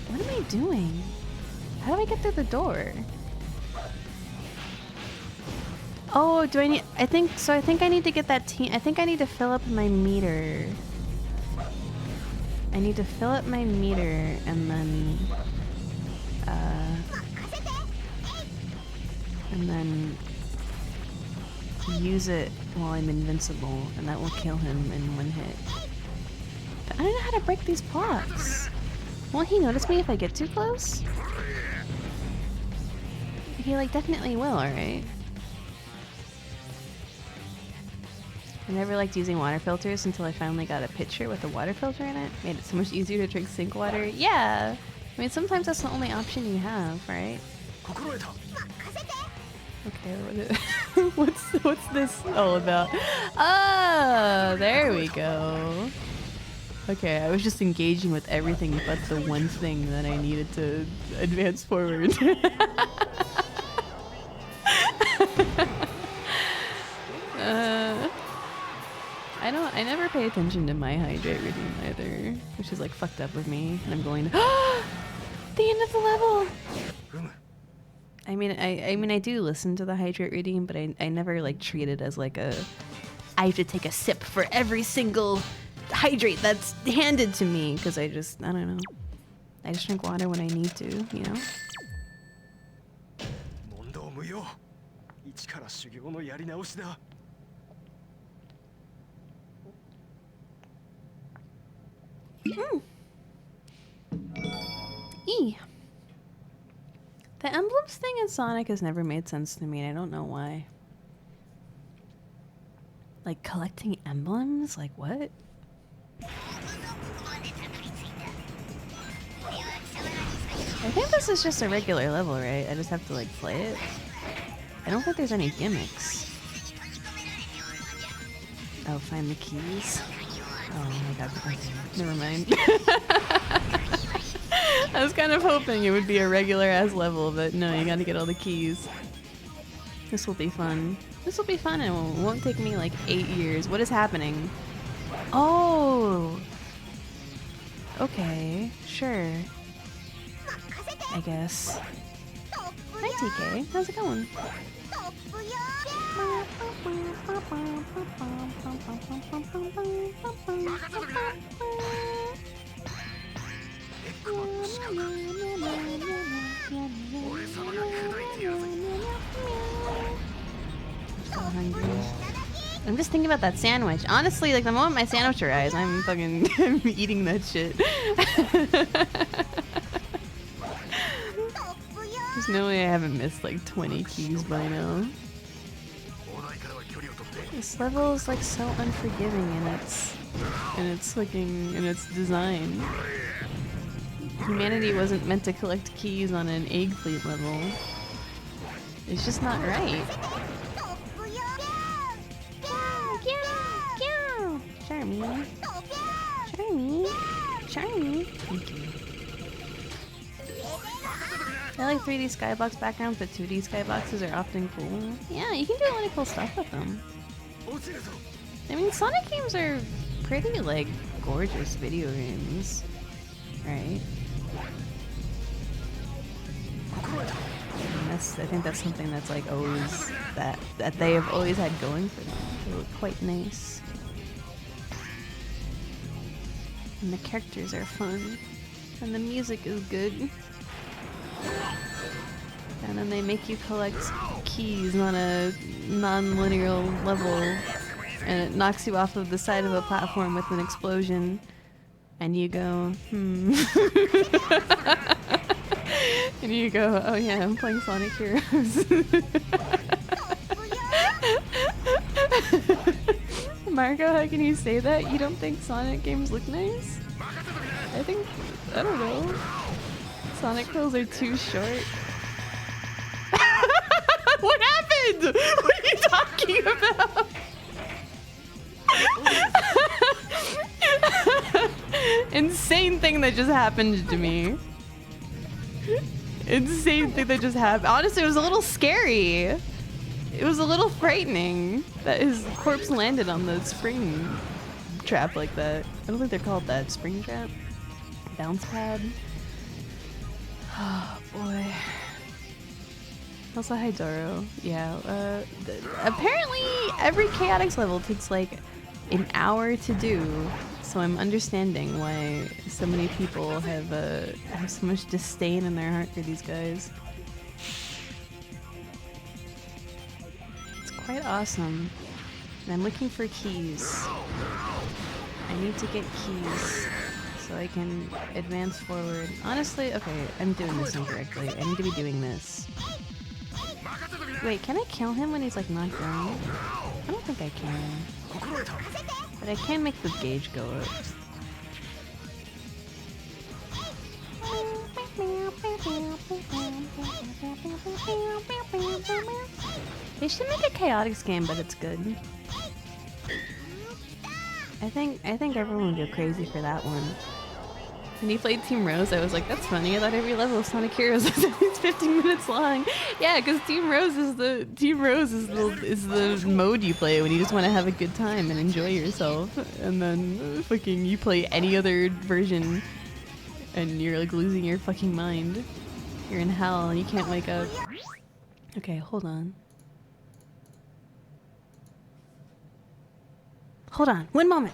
What am I doing? How do I get through the door? Oh, do I need... I think I need to get that I think I need to fill up my meter. I need to fill up my meter and then... and then use it while I'm invincible, and that will kill him in one hit. But I don't know how to break these blocks. Won't he notice me if I get too close? He like definitely will, right? I never liked using water filters until I finally got a pitcher with a water filter in it. Made it so much easier to drink sink water. Yeah! I mean, sometimes that's the only option you have, right? Okay, what's this all about? Oh, there we go. Okay, I was just engaging with everything but the one thing that I needed to advance forward. I never pay attention to my hydrate routine either, which is like fucked up with me. And I'm going, the end of the level. I mean, I do listen to the hydrate routine, but I never like treat it as like a, I have to take a sip for every single hydrate that's handed to me, because I don't know. I just drink water when I need to, you know? E. The emblems thing in Sonic has never made sense to me, and I don't know why. Like, collecting emblems? Like, what? I think this is just a regular level, right? I just have to, like, play it. I don't think there's any gimmicks. Oh, find the keys. Oh my god, okay. Never mind. I was kind of hoping it would be a regular-ass level, but no, you gotta get all the keys. This will be fun. This will be fun and it won't take me like 8 years. What is happening? Oh! Okay, sure. I guess. Hi TK, how's it going? So hungry. I'm just thinking about that sandwich. Honestly, like the moment my sandwich arrives, I'm fucking I'm eating that shit. There's no way I haven't missed like 20 keys by now. This level is like so unforgiving in its design. Humanity wasn't meant to collect keys on an egg fleet level. It's just not right. Charmy. Charmy. Charmy. Thank you. I like 3D skybox backgrounds, but 2D skyboxes are often cool. Yeah, you can do really cool stuff with them. I mean, Sonic games are pretty, like, gorgeous video games, right? And I think that's something that's, like, always, that they have always had going for them. They look quite nice. And the characters are fun. And the music is good. And then they make you collect keys on a non-linear level, and it knocks you off of the side of a platform with an explosion, and you go, And you go, oh yeah, I'm playing Sonic Heroes. Marco, how can you say that? You don't think Sonic games look nice? I don't know. Sonic curls are too short. What happened? What are you talking about? Insane thing that just happened to me. Insane thing that just happened. Honestly, it was a little scary. It was a little frightening that his corpse landed on the spring trap like that. I don't think they're called that. Spring trap? Bounce pad? Oh boy. Also, hi Doro. Yeah, apparently every Chaotix level takes like an hour to do, so I'm understanding why so many people have so much disdain in their heart for these guys. It's quite awesome. And I'm looking for keys. I need to get keys so I can advance forward. Honestly, okay, I'm doing this incorrectly. I need to be doing this. Wait, can I kill him when he's like knocked down? I don't think I can. But I can make the gauge go up. They should make a Chaotix game, but it's good. I think everyone would go crazy for that one. When he played Team Rose, I was like, that's funny. I thought every level of Sonic Heroes was at least 15 minutes long. Yeah, because Team Rose is the mode you play when you just want to have a good time and enjoy yourself. And then fucking you play any other version and you're like losing your fucking mind. You're in hell and you can't wake up. Okay, hold on. Hold on. One moment.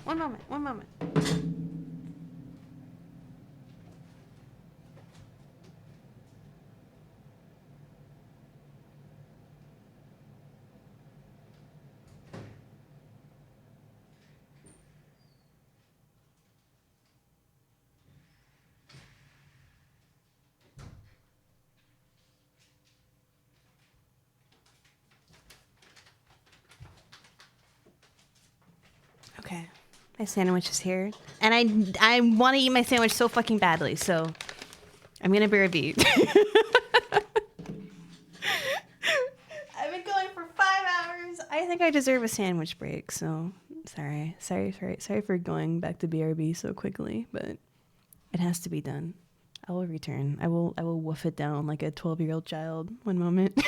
Okay, my sandwich is here, and I want to eat my sandwich so fucking badly, so I'm gonna BRB. I've been going for 5 hours. I think I deserve a sandwich break, so sorry for going back to BRB so quickly, but it has to be done. I will return. I will woof it down like a 12-year-old child. One moment.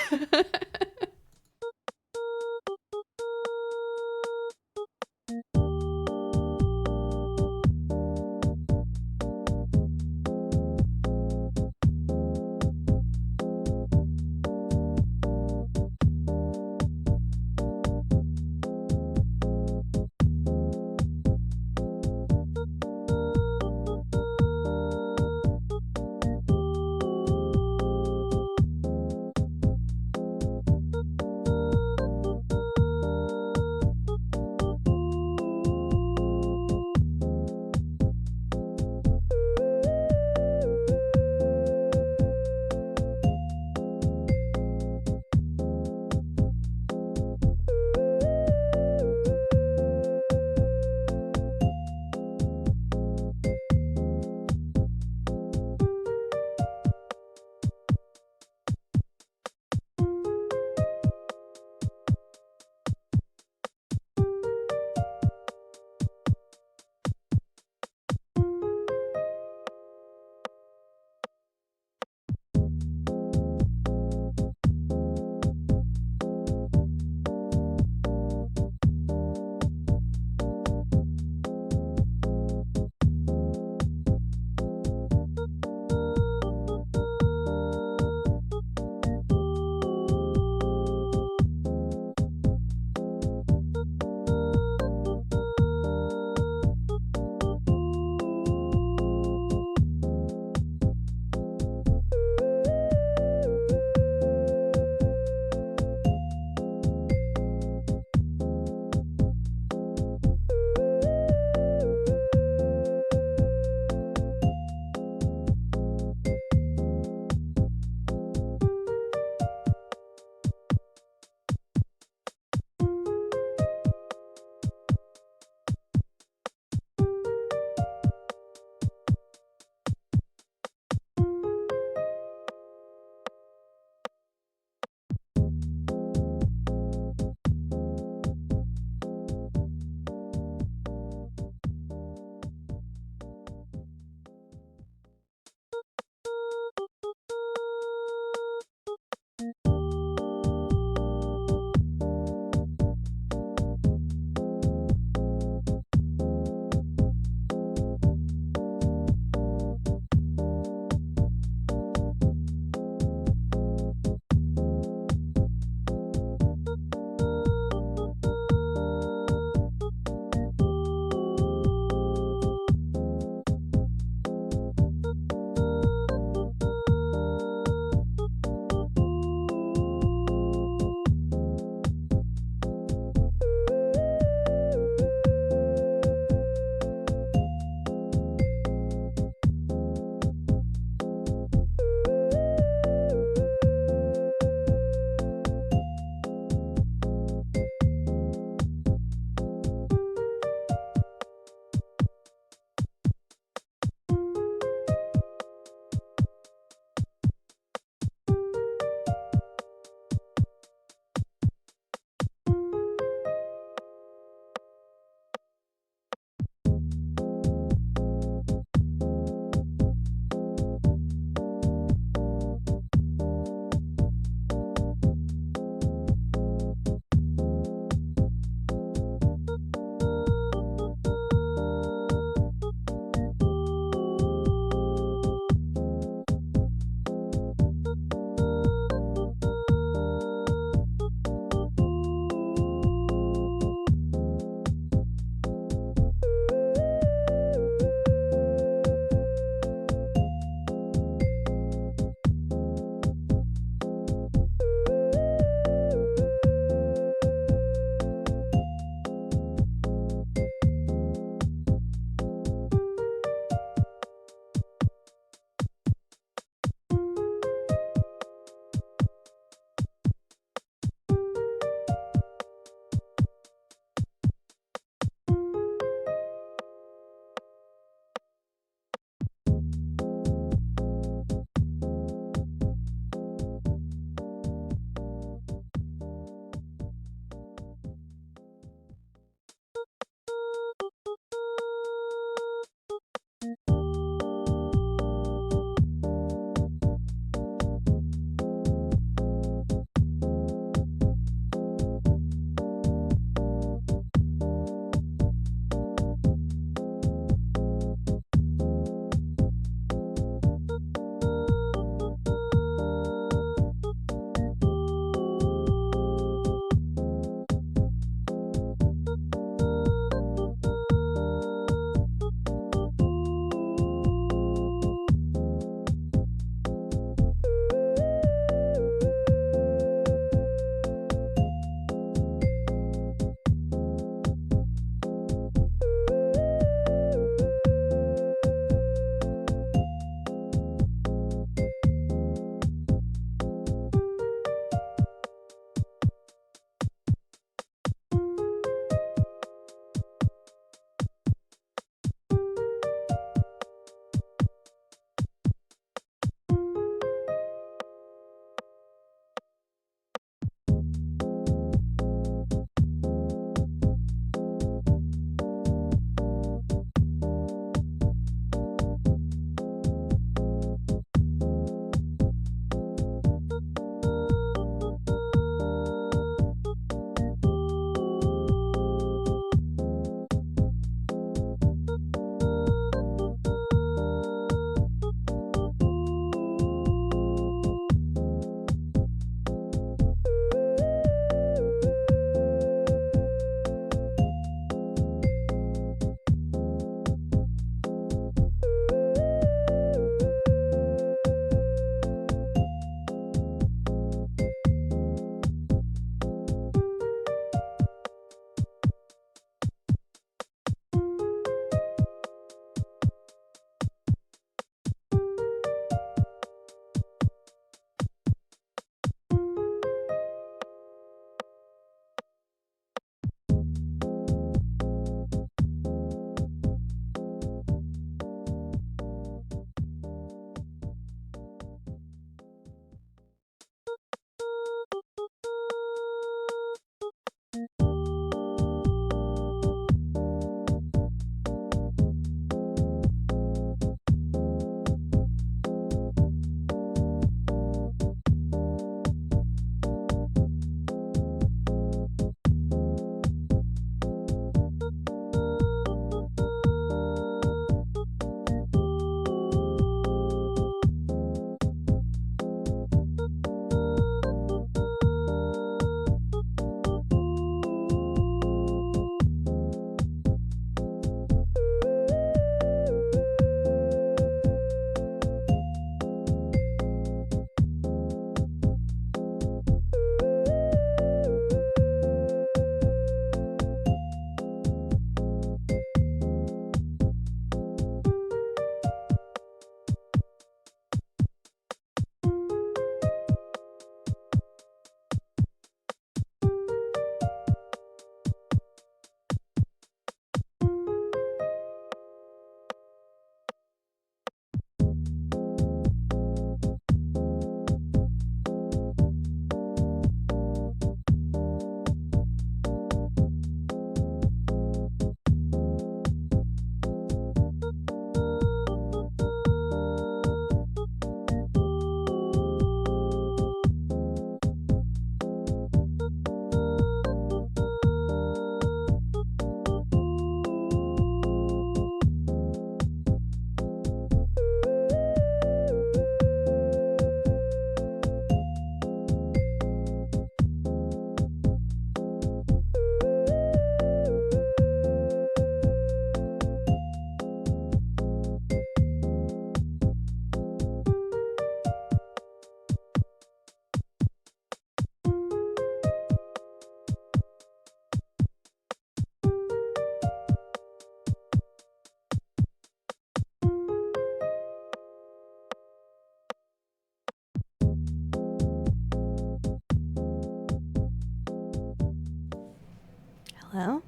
Hello?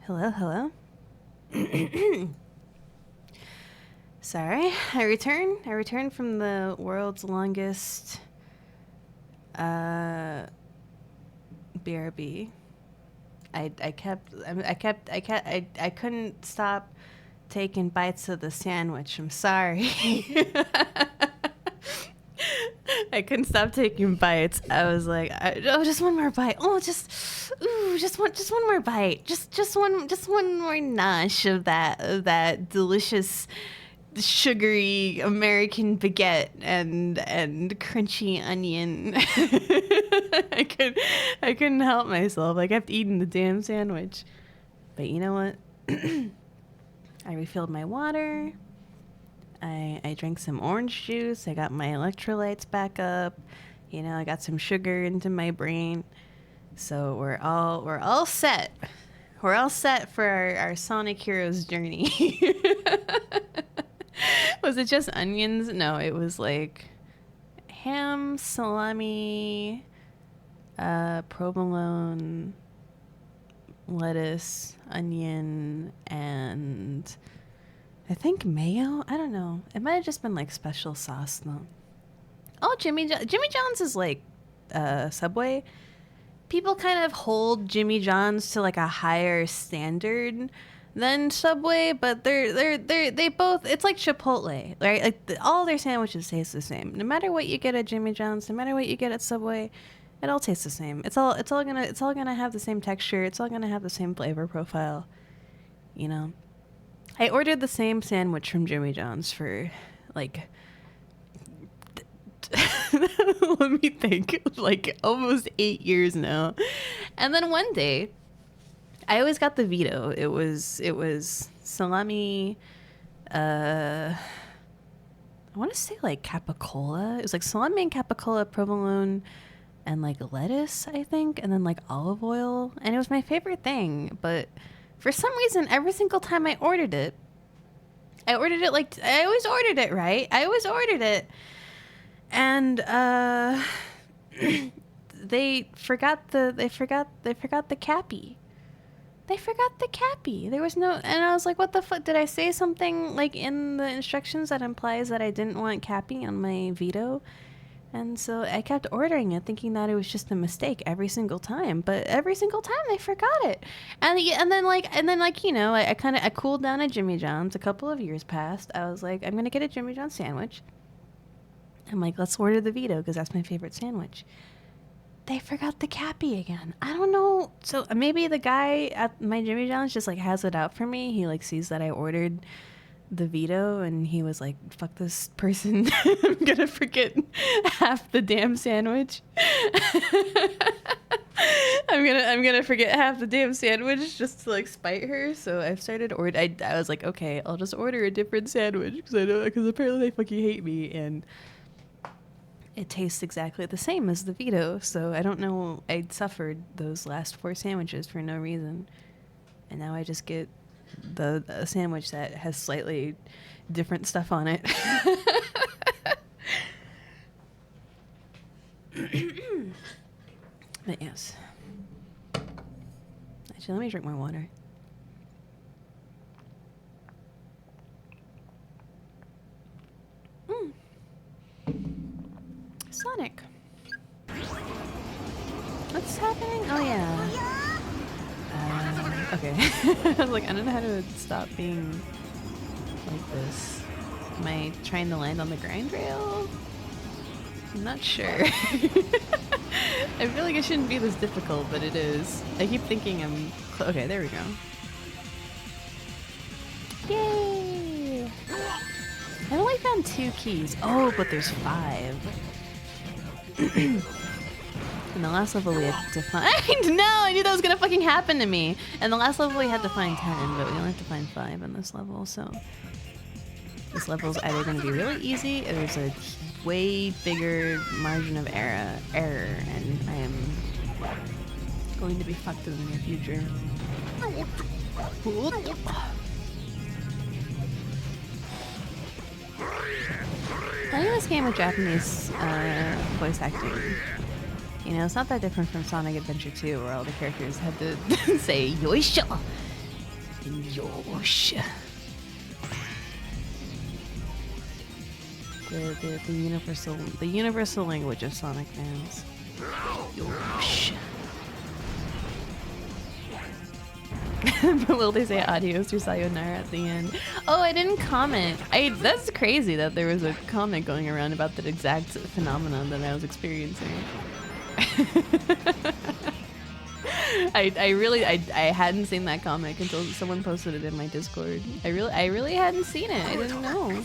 Hello? Sorry, I returned from the world's longest BRB. I couldn't stop taking bites of the sandwich. I'm sorry. I couldn't stop taking bites. I was like, just one more bite. Oh, just one more bite. Just one more nosh of that delicious, sugary American baguette and crunchy onion. I couldn't help myself. I kept eating the damn sandwich. But you know what? I refilled my water. I drank some orange juice. I got my electrolytes back up. You know, I got some sugar into my brain. So we're all set. We're all set for our Sonic Heroes journey. Was it just onions? No, it was like ham, salami, provolone, lettuce, onion, and I think mayo. I don't know. It might have just been like special sauce though. Oh, Jimmy John's is like Subway. People kind of hold Jimmy John's to like a higher standard than Subway, but they both, it's like Chipotle, right? Like all their sandwiches taste the same. No matter what you get at Jimmy John's, no matter what you get at Subway, it all tastes the same. It's all gonna have the same texture. It's all gonna have the same flavor profile. You know, I ordered the same sandwich from Jimmy John's for like let me think, like almost 8 years now. And then one day, I always got the Vito. It was salami, I want to say like capicola. It was like salami and capicola, provolone, and like lettuce, I think, and then like olive oil. And it was my favorite thing. But for some reason, every single time I ordered it like I always ordered it, right? I always ordered it. And they forgot the cappy. They forgot the cappy. There was no, and I was like, what the fuck? Did I say something like in the instructions that implies that I didn't want cappy on my Vito? And so I kept ordering it, thinking that it was just a mistake every single time. But every single time they forgot it. And then you know, I cooled down at Jimmy John's. A couple of years passed. I was like, I'm gonna get a Jimmy John's sandwich. I'm like, let's order the Vito because that's my favorite sandwich. They forgot the cappy again. I don't know. So maybe the guy at my Jimmy John's just like has it out for me. He like sees that I ordered the Vito and he was like, fuck this person. I'm gonna forget half the damn sandwich. I'm gonna forget half the damn sandwich just to like spite her. So I've started I was like, okay, I'll just order a different sandwich because apparently they fucking hate me, and it tastes exactly the same as the Vito. So I don't know. I suffered those last 4 sandwiches for no reason, and now I just get the sandwich that has slightly different stuff on it. But yes. Actually, let me drink more water. Sonic. What's happening? Oh yeah. Okay. I was like, I don't know how to stop being like this. Am I trying to land on the grind rail? I'm not sure. I feel like it shouldn't be this difficult, but it is. I keep thinking I'm... Okay, there we go. Yay! I only found 2 keys. Oh, but there's 5. In the last level we had to find... No! I knew that was gonna fucking happen to me! In the last level we had to find 10, but we only have to find 5 in this level, so... This level's either gonna be really easy, or there's a way bigger margin of error, and I am going to be fucked in the near future. Playing this game with Japanese voice acting, you You know, it's not that different from Sonic Adventure 2, where all the characters had to say yoisha and yosh. The universal language of Sonic fans. Yosh. But will they say adios or sayonara at the end? Oh, I didn't comment. That's crazy that there was a comment going around about that exact phenomenon that I was experiencing. I hadn't seen that comic until someone posted it in my Discord. I really hadn't seen it. I didn't know.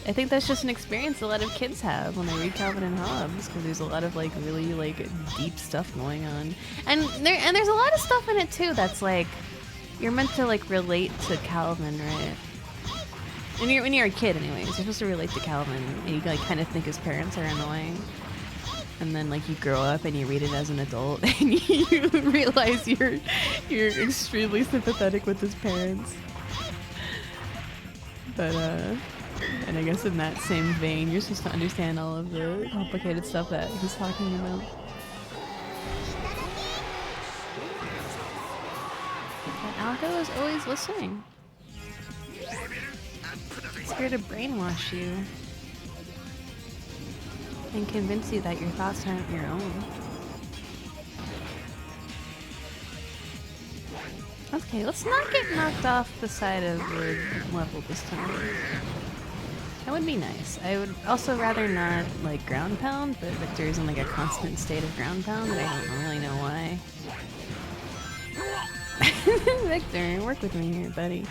I think that's just an experience a lot of kids have when they read Calvin and Hobbes, because there's a lot of like really like deep stuff going on, and there's a lot of stuff in it too that's like you're meant to like relate to Calvin, right? When you're a kid, anyways, you're supposed to relate to Calvin, and you like kind of think his parents are annoying, and then like you grow up and you read it as an adult, and you realize you're extremely sympathetic with his parents, but and I guess in that same vein, you're supposed to understand all of the complicated stuff that he's talking about. But Algo is always listening. He's here to brainwash you and convince you that your thoughts aren't your own. Okay, let's not get knocked off the side of the level this time. That would be nice. I would also rather not like ground pound, but Victor is in like a constant state of ground pound, and I don't really know why. Victor, work with me here, buddy.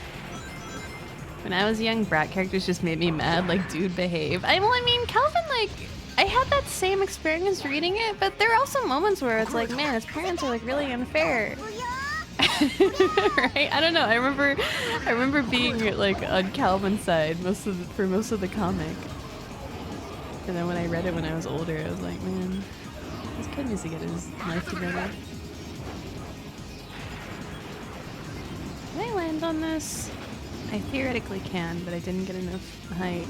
When I was young, brat characters just made me mad, like, dude, behave. I mean, Calvin, like, I had that same experience reading it, but there are also moments where it's like, man, his parents are like really unfair. Right? I don't know. I remember being like on Calvin's side for most of the comic. And then when I read it when I was older, I was like, man, this kid needs to get his life together. Can I land on this? I theoretically can, but I didn't get enough height.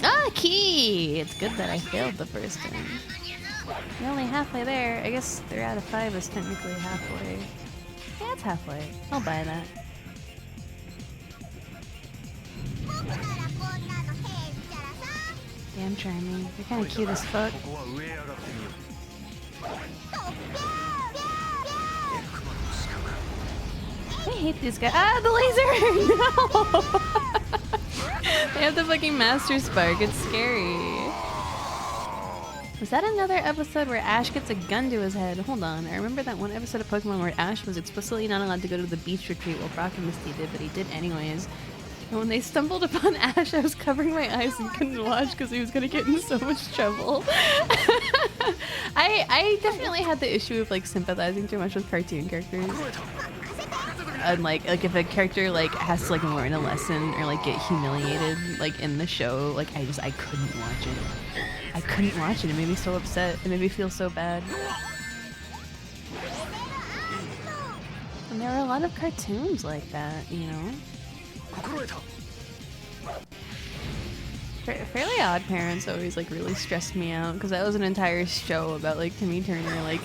Ah, key! It's good that I failed the first time. You're only halfway there. I guess 3 out of 5 is technically halfway. Yeah, it's halfway. I'll buy that. Damn charming. You're kind of cute as fuck. I hate these guys. Ah, the laser! No! They have the fucking Master Spark. It's scary. Was that another episode where Ash gets a gun to his head? Hold on, I remember that one episode of Pokemon where Ash was explicitly not allowed to go to the beach retreat while Brock and Misty did, but he did anyways. And when they stumbled upon Ash, I was covering my eyes and couldn't watch because he was gonna get in so much trouble. I definitely had the issue of like sympathizing too much with cartoon characters. And like if a character like has to like learn a lesson or like get humiliated like in the show, like I couldn't watch it. I couldn't watch it. It made me so upset. It made me feel so bad. And there were a lot of cartoons like that, you know? Fairly Odd Parents always like really stressed me out because that was an entire show about like Timmy Turner like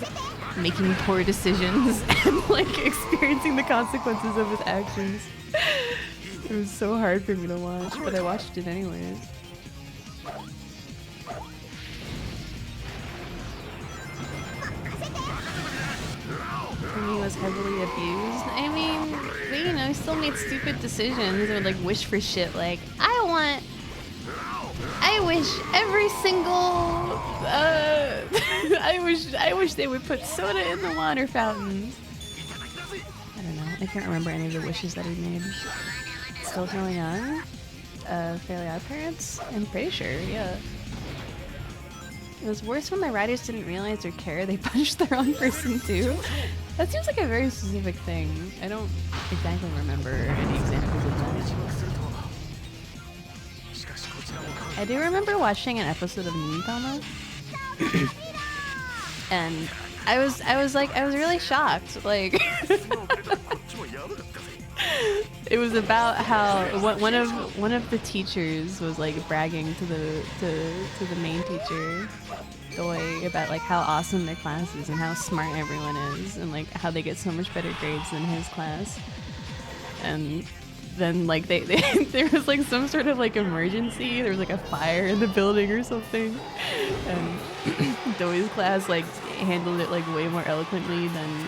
making poor decisions and like experiencing the consequences of his actions. It was so hard for me to watch, but I watched it anyways. He was heavily abused. I mean, but you know, he still made stupid decisions and would like wish for shit like, I wish every single, I wish they would put soda in the water fountains. I don't know, I can't remember any of the wishes that he made. Still going on? Fairly Odd Parents? I'm pretty sure, yeah. It was worse when the writers didn't realize or care they punched the wrong person too. That seems like a very specific thing. I don't exactly remember any examples of that. I do remember watching an episode of Ninitama. And I was really shocked. Like It was about how one of the teachers was like bragging to the main teacher, Doi, about like how awesome their class is and how smart everyone is and like how they get so much better grades than his class. And then like they there was like some sort of like emergency. There was like a fire in the building or something, and Doi's class like handled it like way more eloquently than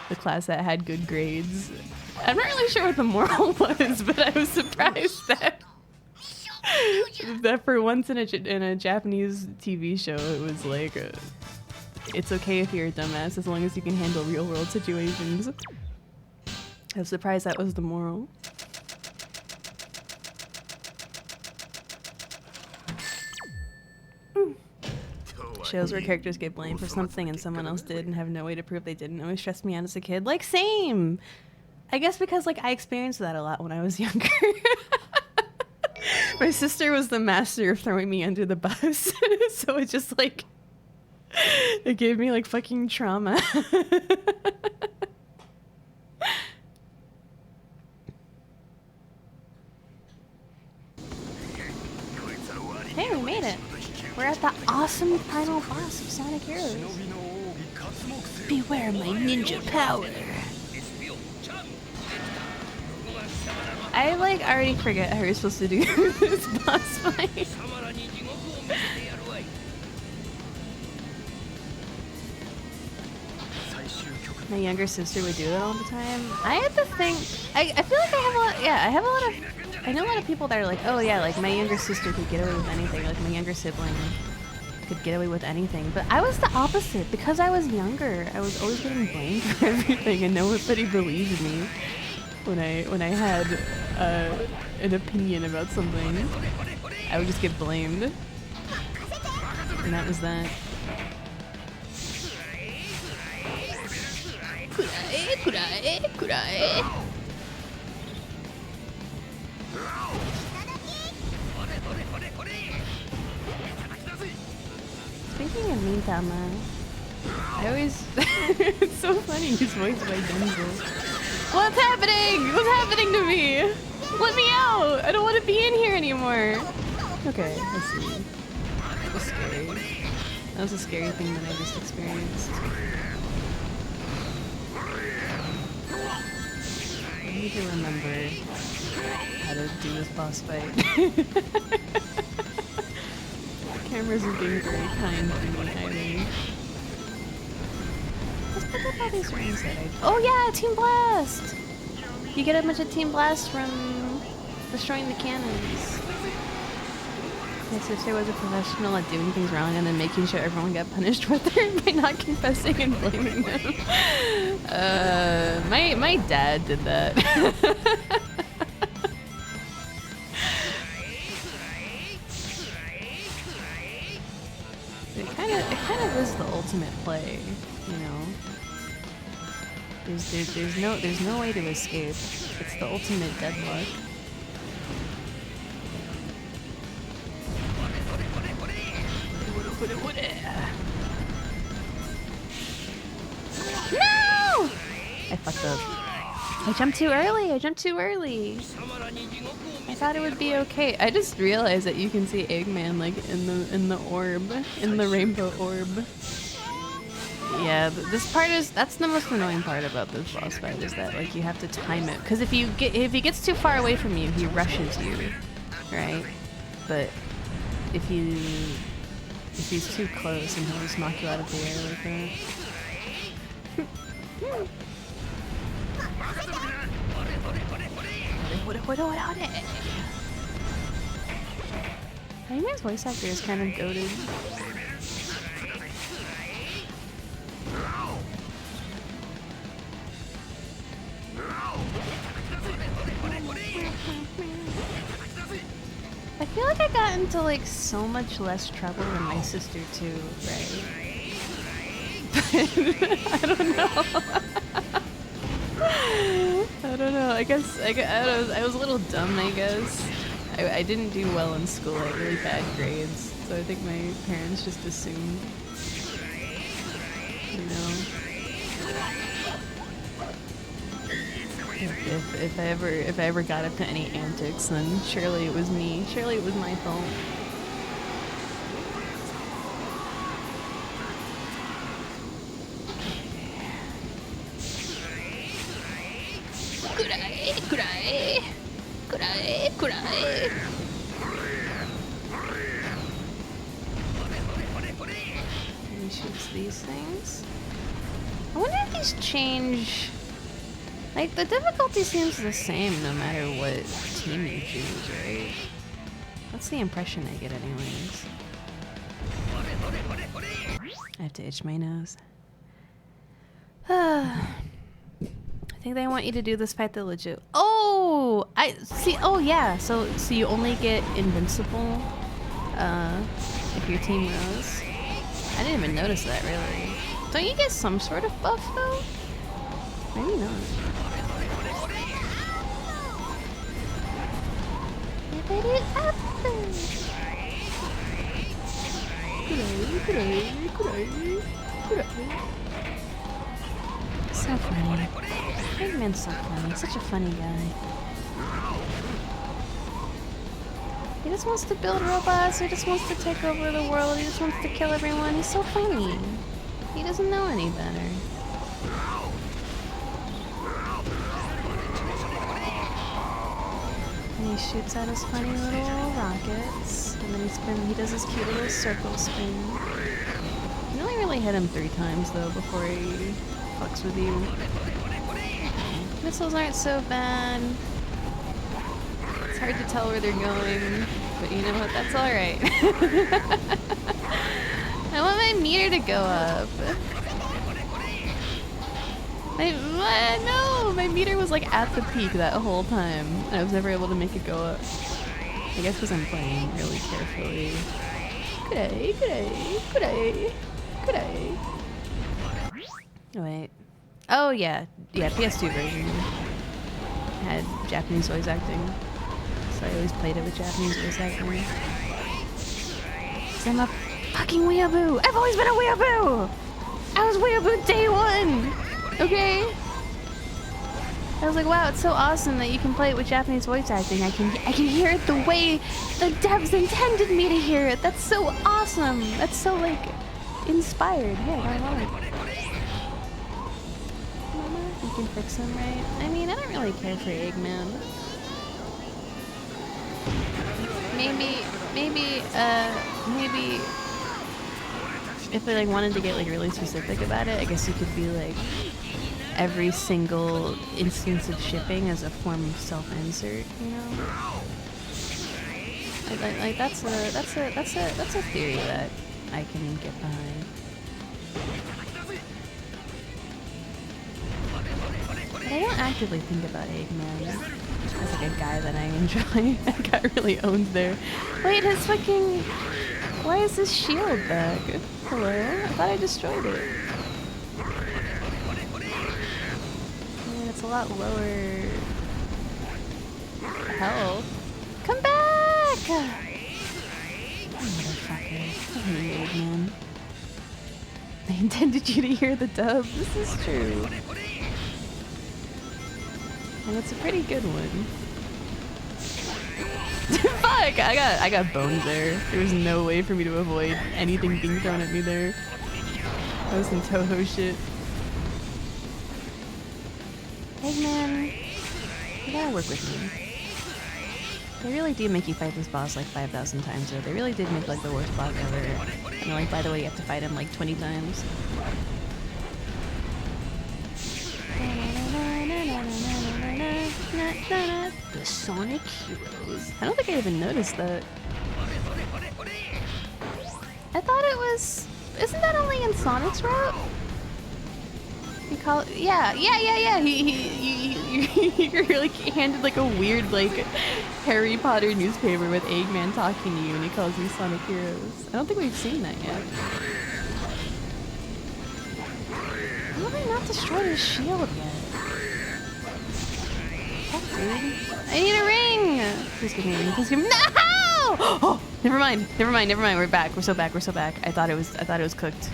the class that had good grades. I'm not really sure what the moral was, but I was surprised that for once in a Japanese TV show, it was like it's okay if you're a dumbass as long as you can handle real world situations. I was surprised that was the moral. Shows where characters get blamed for something and someone else did and have no way to prove they didn't always stressed me out as a kid. Like, same! I guess because, like, I experienced that a lot when I was younger. My sister was the master of throwing me under the bus. So it just, like, it gave me, like, fucking trauma. Hey, we made it. We're at the awesome final boss of Sonic Heroes. Beware my ninja power. I like already forget how you're supposed to do this boss fight. My younger sister would do it all the time. I had to think. I feel like I have a lot. Yeah, I have a lot of. I know a lot of people that are like, oh yeah, like my younger sister could get away with anything. Like my younger sibling could get away with anything. But I was the opposite. Because I was younger, I was always getting blamed for everything, and nobody believed me when I had an opinion about something. I would just get blamed, and that was that. Speaking of Mintama, I always it's so funny he's voiced by Denzel. What's happening? What's happening to me? Let me out! I don't want to be in here anymore. Okay, I see. That was scary. That was a scary thing that I just experienced. I need to remember how to do this boss fight. Cameras are being very kind to me, Eileen. Let's pick up all these rings that I... Oh yeah, Team Blast! You get a bunch of Team Blast from destroying the cannons. My sister was a professional at doing things wrong and then making sure everyone got punished with her by not confessing and blaming them. My dad did that. It kind of is the ultimate play, you know. There's no way to escape. It's the ultimate deadlock. No! I fucked up. I jumped too early. I thought it would be okay. I just realized that you can see Eggman like in the orb, in the rainbow orb. Yeah, this part that's the most annoying part about this boss fight is that like you have to time it, because if he gets too far away from you, he rushes you, right? But if he's too close, and he'll just knock you out of the air like that. Eggman's voice actor is kind of goated. I feel like I got into like so much less trouble than my sister too, right? I don't know. I don't know. I guess I was a little dumb. I guess I didn't do well in school. I had really bad grades, so I think my parents just assumed, you know. If I ever got up to any antics, then surely it was me. Surely it was my fault. He shoots these things. I wonder if these change. Like, the difficulty seems the same no matter what team you choose, right? That's the impression I get anyways. I have to itch my nose. I think they want you to do this fight the legit. Oh! I see. Oh, yeah. So you only get invincible if your team knows. I didn't even notice that, really. Don't you get some sort of buff, though? Maybe not. So funny. Eggman's so funny. Such a funny guy. He just wants to build robots. He just wants to take over the world. He just wants to kill everyone. He's so funny. He doesn't know any better. And he shoots out his funny little rockets. And then he does his cute little circle spin. You can only really hit him 3 times though before he fucks with you. Missiles aren't so bad. It's hard to tell where they're going, but you know what? That's alright. I want my meter to go up. No! My meter was like at the peak that whole time. And I was never able to make it go up. I guess because I'm playing really carefully. Could I? Oh, wait. Oh, yeah. Yeah, PS2 version. Had Japanese voice acting. So I always played it with Japanese voice acting. I'm a fucking weeaboo! I've always been a weeaboo! I was weeaboo day 1! Okay? I was like, wow, it's so awesome that you can play it with Japanese voice acting. I can hear it the way the devs intended me to hear it. That's so awesome. That's so, like, inspired. Yeah, I love it. Mama, you can fix him, right? I mean, I don't really care for Eggman. Maybe if they like wanted to get like really specific about it, I guess you could be like every single instance of shipping as a form of self-insert, you know? Like that's a theory that I can get behind. But I don't actively think about Eggman as like a guy that I enjoy. I got really owned there. Wait, his fucking... Why is this shield back? Hello? I thought I destroyed it. I mean, it's a lot lower... Hell. Come back! Motherfucker. I hate Eggman. I intended you to hear the dub. This is true. And it's a pretty good one. Fuck! I got boned there. There was no way for me to avoid anything being thrown at me there. That was some Toho shit. Eggman, you gotta work with me. They really do make you fight this boss like 5,000 times though. They really did make like the worst boss ever. And like, by the way, you have to fight him like 20 times. The Sonic Heroes. I don't think I even noticed that. I thought it was... Isn't that only in Sonic's route? You call it... Yeah. You're like handed like a weird like Harry Potter newspaper with Eggman talking to you and he calls you Sonic Heroes. I don't think we've seen that yet. How have I not destroyed his shield yet? Fuck, dude. I need a ring! Please give me a ring. Please give me... No! Oh! Never mind. We're back. We're so back. I thought it was cooked.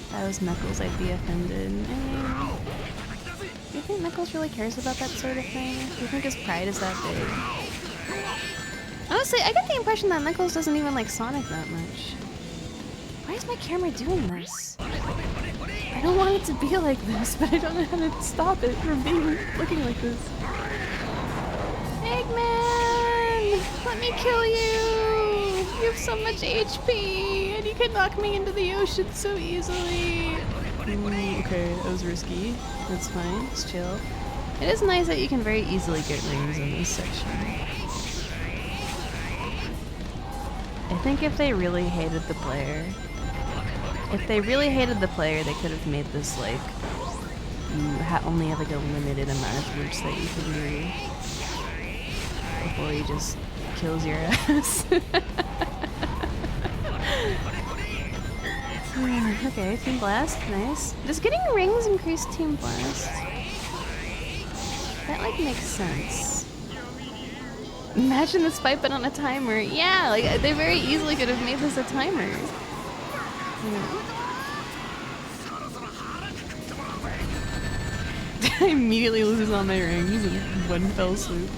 If I was Knuckles, I'd be offended. I mean, do you think Knuckles really cares about that sort of thing? Do you think his pride is that big? Honestly, I get the impression that Knuckles doesn't even like Sonic that much. Why is my camera doing this? I don't want it to be like this, but I don't know how to stop it from looking like this. Eggman! Let me kill you! You have so much HP, and you can knock me into the ocean so easily. Okay, that was risky. That's fine, it's chill. It is nice that you can very easily get rings in this section. I think if they really hated the player, they could have made this like, you only have like a limited amount of groups that you can do before he just kills your ass. Okay, Team Blast, nice. Does getting rings increase Team Blast? That like makes sense. Imagine this fight but on a timer. Yeah, like they very easily could have made this a timer. I immediately loses all my rings in one fell swoop.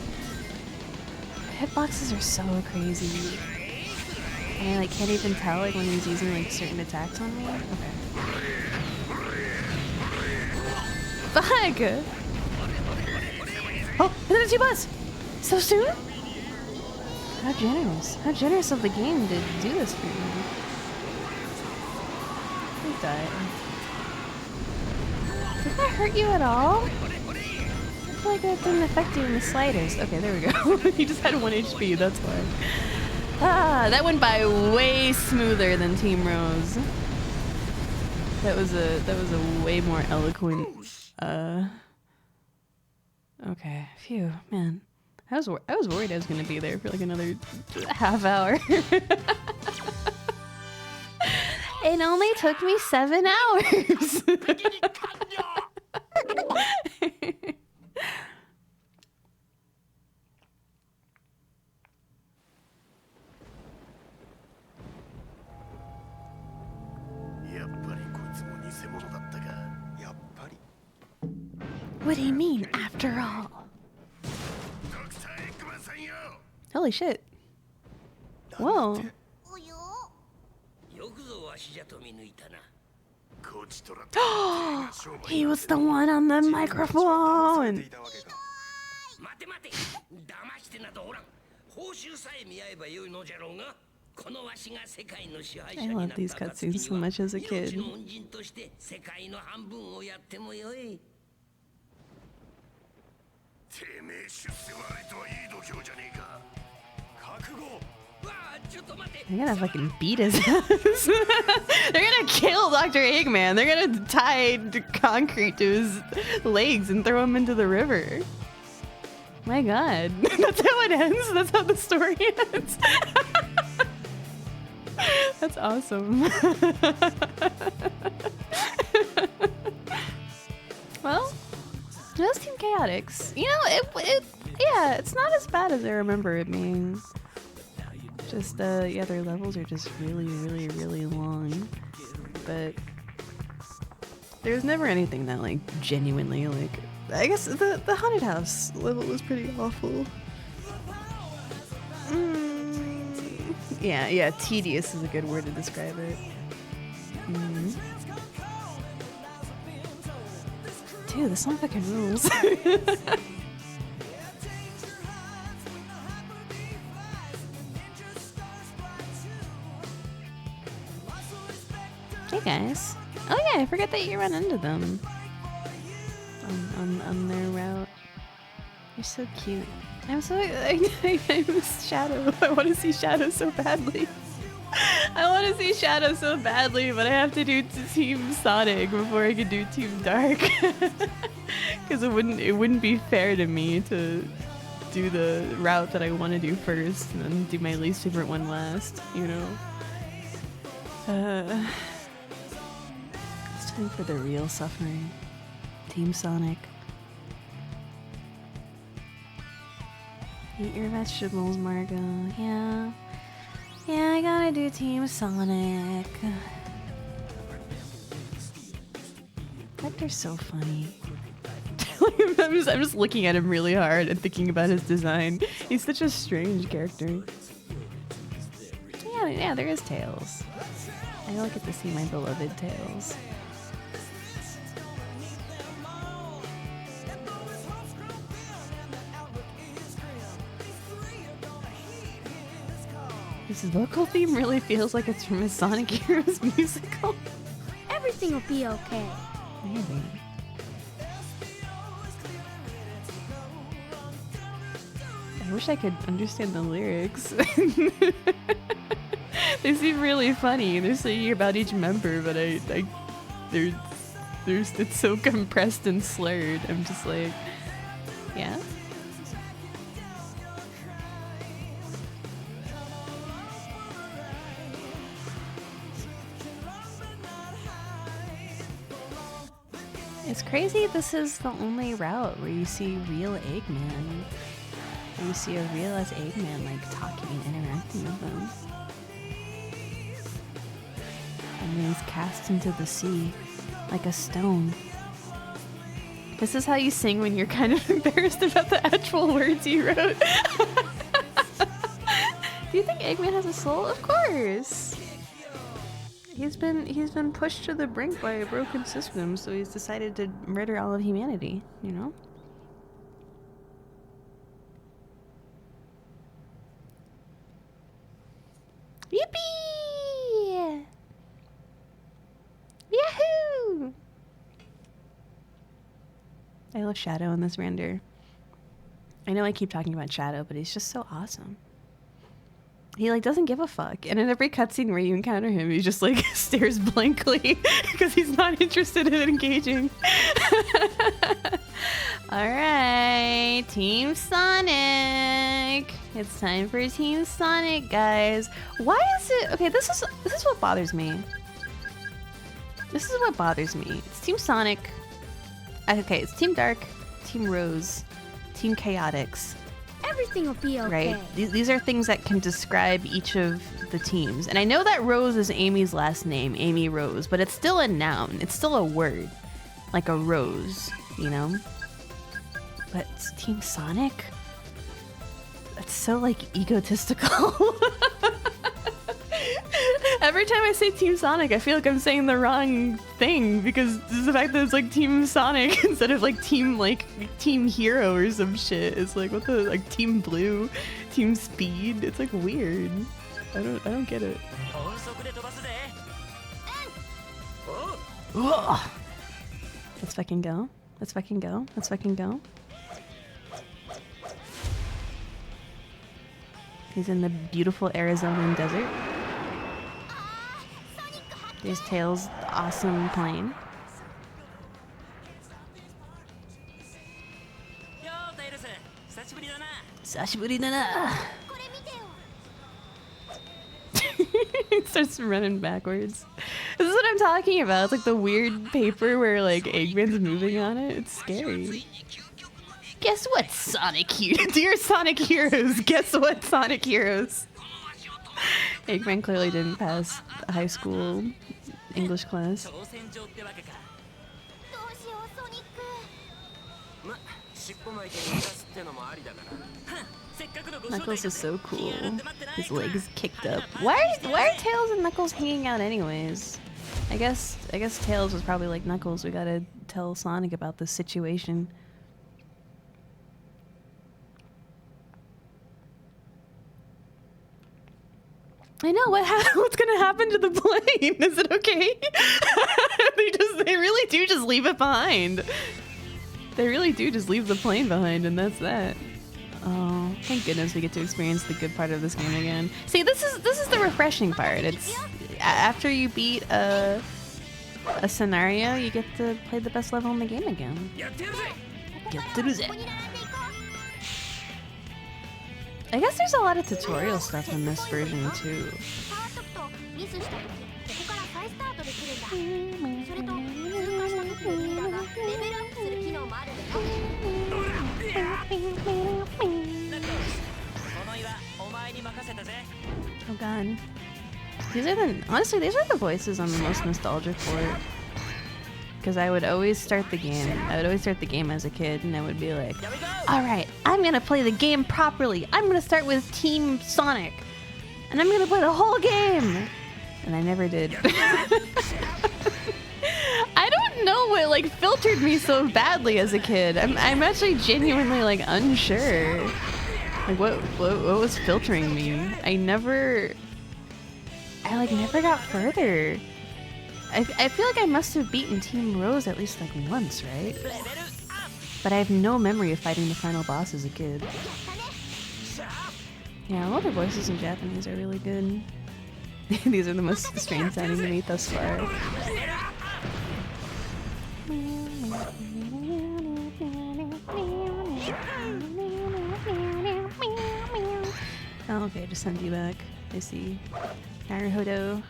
Hitboxes are so crazy. And I like can't even tell like when he's using like certain attacks on me. Okay. Fuck! Oh, and then it's T-Bus! So soon? How generous. How generous of the game to do this for me. I died. Did that hurt you at all? I feel like that didn't affect you in the slightest. Okay, there we go. He just had 1 HP, that's why. Ah, that went by way smoother than Team Rose. That was a way more eloquent, okay, phew, man. I was worried I was gonna be there for like another half hour. It only took me 7 hours. What do you mean, after all? Holy shit. Whoa. He was the one on the microphone. I love these cutscenes so much as a kid. They're gonna fucking beat his ass. They're gonna kill Dr. Eggman. They're gonna tie concrete to his legs and throw him into the river. My god. That's how it ends? That's how the story ends? That's awesome. Well, those Team Chaotix. You know, yeah, it's not as bad as I remember it being. Just, yeah, their levels are just really, really, really long. But there's never anything that, like, genuinely, like... I guess the Haunted House level was pretty awful. Yeah, tedious is a good word to describe it. Dude, this song fucking rules. Hey guys. Oh yeah, I forgot that you run into them on their route. You're so cute. I'm so I miss Shadow. I want to see Shadow so badly. I want to see Shadow so badly, but I have to do Team Sonic before I can do Team Dark. Because it wouldn't be fair to me to do the route that I want to do first and then do my least favorite one last, you know? It's time for the real suffering. Team Sonic. Eat your vegetables, Margo. Yeah. Yeah, I gotta do Team Sonic. Character's so funny. I'm just looking at him really hard and thinking about his design. He's such a strange character. Yeah, there is Tails. I don't get to see my beloved Tails. This vocal theme really feels like it's from a Sonic Heroes musical. Everything will be okay. Maybe. I wish I could understand the lyrics. They seem really funny. They're singing about each member, but it's so compressed and slurred. I'm just like, yeah. It's crazy this is the only route where you see real Eggman. Where you see a real-ass Eggman like talking and interacting with them. And then he's cast into the sea like a stone. This is how you sing when you're kind of embarrassed about the actual words you wrote. Do you think Eggman has a soul? Of course! He's been pushed to the brink by a broken system, so he's decided to murder all of humanity, you know? Yippee! Yahoo! I love Shadow in this render. I know I keep talking about Shadow, but he's just so awesome. He like doesn't give a fuck, and in every cutscene where you encounter him, he just like stares blankly because he's not interested in engaging. All right, Team Sonic. It's time for Team Sonic, guys. Why is it okay? This is what bothers me. This is what bothers me. It's Team Sonic. Okay, it's Team Dark, Team Rose, Team Chaotix. Everything will be okay. Right? These are things that can describe each of the teams. And I know that Rose is Amy's last name, Amy Rose, but it's still a noun. It's still a word. Like a rose, you know? But it's Team Sonic? That's so, like, egotistical. Every time I say Team Sonic, I feel like I'm saying the wrong thing because the fact that it's like Team Sonic instead of like Team Hero or some shit. It's like what the like Team Blue, Team Speed. It's like weird. I don't get it. Ugh. Let's fucking go. Let's fucking go. Let's fucking go. He's in the beautiful Arizonan desert. There's Tails' awesome plane. Sashiburi da. He starts running backwards. This is what I'm talking about. It's like the weird paper where like Eggman's moving on it. It's scary. Guess what, Sonic Heroes? Dear Sonic Heroes, guess what, Sonic Heroes? Eggman clearly didn't pass high school English class. Knuckles is so cool. His legs kicked up. Why are Tails and Knuckles hanging out anyways? I guess Tails was probably like, Knuckles, we gotta tell Sonic about this situation. I know, what's gonna happen to the plane? Is it okay? They really do just leave it behind. They really do just leave the plane behind, and that's that. Oh, thank goodness we get to experience the good part of this game again. See, this is the refreshing part. It's after you beat a scenario, you get to play the best level in the game again. I guess there's a lot of tutorial stuff in this version too. Oh god. These are the voices I'm the most nostalgic for. because I would always start the game. I would always start the game as a kid, and I would be like, all right, I'm going to play the game properly. I'm going to start with Team Sonic, and I'm going to play the whole game. And I never did. I don't know what like filtered me so badly as a kid. I'm actually genuinely like unsure. Like what was filtering me? I never got further. I feel like I must have beaten Team Rose at least like once, right? But I have no memory of fighting the final boss as a kid. Yeah, all the voices in Japanese are really good. These are the most strange sounding to me thus far. Oh, okay, just send you back. I see. Naruhodo.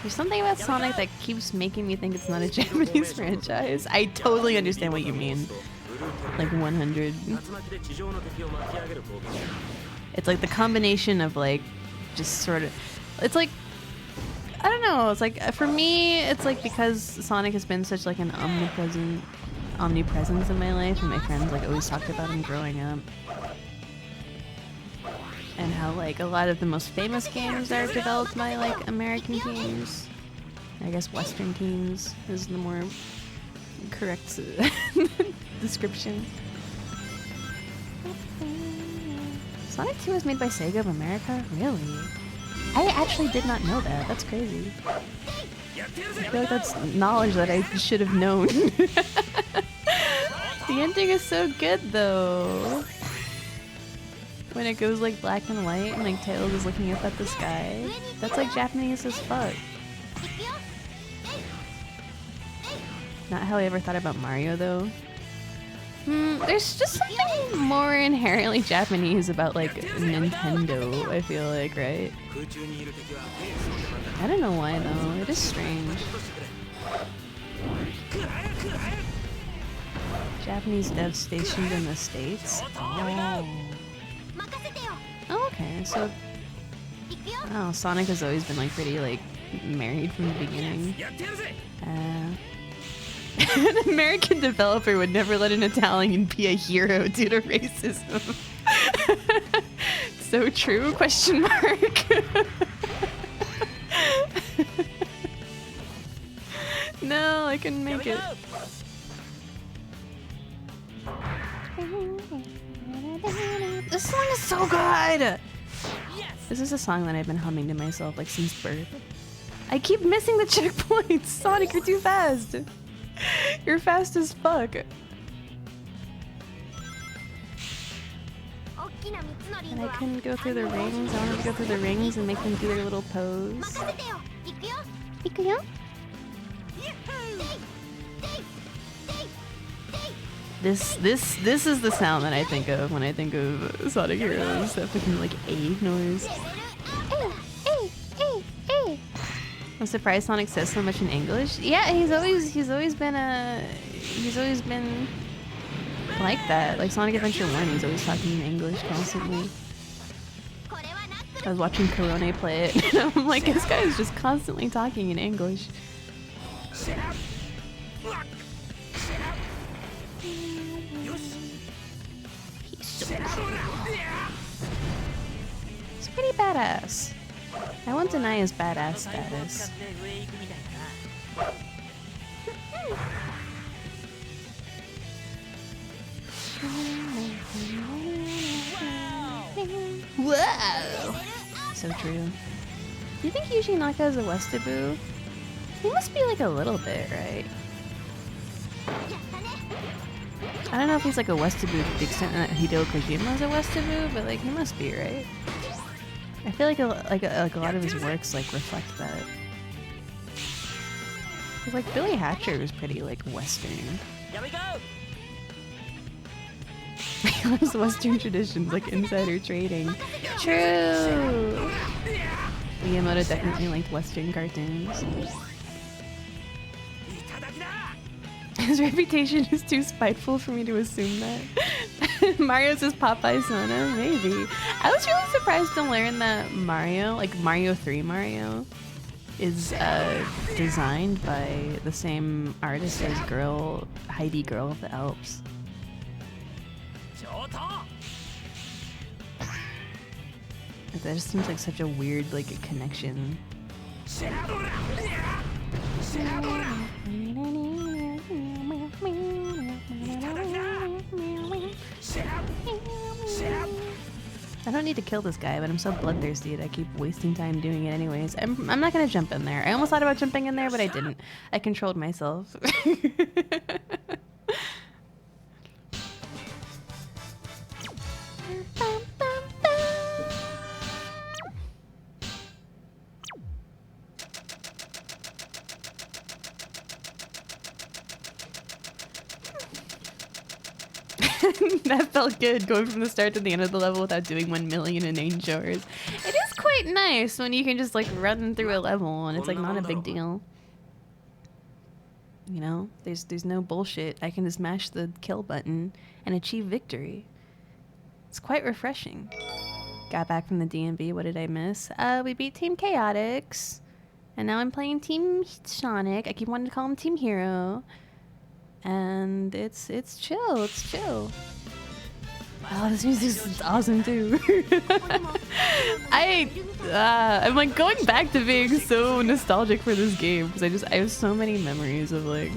There's something about Sonic that keeps making me think it's not a Japanese franchise. I totally understand what you mean. Like 100. It's like the combination of like, just sort of, it's like, I don't know, it's like, for me, it's like because Sonic has been such like an omnipresence in my life, and my friends like always talked about him growing up. And how like a lot of the most famous games are developed by like American teams. I guess Western teams is the more correct description. Sonic 2 was made by Sega of America? Really? I actually did not know that. That's crazy. I feel like that's knowledge that I should have known. The ending is so good though. When it goes like black and white and like Tails is looking up at the sky. That's like Japanese as fuck. Not how I ever thought about Mario though. There's just something more inherently Japanese about like Nintendo, I feel like, right? I don't know why though, it is strange. Japanese devs stationed in the States? Oh, okay, so... Oh, Sonic has always been like pretty like married from the beginning. An American developer would never let an Italian be a hero due to racism. So true? Question mark. No, I couldn't make it. This song is so good! This is a song that I've been humming to myself like since birth. I keep missing the checkpoints! Sonic, you're too fast! You're fast as fuck. And I couldn't go through the rings. I wanted to go through the rings and make them do their little pose. This is the sound that I think of when I think of Sonic Heroes. That fucking like A noise. I'm surprised Sonic says so much in English. Yeah, he's always been like that. Like Sonic Adventure 1, he's always talking in English constantly. I was watching Corone play it, and I'm like, this guy is just constantly talking in English. He's so cool. He's pretty badass. I won't deny his badass status. Whoa! So true. Do you think Yuji Naka is a Westaboo? He must be like a little bit, right? I don't know if he's like a Westaboo to the extent that Hideo Kojima is a Westaboo, but like he must be, right? I feel like a lot of his works like reflect that. Cause like Billy Hatcher was pretty like Western. Here we go. He loves Western traditions like insider trading. True. Miyamoto definitely liked Western cartoons. His reputation is too spiteful for me to assume that. Mario's his Popeye Sona? Maybe. I was really surprised to learn that Mario, like Mario 3 Mario, is designed by the same artist as Heidi Girl of the Alps. That just seems like such a weird, like, a connection. I don't need to kill this guy, but I'm so bloodthirsty that I keep wasting time doing it anyways. I'm not gonna jump in there. I almost thought about jumping in there, but I didn't. I controlled myself. That felt good, going from the start to the end of the level without doing 1 million inane chores. It is quite nice when you can just like run through a level and it's like not a big deal. You know, there's no bullshit. I can just mash the kill button and achieve victory. It's quite refreshing. Got back from the DMV, what did I miss? We beat Team Chaotix. And now I'm playing Team Sonic. I keep wanting to call him Team Hero. And it's chill, it's chill. Oh, this music is awesome too. I'm like going back to being so nostalgic for this game because I have so many memories of like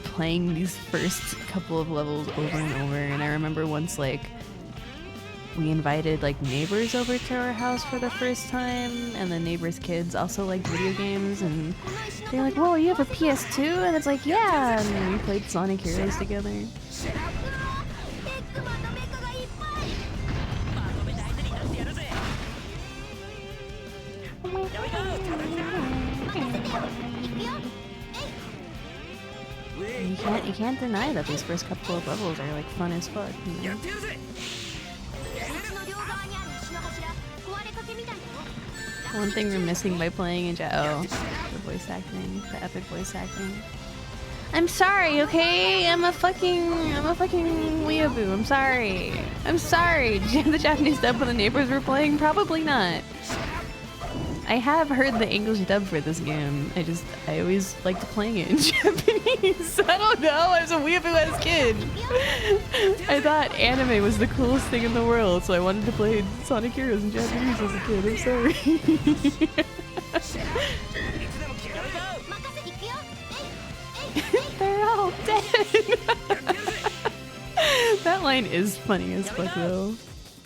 playing these first couple of levels over and over. And I remember once like we invited like neighbors over to our house for the first time, and the neighbors' kids also liked video games, and they're like, "Whoa, you have a PS2?" And it's like, "Yeah," and then we played Sonic Heroes together. You can't deny that these first couple of levels are like fun as fuck. You know? One thing we're missing by playing in the voice acting, the epic voice acting. I'm sorry, okay? I'm a fucking weeaboo. I'm sorry. I'm sorry. Did you have the Japanese dub when the neighbors were playing? Probably not. I have heard the English dub for this game. I always liked playing it in Japanese. I don't know. I was a weeaboo as a kid. I thought anime was the coolest thing in the world, so I wanted to play Sonic Heroes in Japanese as a kid. I'm sorry. They're all dead. That line is funny as fuck, though.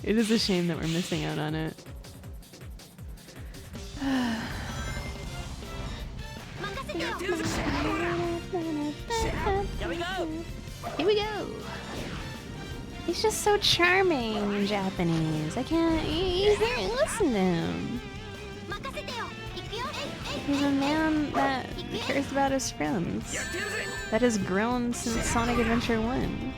It is a shame that we're missing out on it. Here we go. He's just so charming in Japanese. I can't. Listen to him. He's a man that cares about his friends. That has grown since Sonic Adventure 1.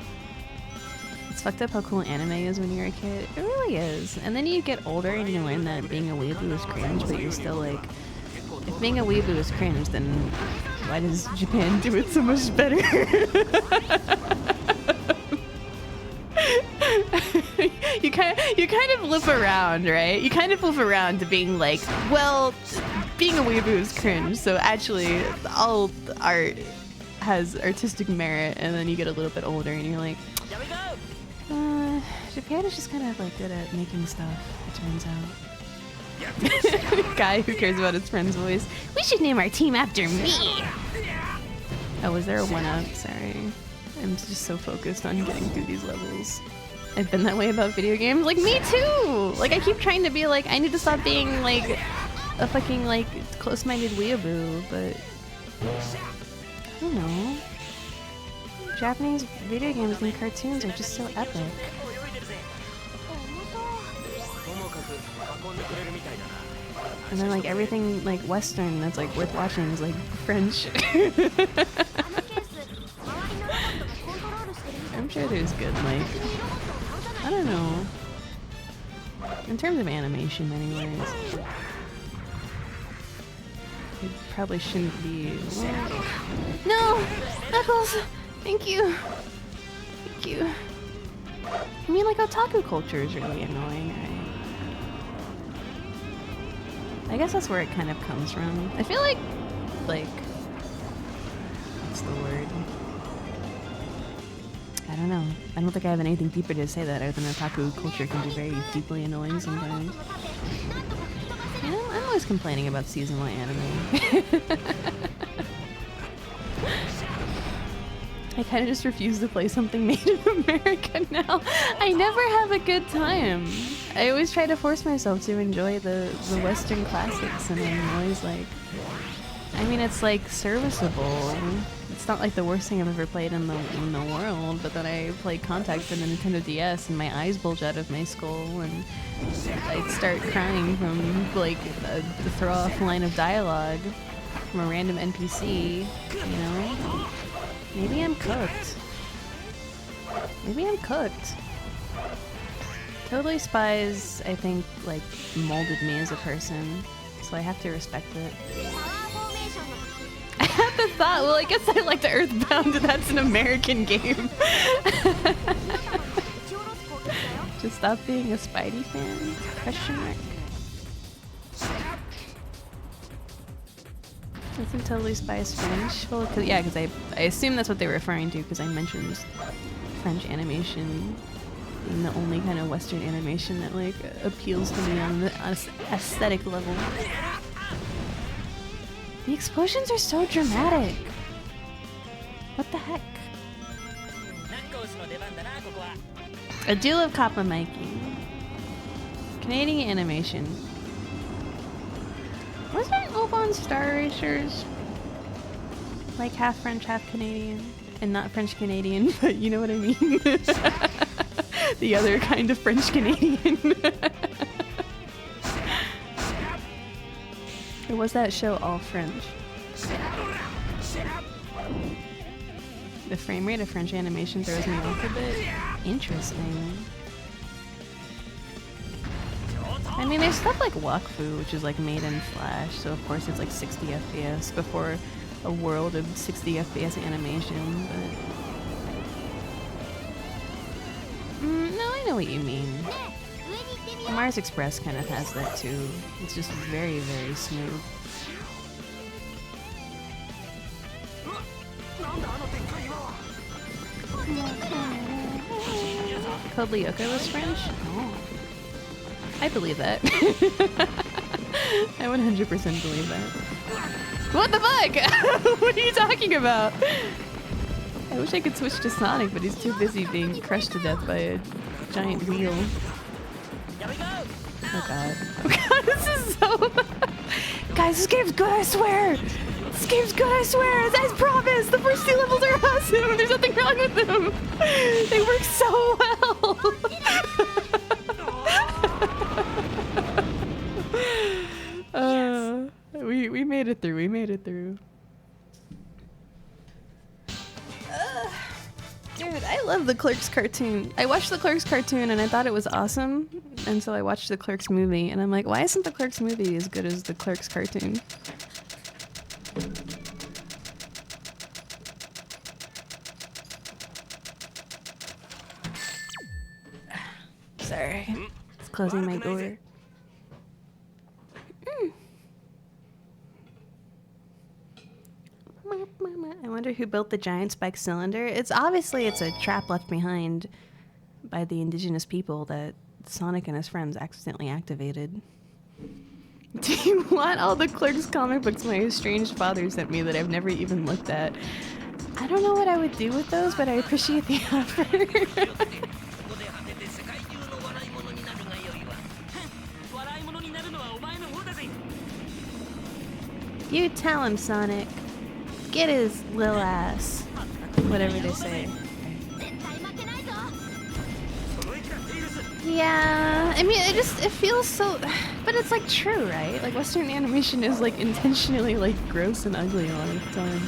It's fucked up how cool anime is when you're a kid. It really is. And then you get older and you learn that being a weeaboo is cringe, but you're still like, if being a weeaboo is cringe, then why does Japan do it so much better? You kind of flip around, right? You kind of flip around to being like, well, being a weeaboo is cringe, so actually all art has artistic merit, and then you get a little bit older and you're like, Japan is just kind of like good at making stuff, it turns out. Guy who cares about his friend's voice. We should name our team after me! Oh, was there a 1-up? Sorry. I'm just so focused on getting through these levels. I've been that way about video games. Like, me too! Like, I keep trying to be like, I need to stop being like a fucking like close-minded weeaboo, but I don't know. Japanese video games and cartoons are just so epic. And then like everything like Western that's like worth watching is like French. I'm sure there's good like, I don't know. In terms of animation anyways. It probably shouldn't be. No! Knuckles! Thank you! Thank you. I mean like otaku culture is really annoying, right? I guess that's where it kind of comes from. I feel like, what's the word? I don't know. I don't think I have anything deeper to say that other than otaku culture can be very deeply annoying sometimes. You know, I'm always complaining about seasonal anime. I kind of just refuse to play something made in America now. I never have a good time. I always try to force myself to enjoy the Western classics, and I'm always like, I mean, it's like serviceable. It's not like the worst thing I've ever played in the world, but then I played Contact for the Nintendo DS and my eyes bulge out of my skull and I start crying from like the throw-off line of dialogue from a random NPC, you know? Maybe I'm cooked. Maybe I'm cooked. Totally Spies, I think, like, molded me as a person, so I have to respect it. I had the thought, well, I guess I liked Earthbound, that's an American game. Just stop being a Spidey fan? Question mark. Isn't Totally Spies French? Well, yeah, because I assume that's what they were referring to, because I mentioned French animation being the only kind of Western animation that, like, appeals to me on the aesthetic level. The explosions are so dramatic. What the heck? I do love Kappa Mikey. Canadian animation. Wasn't Obon Star Racers like half French, half Canadian? And not French Canadian, but you know what I mean? The other kind of French Canadian. Or was that show all French? The frame rate of French animation throws me off a bit. Interesting. I mean, there's stuff like Wakfu, which is like made in Flash, so of course it's like 60 FPS before a world of 60 FPS animation, but... no, I know what you mean. Mars Express kind of has that too. It's just very, very smooth. Code Lyoko was French? Oh. I believe that. I 100% believe that. What the fuck? What are you talking about? I wish I could switch to Sonic, but he's too busy being crushed to death by a giant wheel. Oh god. Oh god, this is so... Guys, this game's good, I swear! This game's good, I swear! As promised! The first 2 levels are awesome! There's nothing wrong with them! They work so well! We made it through, we made it through. Dude, I love the Clerks cartoon. I watched the Clerks cartoon and I thought it was awesome, and so I watched the Clerks movie, and I'm like, why isn't the Clerks movie as good as the Clerks cartoon? Sorry, it's closing my door. I wonder who built the giant spike cylinder. It's obviously a trap left behind by the indigenous people that Sonic and his friends accidentally activated. Do you want all the Clerks comic books my estranged father sent me that I've never even looked at? I don't know what I would do with those, but I appreciate the effort. You tell him, Sonic. Get his little ass. Whatever they say. Yeah, I mean, it feels so... But it's like true, right? Like Western animation is like intentionally like gross and ugly a lot of the time.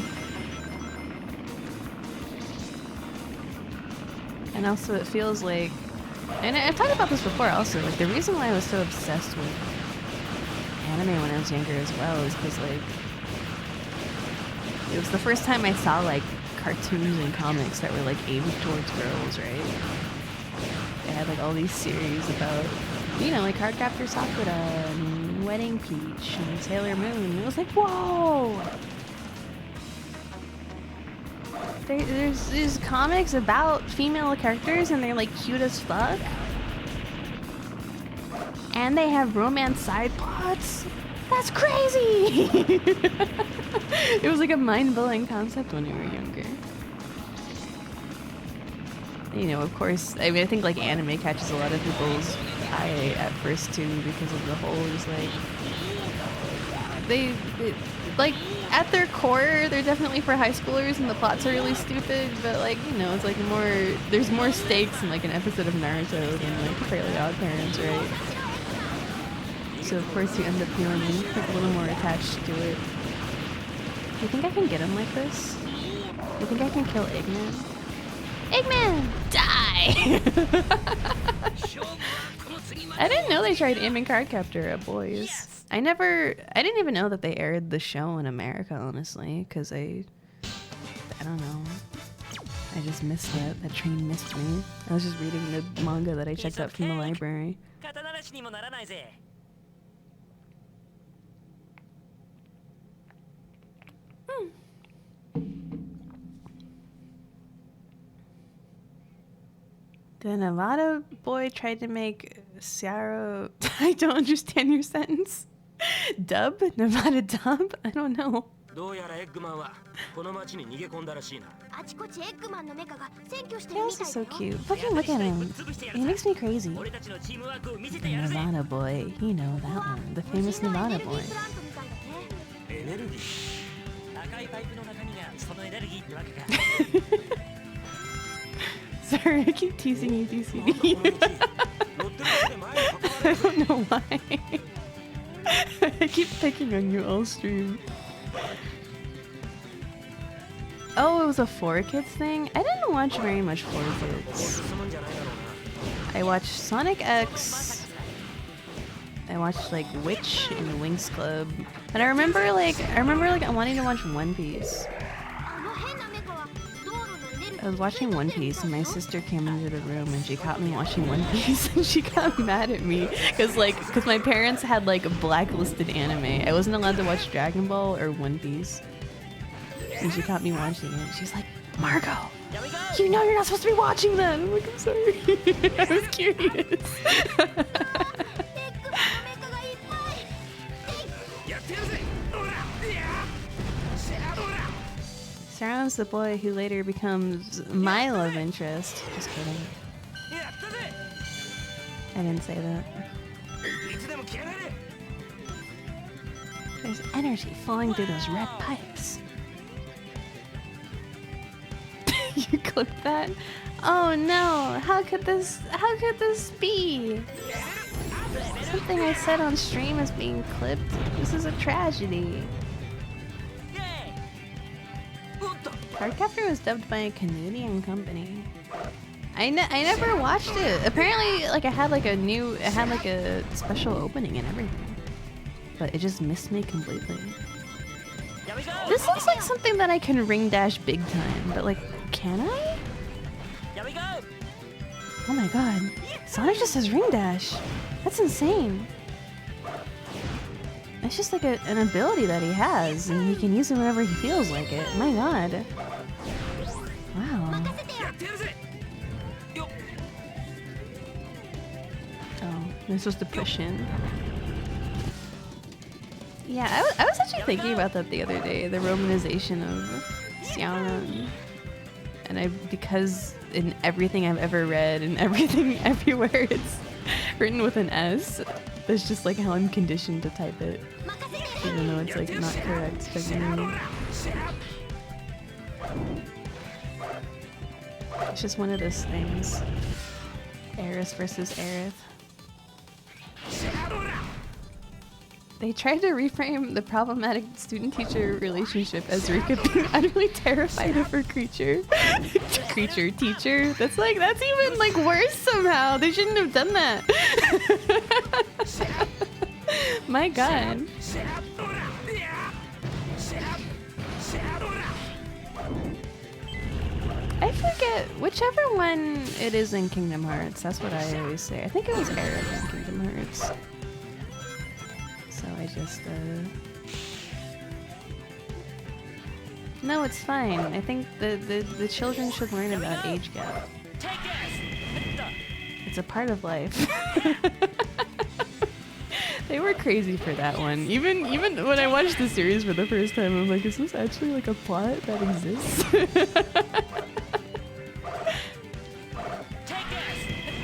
And also it feels like... And I've talked about this before also, like the reason why I was so obsessed with anime when I was younger as well is because like... It was the first time I saw like cartoons and comics that were like aimed towards girls, right? They had like all these series about, you know, like Cardcaptor Sakura and Wedding Peach and Sailor Moon. It was like, whoa! There's these comics about female characters and they're like cute as fuck. And they have romance side plots. That's crazy! It was like a mind-blowing concept when we were younger. You know, of course, I mean, I think like anime catches a lot of people's eye at first too because of the whole just like they like at their core they're definitely for high schoolers and the plots are really stupid, but like, you know, it's like there's more stakes in like an episode of Naruto than like Fairly Odd Parents, right? So of course you end up feeling like a little more attached to it. Do you think I can get him like this? Do you think I can kill Eggman? Eggman! Die! I didn't know they tried aiming Cardcaptor at boys. I didn't even know that they aired the show in America, honestly, because I don't know. I just missed that. That train missed me. I was just reading the manga that I checked out from the library. The Nevada boy tried to make Searo... I don't understand your sentence. Dub? Nevada dub? I don't know. They're also so cute. Fucking look at him. He makes me crazy. The Nevada boy. You know that one. The famous Nevada boy. Sorry, I keep teasing you, DCD. I don't know why. I keep picking on you all stream. Oh, it was a 4Kids thing? I didn't watch very much 4Kids. I watched Sonic X. I watched like Witch and Winx Club. And I remember like wanting to watch One Piece. I was watching One Piece and my sister came into the room and she caught me watching One Piece and she got mad at me because my parents had like blacklisted anime. I wasn't allowed to watch Dragon Ball or One Piece. And she caught me watching it. She's like, Margot, you know you're not supposed to be watching them. I'm like, I'm sorry. I was curious. Saron's the boy who later becomes my love interest. Just kidding. I didn't say that. There's energy flowing through those red pipes. You clipped that? Oh no! How could this be? Something I said on stream is being clipped. This is a tragedy. Cardcaptor was dubbed by a Canadian company. I never watched it. Apparently, like it had like a special opening and everything, but it just missed me completely. This looks like something that I can ring dash big time, but like, can I? Oh my god, Sonic just has ring dash. That's insane. It's just like an ability that he has, and he can use it whenever he feels like it. My god. Wow. Oh, they're supposed to push in. Yeah, I was actually thinking about that the other day, the romanization of Xiaoran. And because in everything I've ever read and everything everywhere it's written with an S, that's just like how I'm conditioned to type it. Even though it's like not correct technically. It's just one of those things. Aerith versus Aerith. They tried to reframe the problematic student-teacher relationship as Rika being utterly terrified of her teacher. That's even like worse somehow. They shouldn't have done that. My god. I forget whichever one it is in Kingdom Hearts. That's what I always say. I think it was Aerith in Kingdom Hearts. So just No, it's fine. I think the children should learn about age gap. It's a part of life. They were crazy for that one. Even when I watched the series for the first time, I'm like, is this actually like a plot that exists?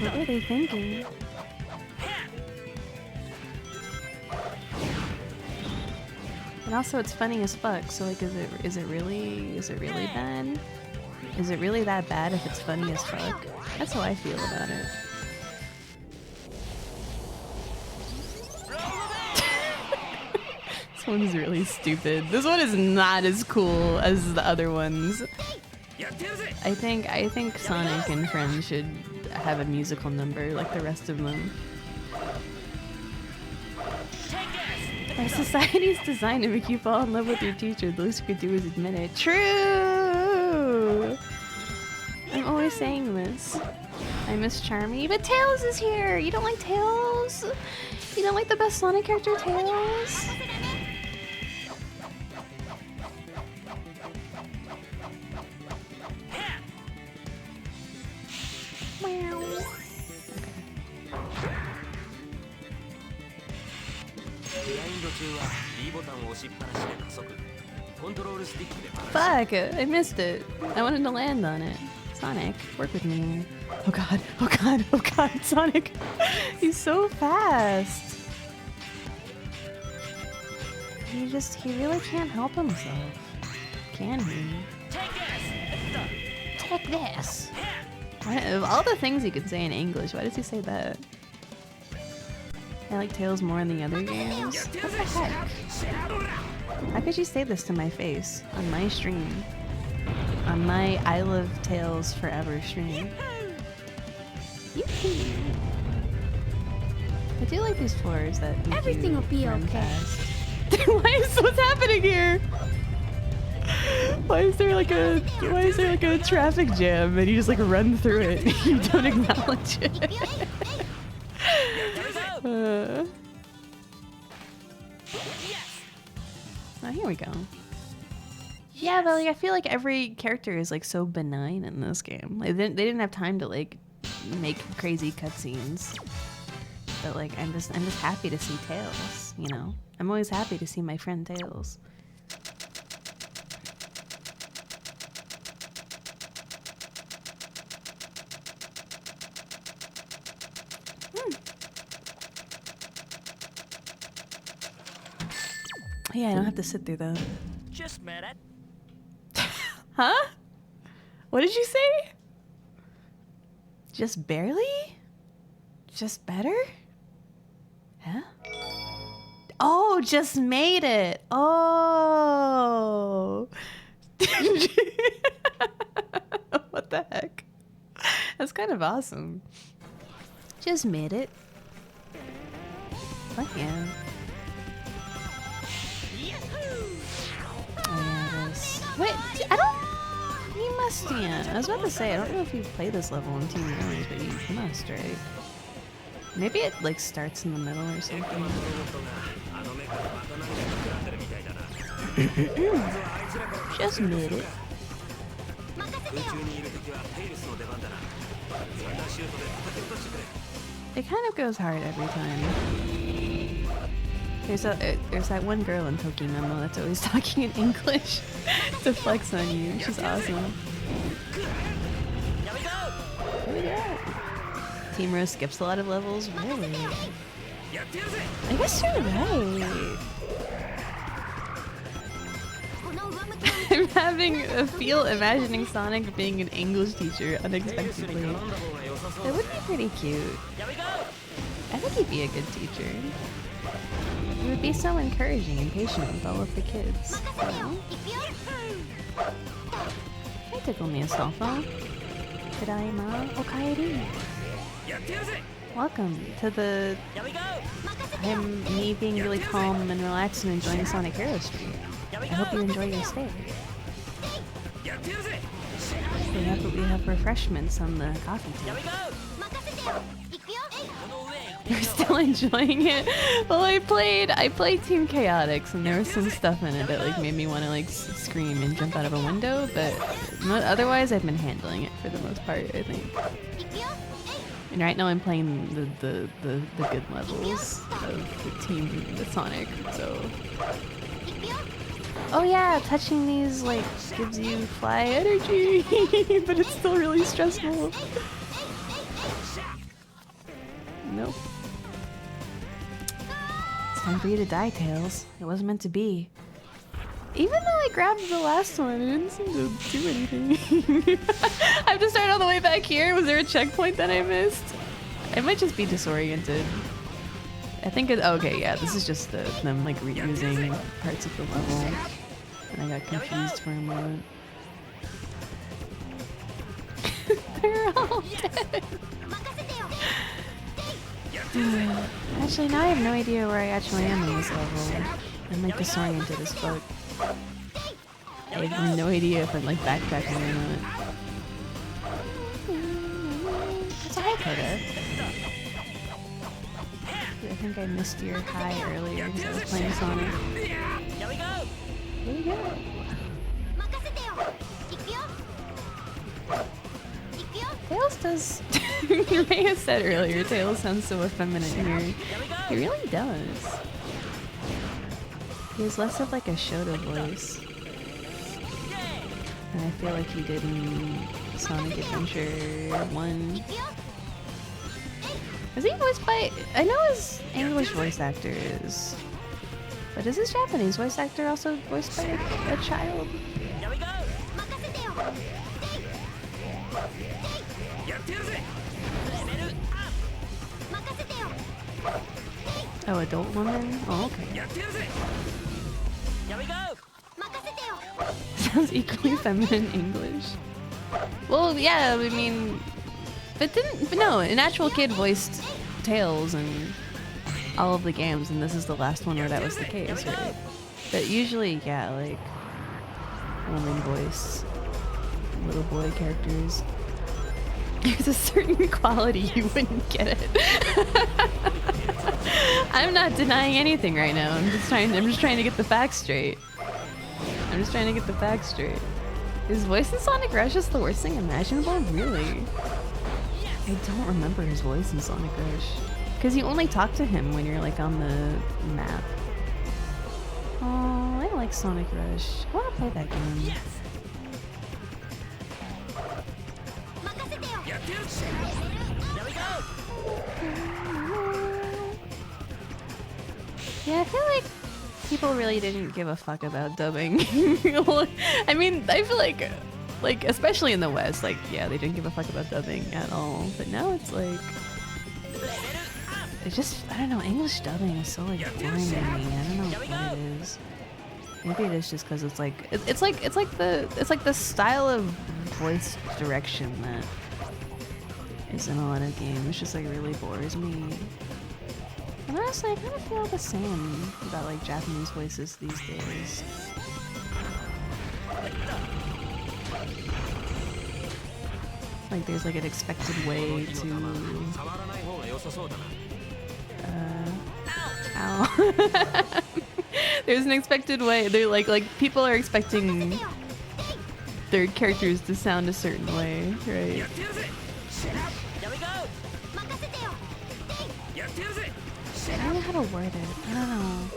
What were they thinking? And also, it's funny as fuck. So like, is it really bad? Is it really that bad if it's funny as fuck? That's how I feel about it. This one's really stupid. This one is not as cool as the other ones. I think Sonic and Friends should have a musical number like the rest of them. Our society's designed to make you fall in love with your teacher. The least you could do is admit it. True! I'm always saying this. I miss Charmy, but Tails is here! You don't like Tails? You don't like the best Sonic character, Tails? Fuck! I missed it. I wanted to land on it. Sonic, work with me. Oh god, oh god, oh god, Sonic! He's so fast! He really can't help himself. Can he? Take this! Of all the things he could say in English, why does he say that? I like Tails more in the other games. What the heck? How could you say this to my face on my stream? On my I Love Tails Forever stream. I do like these floors that everything will be okay. What's happening here? Why is there like a traffic jam and you just like run through it? You don't acknowledge it. Oh, here we go. Yeah, but like I feel like every character is like so benign in this game. Like, they didn't have time to like make crazy cutscenes. But like I'm just happy to see Tails. You know, I'm always happy to see my friend Tails. Yeah, I don't have to sit through the... Just met it. Huh? What did you say? Just barely? Just better? Huh? Oh, just made it. Oh. What the heck? That's kind of awesome. Just made it. Fuck yeah. Wait, I don't... You must, yeah. I was about to say, I don't know if you play this level in Team Orange, but you must, right? Maybe it, like, starts in the middle or something. Just made it. It kind of goes hard every time. There's that one girl in Pokemon that's always talking in English to flex on you. She's awesome. Team Rose skips a lot of levels? Really? I guess you're right. I'm having a imagining Sonic being an English teacher unexpectedly. That would be pretty cute. I think he'd be a good teacher. He would be so encouraging and patient with all of the kids. You know? Hey, tickle me a cell phone. Tadaima Okaeri. Welcome to the... me being really calm and relaxed and enjoying Sonic Hero Street. I hope you enjoy your stay. We have refreshments on the coffee table. You're still enjoying it? Well, I played Team Chaotix, and there was some stuff in it that like made me want to like scream and jump out of a window. But otherwise, I've been handling it for the most part, I think. And right now, I'm playing the good levels of the Sonic. So. Oh yeah, touching these like gives you fly energy, but it's still really stressful. Nope. It's time for you to die, Tails. It wasn't meant to be. Even though I grabbed the last one, it didn't seem to do anything. I have to start all the way back here. Was there a checkpoint that I missed? I might just be disoriented. I think it. Okay, yeah. This is just them like reusing parts of the level, and I got confused for a moment. They're all dead. Actually, now I have no idea where I actually am in this level. I'm like disoriented as fuck. I have no idea if I'm like backtracking or not. It's a hi, Coda. I think I missed your hi earlier because I was playing Sonic. Here we go. Tails does. Rhea said earlier, Tails sounds so effeminate here. He really does. He has less of like a Shota voice. And I feel like he did in Sonic Adventure 1. Is he voiced by... I know his English voice actor is. But is his Japanese voice actor also voiced by a child? Oh, adult woman? Oh, okay. Sounds equally feminine English. Well, yeah, I mean... But no, an actual kid voiced Tails in all of the games, and this is the last one where that was the case, right? But usually, yeah, like... woman voice little boy characters. There's a certain quality you wouldn't get it. I'm not denying anything right now. I'm just trying to get the facts straight. His voice in Sonic Rush is the worst thing imaginable? Really? I don't remember his voice in Sonic Rush. Because you only talk to him when you're like on the map. Oh, I like Sonic Rush. I want to play that game. Yeah, I feel like people really didn't give a fuck about dubbing. I mean, I feel like especially in the West, like, yeah, they didn't give a fuck about dubbing at all. But now it's like, it's just, I don't know, English dubbing is so like boring to me. I don't know what it is. Maybe it is just because it's like, it's like the style of voice direction that is in a lot of games. Just like really bores me. And honestly, I kind of feel the same about like Japanese voices these days. Like there's like an expected way to ow. There's an expected way. They're like people are expecting their characters to sound a certain way, right? I don't know how to word it. I don't know.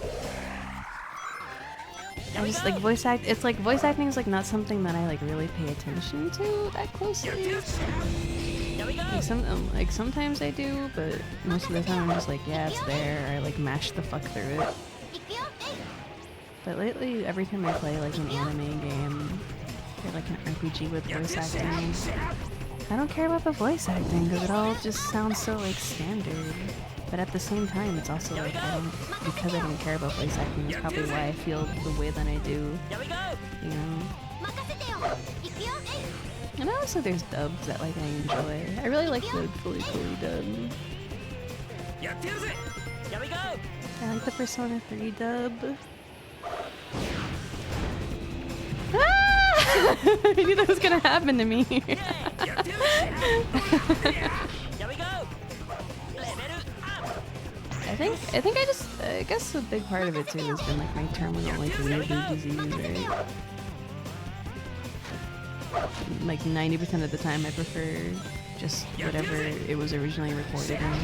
I just like voice act. It's like voice acting is like not something that I like really pay attention to that closely. Like sometimes I do, but most of the time I'm just like, yeah, it's there. I like mash the fuck through it. But lately, every time I play like an anime game or like an RPG with voice acting, I don't care about the voice acting because it all just sounds so like standard. But at the same time, it's also like because I don't care about voice acting, it's probably why I feel the way that I do. You know. And also there's dubs that like I enjoy. I really like the fully dub. I like the Persona 3 dub. Ah! I knew that was gonna happen to me. I guess a big part of it too has been like my terminal like weird disease, right? Like 90% of the time I prefer just whatever it was originally recorded in.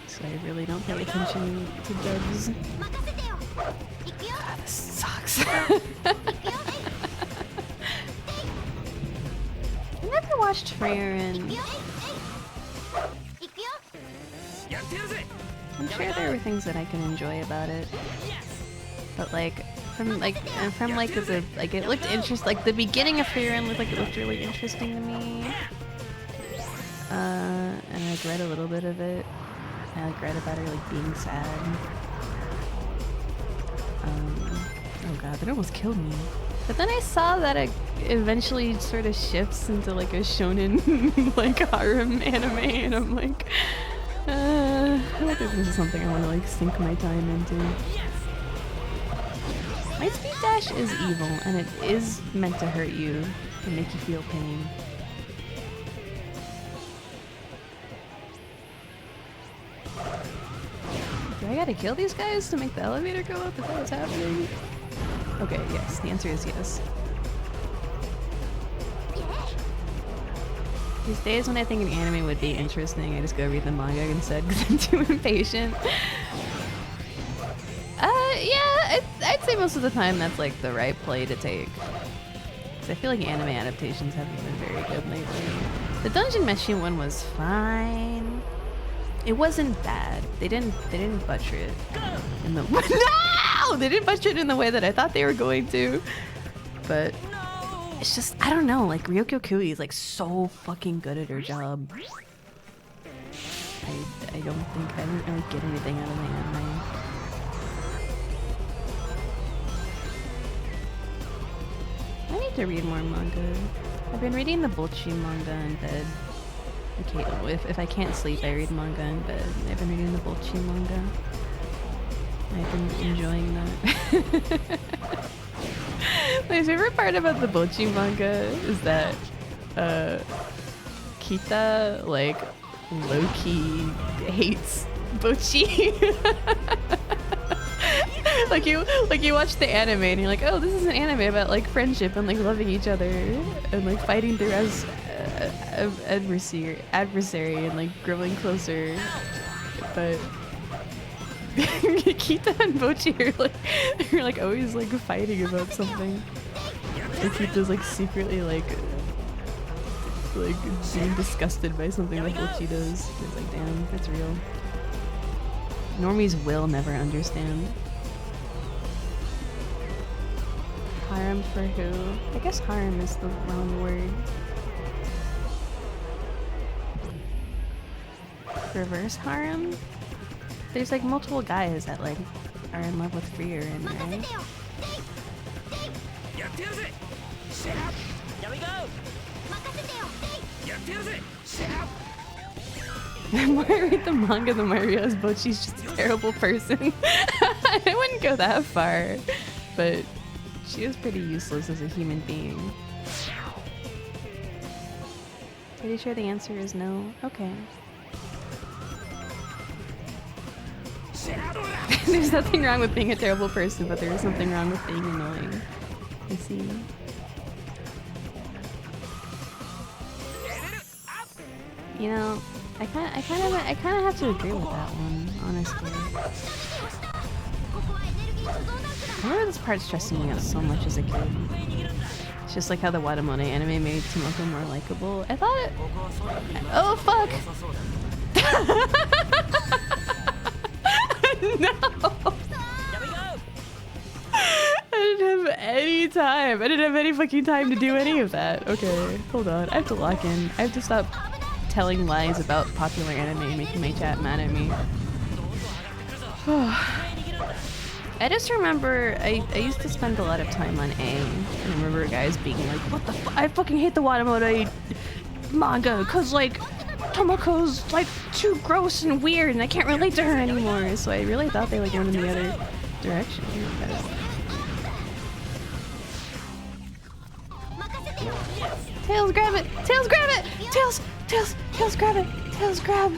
So I really don't pay attention to dubs. God, this sucks. I never watched Frieren. I'm sure there were things that I can enjoy about it, but like from the it looked interesting. Like the beginning of Frieren looked like it looked really interesting to me, and I like, read a little bit of it. I like read about her like being sad. Oh god, that almost killed me. But then I saw that it eventually sort of shifts into like a shonen like harem anime, and I'm like, I don't think this is something I want to like sink my time into. My speed dash is evil, and it is meant to hurt you and make you feel pain. Do I gotta kill these guys to make the elevator go up? Is that what's happening? Okay, yes. The answer is yes. These days when I think an anime would be interesting, I just go read the manga instead because I'm too impatient. Yeah, I'd say most of the time that's like the right play to take. Because I feel like anime adaptations haven't been very good lately. The Dungeon Meshi one was fine. It wasn't bad. They didn't butcher it in the no! They didn't butcher it in the way that I thought they were going to. But it's just, I don't know, like Ryoko Kui is like so fucking good at her job. I don't really get anything out of the anime. I need to read more manga. I've been reading the Bocchi manga in bed. Okay, if I can't sleep, I read manga in bed. I've been reading the Bocchi manga. I've been enjoying that. My favorite part about the Bocchi manga is that Kita like low-key hates Bocchi. like you watch the anime and you're like, oh, this is an anime about like friendship and like loving each other and like fighting through as adversary and like growing closer, but Kita and Bocchi are like always like fighting about something. And Kita's like secretly like being disgusted by something that Bocchi does. It's like, damn, that's real. Normies will never understand. Harem for who? I guess harem is the wrong word. Reverse harem? There's like multiple guys that like are in love with Frieren, right? The more I read the manga, the more I realize Bocchi's just a terrible person. I wouldn't go that far, but she is pretty useless as a human being. Pretty sure the answer is no. Okay. There's nothing wrong with being a terrible person, but there is something wrong with being annoying. I see. You know, I kind of have to agree with that one, honestly. I remember this part stressing me out so much as a kid. It's just like how the Wadamone anime made Tomoko more likable. I thought it... Oh, fuck! No! I didn't have any time. I didn't have any fucking time to do any of that. Okay, hold on. I have to lock in. I have to stop telling lies about popular anime and making my chat mad at me. I just remember I used to spend a lot of time on A, and I remember guys being like, what the fuck? I fucking hate the Wadamone manga, cause like, Tomoko's like too gross and weird and I can't relate to her anymore. So I really thought they like went in the other direction. Tails, grab it! Tails, grab it! Tails! Tails! Tails, grab it! Tails, grab!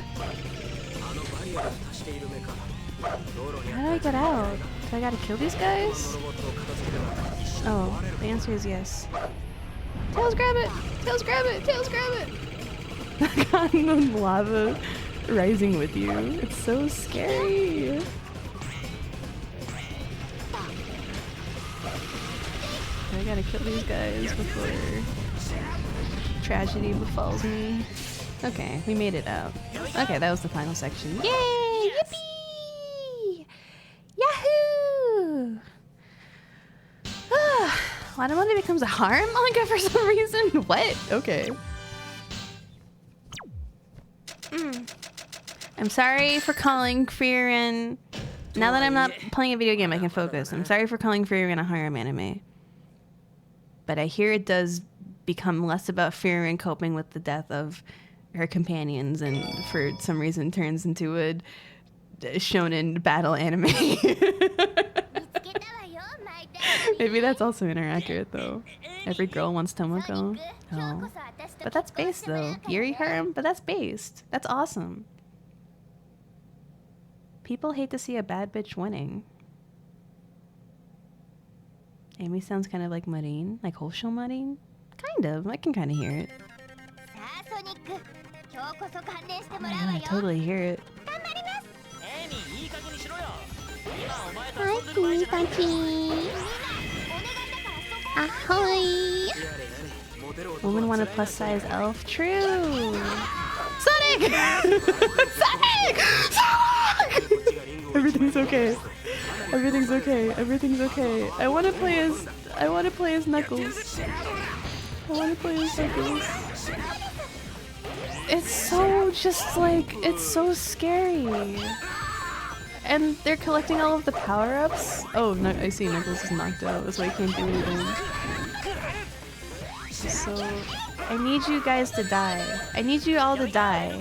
How do I get out? Do I gotta kill these guys? Oh, the answer is yes. Tails, grab it! Tails, grab it! Tails, grab it! I got the lava rising with you. It's so scary. I gotta kill these guys before tragedy befalls me. Okay, we made it out. Okay, that was the final section. Yay! Yippee! Yahoo! Ladamunda becomes a harem manga for some reason? What? Okay. I'm sorry for calling Frieren. Now that I'm not playing a video game, I can focus. I'm sorry for calling Frieren a harem anime. But I hear it does become less about Frieren coping with the death of her companions and for some reason turns into a shonen battle anime. Maybe that's also inaccurate though. Every girl wants Tomoko. Oh. But that's based though. Yuri harem, but that's based. That's awesome. People hate to see a bad bitch winning. Amy sounds kind of like Marine, like Hosho Marine. Kind of, I can kind of hear it. Yeah, I totally hear it. Hi, Pee Punchy. Ahoy! Women want a plus size elf. True. Sonic! Sonic! Sonic! Everything's okay. Everything's okay. Everything's okay. I want to play as Knuckles. I want to play as Knuckles. It's so just like it's so scary. And they're collecting all of the power-ups. Oh, no, I see Knuckles is knocked out. That's why he can't do anything. So, I need you guys to die. I need you all to die.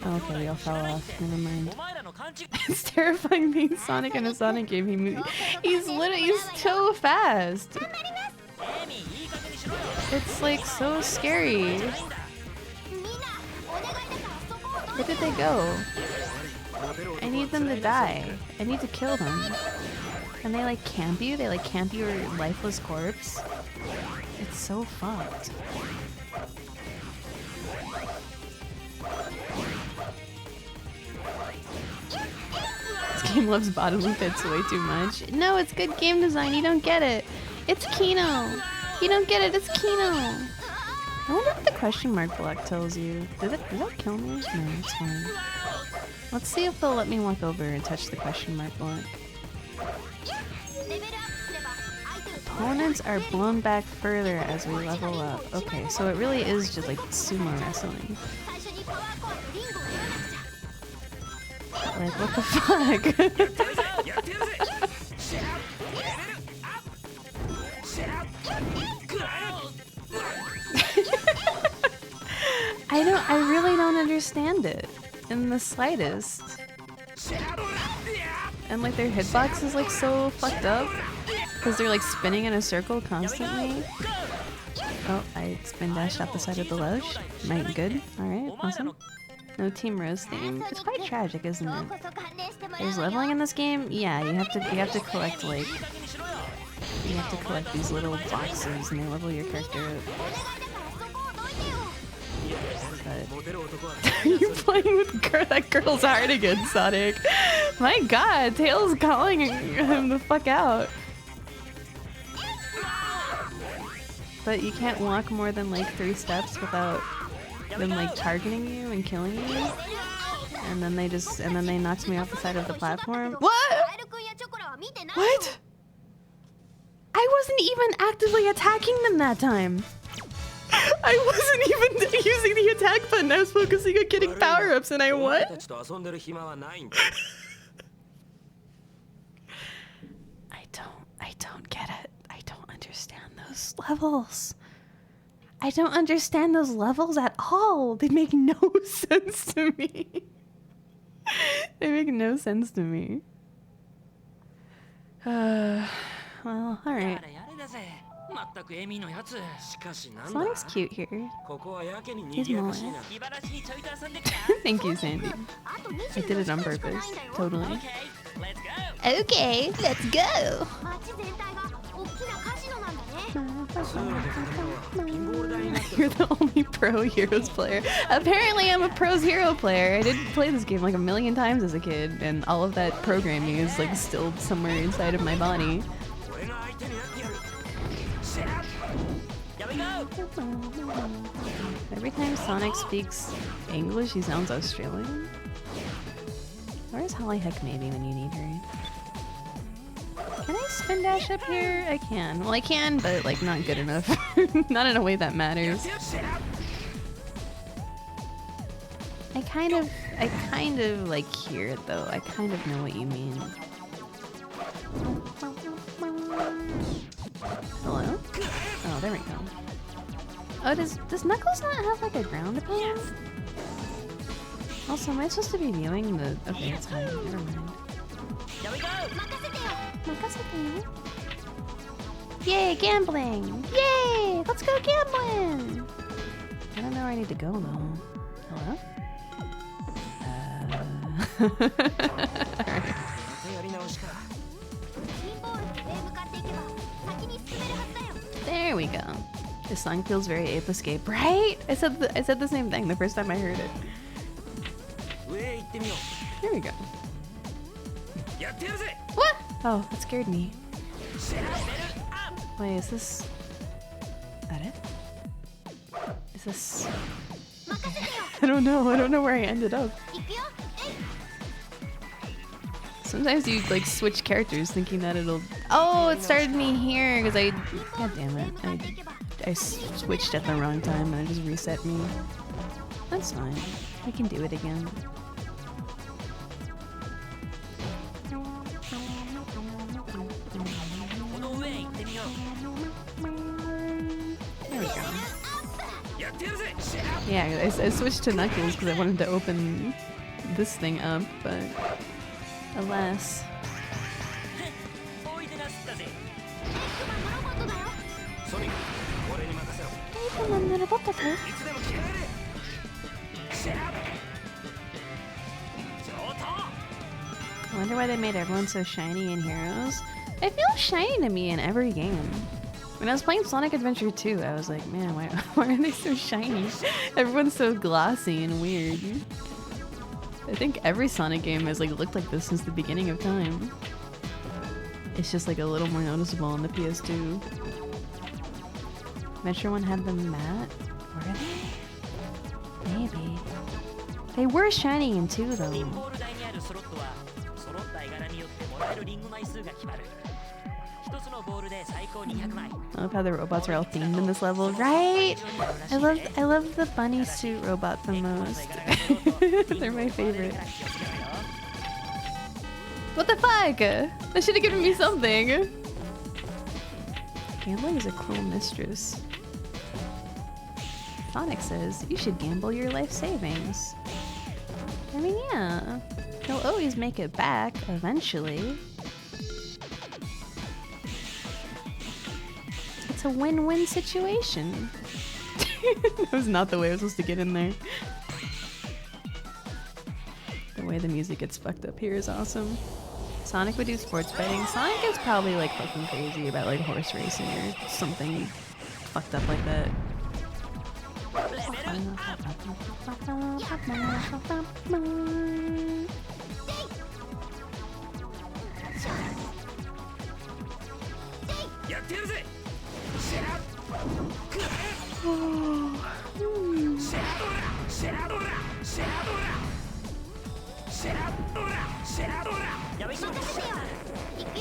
Oh, okay, we all fell off. Never mind. It's terrifying being Sonic in a Sonic game. He's so fast. It's like so scary. Where did they go? I need them to die. I need to kill them. And they like camp you? They like camp your lifeless corpse? It's so fucked. This game loves bodily fits way too much. No, it's good game design. You don't get it. It's Kino. You don't get it. It's Kino. I wonder what the question mark block tells you. Did that kill me? No, it's fine. Let's see if they'll let me walk over and touch the question mark block. Opponents are blown back further as we level up. Okay, so it really is just like sumo wrestling. Like, what the fuck? I really don't understand it in the slightest. And like their hitbox is like so fucked up because they're like spinning in a circle constantly. Oh, I spin dashed off the side of the ledge. Might good. Alright, awesome. No Team Rose theme. It's quite tragic, isn't it? There's leveling in this game? Yeah, you have to collect like these little boxes and they level your character up. But you're playing with that girl's heart again, Sonic. My god, Tails calling him the fuck out. But you can't walk more than like 3 steps without them like targeting you and killing you. And then they knocked me off the side of the platform. What? What? I wasn't even actively attacking them that time. I wasn't even using the attack button. I was focusing on getting power-ups and I what? I don't get it. I don't understand those levels. I don't understand those levels at all. They make no sense to me. They make no sense to me. Well, alright. Sonic's cute here. He's more. Thank you, Sandy. I did it on purpose. Totally. Okay, let's go. You're the only pro Heroes player. Apparently I'm a pros hero player. I did play this game like a million times as a kid, and all of that programming is like still somewhere inside of my body. Every time Sonic speaks English, he sounds Australian. Where's Holly Heck maybe when you need her? Can I spin dash up here? I can. Well, I can, but like not good enough. Not in a way that matters. I kind of like hear it though. I kind of know what you mean. Hello? Oh, there we go. Oh, does Knuckles not have like a ground pound? Also, am I supposed to be viewing the... Okay, it's fine. Never mind. Yay, gambling! Yay! Let's go gambling! I don't know where I need to go though. Hello? Alright. There we go. This song feels very Ape Escape, right? I said the same thing the first time I heard it. There we go. What? Oh, that scared me. Wait, is this... that it? Is this... Okay. I don't know where I ended up. Sometimes you like switch characters thinking that it'll... Oh, it started me here because I... God damn it. I switched at the wrong time and it just reset me. That's fine. I can do it again. There we go. Yeah, I switched to Knuckles because I wanted to open this thing up, but alas. I wonder why they made everyone so shiny in Heroes. It feels shiny to me in every game. When I was playing Sonic Adventure 2, I was like, man, why are they so shiny? Everyone's so glossy and weird. I think every Sonic game has like looked like this since the beginning of time. It's just like a little more noticeable on the PS2. Adventure 1 had them matte? Were they? Maybe. They were shiny in 2 though. I love how the robots are all themed in this level, right? I love the bunny suit robot the most. They're my favorite. What the fuck? That should have given me something. Gambling is a cruel mistress. Sonic says you should gamble your life savings. I mean, yeah. He'll always make it back eventually. It's a win-win situation. That was not the way I was supposed to get in there. The way the music gets fucked up here is awesome. Sonic would do sports betting. Sonic is probably like fucking crazy about like horse racing or something fucked up like that.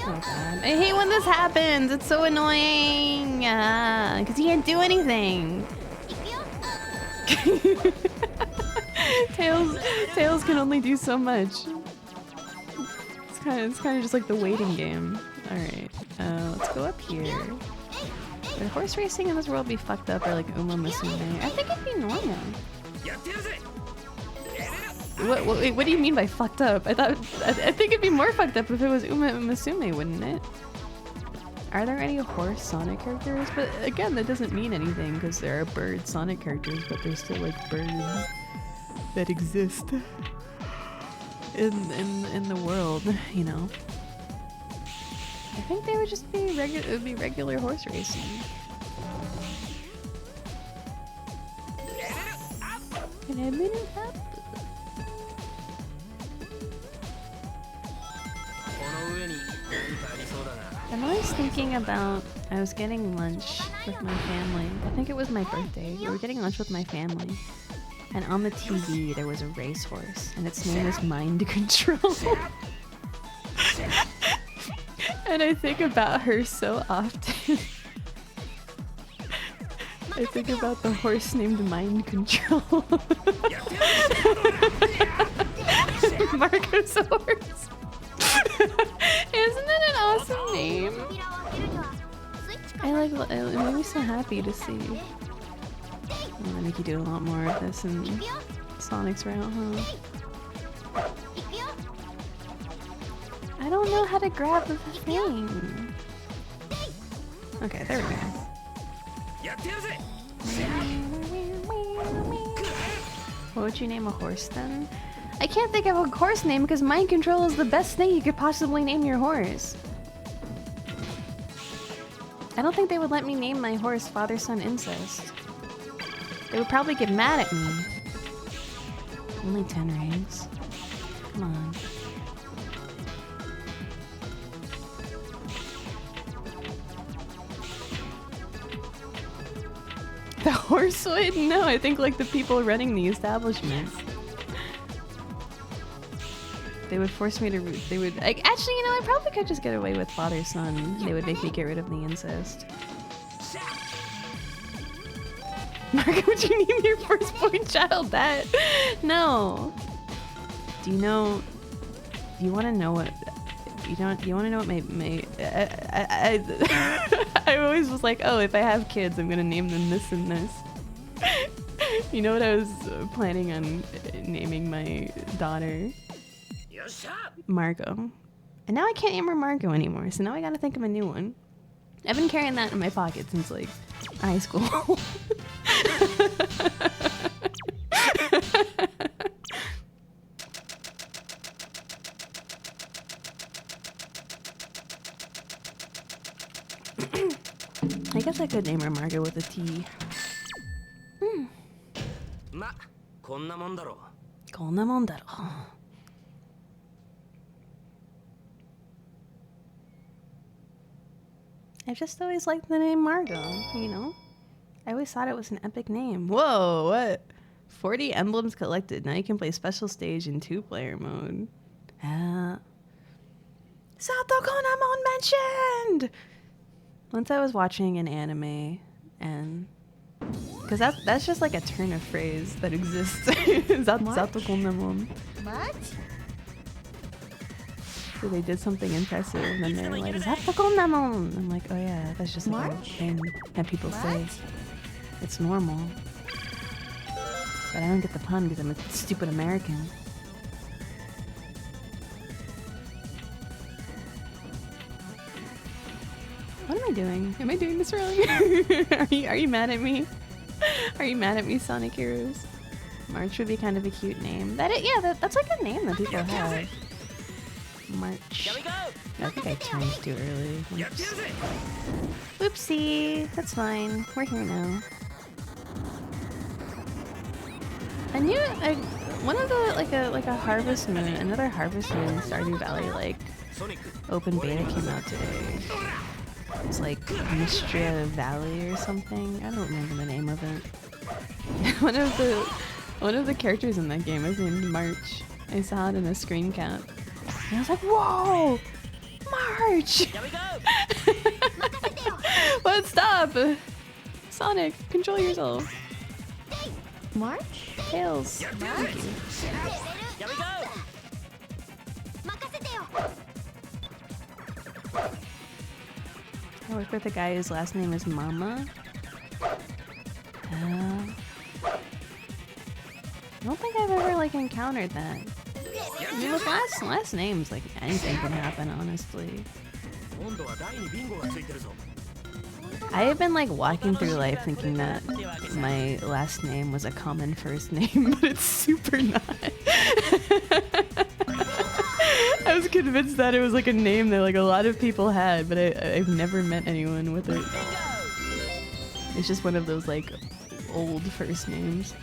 Oh god. I hate when this happens. It's so annoying. Because he can't do anything. Tails can only do so much. It's kind of just like the waiting game. All right, let's go up here. Would horse racing in this world be fucked up or like Uma Musume? I think it'd be normal. What do you mean by fucked up? I think it'd be more fucked up if it was Uma Musume, wouldn't it? Are there any horse Sonic characters? But again, that doesn't mean anything because there are bird Sonic characters, but they're still like birds that exist in the world, you know. I think they would just be regular horse racing. I'm always thinking about, I was getting lunch with my family. I think it was my birthday. We were getting lunch with my family. And on the TV there was a racehorse and its name is Mind Control. And I think about her so often. I think about the horse named Mind Control. Marco's horse. Isn't that an awesome name? It made me so happy to see. I'm gonna make you do a lot more of this in Sonic's route, huh? I don't know how to grab the thing. Okay, there we go. What would you name a horse then? I can't think of a horse name because Mind Control is the best thing you could possibly name your horse. I don't think they would let me name my horse Father-Son Incest. They would probably get mad at me. Only 10 rings. Come on. The horse would? No, I think like the people running the establishment. They would force me to, actually, you know, I probably could just get away with father-son. They would make me get rid of the incest. Mark, would you name your firstborn child that? No. Do you want to know what, you want to know what I always was like, oh, if I have kids, I'm going to name them this and this. You know what I was planning on naming my daughter? Margot. And now I can't name her Margot anymore, so now I gotta think of a new one. I've been carrying that in my pocket since like high school. I guess I could name her Margot with a T. I just always liked the name Margot, you know? I always thought it was an epic name. Whoa, what? 40 emblems collected. Now you can play special stage in 2-player mode. Sato Konamon mentioned! Once I was watching an anime and... Because that's just like a turn of phrase that exists. Sato Konamon. What? So they did something impressive and then they're like, Sato Konamon! I'm like, oh yeah, that's just like a thing that people say. It's normal. But I don't get the pun because I'm a stupid American. What am I doing? Am I doing this wrong? Are you mad at me? Are you mad at me, Sonic Heroes? March would be kind of a cute name. That's like a name that people have. March. I think I turned too early. Oops. Whoopsie. That's fine. We're here now. I knew one of the like a Harvest Moon, another Harvest Moon Stardew Valley like open beta came out today. It's like Mystria Valley or something. I don't remember the name of it. One of the characters in that game is named March. I saw it in a screen cap. And I was like, whoa! March! What? Stop! Sonic, control yourself. March? Tails. Thank you. I work with a guy whose last name is Mama. I don't think I've ever like encountered that. I mean, with last names, like anything can happen, honestly. I have been like walking through life thinking that my last name was a common first name, but it's super not. I was convinced that it was like a name that like a lot of people had, but I've never met anyone with it. It's just one of those like old first names.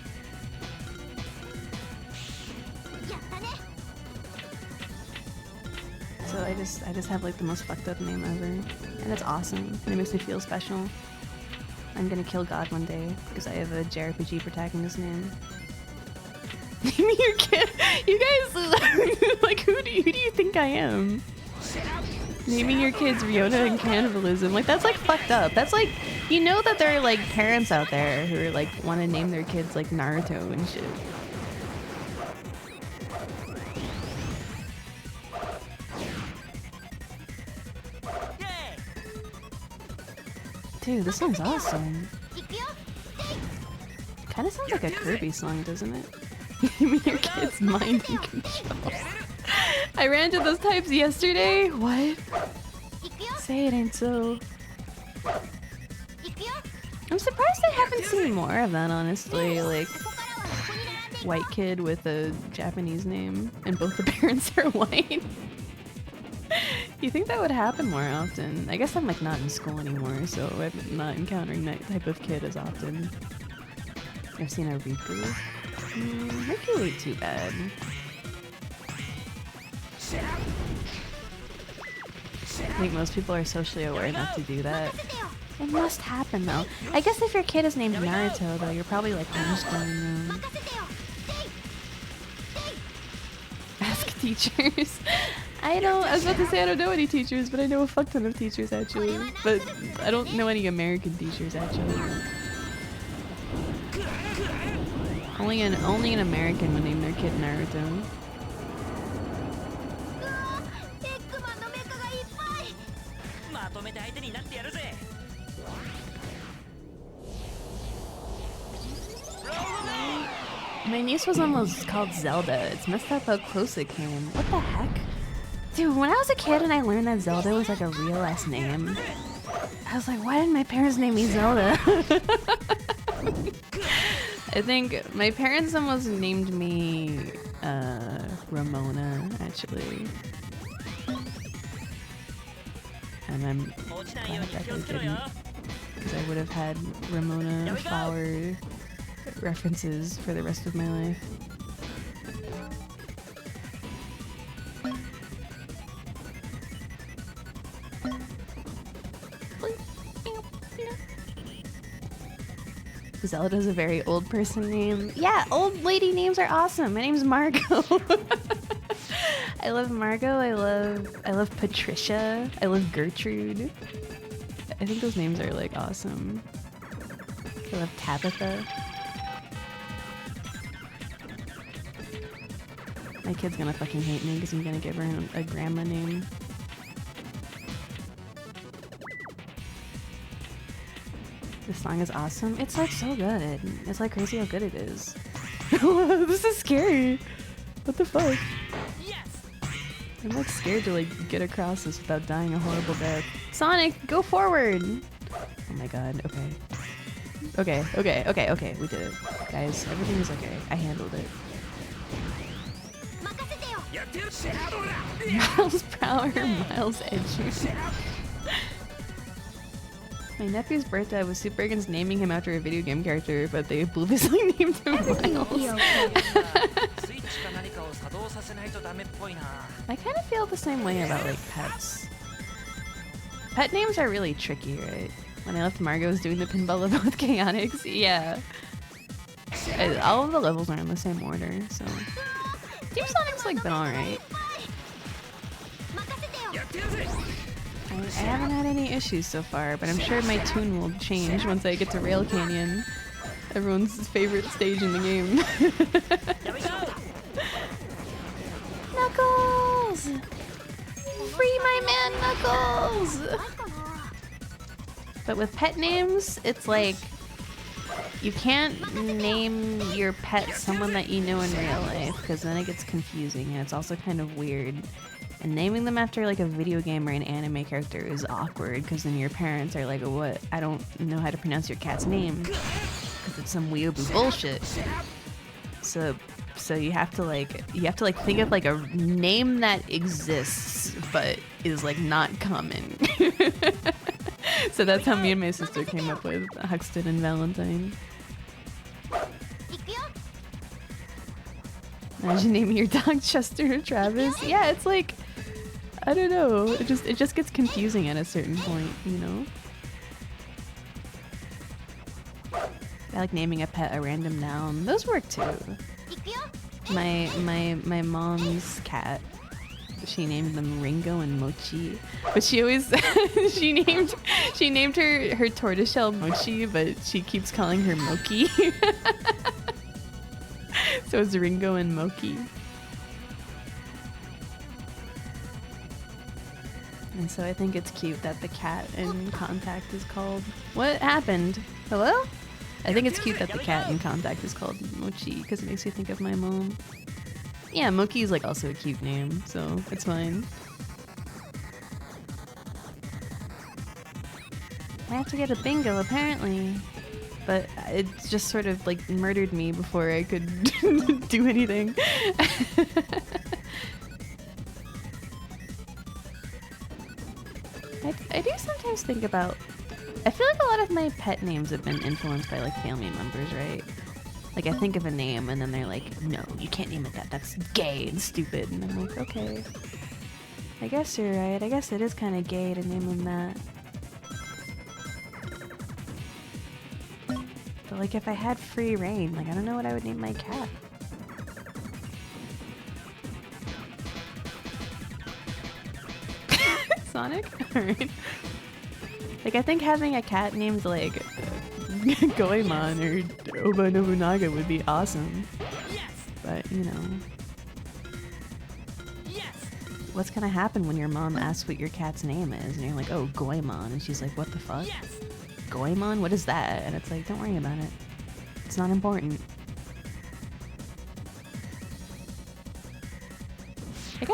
So I just have like the most fucked up name ever, and it's awesome. And it makes me feel special. I'm gonna kill God one day because I have a JRPG protagonist name. You can't. You guys, like, who do you think I am? Naming your kids Ryota and cannibalism, like that's like fucked up. That's like, you know that there are like parents out there who are like want to name their kids like Naruto and shit. Dude, this song's awesome. Kind of sounds like a Kirby song, doesn't it? Naming your kid's mind and control. I ran into those types yesterday. What? Say it ain't so. I'm surprised I haven't seen more of that, honestly. Like, white kid with a Japanese name and both the parents are white. You think that would happen more often? I guess I'm like not in school anymore, so I'm not encountering that type of kid as often. I've seen a Riku. Riku ain't too bad. I think most people are socially aware enough to do that. It must happen though. I guess if your kid is named Naruto though, you're probably like homeschooling them. Ask teachers. I was about to say I don't know any teachers, but I know a fuck ton of teachers actually. But I don't know any American teachers actually. Only an American would name their kid Naruto. My niece was almost called Zelda. It's messed up how close it came. What the heck? Dude, when I was a kid and I learned that Zelda was like a real last name, I was like, why didn't my parents name me Zelda? I think my parents almost named me Ramona, actually. And I'm glad that they didn't, because I would have had Ramona flower references for the rest of my life. Zelda's a very old person name. Yeah, old lady names are awesome. My name's Margot. I love Margot. I love Patricia. I love Gertrude. I think those names are like awesome. I love Tabitha. My kid's gonna fucking hate me because I'm gonna give her a grandma name. This song is awesome. It's like so good. It's like crazy how good it is. This is scary. What the fuck? I'm like scared to like get across this without dying a horrible death. Sonic, go forward! Oh my god, okay. Okay, we did it. Guys, everything is okay. I handled it. Miles Prower, Miles Edge. My nephew's birthday was Super against naming him after a video game character, but they obliviously named him Miles. I kind of feel the same way about like pets. Pet names are really tricky, right? When I left Margot was doing the pinball level with Chaotix, yeah. All of the levels are in the same order, so. Team Sonic's like been alright. I haven't had any issues so far, but I'm sure my tune will change once I get to Rail Canyon. Everyone's favorite stage in the game. Knuckles! Free my man Knuckles! But with pet names, it's like you can't name your pet someone that you know in real life because then it gets confusing and it's also kind of weird. And naming them after like a video game or an anime character is awkward because then your parents are like, what? I don't know how to pronounce your cat's name because it's some weeaboo bullshit. So you have to like think of like a name that exists but is like not common. So that's how me and my sister came up with Huxton and Valentine. Imagine naming your dog Chester or Travis. Yeah, it's like, I don't know. It just gets confusing at a certain point, you know? I like naming a pet a random noun. Those work too. My mom's cat, she named them Ringo and Mochi, but she always she named her tortoiseshell Mochi, but she keeps calling her Moki. So it's Ringo and Moki. And so I think it's cute that the cat in Contact is called... What happened? Hello? I think it's cute that the cat in Contact is called Mochi because it makes me think of my mom. Yeah, Moki is like also a cute name, so it's fine. I have to get a bingo apparently. But it just sort of like murdered me before I could do anything. I do sometimes think about... I feel like a lot of my pet names have been influenced by like family members, right? Like I think of a name and then they're like, no, you can't name it that. That's gay and stupid. And I'm like, okay. I guess you're right. I guess it is kind of gay to name them that. But like if I had free reign, like I don't know what I would name my cat. Sonic? Alright. Like I think having a cat named like Goemon or Oba Nobunaga would be awesome. Yes. But you know. Yes. What's gonna happen when your mom asks what your cat's name is and you're like, oh, Goemon, and she's like, what the fuck? Yes. Goemon? What is that? And it's like, don't worry about it. It's not important. I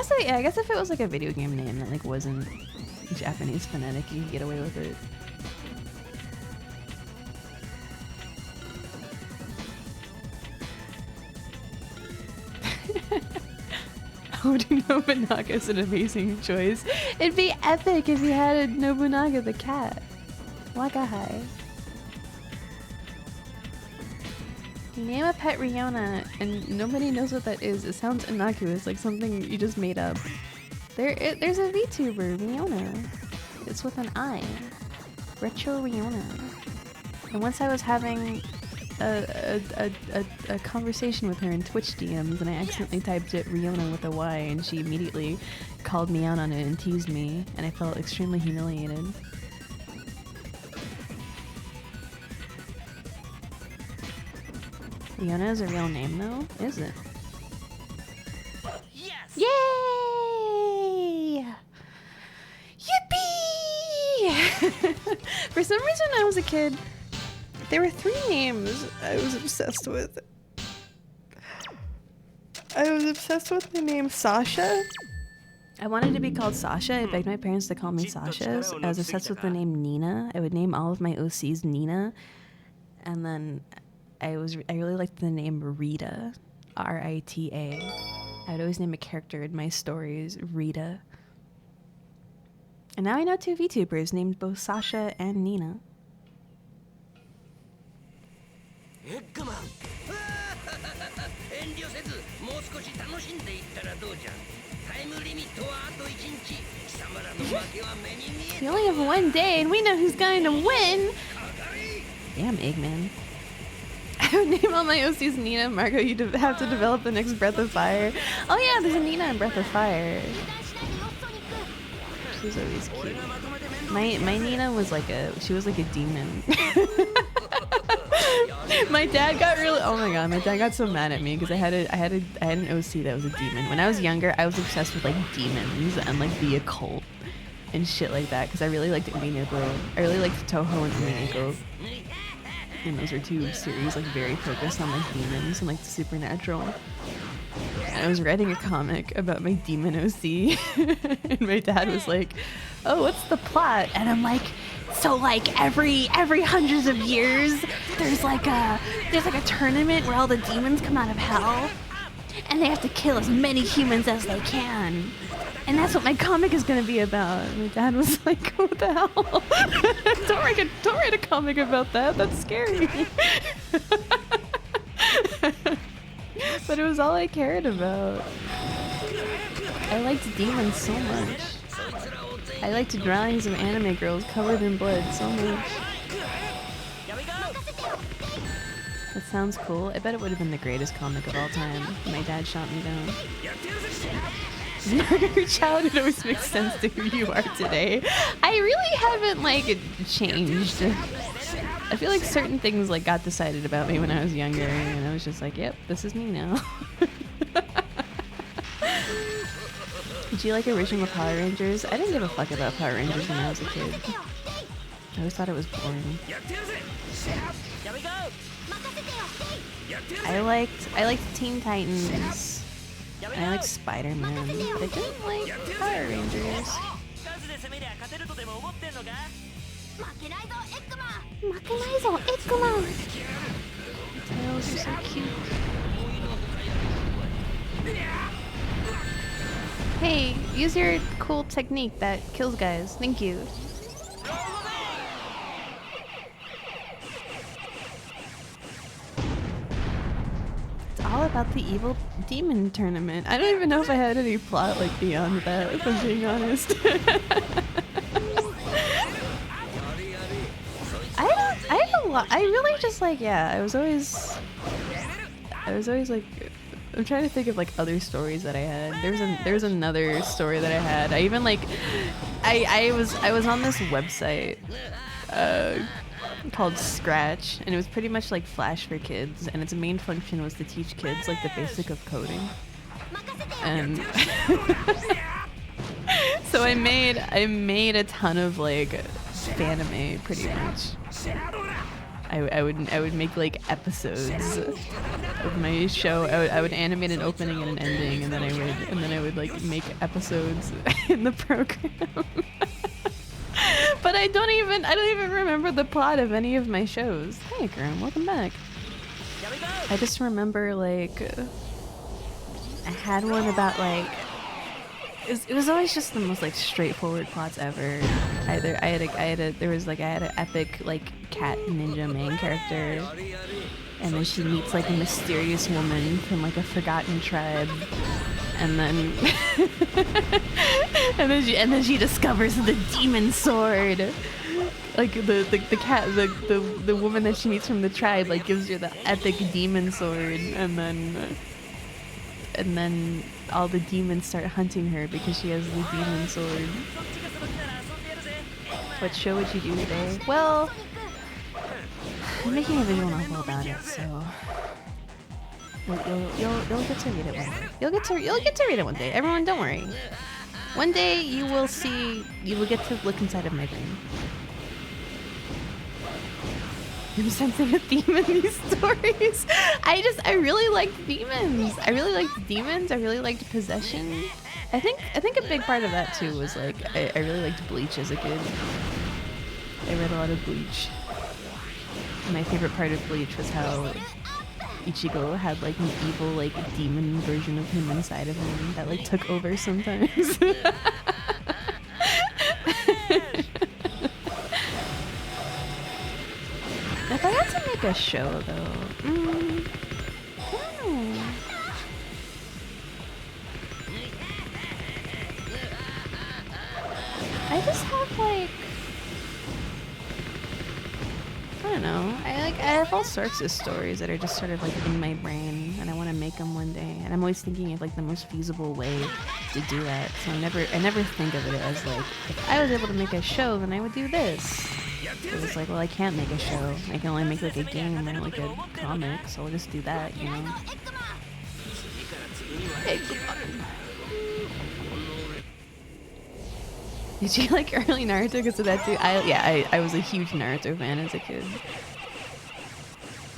guess if it was like a video game name that like wasn't Japanese phonetic, you could get away with it. Oda Nobunaga is an amazing choice. It'd be epic if you had a Nobunaga the cat. Wakahai. You name a pet Riona and nobody knows what that is. It sounds innocuous, like something you just made up. There's a VTuber, Riona. It's with an I. Retro Riona. And once I was having a conversation with her in Twitch DMs and I accidentally typed it Riona with a Y and she immediately called me out on it and teased me and I felt extremely humiliated. Riona is a real name though? Is it? Yes! Yay! Yippee! For some reason when I was a kid, there were 3 names I was obsessed with. I was obsessed with the name Sasha. I wanted to be called Sasha. I begged my parents to call me Sasha. I was obsessed with the name Nina. I would name all of my OCs Nina. And then I really liked the name Rita. R-I-T-A. I would always name a character in my stories Rita. And now I know 2 VTubers named both Sasha and Nina. We only have 1 day and we know who's going to win! Damn, Eggman. I would name all my OCs Nina. Margo, you have to develop the next Breath of Fire. Oh yeah, there's a Nina in Breath of Fire. She's always cute. My Nina was like she was like a demon. My dad got really, oh my god, my dad got so mad at me because I had an OC that was a demon. When I was younger, I was obsessed with like demons and like the occult and shit like that because I really liked Umineko. I really liked Toho and Umineko. And those are 2 series like very focused on like demons and like the supernatural. and I was writing a comic about my demon OC, and my dad was like, "Oh, what's the plot?" And I'm like, "So like every hundreds of years, there's like a tournament where all the demons come out of hell, and they have to kill as many humans as they can." And that's what my comic is gonna be about. And my dad was like, "What the hell? don't write a comic about that. That's scary." But it was all I cared about. I liked demons so much. I liked drawings of anime girls covered in blood so much. That sounds cool. I bet it would have been the greatest comic of all time. My dad shot me down. Your childhood always makes sense to who you are today. I really haven't like changed. I feel like certain things like got decided about me when I was younger, and I was just like, "Yep, this is me now." Did you like original Power Rangers? I didn't give a fuck about Power Rangers when I was a kid. I always thought it was boring. I liked Teen Titans. I liked Spider-Man, but I didn't like Power Rangers. Tails are so cute. Hey, use your cool technique that kills guys. Thank you. It's all about the evil demon tournament. I don't even know if I had any plot like beyond that, if I'm being honest. I really just like, yeah, I was always like, I'm trying to think of like other stories that I had. There's another story that I had. I even like, I was on this website called Scratch, and it was pretty much like Flash for kids, and its main function was to teach kids like the basic of coding. And so I made a ton of like fanime pretty much. I would make like episodes of my show. I would animate an opening and an ending, and then I would like make episodes in the program. But I don't even remember the plot of any of my shows. Hey, Grim, welcome back. I just remember like I had one about like it was always just the most like straightforward plots ever. I had an epic like cat ninja main character, and then she meets like a mysterious woman from like a forgotten tribe, and then and then she discovers the demon sword. Like the woman that she meets from the tribe like gives her the epic demon sword, and then all the demons start hunting her because she has the demon sword. What show would you do today? Well, I'm making a visual novel about it, so you'll get to read it one day. You'll get to read it one day. Everyone, don't worry. One day you will get to look inside of my brain. I'm sensing a theme in these stories. I really liked demons. I really liked possession. I think a big part of that too was like I really liked Bleach as a kid. I read a lot of Bleach. And my favorite part of Bleach was how Ichigo had like an evil like demon version of him inside of him that like took over sometimes. If I had to make a show though, I don't know. I just have like, I don't know. I have all sorts of stories that are just sort of like in my brain, and I want to make them one day. And I'm always thinking of like the most feasible way to do that. So I never think of it as like, if I was able to make a show, then I would do this. It was like, well, I can't make a show. I can only make like a game or like a comic, so I'll just do that, you know. Did you like early Naruto because of that too? I was a huge Naruto fan as a kid.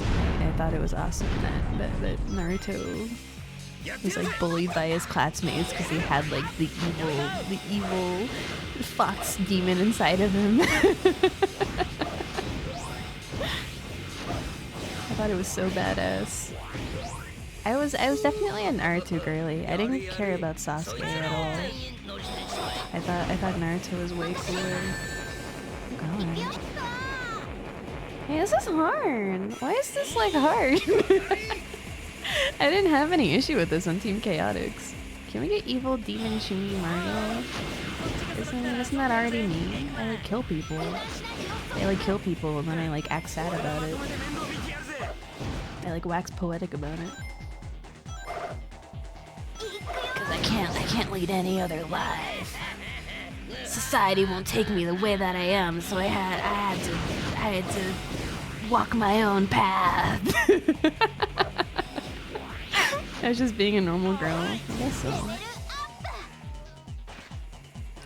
I thought it was awesome that Naruto He's like bullied by his classmates because he had like the evil fox demon inside of him. I thought it was so badass. I was definitely a Naruto girly. I didn't care about Sasuke at all. I thought Naruto was way cooler. Oh god. Hey, this is hard. Why is this like hard? I didn't have any issue with this on Team Chaotix. Can we get evil demon Shumi Mario? Isn't that already me? I like kill people. I like kill people and then I like act sad about it. I like wax poetic about it. Cause I can't lead any other life. Society won't take me the way that I am, so I had to walk my own path. I was just being a normal girl. I guess so.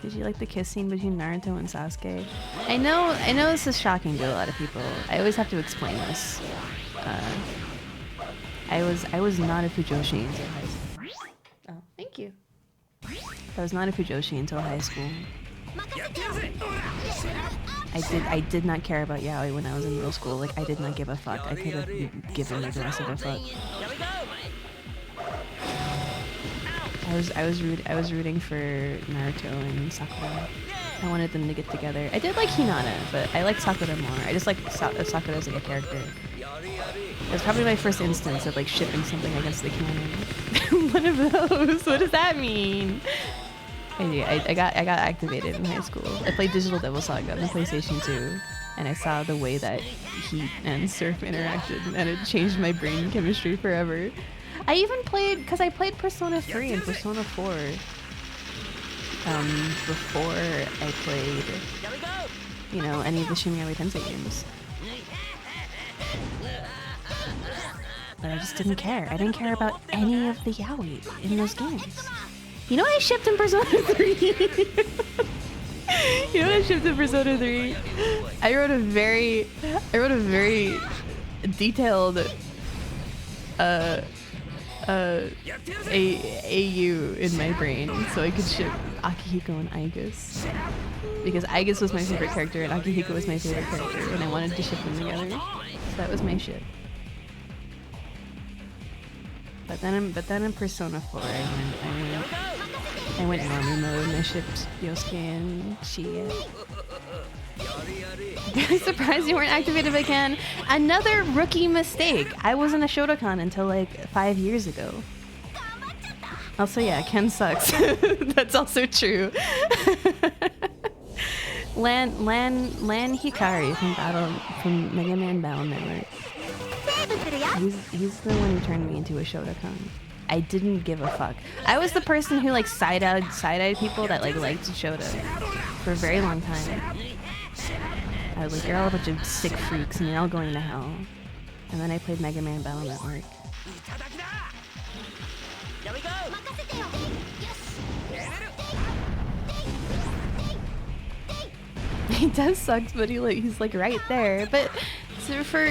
Did you like the kiss scene between Naruto and Sasuke? I know this is shocking to a lot of people. I always have to explain this. I was not a Fujoshi until high school. Oh, thank you. I was not a Fujoshi until high school. I did not care about yaoi when I was in middle school. Like, I did not give a fuck. I could have given the rest of a fuck. I was rooting for Naruto and Sakura. I wanted them to get together. I did like Hinata, but I like Sakura more. I just like Sakura as like a character. It was probably my first instance of like shipping something against the canon. One of those. What does that mean? I got activated in high school. I played Digital Devil Saga on the PlayStation 2, and I saw the way that heat and surf interacted, and it changed my brain chemistry forever. I even played, because I played Persona 3 and Persona 4 before I played, you know, any of the Shin Megami Tensei games. But I just didn't care. I didn't care about any of the yaoi in those games. You know what I shipped in Persona 3? You know what I shipped in Persona 3? I wrote a very detailed AU in my brain so I could ship Akihiko and Aigis. Because Aigis was my favorite character and Akihiko was my favorite character and I wanted to ship them together. So that was my ship. But then in Persona 4 I went normie mode and I shipped Yosuke and Chie. I'm surprised you weren't activated by Ken. Another rookie mistake. I wasn't a Shotokan until like 5 years ago. Also, yeah, Ken sucks. That's also true. Lan Hikari from Mega Man Battle Network. He's the one who turned me into a Shotokan. I didn't give a fuck. I was the person who like side-eyed people that like liked Shota for a very long time. I was like, you're all a bunch of sick freaks and you're all going to hell. And then I played Mega Man Battle Network. He does suck, but he's like right there. But so for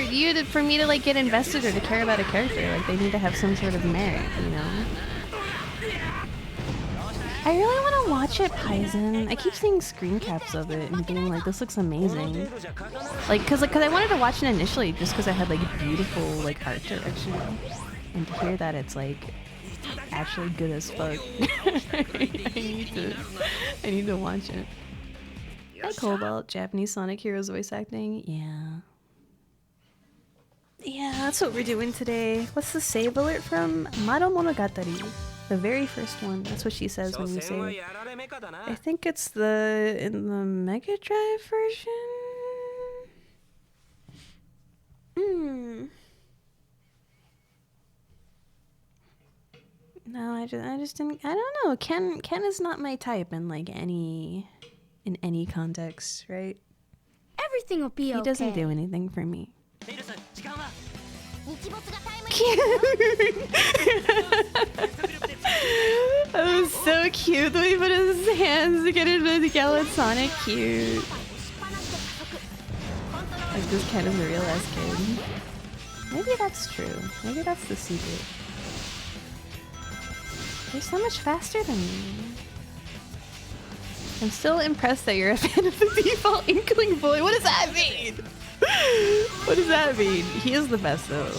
me to like get invested or to care about a character, like they need to have some sort of merit, you know? I really want to watch it, Paizen. I keep seeing screen caps of it and being like, this looks amazing. Like, cause I wanted to watch it initially just because I had like beautiful like art direction, and to hear that it's like actually good as fuck. I need to watch it. Hi Cobalt, Japanese Sonic Heroes voice acting. Yeah, that's what we're doing today. What's the save alert from? Mado Monogatari. The very first one. That's what she says when you save. I think it's in the Mega Drive version? No, I just didn't. I don't know. Ken is not my type in like in any context, right? Everything will be okay. He doesn't do anything for me. That was so cute. The way he put his hands together to yell at Sonic. Cute. Like this Ken is a real ass kid. Maybe that's true. Maybe that's the secret. You're so much faster than me. I'm still impressed that you're a fan of the default Inkling boy. What does that mean? What does that mean? He is the best though.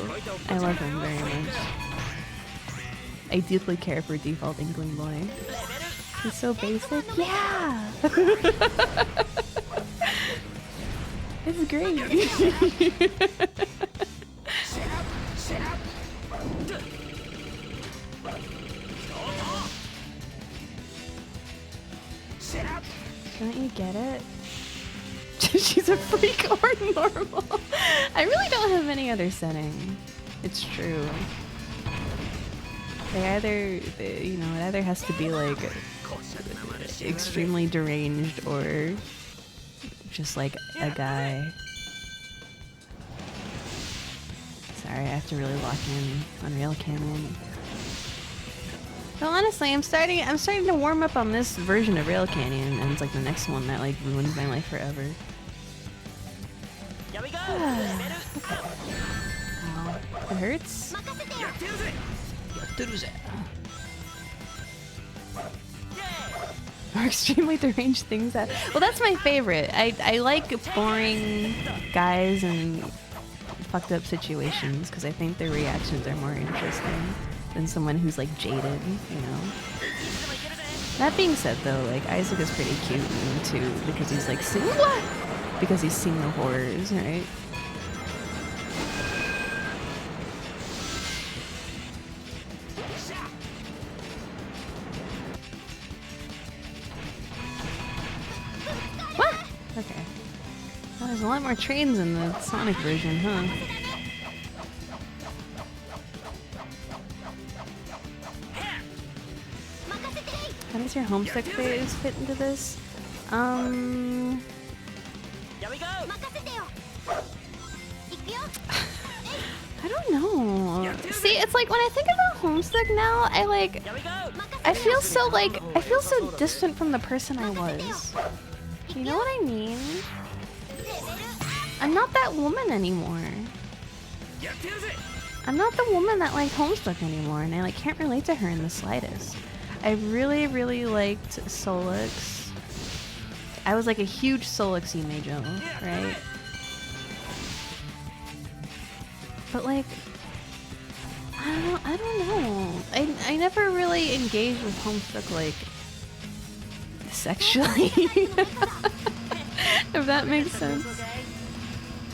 I love him very much. I deeply care for default Inkling boy. He's so basic. Yeah! It's great. Don't you get it? She's a freak or normal. I really don't have any other setting. It's true. They either, you know, it either has to be like extremely deranged or just like a guy. Sorry, I have to really lock in Unreal Canyon. Well, honestly, I'm starting to warm up on this version of Rail Canyon, and it's like the next one that like ruins my life forever. Okay. Ow. It hurts. Or extremely deranged things that. Well, that's my favorite. I like boring guys and fucked up situations because I think their reactions are more interesting than someone who's like jaded, you know. That being said, though, like Isaac is pretty cute too because he's like because he's seen the horrors, right? What? Okay. Well, there's a lot more trains in the Sonic version, huh? How does your homestick phase fit into this? I don't know. See, it's like when I think about homestick now, I feel so distant from the person I was. You know what I mean? I'm not that woman anymore. I'm not the woman that liked Homestuck anymore, and I like can't relate to her in the slightest. I really, really liked Solix. I was like a huge Solix Imejo, right? But like, I don't know. I never really engaged with Homestuck like sexually. If that makes sense.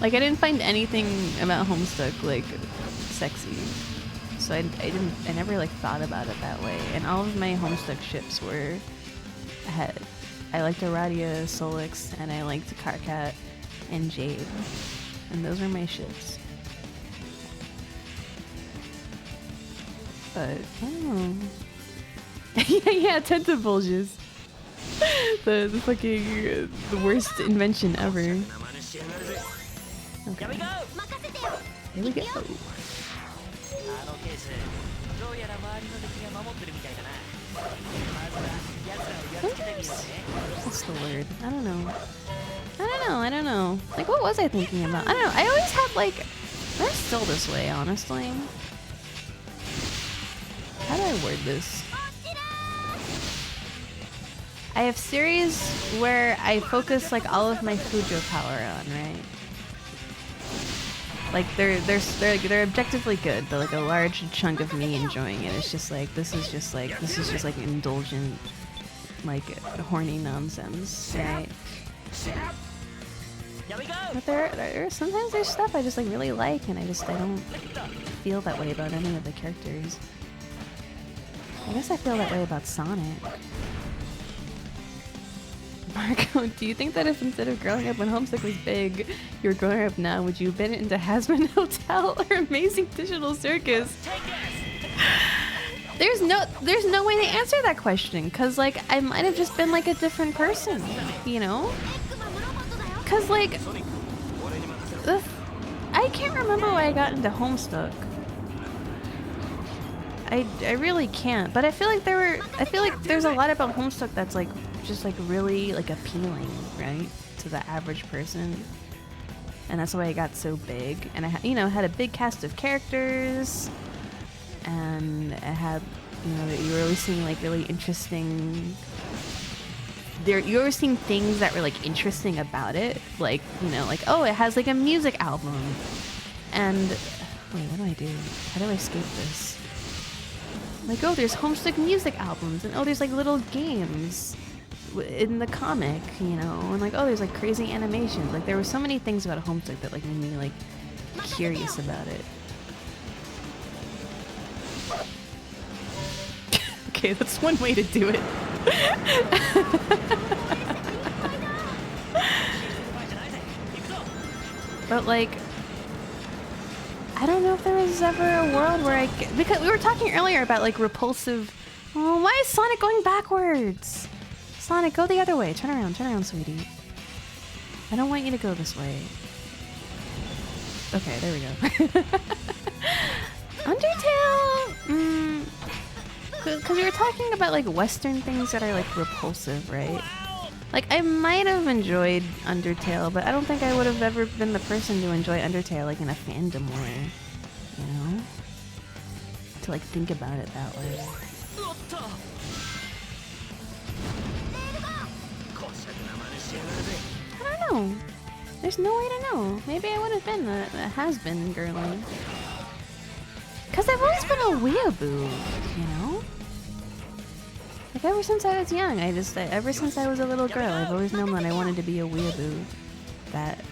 Like I didn't find anything about Homestuck like sexy. So I never like thought about it that way. And all of my Homestuck ships were I liked Aradia, Solix, and I liked Karkat and Jade. And those were my ships. But I don't know. yeah, Tentavulges. the fucking the worst invention ever. Okay. Here we go. What's the word? I don't know. Like, what was I thinking about? I don't know. I always had like, I'm still this way, honestly. How do I word this? I have series where I focus like all of my Fujo power on, right? Like they're objectively good, but like a large chunk of me enjoying it. It's just like this is just like indulgent, like horny nonsense, right? But there sometimes there's stuff I just like really like, and I don't feel that way about any of the characters. I guess I feel that way about Sonic. Marco, do you think that if instead of growing up when Homestuck was big, you were growing up now, would you have been into Hazbin Hotel or Amazing Digital Circus? There's no way to answer that question, cause like I might have just been like a different person, you know? Cause like I can't remember why I got into Homestuck. I really can't, but I feel like there's a lot about Homestuck that's like just like really like appealing, right, to the average person, and that's why it got so big. And I had a big cast of characters, and it had You know, that you were always seeing like really interesting. You were seeing things that were like interesting about it, like, you know, like, oh, it has like a music album, and wait, what do I do? How do I escape this? Like, oh, there's Homestuck music albums, and oh, there's like little games in the comic, you know, and like, oh, there's like crazy animations. Like, there were so many things about Homestuck that like made me like curious about it. Okay, that's one way to do it. But like, I don't know if there was ever a world where because we were talking earlier about like repulsive. Oh, why is Sonic going backwards? Sonic, go the other way. Turn around, sweetie. I don't want you to go this way. Okay, there we go. Undertale. Because we were talking about like Western things that are like repulsive, right? Like, I might have enjoyed Undertale, but I don't think I would have ever been the person to enjoy Undertale like in a fandom way, you know? To like think about it that way. I don't know. There's no way to know. Maybe I would have been a has-been girly. Because I've always been a weeaboo, you know? Like, ever since I was young, ever since I was a little girl, I've always known that I wanted to be a weeaboo that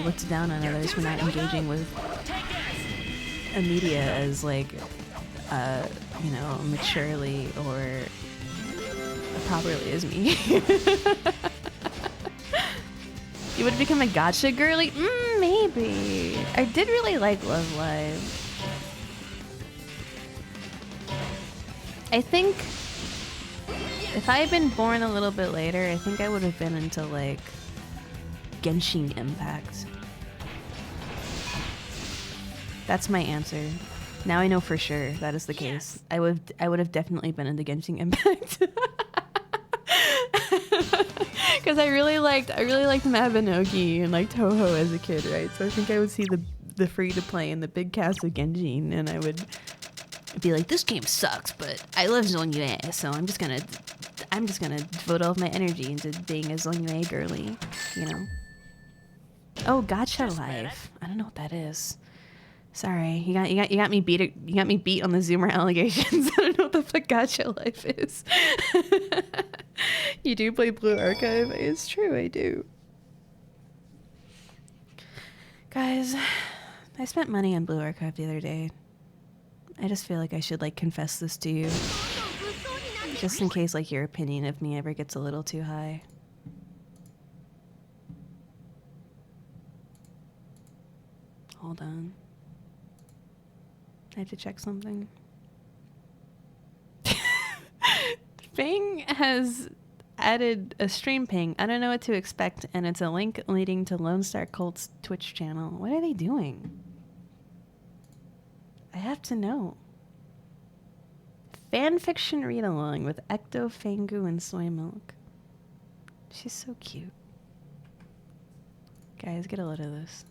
looked down on others for not engaging with a media as, like, you know, maturely or properly as me. You would become a gacha girly? Maybe. I did really like Love Live. I think if I had been born a little bit later, I think I would have been into like Genshin Impact. That's my answer. Now I know for sure that is the case. I would have definitely been into Genshin Impact. Because I really liked Mabinogi and like Touhou as a kid, right? So I think I would see the free to play and the big cast of Genshin, and I would be like, this game sucks, but I love Zongyue, so I'm just gonna devote all of my energy into being a Zongyue girly, you know. Oh, Gacha Life. I don't know what that is. Sorry, you got me beat. You got me beat on the Zoomer allegations. I don't know what the fuck Gacha Life is. You do play Blue Archive? It's true, I do. Guys, I spent money on Blue Archive the other day. I just feel like I should like confess this to you, just in case like your opinion of me ever gets a little too high. Hold on. I have to check something. Fang has added a stream ping. I don't know what to expect, and it's a link leading to Lone Star Cult's Twitch channel. What are they doing? I have to know. Fanfiction read-along with Ecto, Fangu, and Soy Milk. She's so cute. Guys, get a load of this.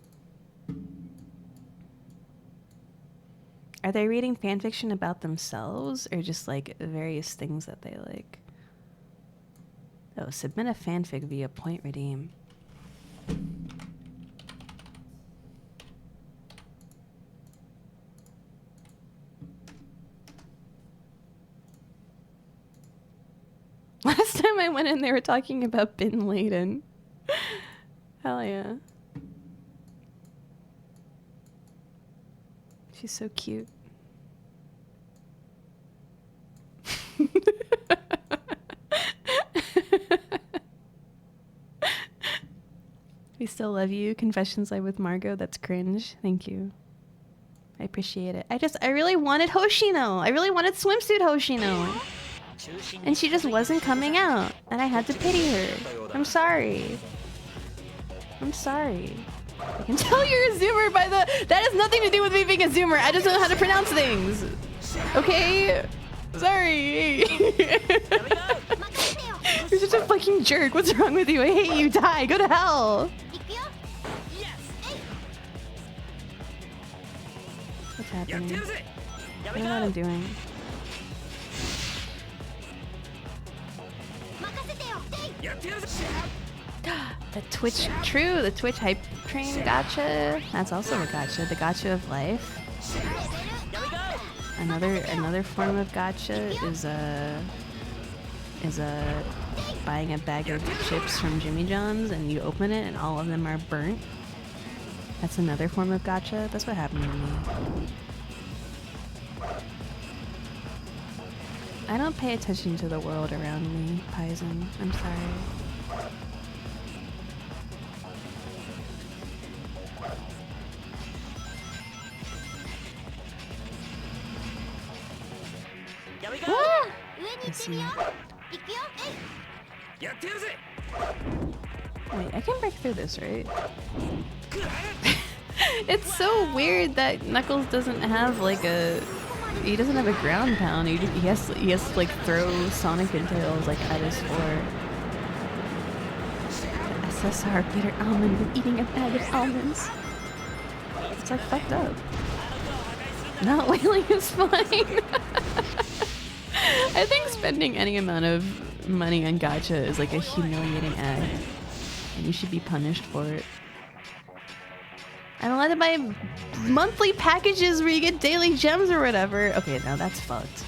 Are they reading fanfiction about themselves, or just like various things that they like? Oh, submit a fanfic via Point Redeem. Last time I went in, they were talking about Bin Laden. Hell yeah. She's so cute. We still love you. Confessions Live with Margot. That's cringe. Thank you. I appreciate it. I really wanted Hoshino. I really wanted swimsuit Hoshino. And she just wasn't coming out. And I had to pity her. I'm sorry. I'm sorry. I can tell you're a Zoomer by the... That has nothing to do with me being a Zoomer. I just don't know how to pronounce things. Okay? Sorry. You're such a fucking jerk. What's wrong with you? I hate you. Die. Go to hell. What's happening? I don't know what I'm doing. The Twitch, true, the Twitch hype train gacha. That's also a gacha, the gacha of life. Another form of gacha is buying a bag of chips from Jimmy John's and you open it and all of them are burnt. That's another form of gacha. That's what happened to me. I don't pay attention to the world around me, Paizen. I'm sorry. Let's see. Wait, I can break through this, right? It's so weird that Knuckles doesn't have like a... He doesn't have a ground pound. He has to like throw Sonic and Tails like at his floor. The SSR bitter almond with eating a bag of almonds. It's like fucked up. Not wailing is fine. I think spending any amount of money on gacha is like a humiliating act, and you should be punished for it. I'm allowed to buy monthly packages where you get daily gems or whatever. Okay, now that's fucked.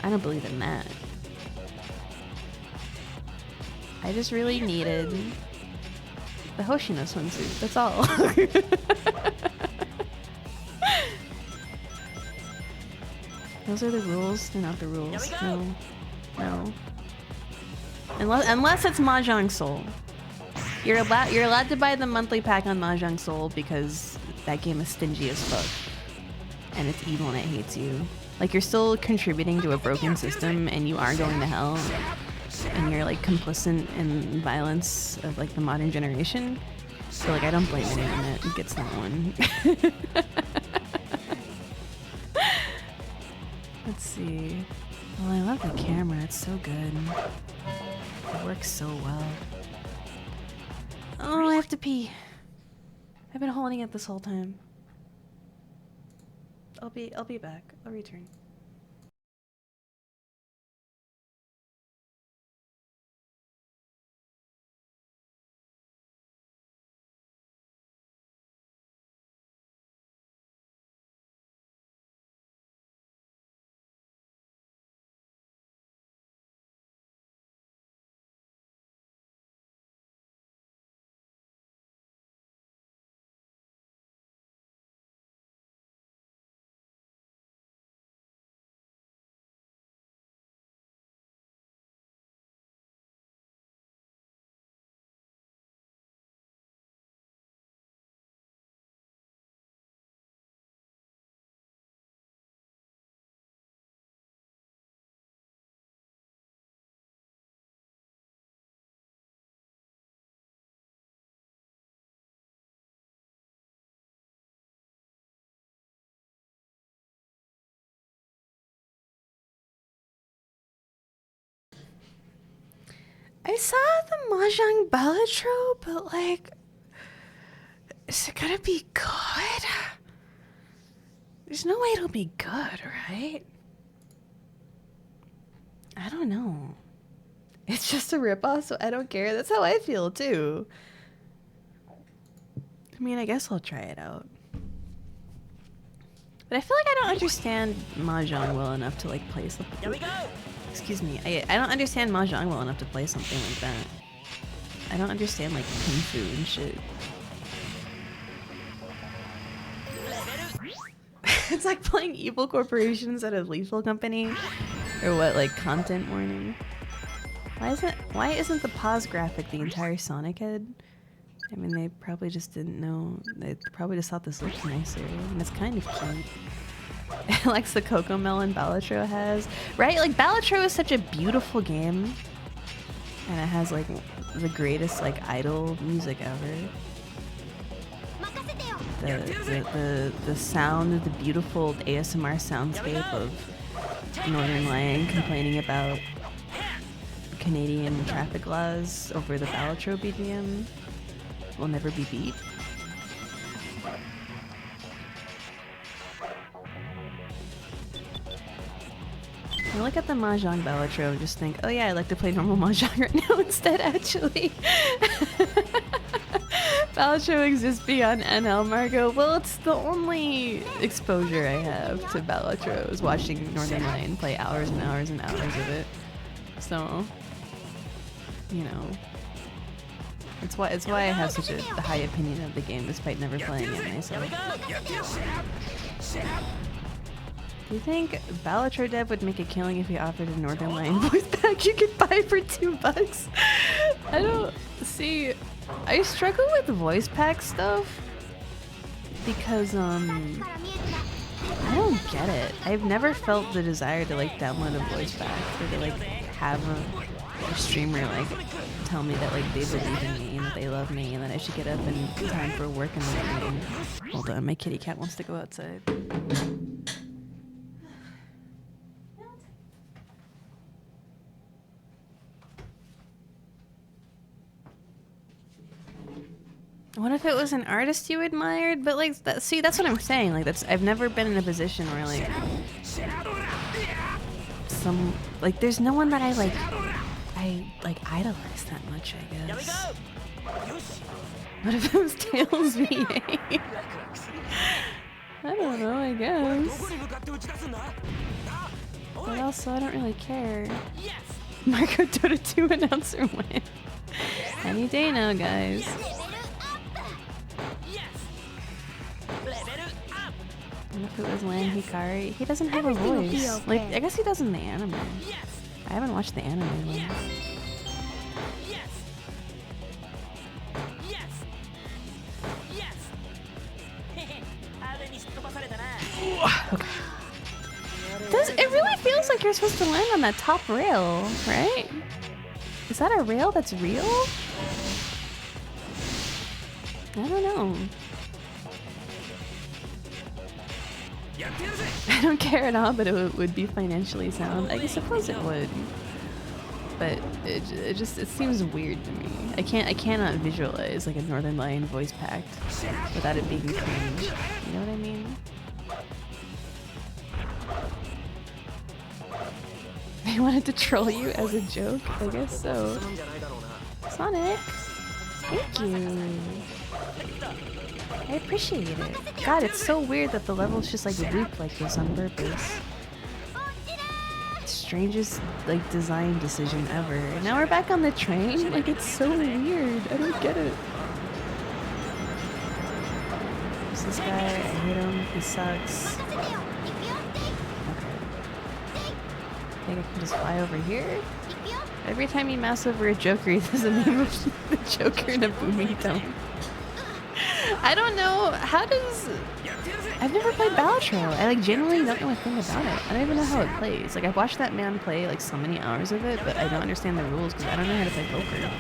I don't believe in that. I just really needed the Hoshino swimsuit. That's all. Those are the rules. They're not the rules. No. No. Unless it's Mahjong Soul. You're allowed to buy the monthly pack on Mahjong Soul because that game is stingy as fuck. And it's evil and it hates you. Like, you're still contributing to a broken system and you are going to hell. And you're like complicit in violence of like the modern generation. So like, I don't blame anyone that gets that one. Let's see. Well, I love the camera. It's so good. It works so well. Oh, I have to pee. I've been holding it this whole time. I'll be back. I'll return. I saw the Mahjong Balatro, but like, is it gonna be good? There's no way it'll be good, right? I don't know. It's just a ripoff, so I don't care. That's how I feel too. I mean, I guess I'll try it out. But I feel like I don't understand Mahjong well enough to like play something. Here we go! Excuse me, I don't understand Mahjong well enough to play something like that. I don't understand like Kung Fu and shit. It's like playing Evil Corporation instead of Lethal Company. Or what, like content warning? Why isn't the pause graphic the entire Sonic head? I mean, they probably just didn't know. They probably just thought this looked nicer, and it's kind of cute. It likes the Cocomelon Balatro has. Right? Like, Balatro is such a beautiful game. And it has, like, the greatest, like, idol music ever. The sound, the beautiful ASMR soundscape of Northern Lion complaining about Canadian traffic laws over the Balatro BGM will never be beat. I look at the Mahjong Balatro and just think, oh yeah, I'd like to play normal Mahjong right now instead, actually. Balatro exists beyond NL, Margot. Well, it's the only exposure I have to Balatro is watching Northern Lion play hours and hours and hours of it. So, you know, it's why I have such a high opinion of the game despite never playing it myself. Do you think Balatro Dev would make a killing if he offered a Northern Lion voice pack you could buy for $2? I don't see. I struggle with voice pack stuff because I don't get it. I've never felt the desire to like download a voice pack or to like have a streamer like tell me that like they believe in me and that they love me and that I should get up in time for work in the morning. Hold on, my kitty cat wants to go outside. What if it was an artist you admired? But like, see, that's what I'm saying. Like, I've never been in a position where like there's no one that I idolize that much, I guess. What if it was Tails VA? I don't know, I guess. But also, I don't really care. Marco Dota 2 announcer win. Any day now, guys. What if it was Lan Hikari? He doesn't have a voice. Okay. Like, I guess he does in the anime. I haven't watched the anime one. Okay. It really feels like you're supposed to land on that top rail, right? Is that a rail that's real? I don't know. I don't care at all, but it would be financially sound. I suppose it would, but it seems weird to me. I cannot visualize like a Northern Lion voice packed without it being cringe. You know what I mean? They wanted to troll you as a joke? I guess so. Sonic, thank you. I appreciate it. God, it's so weird that the levels just like loop like this on purpose. Strangest like design decision ever. And now we're back on the train? Like, it's so weird. I don't get it. Who's this guy? I hate him. He sucks. Okay. I think I can just fly over here? Every time you mouse over a Joker, there's a meme of the Joker in a booming tone. I don't know. How does... I've never played Balatro. I like genuinely don't know a thing about it. I don't even know how it plays. Like, I've watched that man play like so many hours of it, but I don't understand the rules because I don't know how to play poker.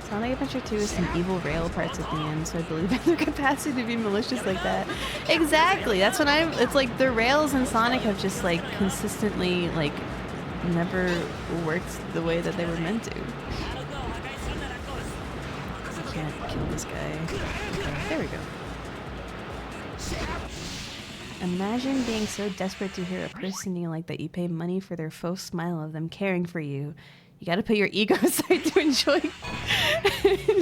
Sonic Adventure 2 is some evil rail parts at the end, so I believe in their capacity to be malicious like that. Exactly. That's what it's like the rails in Sonic have just like consistently like never worked the way that they were meant to. I can't kill this guy. Okay, there we go. Imagine being so desperate to hear a person you like that you pay money for their faux smile of them caring for you. You gotta put your ego aside to enjoy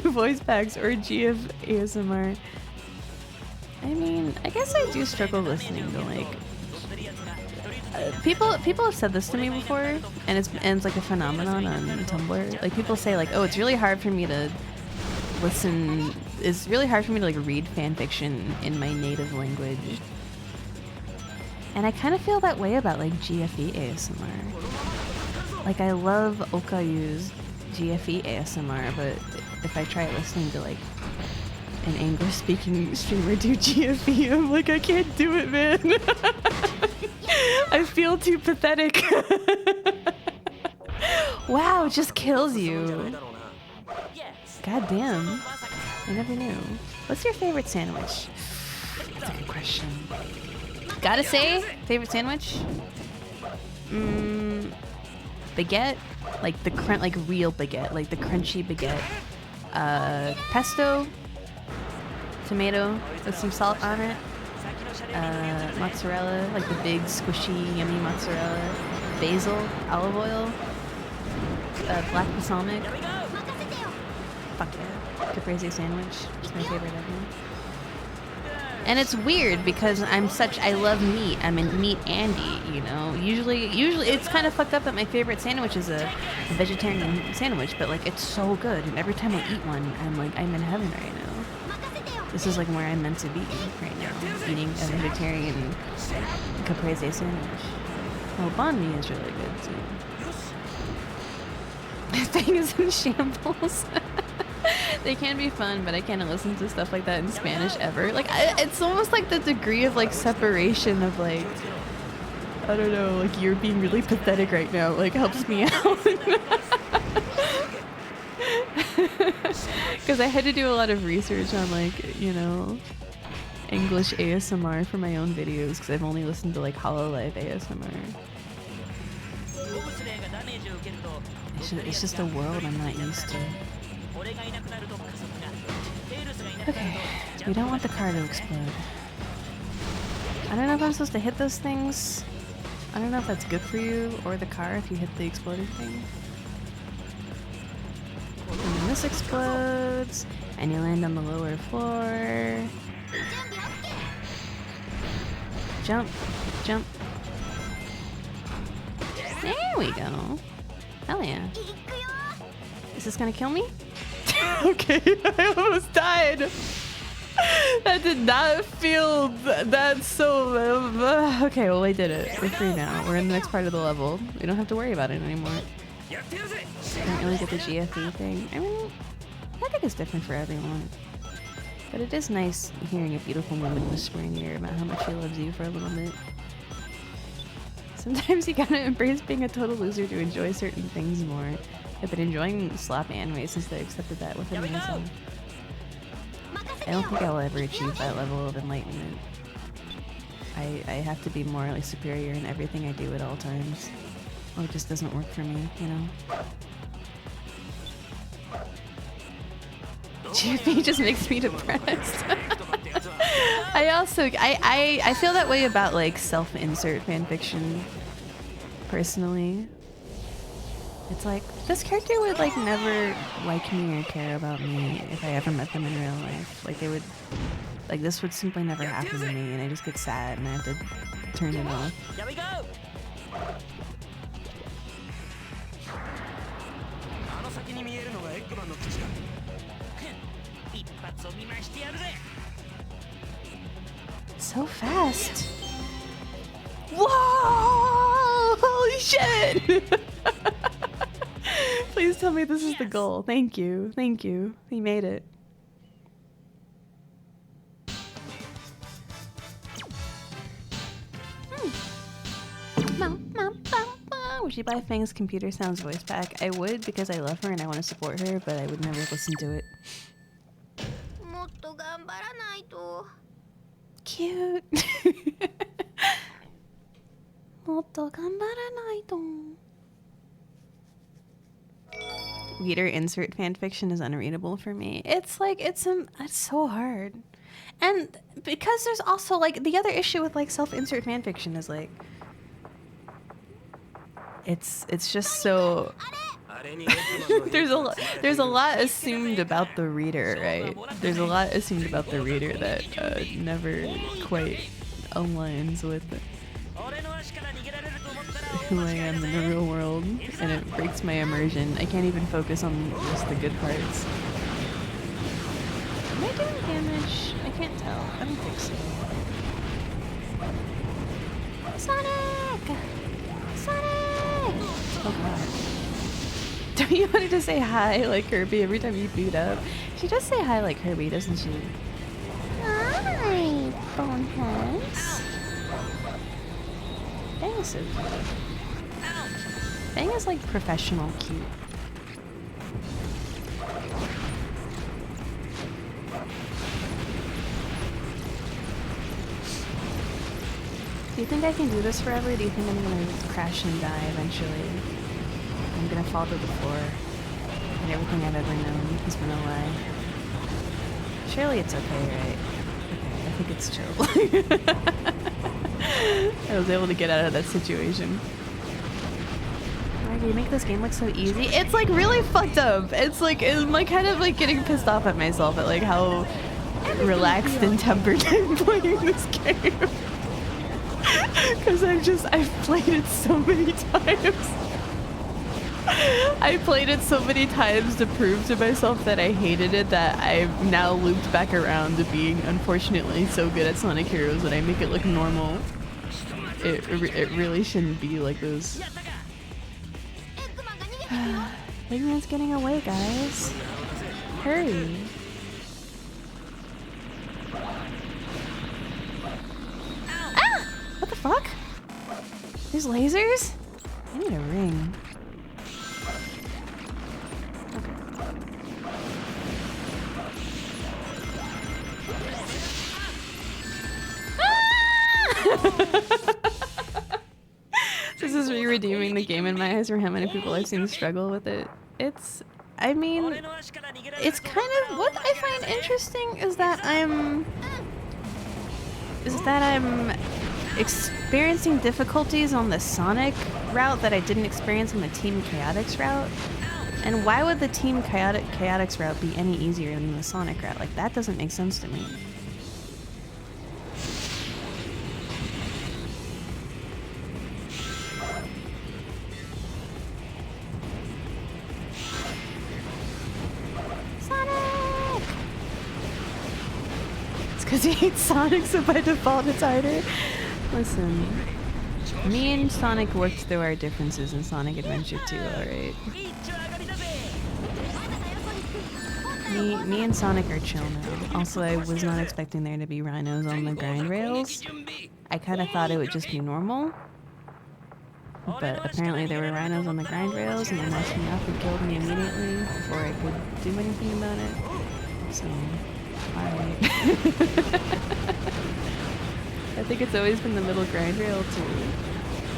voice packs or GF ASMR. I mean, I guess I do struggle listening to like people have said this to me before, and it's like a phenomenon on Tumblr. Like, people say like, oh, it's really hard for me to listen. It's really hard for me to like read fan fiction in my native language. And I kind of feel that way about like GFE ASMR. Like, I love Okayu's GFE ASMR, but if I try listening to like an English-speaking streamer do GFE, I'm like, I can't do it, man. I feel too pathetic. Wow, it just kills you. God damn. I never knew. What's your favorite sandwich? That's a good question. Gotta say, favorite sandwich? Baguette, like the real baguette, like the crunchy baguette. Pesto, tomato with some salt on it, mozzarella, like the big squishy yummy mozzarella, basil, olive oil, black balsamic. Fuck yeah. Caprese sandwich. It's my favorite ever. And it's weird because I love meat. I'm a meat Andy, you know. Usually it's kind of fucked up that my favorite sandwich is a vegetarian sandwich, but like it's so good. And every time I eat one, I'm in heaven right now. This is like where I'm meant to be right now, eating a vegetarian caprese sandwich. Oh, banh mi is really good too. This thing is in shambles. They can be fun, but I can't listen to stuff like that in Spanish ever. Like, it's almost like the degree of like separation of like, I don't know, like you're being really pathetic right now. Like helps me out. Because I had to do a lot of research on like, you know, English ASMR for my own videos because I've only listened to like Hololive ASMR. It's just a world I'm not used to. Okay, we don't want the car to explode. I don't know if I'm supposed to hit those things. I don't know if that's good for you or the car if you hit the exploding thing. And then this explodes, and you land on the lower floor. Jump, jump. There we go. Hell yeah. Is this gonna kill me? Okay, I almost died. That did not feel that so... okay, well I did it. We're free now. We're in the next part of the level. We don't have to worry about it anymore. I don't really get the GFE thing. I mean, I think it's different for everyone. But it is nice hearing a beautiful woman whisper in your ear about how much she loves you for a little bit. Sometimes you gotta embrace being a total loser to enjoy certain things more. I've been enjoying slop anime since they accepted that with Amazing. I don't think I'll ever achieve that level of enlightenment. I have to be morally superior in everything I do at all times. Or it just doesn't work for me, you know? GFE just makes me depressed. I feel that way about like self-insert fanfiction personally. It's like, this character would like never like me or care about me if I ever met them in real life. Like they would, like this would simply never happen to me and I just get sad and I have to turn it off. Here we go! So fast! Whoa! Holy shit! Please tell me this is the goal. Thank you. Thank you. He made it. Would you buy Fang's computer sounds voice pack? I would because I love her and I want to support her, but I would never listen to it. Cute. Reader insert fanfiction is unreadable for me. It's like it's so hard. And because there's also like the other issue with like self-insert fanfiction is like it's just so there's a lot assumed about the reader, right? There's a lot assumed about the reader that never quite aligns with who I am in the real world, and it breaks my immersion. I can't even focus on just the good parts. Am I doing damage? I can't tell. I don't think so. Sonic! Sonic! Oh god. Don't you want her to say hi like Kirby every time you beat up? She does say hi like Kirby, doesn't she? Hi, boneheads. Fang is so cute. Fang is like professional cute. Do you think I can do this forever? Do you think I'm gonna crash and die eventually? I'm gonna fall to the floor and everything I've ever known has been a lie. Surely it's okay, right? Okay, I think it's chill. I was able to get out of that situation. Margie, you make this game look so easy. It's like really fucked up. It's like I'm like kind of like getting pissed off at myself at like how relaxed and tempered I'm playing this game. Because I've played it so many times. I played it so many times to prove to myself that I hated it that I've now looped back around to being unfortunately so good at Sonic Heroes that I make it look normal. It really shouldn't be like this. Eggman's getting away, guys. Hurry. Ah! What the fuck? There's lasers? I need a ring. This is me redeeming the game in my eyes for how many people I've seen struggle with it. I mean, it's kind of, what I find interesting is that I'm experiencing difficulties on the Sonic route that I didn't experience on the Team Chaotix route. And why would the Team Chaotix route be any easier than the Sonic route? Like, that doesn't make sense to me. Because he hates Sonic, so by default it's harder. Listen, me and Sonic worked through our differences in Sonic Adventure 2, alright? Me and Sonic are chill now. Also, I was not expecting there to be rhinos on the grind rails. I kind of thought it would just be normal. But apparently there were rhinos on the grind rails and they messed me up and killed me immediately before I could do anything about it. So... alright. I think it's always been the middle grind rail too.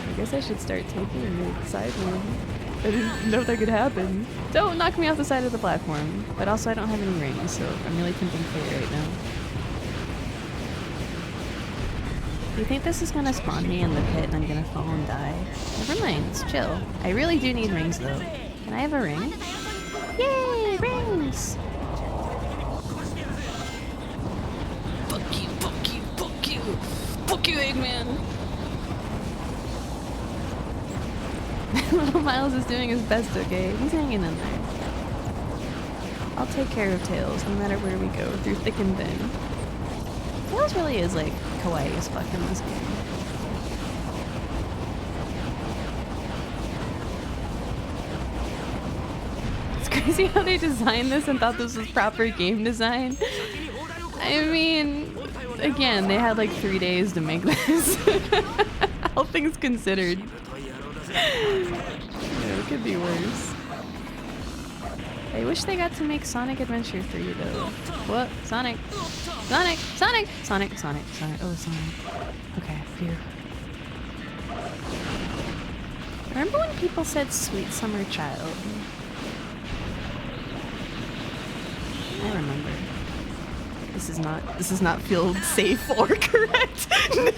I guess I should start taking the side one. I didn't know that could happen. Don't knock me off the side of the platform. But also I don't have any rings, so I'm really tempting fate right now. Do you think this is gonna spawn me in the pit and I'm gonna fall and die? Never mind, it's chill. I really do need rings though. Can I have a ring? Yay, rings! Fuck you, Eggman! Little Miles is doing his best, okay? He's hanging in there. I'll take care of Tails, no matter where we go, through thick and thin. Tails really is, like, kawaii as fuck in this game. It's crazy how they designed this and thought this was proper game design. I mean... again, they had like 3 days to make this. All things considered. It could be worse. I wish they got to make Sonic Adventure 3 though. What? Sonic! Sonic! Sonic! Sonic! Sonic! Sonic! Oh, Sonic. Okay, phew. Remember when people said Sweet Summer Child? I remember. This does not feel safe or correct. No!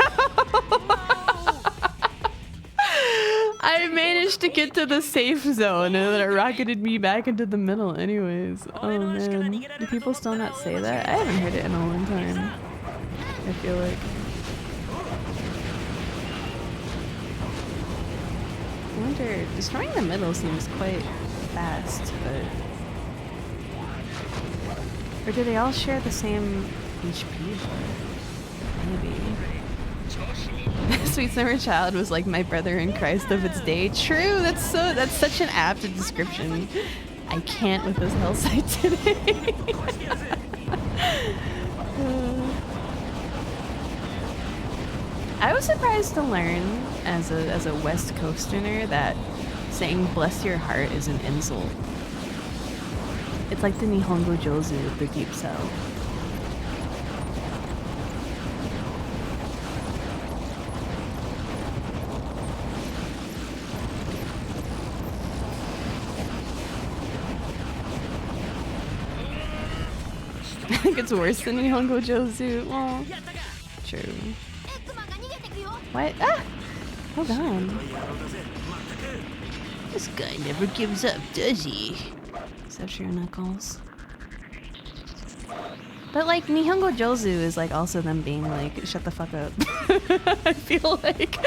I managed to get to the safe zone and then it rocketed me back into the middle anyways. Oh man. Do people still not say that? I haven't heard it in a long time. I feel like. I wonder, destroying the middle seems quite fast, but... or do they all share the same HP? Maybe. Sweet Summer Child was like my brother in Christ of its day. True, that's such an apt description. I can't with this Hellside today. I was surprised to learn as a West Coasterner that saying bless your heart is an insult. It's like the Nihongo Jozu of the Deep South. think it's worse than Nihongo Jozu. Well, true. What? Ah! Hold on. This guy never gives up, does he? Is that true, Knuckles? But like Nihongo Jozu is like also them being like, shut the fuck up. I feel like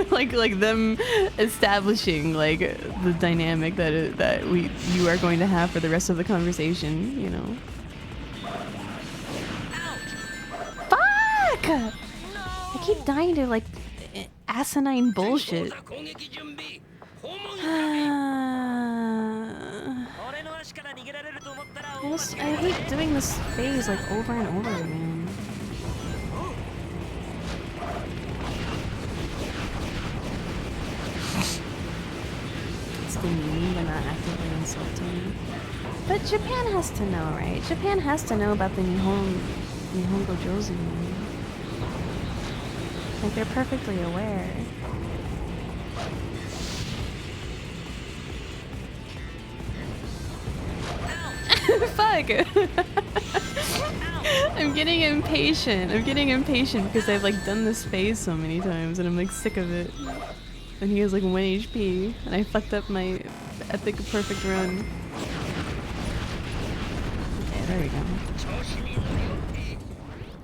like them establishing like the dynamic that you are going to have for the rest of the conversation, you know. Fuck! I keep dying to like asinine bullshit. I hate doing this phase like over and over again. It's demeaning but not actively insulting. But Japan has to know, right? Japan has to know about the Nihongo Jozu. Like they're perfectly aware. Fuck! I'm getting impatient. I'm getting impatient because I've like done this phase so many times and I'm like sick of it. And he has like 1 HP and I fucked up my epic perfect run. Okay, there we go.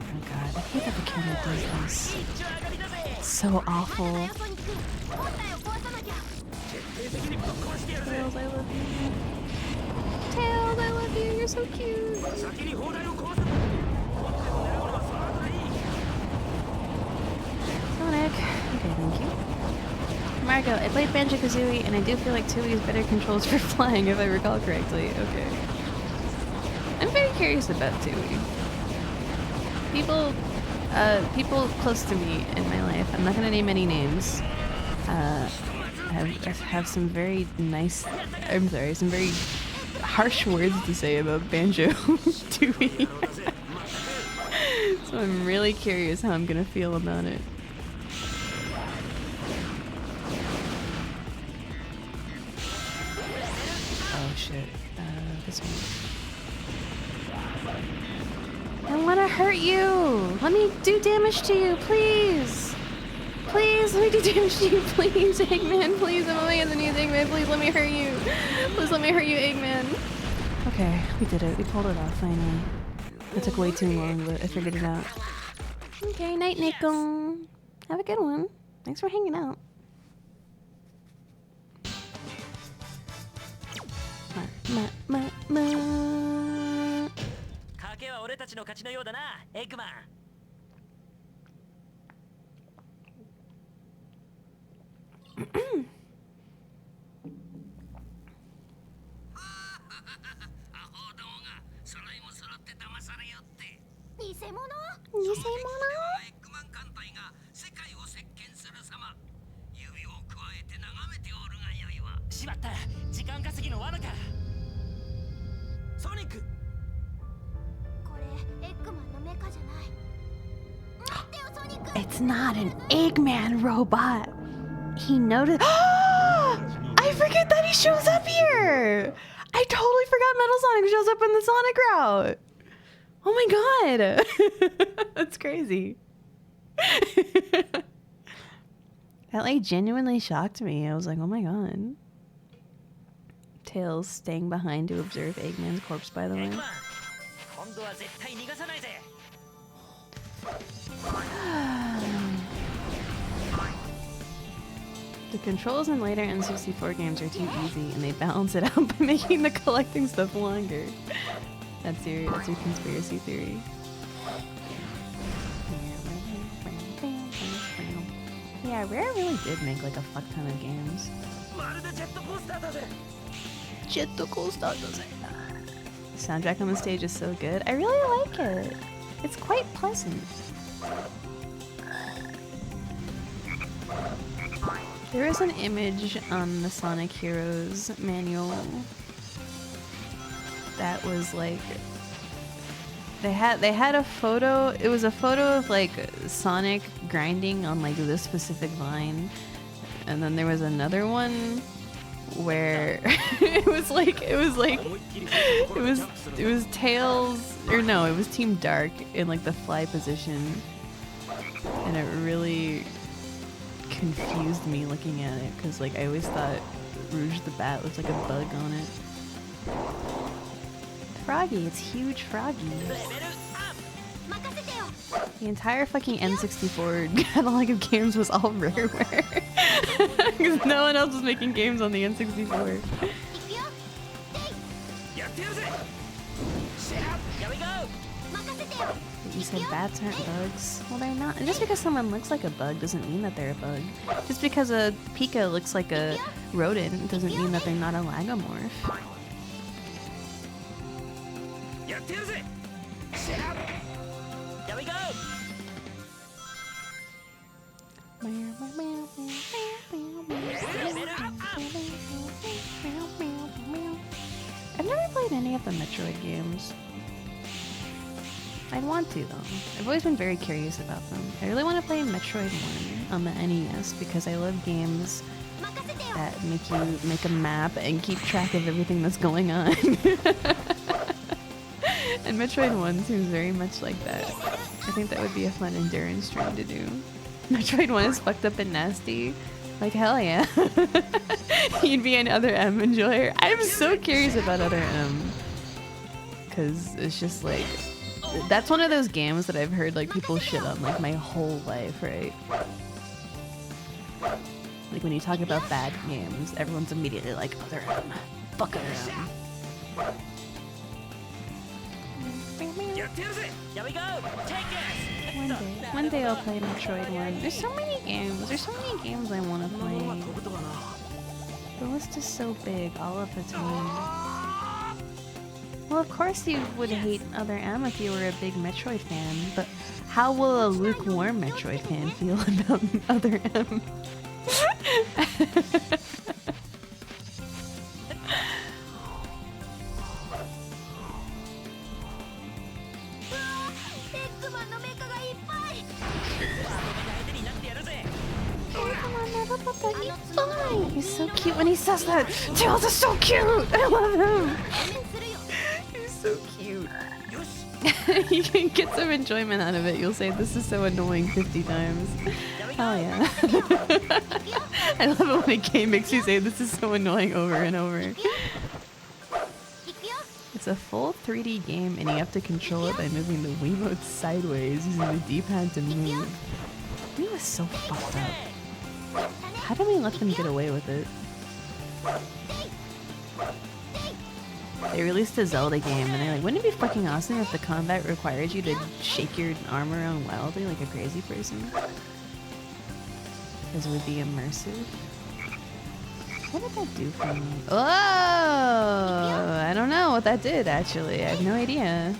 Oh god, I hate that the camera does this. It's so awful. Tails, I love you. Tails, I love you, you're so cute. Sonic. Okay, thank you. Margo, I played Banjo-Kazooie and I do feel like Tooie has better controls for flying if I recall correctly. Okay. I'm very curious about Tooie. People close to me in my life, I'm not gonna name any names, have some very nice, I'm sorry, some very harsh words to say about Banjo-Tooie. So I'm really curious how I'm gonna feel about it. Oh shit, this one. I wanna hurt you! Let me do damage to you, please! Please, let me do damage to you, please, Eggman, please, I'm only in the news, Eggman, please let me hurt you! Please let me hurt you, Eggman! Okay, we did it, we pulled it off, finally. It took way too long, but I figured it out. Okay, night, Nico. Have a good one. Thanks for hanging out. It's not an Eggman robot. He noticed. I forget that he shows up here. I totally forgot Metal Sonic shows up in the Sonic route. Oh my god. That's crazy. That like genuinely shocked me. I was like, oh my god. Tails staying behind to observe Eggman's corpse, by the way. The controls in later N64 games are too easy, and they balance it out by making the collecting stuff longer. That's your conspiracy theory. Yeah, Rare really did make like a fuck ton of games. The soundtrack on the stage is so good. I really like it. It's quite pleasant. There is an image on the Sonic Heroes manual that was like they had a photo. It was a photo of like Sonic grinding on like this specific vine, and then there was another one where it was Tails, or no, it was Team Dark in like the fly position, and it really confused me looking at it because like I always thought Rouge the Bat looked like a bug on it. Froggy, it's huge Froggy. The entire fucking N64 catalog of games was all Rareware. Because no one else was making games on the N64. You said bats aren't bugs? Well, they're not. Just because someone looks like a bug doesn't mean that they're a bug. Just because a Pika looks like a rodent doesn't mean that they're not a lagomorph. I've never played any of the Metroid games. I'd want to though. I've always been very curious about them. I really want to play Metroid 1 on the NES because I love games that make you make a map and keep track of everything that's going on. And Metroid 1 seems very much like that. I think that would be a fun endurance stream to do. Metroid 1 is fucked up and nasty. Like, hell yeah. You'd be an Other M enjoyer. I'm so curious about Other M. Because it's just like... That's one of those games that I've heard like people shit on like my whole life, right? Like when you talk about bad games, everyone's immediately like, Other M. Fuck Other M. One day I'll play Metroid 1. There's so many games. There's so many games I want to play. The list is so big all of the time. Well, of course you would hate Other M if you were a big Metroid fan, but how will a lukewarm Metroid fan feel about Other M? He's so cute when he says that. Tails is so cute. I love him. He's so cute. You can get some enjoyment out of it. You'll say this is so annoying 50 times. Hell yeah. I love it when a game makes you say this is so annoying over and over. It's a full 3D game and you have to control it by moving the Wiimote sideways using the D-pad to move. Wii was so fucked up. How did we let them get away with it? They released a Zelda game and they're like, wouldn't it be fucking awesome if the combat required you to shake your arm around wildly like a crazy person? Because it would be immersive. What did that do for me? Oh! I don't know what that did actually. I have no idea.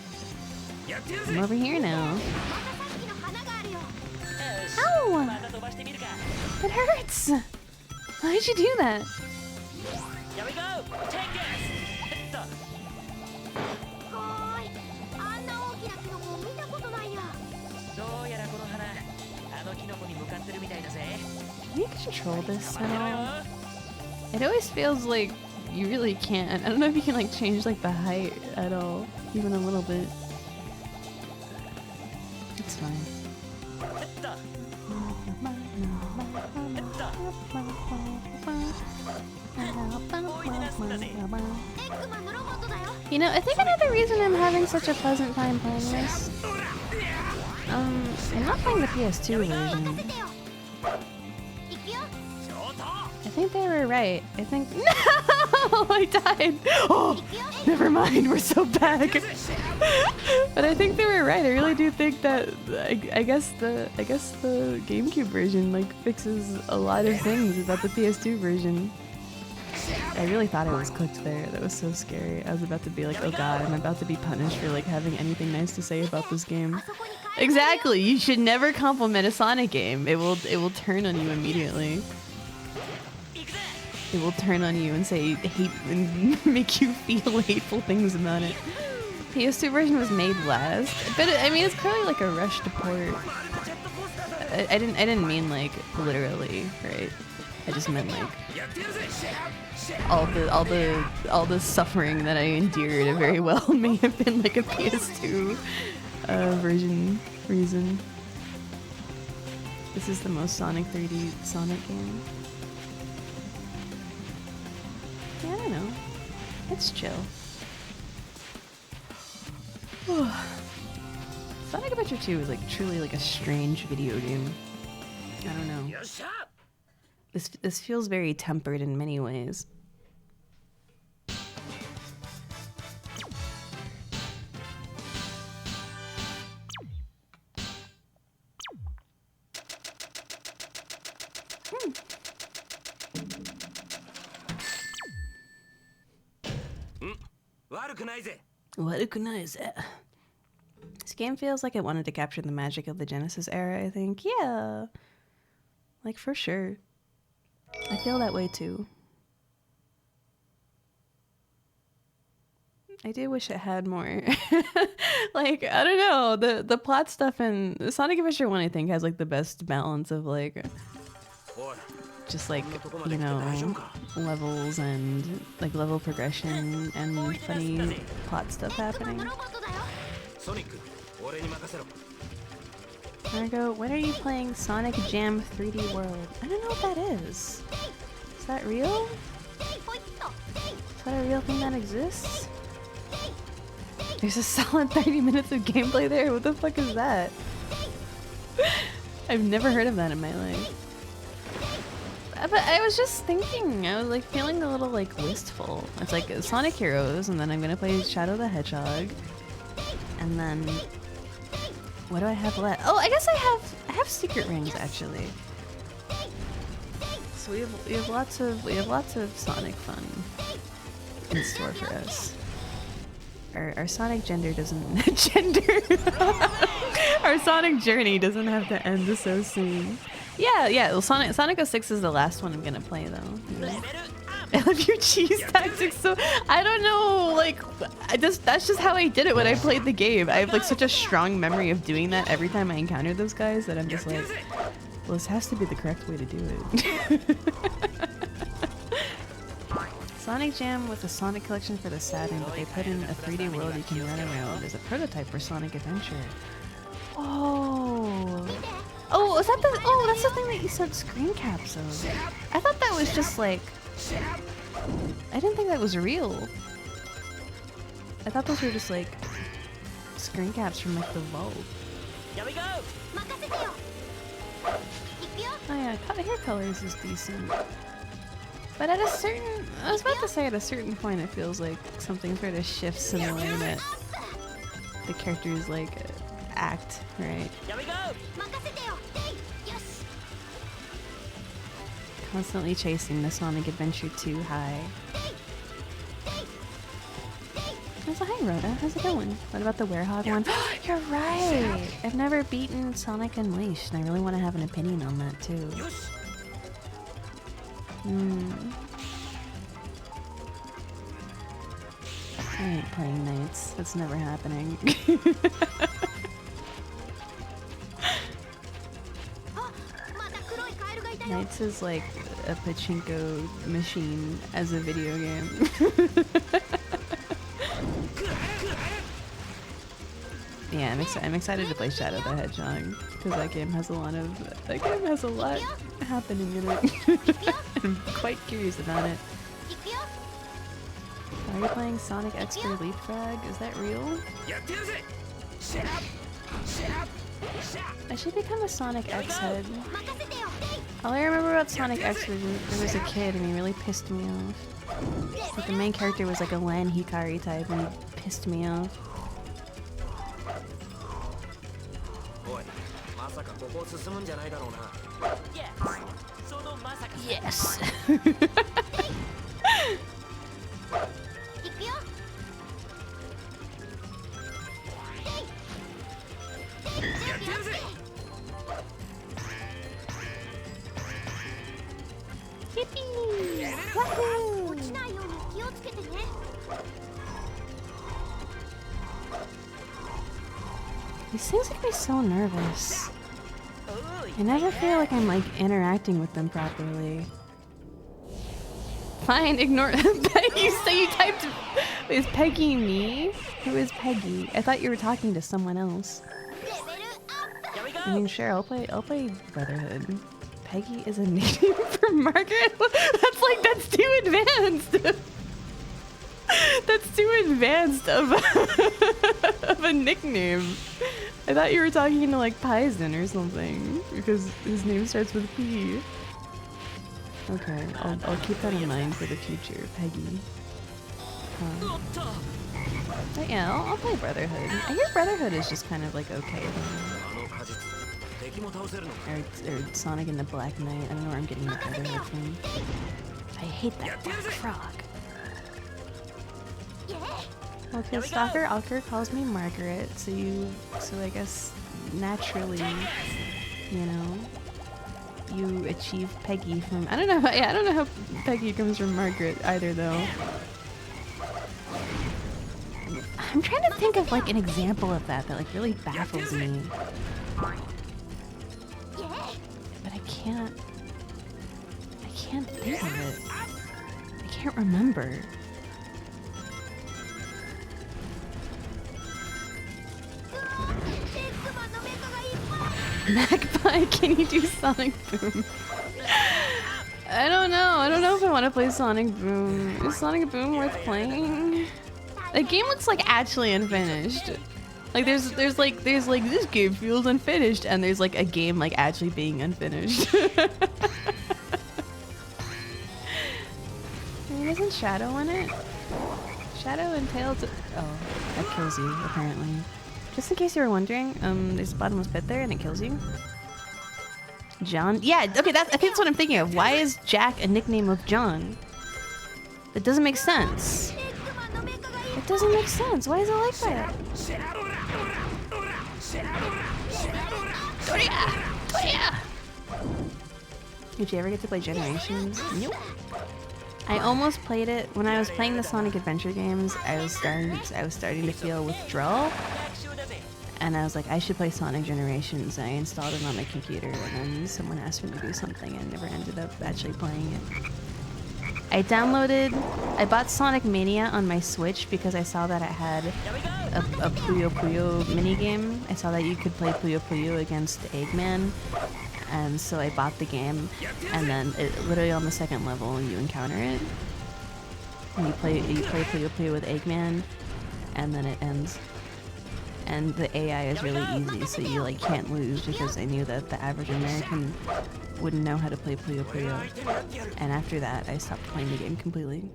I'm over here now. Ow! It hurts! Why did you do that? Here we go! Take this! Can you control this at all? It always feels like you really can't. I don't know if you can like change like the height at all, even a little bit. It's fine. You know, I think another reason I'm having such a pleasant time playing this, I'm not playing the PS2 version. I think they were right. I think— No! I died! Oh! Never mind, we're so back! But I think they were right. I really do think that I guess the GameCube version like fixes a lot of things about the PS2 version. I really thought I was cooked there. That was so scary. I was about to be like, oh god, I'm about to be punished for like having anything nice to say about this game. Exactly! You should never compliment a Sonic game. It will turn on you immediately. It will turn on you and say hate and make you feel hateful things about it. PS2 version was made last, but I mean it's clearly like a rush to port. I didn't mean like literally, right? I just meant like all the suffering that I endured very well may have been like a PS2 version reason. This is the most Sonic 3D Sonic game. Yeah, I don't know. It's chill. Sonic Adventure 2 is like truly like a strange video game. I don't know. This feels very tempered in many ways. This game feels like it wanted to capture the magic of the Genesis era, I think. Yeah. Like, for sure. I feel that way, too. I do wish it had more. Like, I don't know. The plot stuff in Sonic Adventure 1, I think, has, like, the best balance of, like... just like, you know, levels and like level progression and funny plot stuff happening. Margo, when are you playing Sonic Jam 3D World? I don't know what that is. Is that real? Is that a real thing that exists? There's a solid 30 minutes of gameplay there. What the fuck is that? I've never heard of that in my life. But I was just thinking, I was like feeling a little like wistful. It's like Sonic Heroes, and then I'm gonna play Shadow the Hedgehog, and then what do I have left? Oh, I guess I have Secret Rings actually. So we have lots of Sonic fun in store for us. Our Sonic gender doesn't our Sonic journey doesn't have to end so soon. Yeah. Well, Sonic 06 is the last one I'm gonna play though. I love your cheese tactics. So I don't know, like, that's just how I did it when I played the game. I have like such a strong memory of doing that every time I encounter those guys that I'm just like, well, this has to be the correct way to do it. Sonic Jam was a Sonic collection for the Saturn, but they put in a 3D world you can run around as a prototype for Sonic Adventure. Oh. Oh, is that the? Oh, that's the thing that you sent screen caps of. I thought that was just like. I didn't think that was real. I thought those were just like screen caps from like the vault. Here we go. Oh yeah, hair colors is decent. But at a certain, I was about to say at a certain point, it feels like something sort of shifts in the way that the characters like act, right? Here we go. Constantly chasing the Sonic Adventure 2 high. How's hi, Rhoda? How's it going? What about the Werehog one? You're right! I've never beaten Sonic Unleashed, and I really want to have an opinion on that too. I ain't playing Knights. That's never happening. Knights is like a pachinko machine as a video game. Yeah, I'm excited to play Shadow the Hedgehog because that game has a lot happening in it. I'm quite curious about it. Are you playing Sonic X for Leapfrog? Is that real? I should become a Sonic X head. All I remember about Sonic X was there was a kid and he really pissed me off. Like the main character was like a Lan Hikari type and he pissed me off. Yes! These things make me so nervous. I never feel like I'm like interacting with them properly. Fine, ignore. You say you typed. Is Peggy me? Who is Peggy? I thought you were talking to someone else. I mean, sure, I'll play Brotherhood. Peggy is a nickname for Margaret? That's too advanced! That's too advanced of a nickname. I thought you were talking to like Paizen or something, because his name starts with P. Okay, I'll keep that in mind for the future, Peggy. But yeah, I'll play Brotherhood. I hear Brotherhood is just kind of like okay. Or Sonic and the Black Knight. I don't know where I'm getting the Brotherhood from. I hate that black frog. Well, because Stalker Alker calls me Margaret, so I guess naturally, you know, you achieve Peggy from. I don't know. I don't know how Peggy comes from Margaret either, though. I'm trying to think of like an example of that like really baffles me. But I can't think of it. I can't remember. Magpie, can you do Sonic Boom? I don't know. I don't know if I want to play Sonic Boom. Is Sonic Boom worth playing? The game looks like actually unfinished. Like there's like this game feels unfinished, and there's like a game like actually being unfinished. I mean, isn't Shadow in it? Shadow and Tails. Oh, that kills you apparently. Just in case you were wondering, there's a bottomless pit there and it kills you. John? Yeah, okay, I think that's what I'm thinking of. Why is Jack a nickname of John? That doesn't make sense. It doesn't make sense. Why is it like that? Toria! Did you ever get to play Generations? Nope. I almost played it when I was playing the Sonic Adventure games. I was starting to feel withdrawal. And I was like, I should play Sonic Generations. I installed it on my computer, and then someone asked me to do something, and I never ended up actually playing it. I bought Sonic Mania on my Switch because I saw that it had a Puyo Puyo minigame. I saw that you could play Puyo Puyo against Eggman, and so I bought the game, and then literally on the second level you encounter it. And you play Puyo Puyo with Eggman, and then it ends. And the AI is really easy, so you like can't lose, because I knew that the average American wouldn't know how to play Puyo Puyo. And after that, I stopped playing the game completely.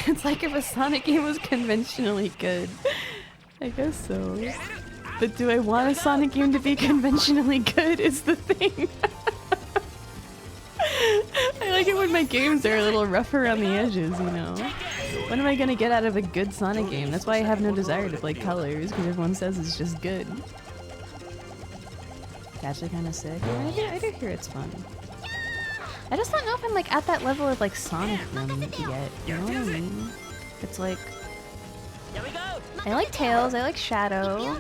It's like if a Sonic game was conventionally good. I guess so. But do I want a Sonic game to be conventionally good is the thing. I like it when my games are a little rough around the edges, you know? What am I gonna get out of a good Sonic game? That's why I have no desire to play Colors, because everyone says it's just good. It's actually kind of sick. I do hear it's fun. I just don't know if I'm like at that level of like Sonic yet. You know what I mean? It's like I like Tails, I like Shadow.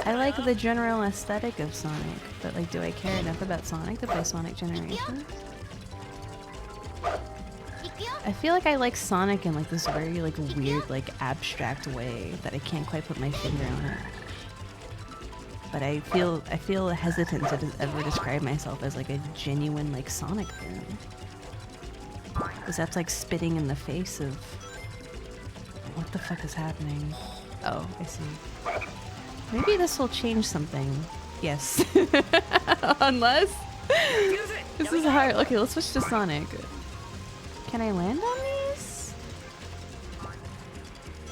I like the general aesthetic of Sonic, but like, do I care enough about Sonic to play Sonic Generations? I feel like I like Sonic in like this very like weird like abstract way that I can't quite put my finger on it. But I feel hesitant to ever describe myself as like a genuine like Sonic fan. Because that's like spitting in the face of what the fuck is happening. Oh, I see. Maybe this will change something. Yes. Unless this is hard. Okay, let's switch to Sonic. Can I land on these?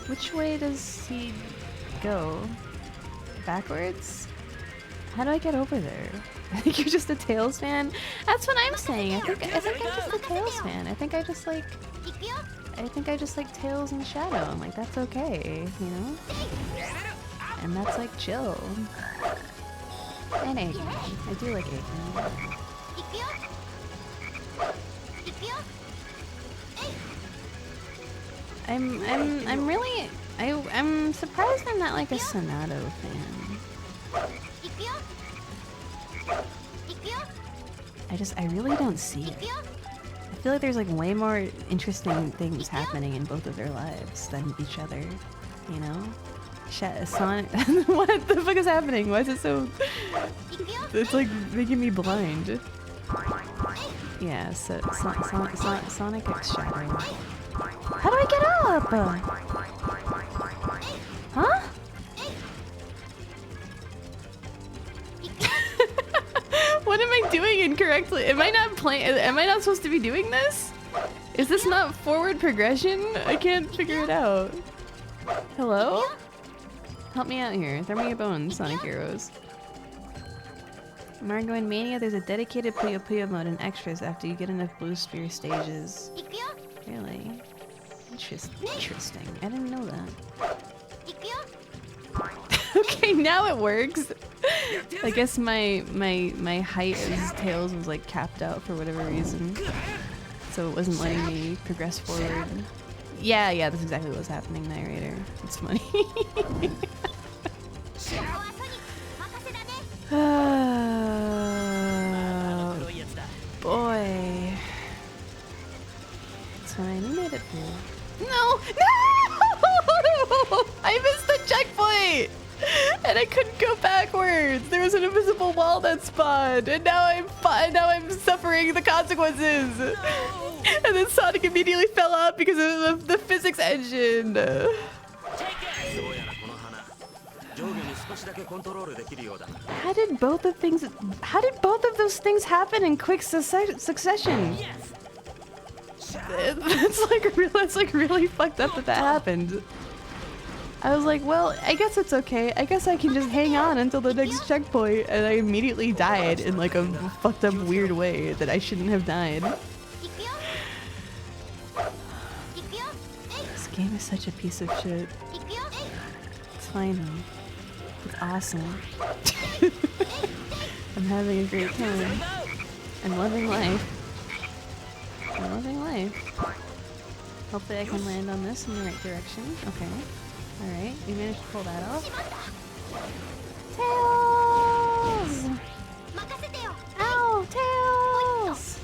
Which way does he go? Backwards? How do I get over there? I think you're just a Tails fan? That's what I'm saying. I think I'm just a Tails fan. I think I just like Tails and Shadow. I'm like, that's okay, you know? And that's like chill. And Eggman. I do like Eggman. I'm surprised I'm not like a Sonato fan. I really don't see it. I feel like there's like way more interesting things happening in both of their lives than each other, you know? Sonic, what the fuck is happening? Why is it so... It's like making me blind. Yeah, so Sonic X Shadow. How do I get up? Huh? What am I doing incorrectly? Am I not playing? Am I not supposed to be doing this? Is this not forward progression? I can't figure it out. Hello? Help me out here. Throw me a bone, Sonic Heroes. Mario and Mania, there's a dedicated Puyo Puyo mode and extras after you get enough Blue Sphere stages. Really? Interesting. I didn't know that. Okay, now it works. I guess my height as Tails was like capped out for whatever reason. So it wasn't letting me progress forward. Yeah, that's exactly what was happening, narrator. It's funny. Boy. That's what I needed it for. No! I missed the checkpoint! And I couldn't go backwards. There was an invisible wall that spawned, and now I'm suffering the consequences. And then Sonic immediately fell out because of the physics engine. How did both of those things happen in quick succession? That's like really fucked up that happened. I was like, well, I guess it's okay. I guess I can just hang on until the next checkpoint, and I immediately died in like a fucked up weird way that I shouldn't have died. This game is such a piece of shit. It's fine though. It's awesome. I'm having a great time. I'm loving life. I'm loving life. Hopefully I can land on this in the right direction. Okay. Alright, we managed to pull that off. Tails! Ow, Tails!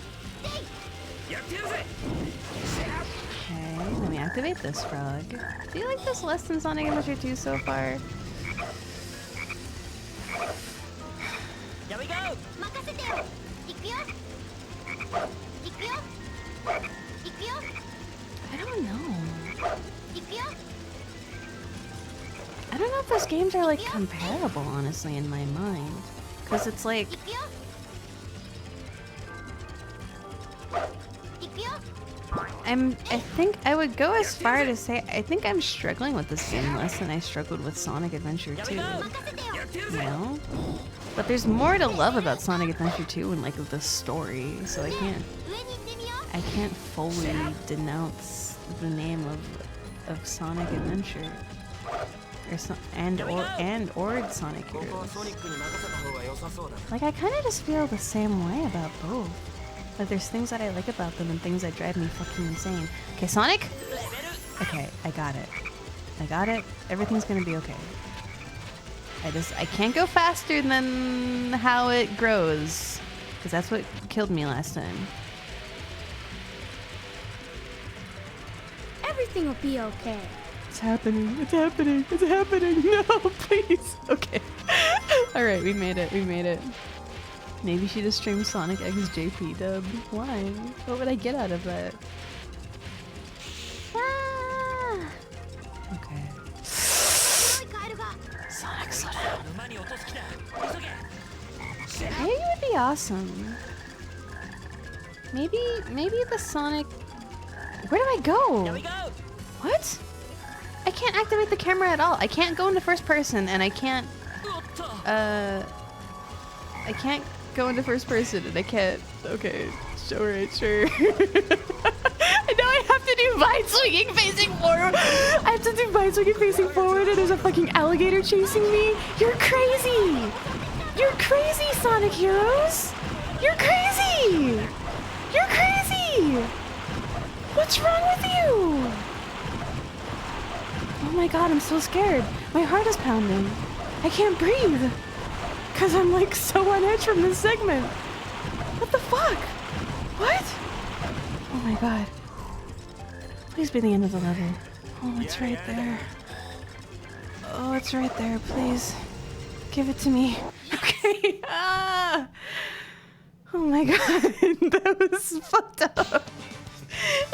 Okay, let me activate this frog. Do you like this less than Sonic Adventure 2 so far? Here we go! I don't know. I don't know if those games are like comparable, honestly, in my mind. Because it's like... I think I would go as far to say I think I'm struggling with this game less than I struggled with Sonic Adventure 2. You know? But there's more to love about Sonic Adventure 2 and like the story, so I can't fully denounce the name of Sonic Adventure. Or Sonic Heroes. Like, I kind of just feel the same way about both. Like, there's things that I like about them and things that drive me fucking insane. Okay, Sonic? Okay, I got it. I got it. Everything's gonna be okay. I can't go faster than how it grows. Because that's what killed me last time. Everything will be okay. It's happening. It's happening. It's happening. No, please. Okay. Alright, we made it. We made it. Maybe she just streamed Sonic X JP dub. Why? What would I get out of that? Ah! Okay. Sonic, slow down. Maybe it would be awesome. Maybe the Sonic... Where do I go? Here we go! What? I can't activate the camera at all. I can't go into first person, and I can't go into first person, and I can't. Okay, sure. And now I have to do vine swinging facing forward. I have to do vine swinging facing forward, and there's a fucking alligator chasing me. You're crazy. You're crazy, Sonic Heroes. You're crazy. You're crazy. What's wrong with you? Oh my god, I'm so scared. My heart is pounding. I can't breathe. Because I'm like so on edge from this segment. What the fuck? What? Oh my god. Please be the end of the level. Oh, it's right there. Oh, it's right there. Please. Give it to me. Okay. Ah! Oh my god. That was fucked up.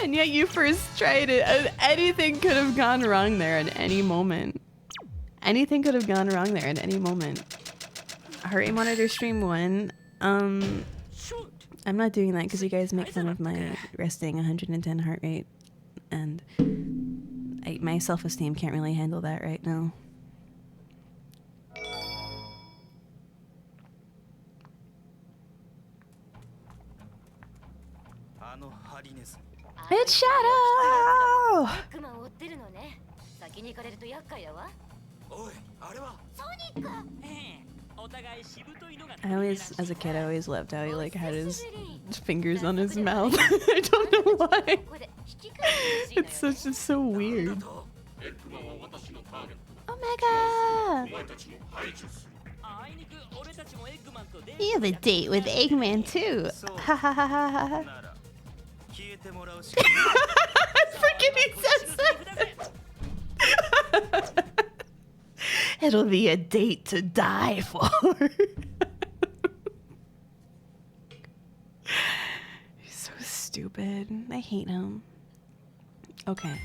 And yet you first tried it. And anything could have gone wrong there at any moment. Anything could have gone wrong there at any moment. Heart rate monitor stream 1. I'm not doing that because you guys make fun of my resting 110 heart rate. And my self-esteem can't really handle that right now. It's Shadow! I always, as a kid, I always loved how he like had his fingers on his mouth. I don't know why. It's so weird. Omega! You have a date with Eggman too. Ha ha ha ha ha. Freaking he says that. It'll be a date to die for. He's so stupid. I hate him. Okay.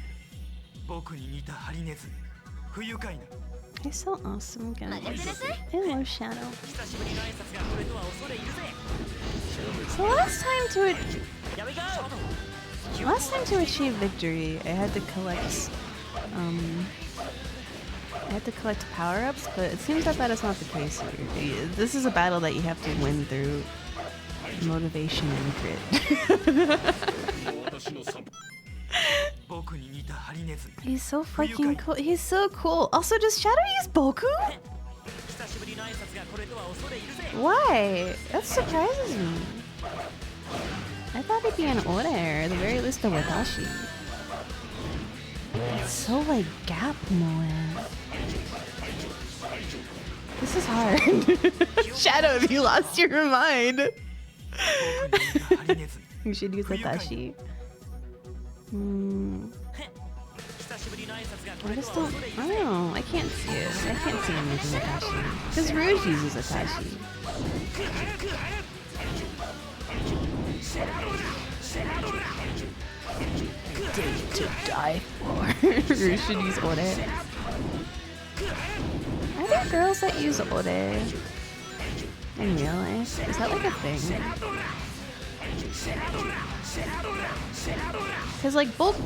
He's so awesome, guys. I love Shadow. So last time to achieve victory, I had to collect power-ups, but it seems that is not the case here. This is a battle that you have to win through motivation and grit. He's so fucking cool. He's so cool. Also, does Shadow use Boku? Why? That surprises me. I thought he'd be an Ore, or at the very least a Watashi. It's so like gap moe. This is hard. Shadow, if you lost your mind. You should use Watashi. I just don't. I don't know. I can't see it. I can't see him using Watashi. Because Rouge uses Watashi. Date to die for. Rouge should use Ore. Are there girls that use Ore in real life? Is that like a thing? Cause like girls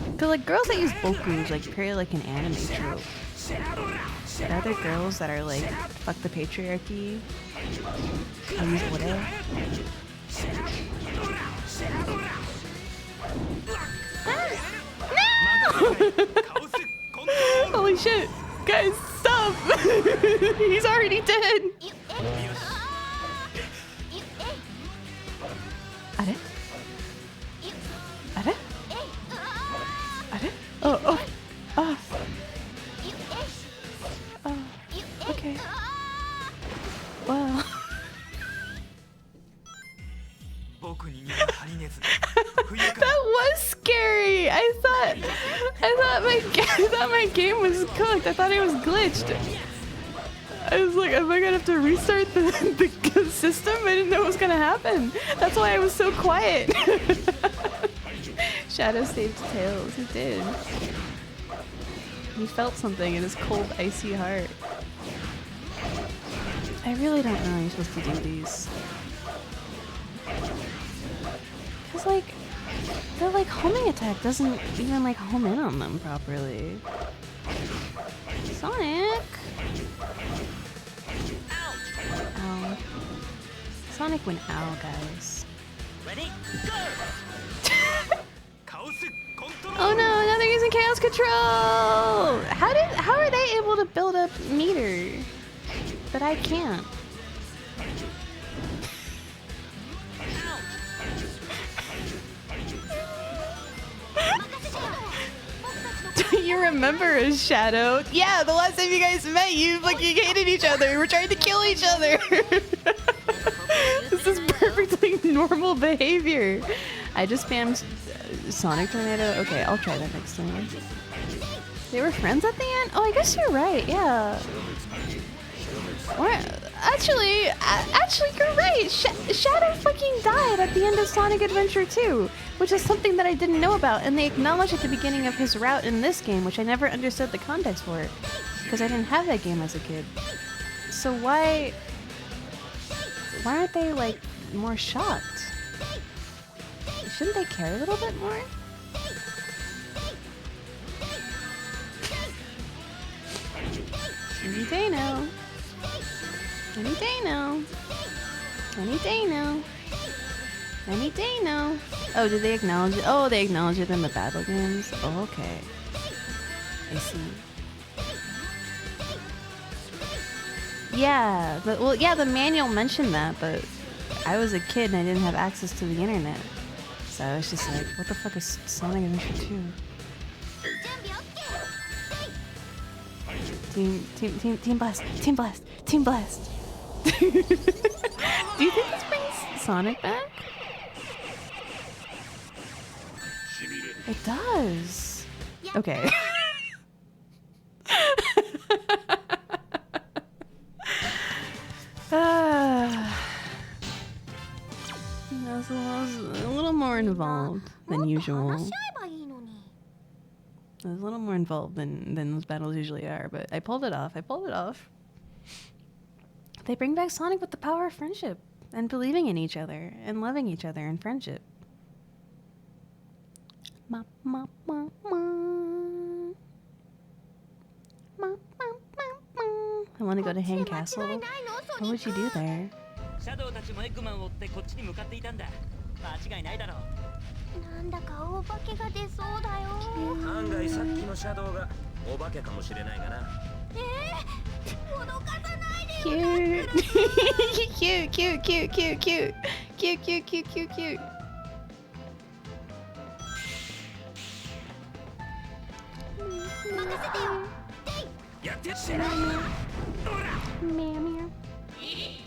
that use Boku is like purely like an anime trope. But other girls that are like fuck the patriarchy, I use Ore. No! Holy shit! Guys, stop! He's already dead! Are? Are? Are? Oh, oh! Ah! Oh, okay. Wow. That was scary. I thought my game was cooked. I thought it was glitched. I was like, am I gonna have to restart the system? I didn't know what was gonna happen. That's why I was so quiet. Shadow saved Tails. He did. He felt something in his cold, icy heart. I really don't know how you're supposed to do these. Cause like, their like homing attack doesn't even like home in on them properly. Sonic! Ow. Sonic went ow, guys. Ready? Go! Oh no, now they're using Chaos Control! How are they able to build up meter? But I can't. Do you remember a Shadow? Yeah, the last time you guys met, you hated each other. We're trying to kill each other. This is perfectly normal behavior. I just spammed Sonic Tornado. Okay, I'll try that next time. They were friends at the end? Oh, I guess you're right, yeah. Or, actually, you're right. Shadow fucking died at the end of Sonic Adventure 2, which is something that I didn't know about, and they acknowledged at the beginning of his route in this game, which I never understood the context for, because I didn't have that game as a kid. So why aren't they, like, more shocked? Shouldn't they care a little bit more? Any day now. Any day now. Any day now. Any day now. Oh, did they acknowledge it? Oh, they acknowledge it in the battle games? Oh, okay. I see. Yeah, but well, yeah, the manual mentioned that, but I was a kid and I didn't have access to the internet. So I was just like, what the fuck is Sonic Adventure 2? Team Blast! Team Blast! Team Blast! Do you think this brings Sonic back? It does. Okay. That was a little more involved than usual. It was a little more involved than those battles usually are, but I pulled it off. They bring back Sonic with the power of friendship and believing in each other and loving each other in friendship. I want to go to Hang Castle. What would you do there? Cute. Cute.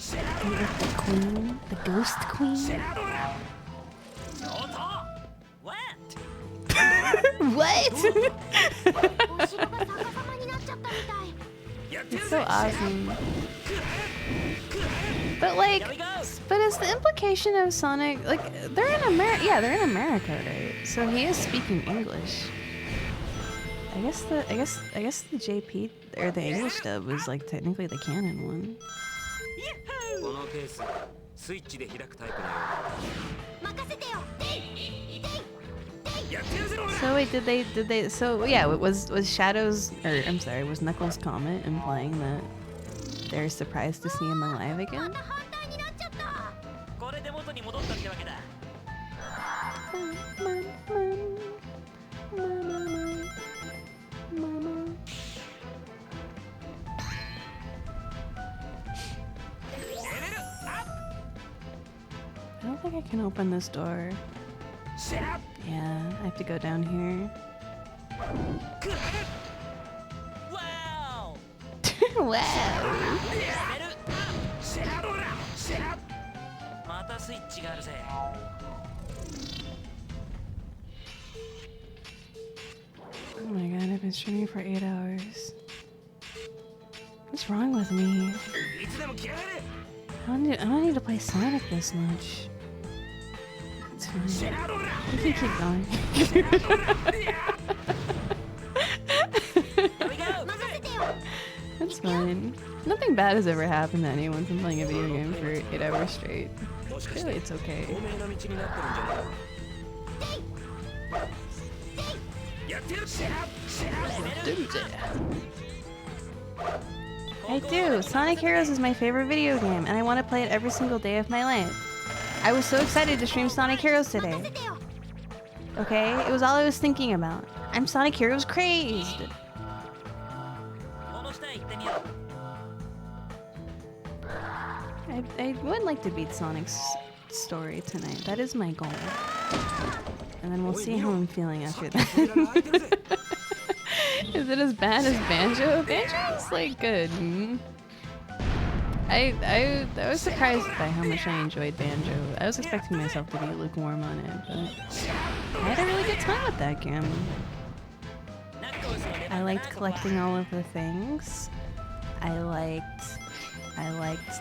The queen, the ghost queen. What? It's so awesome. But like, but is the implication of Sonic like they're in America? Yeah, they're in America, right? So he is speaking English. I guess the JP or the English dub was like technically the canon one. So wait, did they? So yeah, was Shadows or I'm sorry, was Knuckles' comment implying that they're surprised to see him alive again? I don't think I can open this door. Yeah, I have to go down here. Wow! Wow! Oh my god, I've been streaming for 8 hours. What's wrong with me? I don't need to play Sonic this much. It's fine. We can keep going. That's fine. Nothing bad has ever happened to anyone from playing a video game for 8 hours straight. Really, it's okay. I do. Sonic Heroes is my favorite video game, and I want to play it every single day of my life. I was so excited to stream Sonic Heroes today. Okay? It was all I was thinking about. I'm Sonic Heroes crazed! I would like to beat Sonic's story tonight. That is my goal. And then we'll see how I'm feeling after that. Is it as bad as Banjo? Banjo's like good. I was surprised by how much I enjoyed Banjo. I was expecting myself to be lukewarm on it, but I had a really good time with that game. I liked collecting all of the things. I liked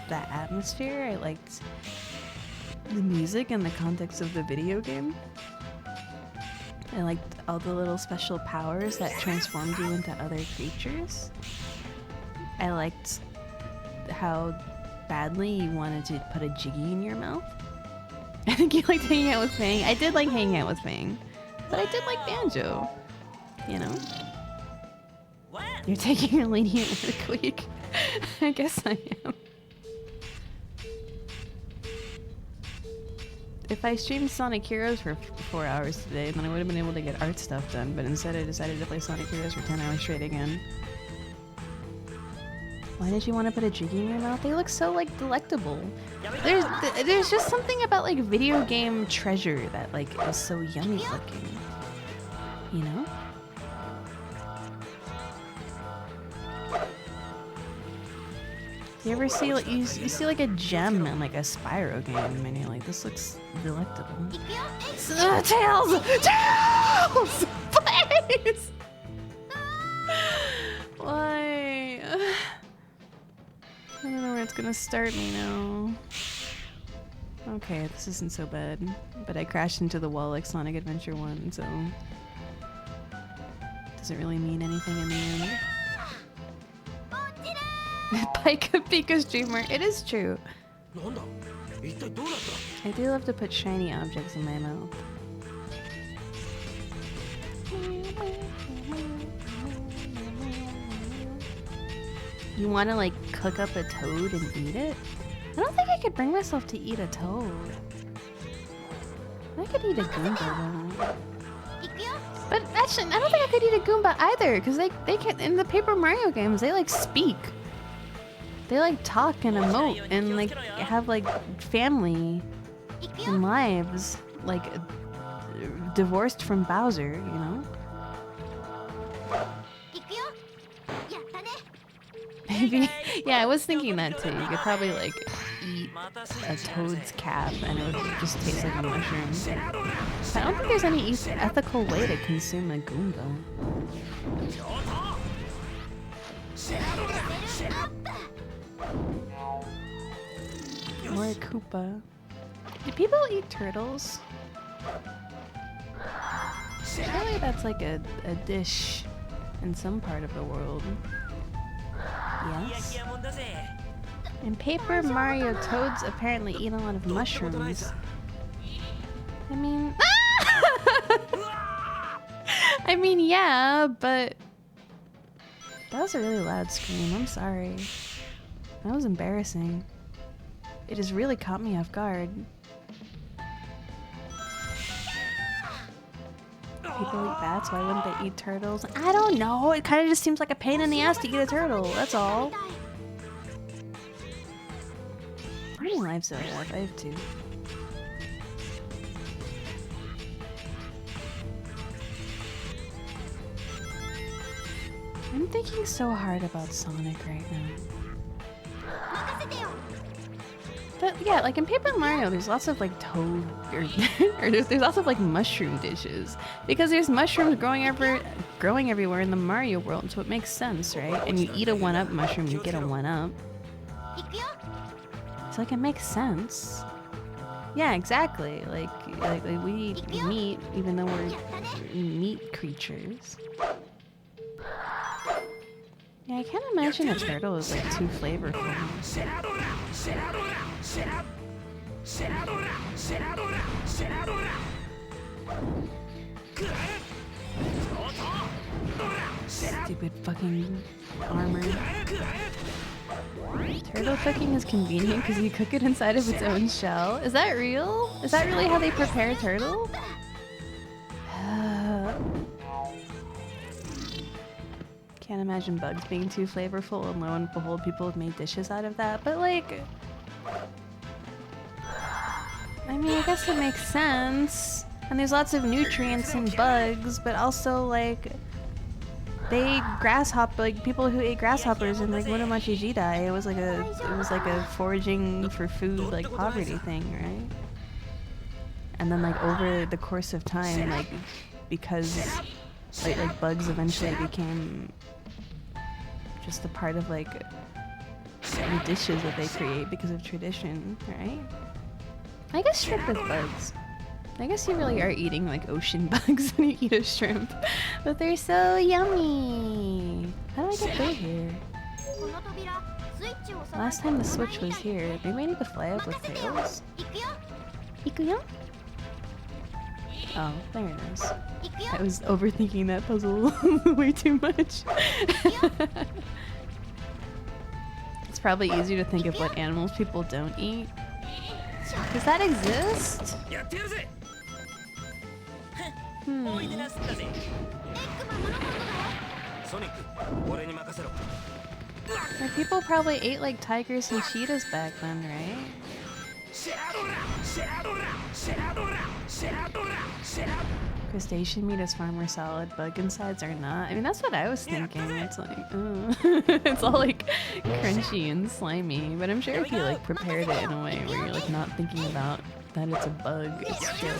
the atmosphere. I liked the music and the context of the video game. I liked all the little special powers that transformed you into other creatures. I liked how badly you wanted to put a Jiggy in your mouth. I think you liked hanging out with Fang. I did like hanging out with Fang, but I did like Banjo. You know? You're taking a lenient work week. I guess I am. If I streamed Sonic Heroes for 4 hours today, then I would have been able to get art stuff done, but instead I decided to play Sonic Heroes for 10 hours straight again. Why did you want to put a Jiggy in your mouth? They look so, like, delectable. There's just something about, like, video game treasure that, like, is so yummy looking. You know? You ever see, like, you see, like, a gem in, like, a Spyro game, and you're like, this looks delectable. Tails! Tails! Please! Why? I don't know where it's gonna start me now. Okay, this isn't so bad. But I crashed into the wall like Sonic Adventure 1, so... doesn't really mean anything in the end. Pika Pika streamer, it is true. I do love to put shiny objects in my mouth. You want to like cook up a toad and eat it? I don't think I could bring myself to eat a toad. I could eat a Goomba though. But actually, I don't think I could eat a Goomba either, because they can, in the Paper Mario games, they like speak. They like talk and emote and like have like family and lives, like divorced from Bowser, you know? Maybe, yeah, I was thinking that too. You could probably like eat a toad's calf and it would just taste like a mushroom. I don't think there's any ethical way to consume a Goomba. Or a Koopa. Do people eat turtles? Surely that's like a dish in some part of the world. Yes. In Paper Mario, toads apparently eat a lot of mushrooms. I mean... I mean, yeah, but... That was a really loud scream. I'm sorry. That was embarrassing. It has really caught me off guard. People eat bats, why wouldn't they eat turtles? I don't know, it kind of just seems like a pain in the ass to eat a turtle, that's all. How many lives do I have? I have 2. I'm thinking so hard about Sonic right now. But yeah, like in Paper Mario, there's lots of like toad, or there's lots of like mushroom dishes because there's mushrooms growing everywhere in the Mario world, so it makes sense, right? And you eat a 1-up mushroom, you get a 1-up. So like it makes sense. Yeah, exactly. Like we eat meat, even though we're meat creatures. Yeah, I can't imagine a turtle is like too flavorful. Stupid fucking armor. Turtle cooking is convenient because you cook it inside of its own shell. Is that real? Is that really how they prepare turtle? Can't imagine bugs being too flavorful, and lo and behold, people have made dishes out of that. But like, I mean, I guess it makes sense. And there's lots of nutrients in bugs, but also like, they ate grasshopper, like people who ate grasshoppers in like Muromachi Jidai. It was like a foraging for food, like poverty thing, right? And then like over the course of time, like because like bugs eventually became just a part of like the dishes that they create because of tradition, right? I guess shrimp with bugs. I guess you really are eating like ocean bugs when you eat a shrimp, but they're so yummy. How do I get through here? Last time the switch was here, maybe I need to fly up with tails. Ikuyo? Oh, there it is. I was overthinking that puzzle way too much. It's probably easier to think of what animals people don't eat. Does that exist? Like, people probably ate like tigers and cheetahs back then, right? Crustacean meat is far more solid, bug insides are not. I mean, that's what I was thinking. It's like, it's all like crunchy and slimy. But I'm sure if you like prepared it in a way where you're like not thinking about that it's a bug, it's chill.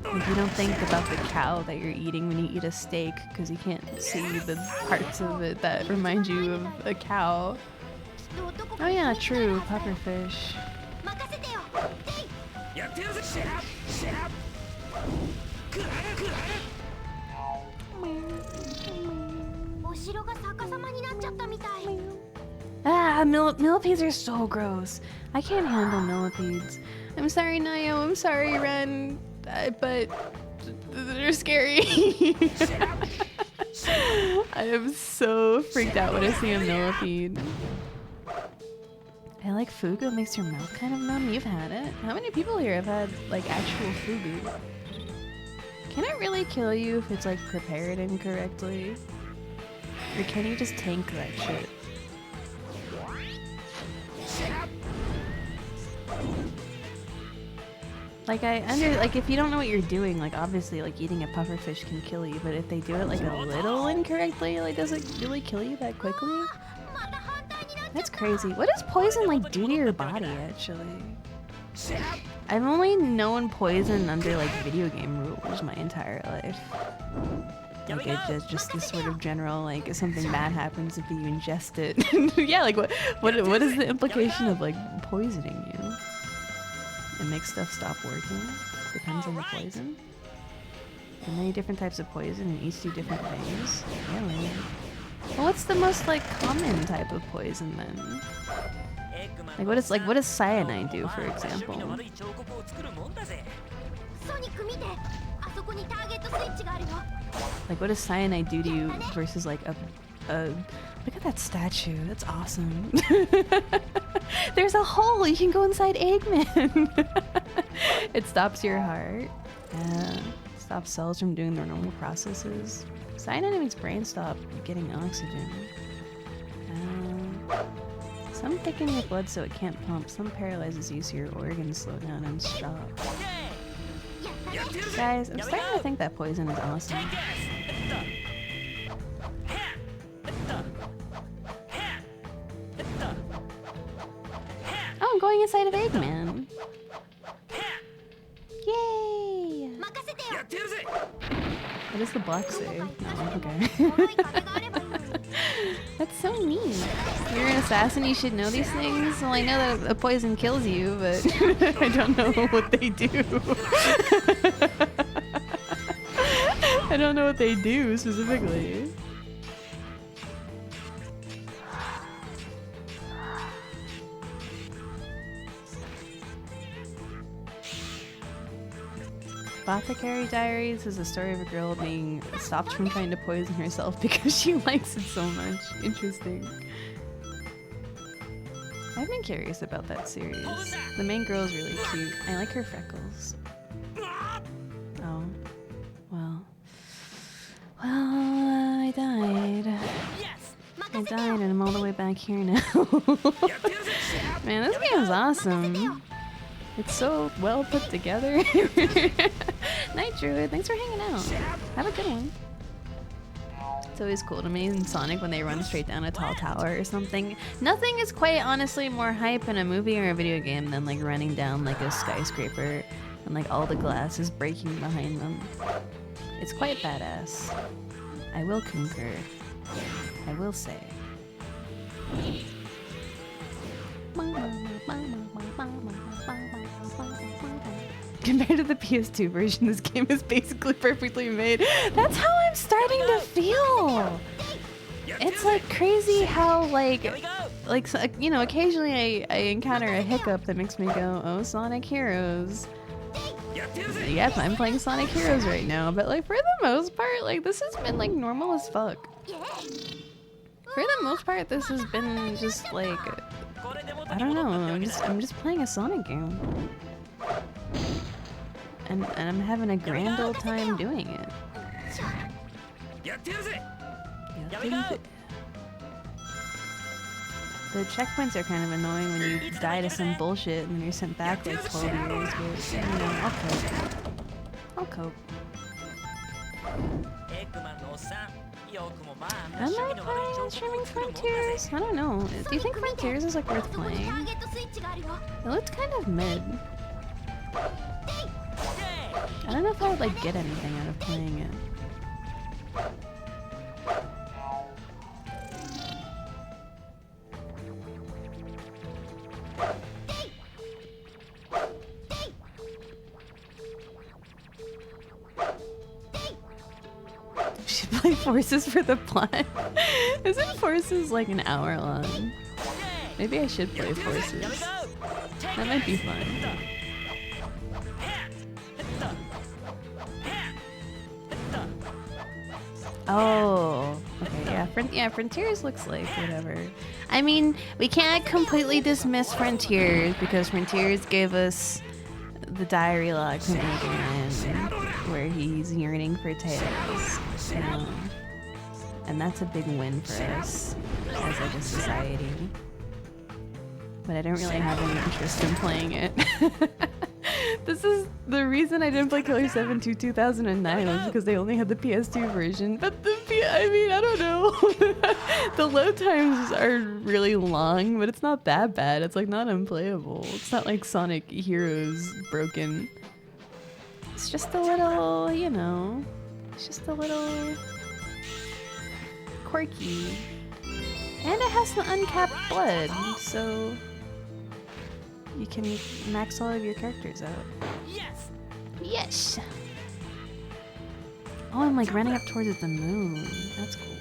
Like, you don't think about the cow that you're eating when you eat a steak because you can't see the parts of it that remind you of a cow. Oh yeah, true, pufferfish. Ah, millipedes are so gross. I can't handle millipedes. I'm sorry, Nayo. I'm sorry, Ren. But they're scary. I am so freaked out when I see a millipede. I like fugu. It makes your mouth kind of numb. You've had it. How many people here have had like actual fugu? Can it really kill you if it's like prepared incorrectly? Or can you just tank that shit? Like like if you don't know what you're doing, like obviously like eating a pufferfish can kill you, but if they do it like a little incorrectly, like does it really kill you that quickly? That's crazy. What does poison like do to your body actually? I've only known poison under like video game rules my entire life. Like it's just this sort of general like if something bad happens if you ingest it. Yeah, like what is the implication of like poisoning you? It makes stuff stop working. Depends on the poison. There are many different types of poison and each do different things. Really? Well, what's the most like common type of poison then? Like what does cyanide do, for example? Like what does cyanide do to you versus like a look at that statue. That's awesome. There's a hole. You can go inside Eggman. It stops your heart. Stops cells from doing their normal processes. Cyanide makes brain stop getting oxygen. Some thicken your blood so it can't pump. Some paralyzes you so your organs slow down and stop. Guys, I'm starting to think that poison is awesome. Oh, I'm going inside of Eggman. Yay! What does the block say? Oh, okay. That's so neat. You're an assassin, you should know these things? Well, I know that a poison kills you, but I don't know what they do. I don't know what they do specifically. Apothecary Diaries is a story of a girl being stopped from trying to poison herself because she likes it so much. Interesting. I've been curious about that series. The main girl is really cute. I like her freckles. Oh. Well. Well, I died. I died and I'm all the way back here now. Man, this game is awesome. It's so well put together. Night, Druid. Thanks for hanging out. Have a good one. It's always cool to me in Sonic when they run straight down a tall tower or something. Nothing is quite honestly more hype in a movie or a video game than like running down like a skyscraper and like all the glass is breaking behind them. It's quite badass. I will concur. I will say. Compared to the PS2 version, this game is basically perfectly made. That's how I'm starting to feel. It's like crazy how like you know, occasionally I encounter a hiccup that makes me go, oh, Sonic Heroes. Yep, I'm playing Sonic Heroes right now, but like for the most part, like this has been like normal as fuck. For the most part, this has been just like, I don't know, I'm just playing a Sonic game. And I'm having a grand old time doing it. The checkpoints are kind of annoying when you die to some bullshit and then you're sent back like 12 years, but you know, I'll cope. Am I playing Streaming Frontiers? I don't know. Do you think Frontiers is like worth playing? It looks kind of mid. I don't know if I would like get anything out of playing it. Should play Forces for the plot. Isn't Forces like an hour long? Maybe I should play Forces. That might be fun. Oh, okay, yeah, Frontiers looks like whatever. I mean, we can't completely dismiss Frontiers because Frontiers gave us the diary log from Adrian where he's yearning for Tails. And that's a big win for us as like a society. But I don't really have any interest in playing it. This is the reason I didn't play Killer 7 to 2009 was because they only had the PS2 version. But I mean, I don't know. The load times are really long, but it's not that bad. It's like not unplayable. It's not like Sonic Heroes broken. It's just a little, you know, it's just a little quirky. And it has the uncapped blood, so you can max all of your characters out. Yes! Yes! Oh, I'm like running up towards the moon. That's cool.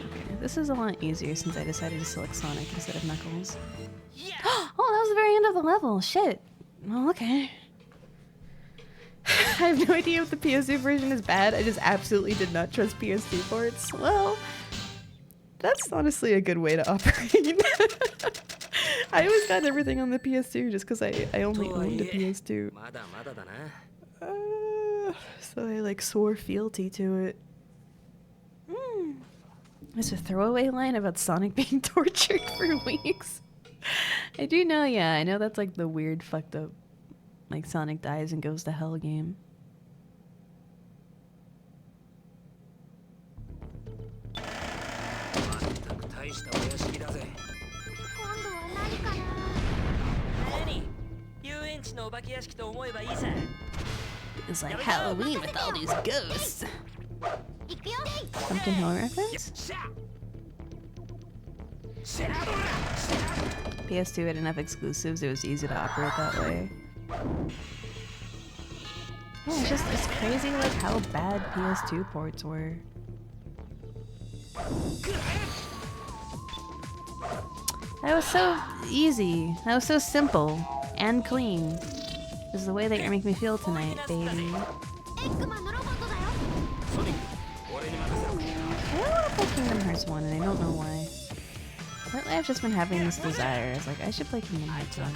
Okay, this is a lot easier since I decided to select Sonic instead of Knuckles. Yes! Oh, that was the very end of the level. Shit. Well, okay. I have no idea if the PS2 version is bad. I just absolutely did not trust PS2 ports. Well, that's honestly a good way to operate. I always got everything on the PS2 just because I only owned a PS2. So I like swore fealty to it. There's a throwaway line about Sonic being tortured for weeks. I do know, yeah, I know that's like the weird fucked up like Sonic dies and goes to hell game. It's like Halloween with all these ghosts. Pumpkin Hill reference? PS2 had enough exclusives, it was easy to operate that way. Yeah, it's crazy like how bad PS2 ports were. That was so easy. That was so simple and clean. This is the way that you make me feel tonight, baby. I don't want to play Kingdom Hearts 1 and I don't know why. Lately I've just been having this desire. It's like, I should play Kingdom Hearts 1.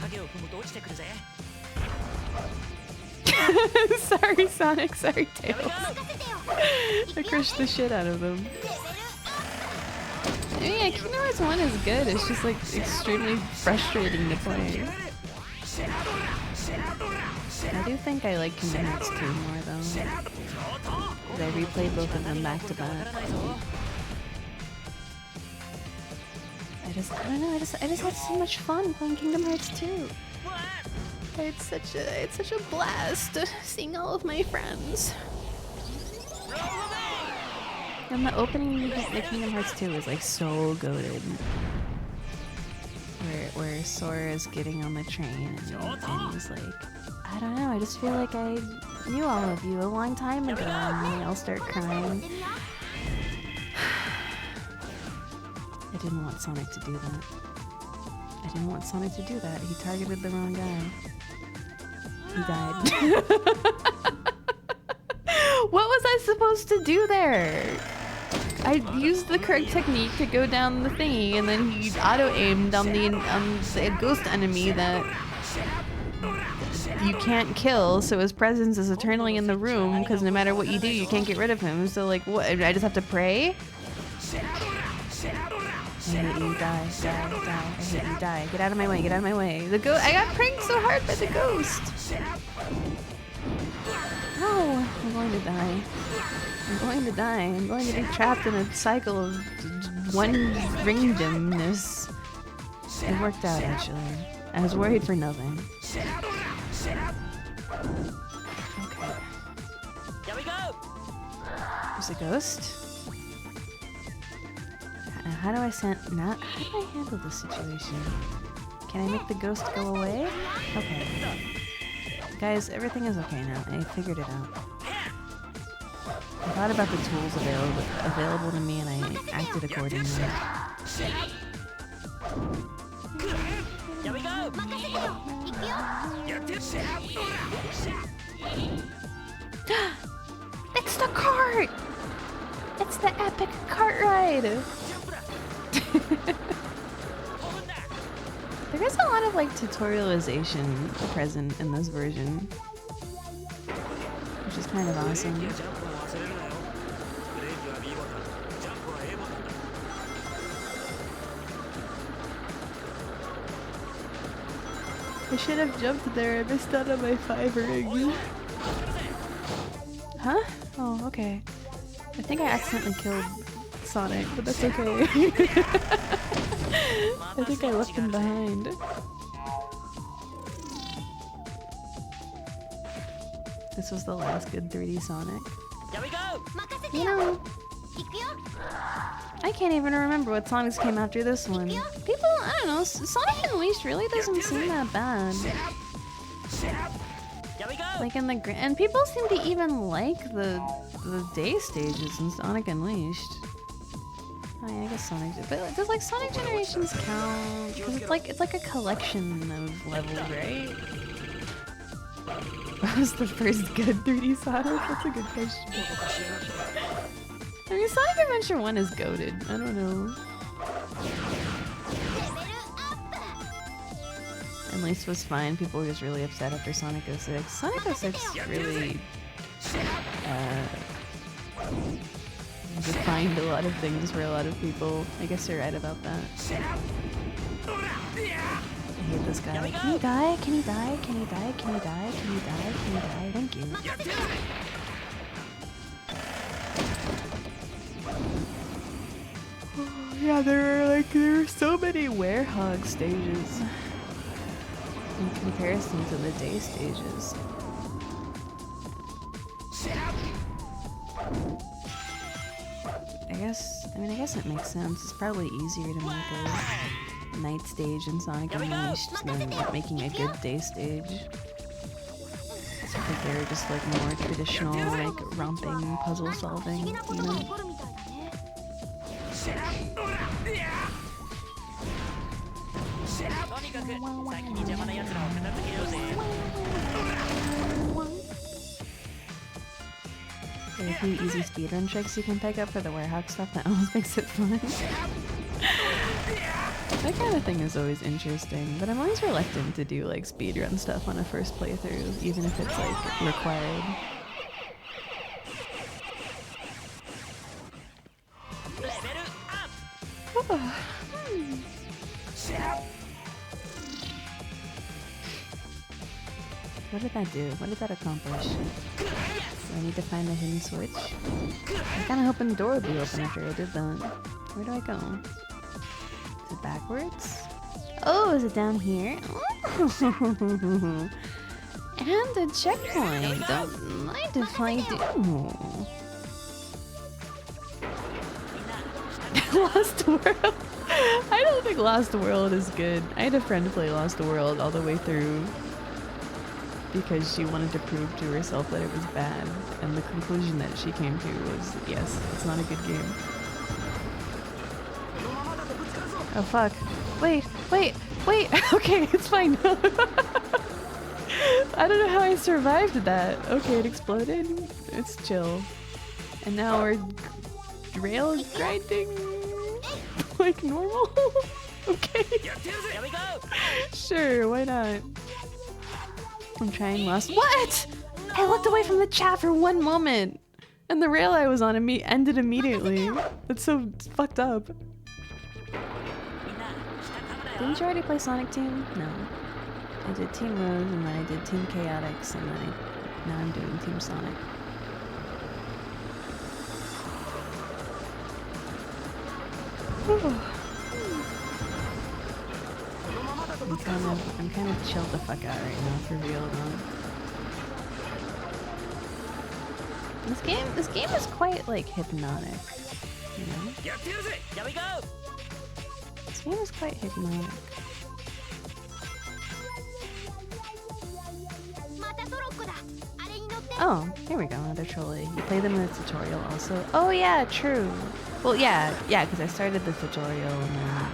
Sorry Sonic, sorry Tails. I crushed the shit out of them. Yeah, Kingdom Hearts 1 is good, it's just like extremely frustrating to play. I do think I like Kingdom Hearts 2 more though. Because I replayed both of them back to back. I don't know, I just had so much fun playing Kingdom Hearts 2. It's such a blast seeing all of my friends. And the opening of Kingdom Hearts 2 is like so goated. Where Sora is getting on the train and he's like, I don't know, I just feel like I knew all of you a long time ago, and they all start crying. I didn't want Sonic to do that. I didn't want Sonic to do that. He targeted the wrong guy. He died. What was I supposed to do there? I used the correct technique to go down the thingy, and then he auto-aimed on the ghost enemy that you can't kill, so his presence is eternally in the room, because no matter what you do, you can't get rid of him. So like, what? I just have to pray? I hate you, die. I hate you, die. Get out of my way, get out of my way. I got pranked so hard by the ghost. No, I'm going to die. I'm going to die. I'm going to be trapped in a cycle of one ringdomness. It worked out, actually. I was worried for nothing. Okay. Here we go. There's a ghost. How do I handle this situation? Can I make the ghost go away? Okay. Guys, everything is okay now. I figured it out. I thought about the tools available to me, and I acted accordingly. Here we go. It's the cart! It's the epic cart ride! There is a lot of like tutorialization present in this version, which is kind of awesome. I should have jumped there. I missed out on my 5 ring. Huh? Oh, okay. I think I accidentally killed Sonic, but that's okay. I think I left him behind. This was the last good 3D Sonic. Here we go. You know, I can't even remember what Sonics came after this one. People, I don't know, Sonic Unleashed really doesn't seem that bad. Here we go. Like in the and people seem to even like the day stages in Sonic Unleashed. Oh yeah, I guess Sonic, but does like Sonic Generations count? Because it's like a collection of levels, right? What was the first good 3D Sonic? That's a good question. I mean, Sonic Adventure 1 is goated. I don't know. Unleashed was fine. People were just really upset after Sonic 06. Sonic 06 really defined a lot of things for a lot of people. I guess you're right about that. I hate this guy. Can he die? Can he die? Can he die? Can he die? Can he die? Can he die? Thank you. Yeah, there are so many Werehog stages in comparison to the day stages. I guess it makes sense. It's probably easier to make a night stage in Sonic Unleashed than making a good day stage. I think they're just like more traditional, like romping puzzle solving, you know? There are a few easy speedrun tricks you can pick up for the Werehog stuff that almost makes it fun. That kind of thing is always interesting, but I'm always reluctant to do like speedrun stuff on a first playthrough, even if it's like required. What did that do? What did that accomplish? Do I need to find the hidden switch? I kinda hoping the door would be open after I did that. Where do I go? Is it backwards? Oh, is it down here? Oh. And a checkpoint. Don't mind if I do. Lost World. I don't think Lost World is good. I had a friend play Lost World all the way through because she wanted to prove to herself that it was bad, and the conclusion that she came to was, yes, it's not a good game. Oh fuck. Wait. Okay, it's fine. I don't know how I survived that. Okay, it exploded. It's chill. And now we're rail grinding like normal. Okay. Here we go. Sure, why not? I'm trying Lost. What? I looked away from the chat for one moment, and the rail I was on ended immediately. That's so fucked up. Didn't you already play Sonic Team? No. I did Team Rose, and then I did Team Chaotix, and then now I'm doing Team Sonic. I'm kind of chilled the fuck out right now, for real though. This game is quite like hypnotic, you know? Here we go. This game is quite hypnotic. Oh, here we go, another trolley. You play them in the tutorial also. Oh yeah, true. Well, yeah, because I started the tutorial and then...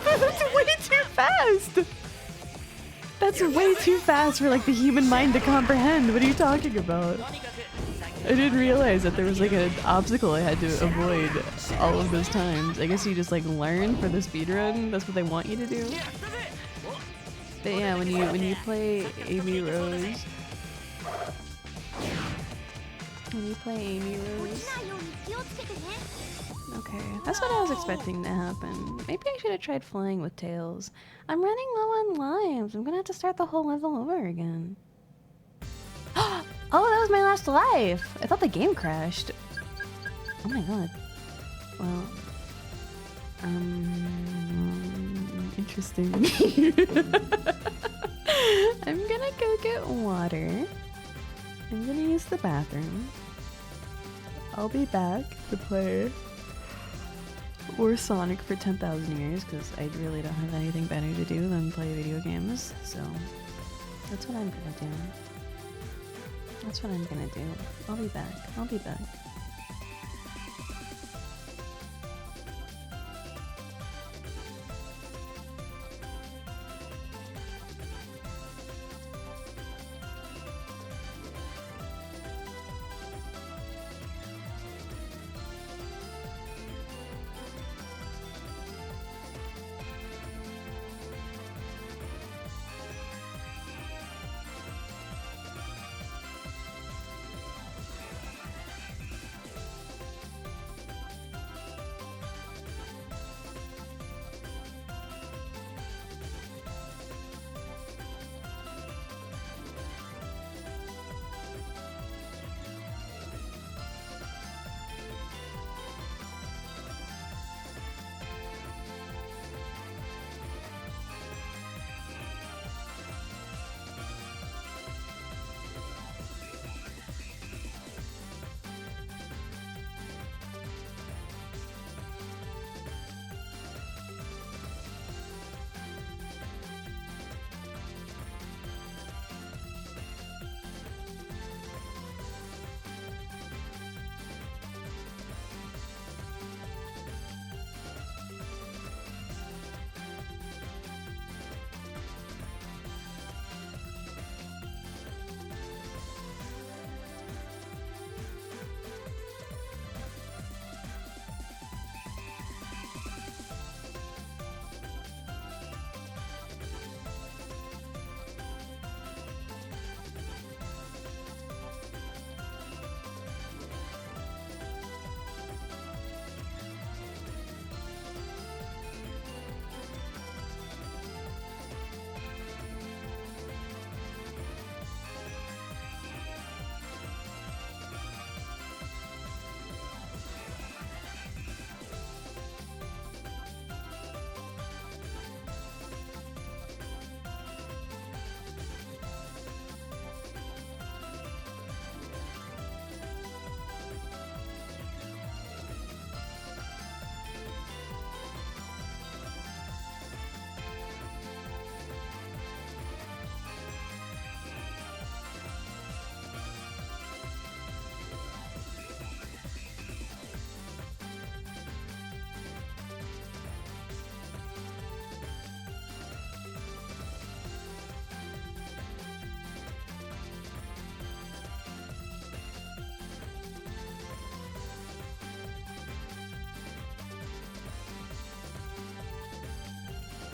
That's way too fast! That's way too fast for like the human mind to comprehend. What are you talking about? I didn't realize that there was like an obstacle I had to avoid all of those times. I guess you just like learn for the speedrun. That's what they want you to do. But yeah, when you play Amy Rose, okay, that's what I was expecting to happen. Maybe I should have tried flying with Tails. I'm running low on lives. I'm gonna have to start the whole level over again. Oh, that was my last life. I thought the game crashed. Oh my god. Well, interesting. I'm gonna go get water. I'm gonna use the bathroom. I'll be back to play or Sonic for 10,000 years because I really don't have anything better to do than play video games. So that's what I'm gonna do. That's what I'm gonna do. I'll be back. I'll be back.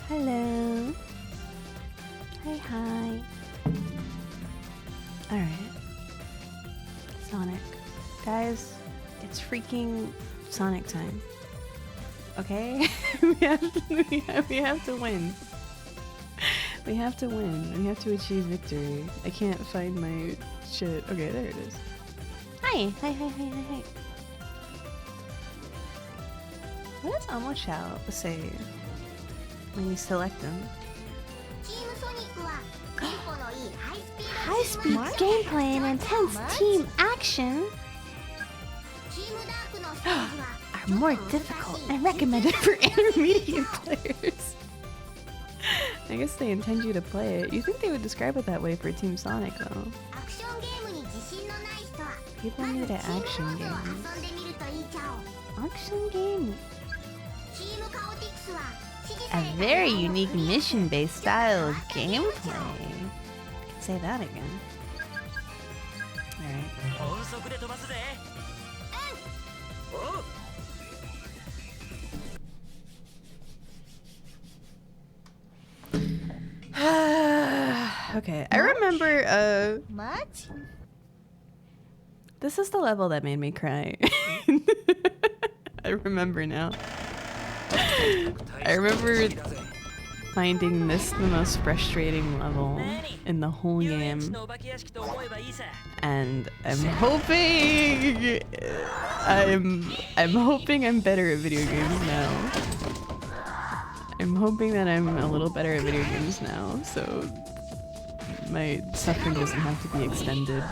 Hello. Hi. Alright. Sonic. Guys, it's freaking Sonic time. Okay? we have to win. We have to win. We have to achieve victory. I can't find my shit. Okay, there it is. Hi. What does Amochao say when you select them? High-speed gameplay and intense team action are more difficult and recommended for intermediate players. I guess they intend you to play it. You think they would describe it that way for Team Sonic, though? People need an action game. Action game. A very unique mission-based style of gameplay. I can say that again. Alright. Okay, I remember, Much? This is the level that made me cry. I remember now. I remember finding this the most frustrating level in the whole game. And I'm hoping I'm better at video games now. I'm hoping that I'm a little better at video games now, so my suffering doesn't have to be extended.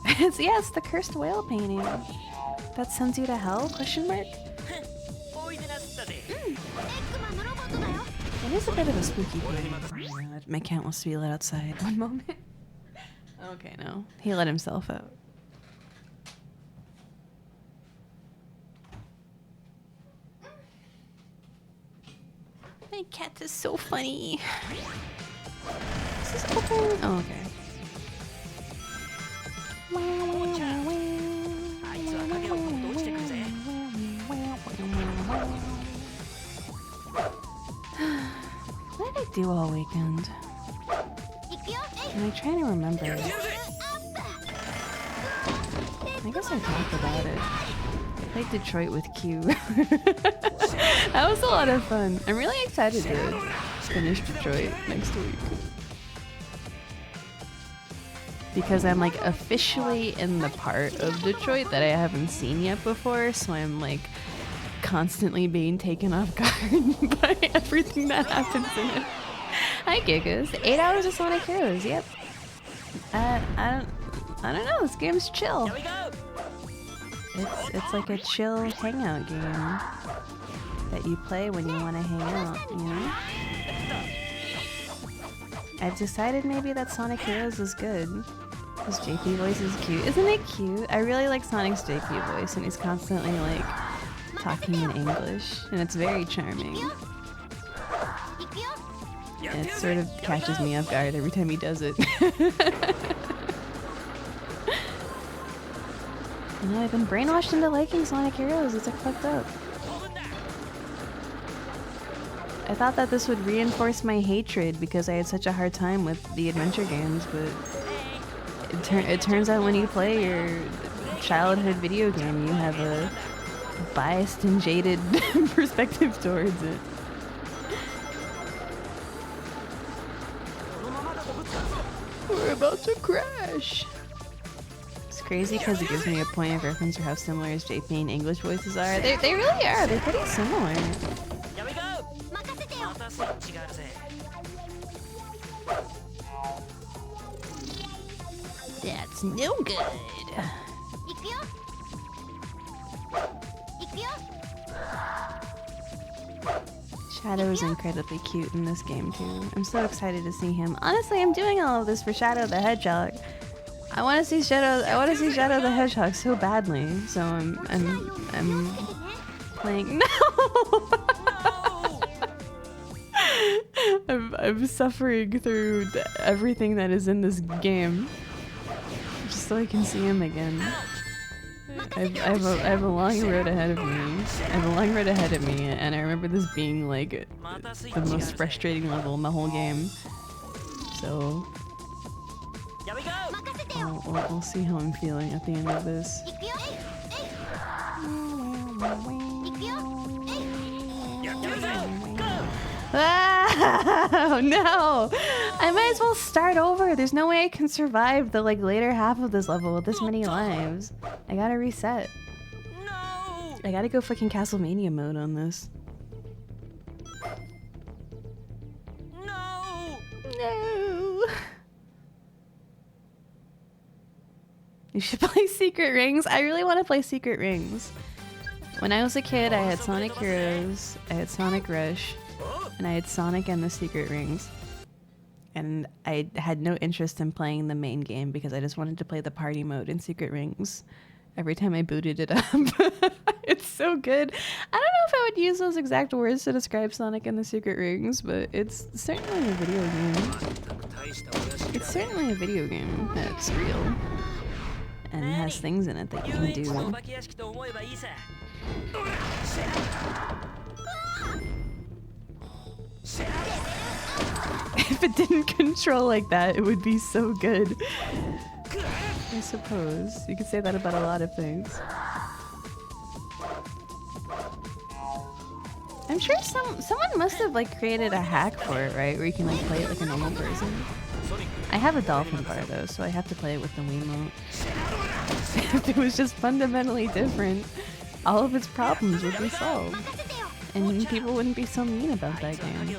It's the cursed whale painting. That sends you to hell? Question mark? It is a bit of a spooky painting. My cat wants to be let outside. One moment. Okay, no. He let himself out. My cat is so funny. This is open. Oh, okay. What did I do all weekend? I'm trying to remember. I guess I talked about it. I played Detroit with Q. That was a lot of fun. I'm really excited to finish Detroit next week. Because I'm like officially in the part of Detroit that I haven't seen yet before, so I'm like constantly being taken off guard by everything that happens in it. Hi Gigas. 8 hours of Sonic Heroes, yep. I don't know, this game's chill. It's like a chill hangout game that you play when you want to hang out, you know? I've decided maybe that Sonic Heroes is good. His JP voice is cute. Isn't it cute? I really like Sonic's JP voice, and he's constantly like talking in English, and it's very charming. And it sort of catches me off guard every time he does it. You know, I've been brainwashed into liking Sonic Heroes. It's like fucked up. I thought that this would reinforce my hatred because I had such a hard time with the adventure games, but it turns out when you play your childhood video game, you have a biased and jaded perspective towards it. We're about to crash! It's crazy because it gives me a point of reference for how similar his JP and English voices are. They really are, they're pretty similar. That's no good. Shadow is incredibly cute in this game too. I'm so excited to see him. Honestly, I'm doing all of this for Shadow the Hedgehog. I want to see Shadow the Hedgehog so badly. So I'm playing. No. I'm suffering through everything that is in this game just so I can see him again. I have a long road ahead of me. And I remember this being like the most frustrating level in the whole game. So we'll see how I'm feeling at the end of this. Oh no! I might as well start over. There's no way I can survive the like later half of this level with this many lives. I gotta reset. No! I gotta go fucking Castlevania mode on this. No! No! You should play Secret Rings. I really want to play Secret Rings. When I was a kid, I had Sonic Heroes, I had Sonic Rush, and I had Sonic and the Secret Rings. And I had no interest in playing the main game because I just wanted to play the party mode in Secret Rings. Every time I booted it up. It's so good. I don't know if I would use those exact words to describe Sonic and the Secret Rings, but it's certainly a video game. It's certainly a video game that's real. And has things in it that you can do. If it didn't control like that, it would be so good. I suppose. You could say that about a lot of things. I'm sure someone must have like created a hack for it, right? Where you can like play it like a normal person. I have a dolphin bar though, so I have to play it with the Wiimote. If it was just fundamentally different, all of its problems would be solved. And people wouldn't be so mean about that game.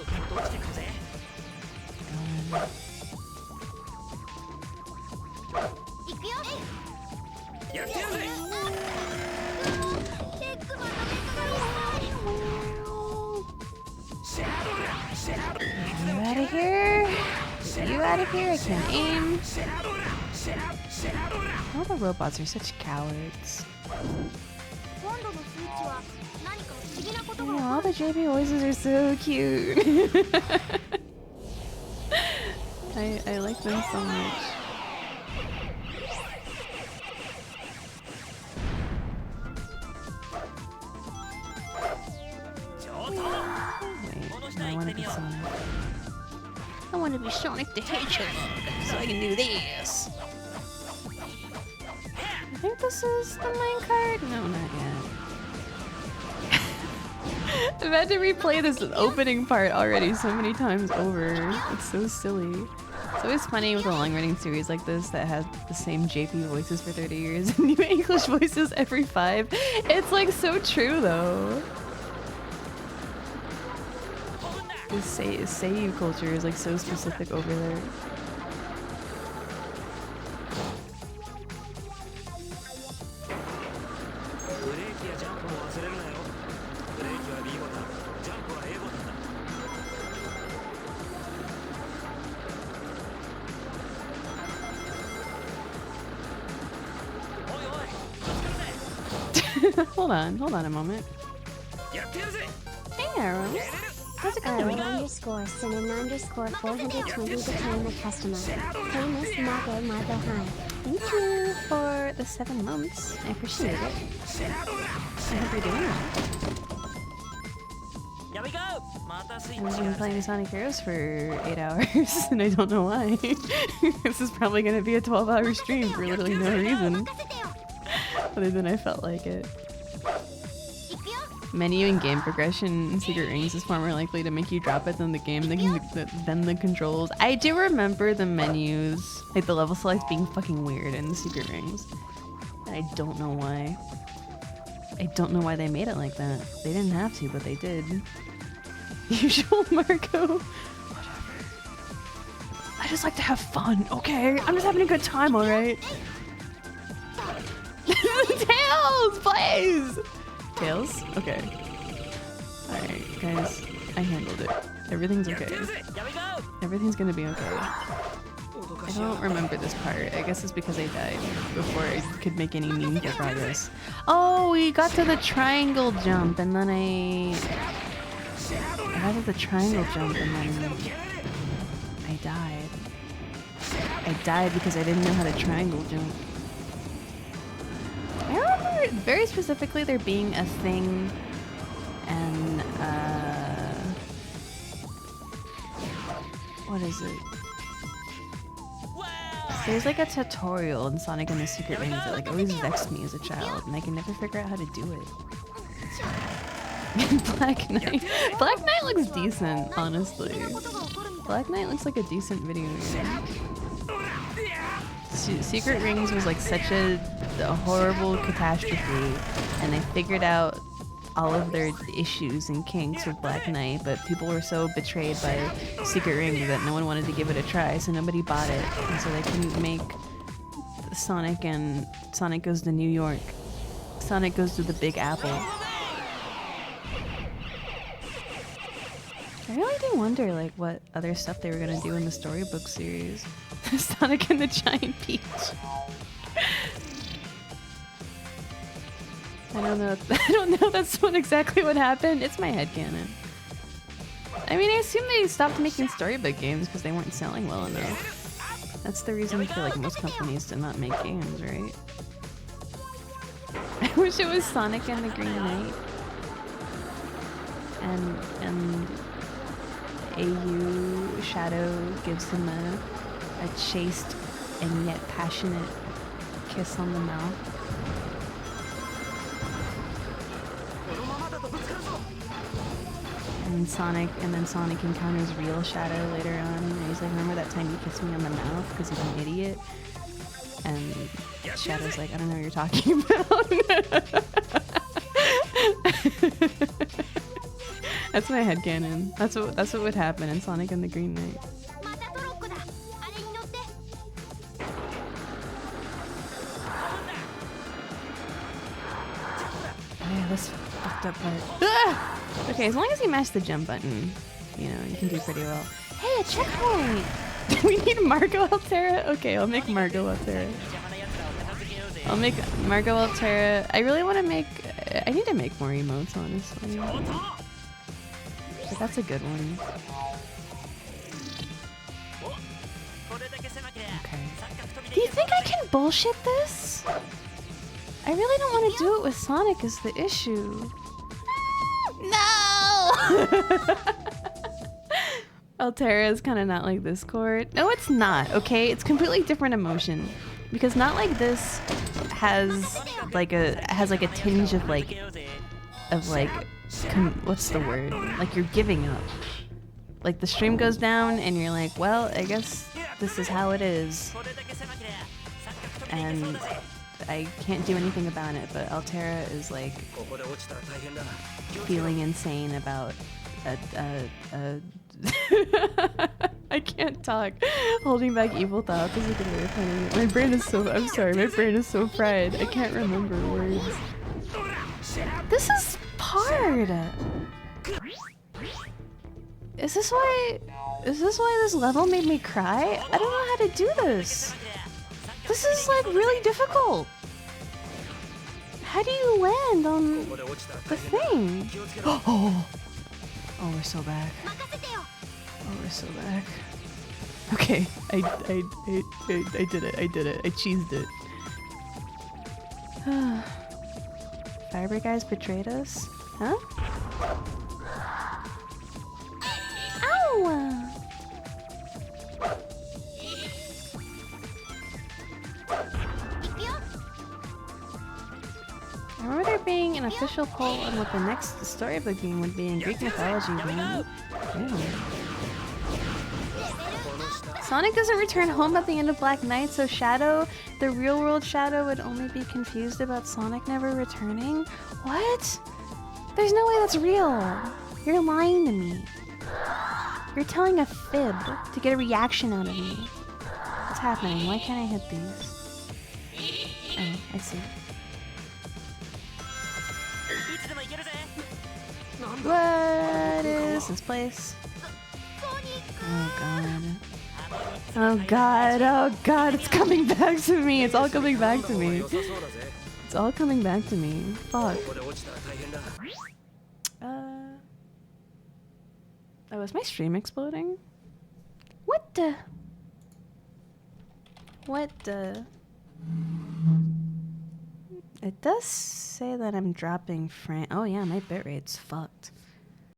You out of here! You out of here! I can't aim. All the robots are such cowards. Oh, all the JP voices are so cute. I like them so much. Wait, I want to be Sonic. I want to be Sonic the Hedgehog, so I can do this. I think this is the minecart? No, not yet. I've had to replay this opening part already so many times over. It's so silly. It's always funny with a long-running series like this that has the same JP voices for 30 years and new English voices every 5. It's like so true though. The Seiyu culture is like so specific over there. Hold on a moment. Hey Arrow. How's it going? Arrow_Sinan_420 became a customer. Hey Miss Margo hi. Thank you for the 7 months. I appreciate it. I hope you're doing well. I've been playing Sonic Heroes for 8 hours and I don't know why. This is probably going to be a 12-hour stream for literally no reason. Other than I felt like it. Menu and game progression in Secret Rings is far more likely to make you drop it than the game than the controls. I do remember the menus, like the level select being fucking weird in the Secret Rings. And I don't know why. I don't know why they made it like that. They didn't have to, but they did. Usual Marco. Whatever. I just like to have fun, okay? I'm just having a good time, alright? Tails, please! Tails? Okay. Alright, guys. I handled it. Everything's okay. Everything's gonna be okay. I don't remember this part. I guess it's because I died before I could make any meaningful progress. Oh, we got to the triangle jump and then I got to the triangle jump and then I died. I died because I didn't know how to triangle jump. I don't remember very specifically there being a thing and what is it? There's like a tutorial in Sonic and the Secret Rings that like always vexed me as a child, and I can never figure out how to do it. Black Knight. Black Knight looks decent, honestly. Black Knight looks like a decent video game. Secret Rings was like such a horrible catastrophe, and they figured out all of their issues and kinks with Black Knight, but people were so betrayed by Secret Rings that no one wanted to give it a try, so nobody bought it, and so they couldn't make Sonic and Sonic Goes to New York. Sonic Goes to the Big Apple. I really do wonder like what other stuff they were gonna do in the storybook series. Sonic and the Giant Peach. I don't know if that's exactly what happened. It's my headcanon. I mean, I assume they stopped making storybook games because they weren't selling well enough. That's the reason for like most companies to not make games, right? I wish it was Sonic and the Green Knight. And AU Shadow gives him a chaste and yet passionate kiss on the mouth. And then Sonic encounters real Shadow later on, and he's like, remember that time you kissed me on the mouth because he's an idiot? And Shadow's like, I don't know what you're talking about. That's my headcanon. That's what would happen in Sonic and the Green Knight. Oh yeah, this fucked up part. Ah! Okay, as long as you mash the jump button, you know, you can do pretty well. Hey, a checkpoint! Do we need Margot Altera? Okay, I'll make Margot Altera. I'll make Margot Altera. I really want to make... I need to make more emotes, honestly. But that's a good one. Okay. Do you think I can bullshit this? I really don't want to do it with Sonic is the issue. No! Altera is kind of not like this chord. No, it's not, okay? It's completely different emotion. Because Not Like This has like a tinge of like what's the word? Like you're giving up. Like the stream goes down and you're like, well, I guess this is how it is. And I can't do anything about it, but Altera is like feeling insane about I can't talk. Holding back evil thoughts is a good way of putting it. My brain is so fried. I can't remember words. This is hard. Is this why this level made me cry? I don't know how to do this. This is like really difficult. How do you land on the thing? Oh, we're so back. Oh, we're so back. Okay, I did it. I cheesed it. Fiber guys betrayed us? Huh? Ow! I remember there being an official poll on what the next storybook game would be in Greek mythology. Yeah. Sonic doesn't return home at the end of Black Knight, so Shadow, the real world Shadow, would only be confused about Sonic never returning? What? There's no way that's real. You're lying to me. You're telling a fib to get a reaction out of me. What's happening? Why can't I hit these? Oh, I see. What is this place? Oh god. Oh god, oh god, it's coming back to me. It's all coming back to me. It's all coming back to me. Fuck. Oh, is my stream exploding? What the? It does say that I'm dropping frame. Oh yeah, my bitrate's fucked.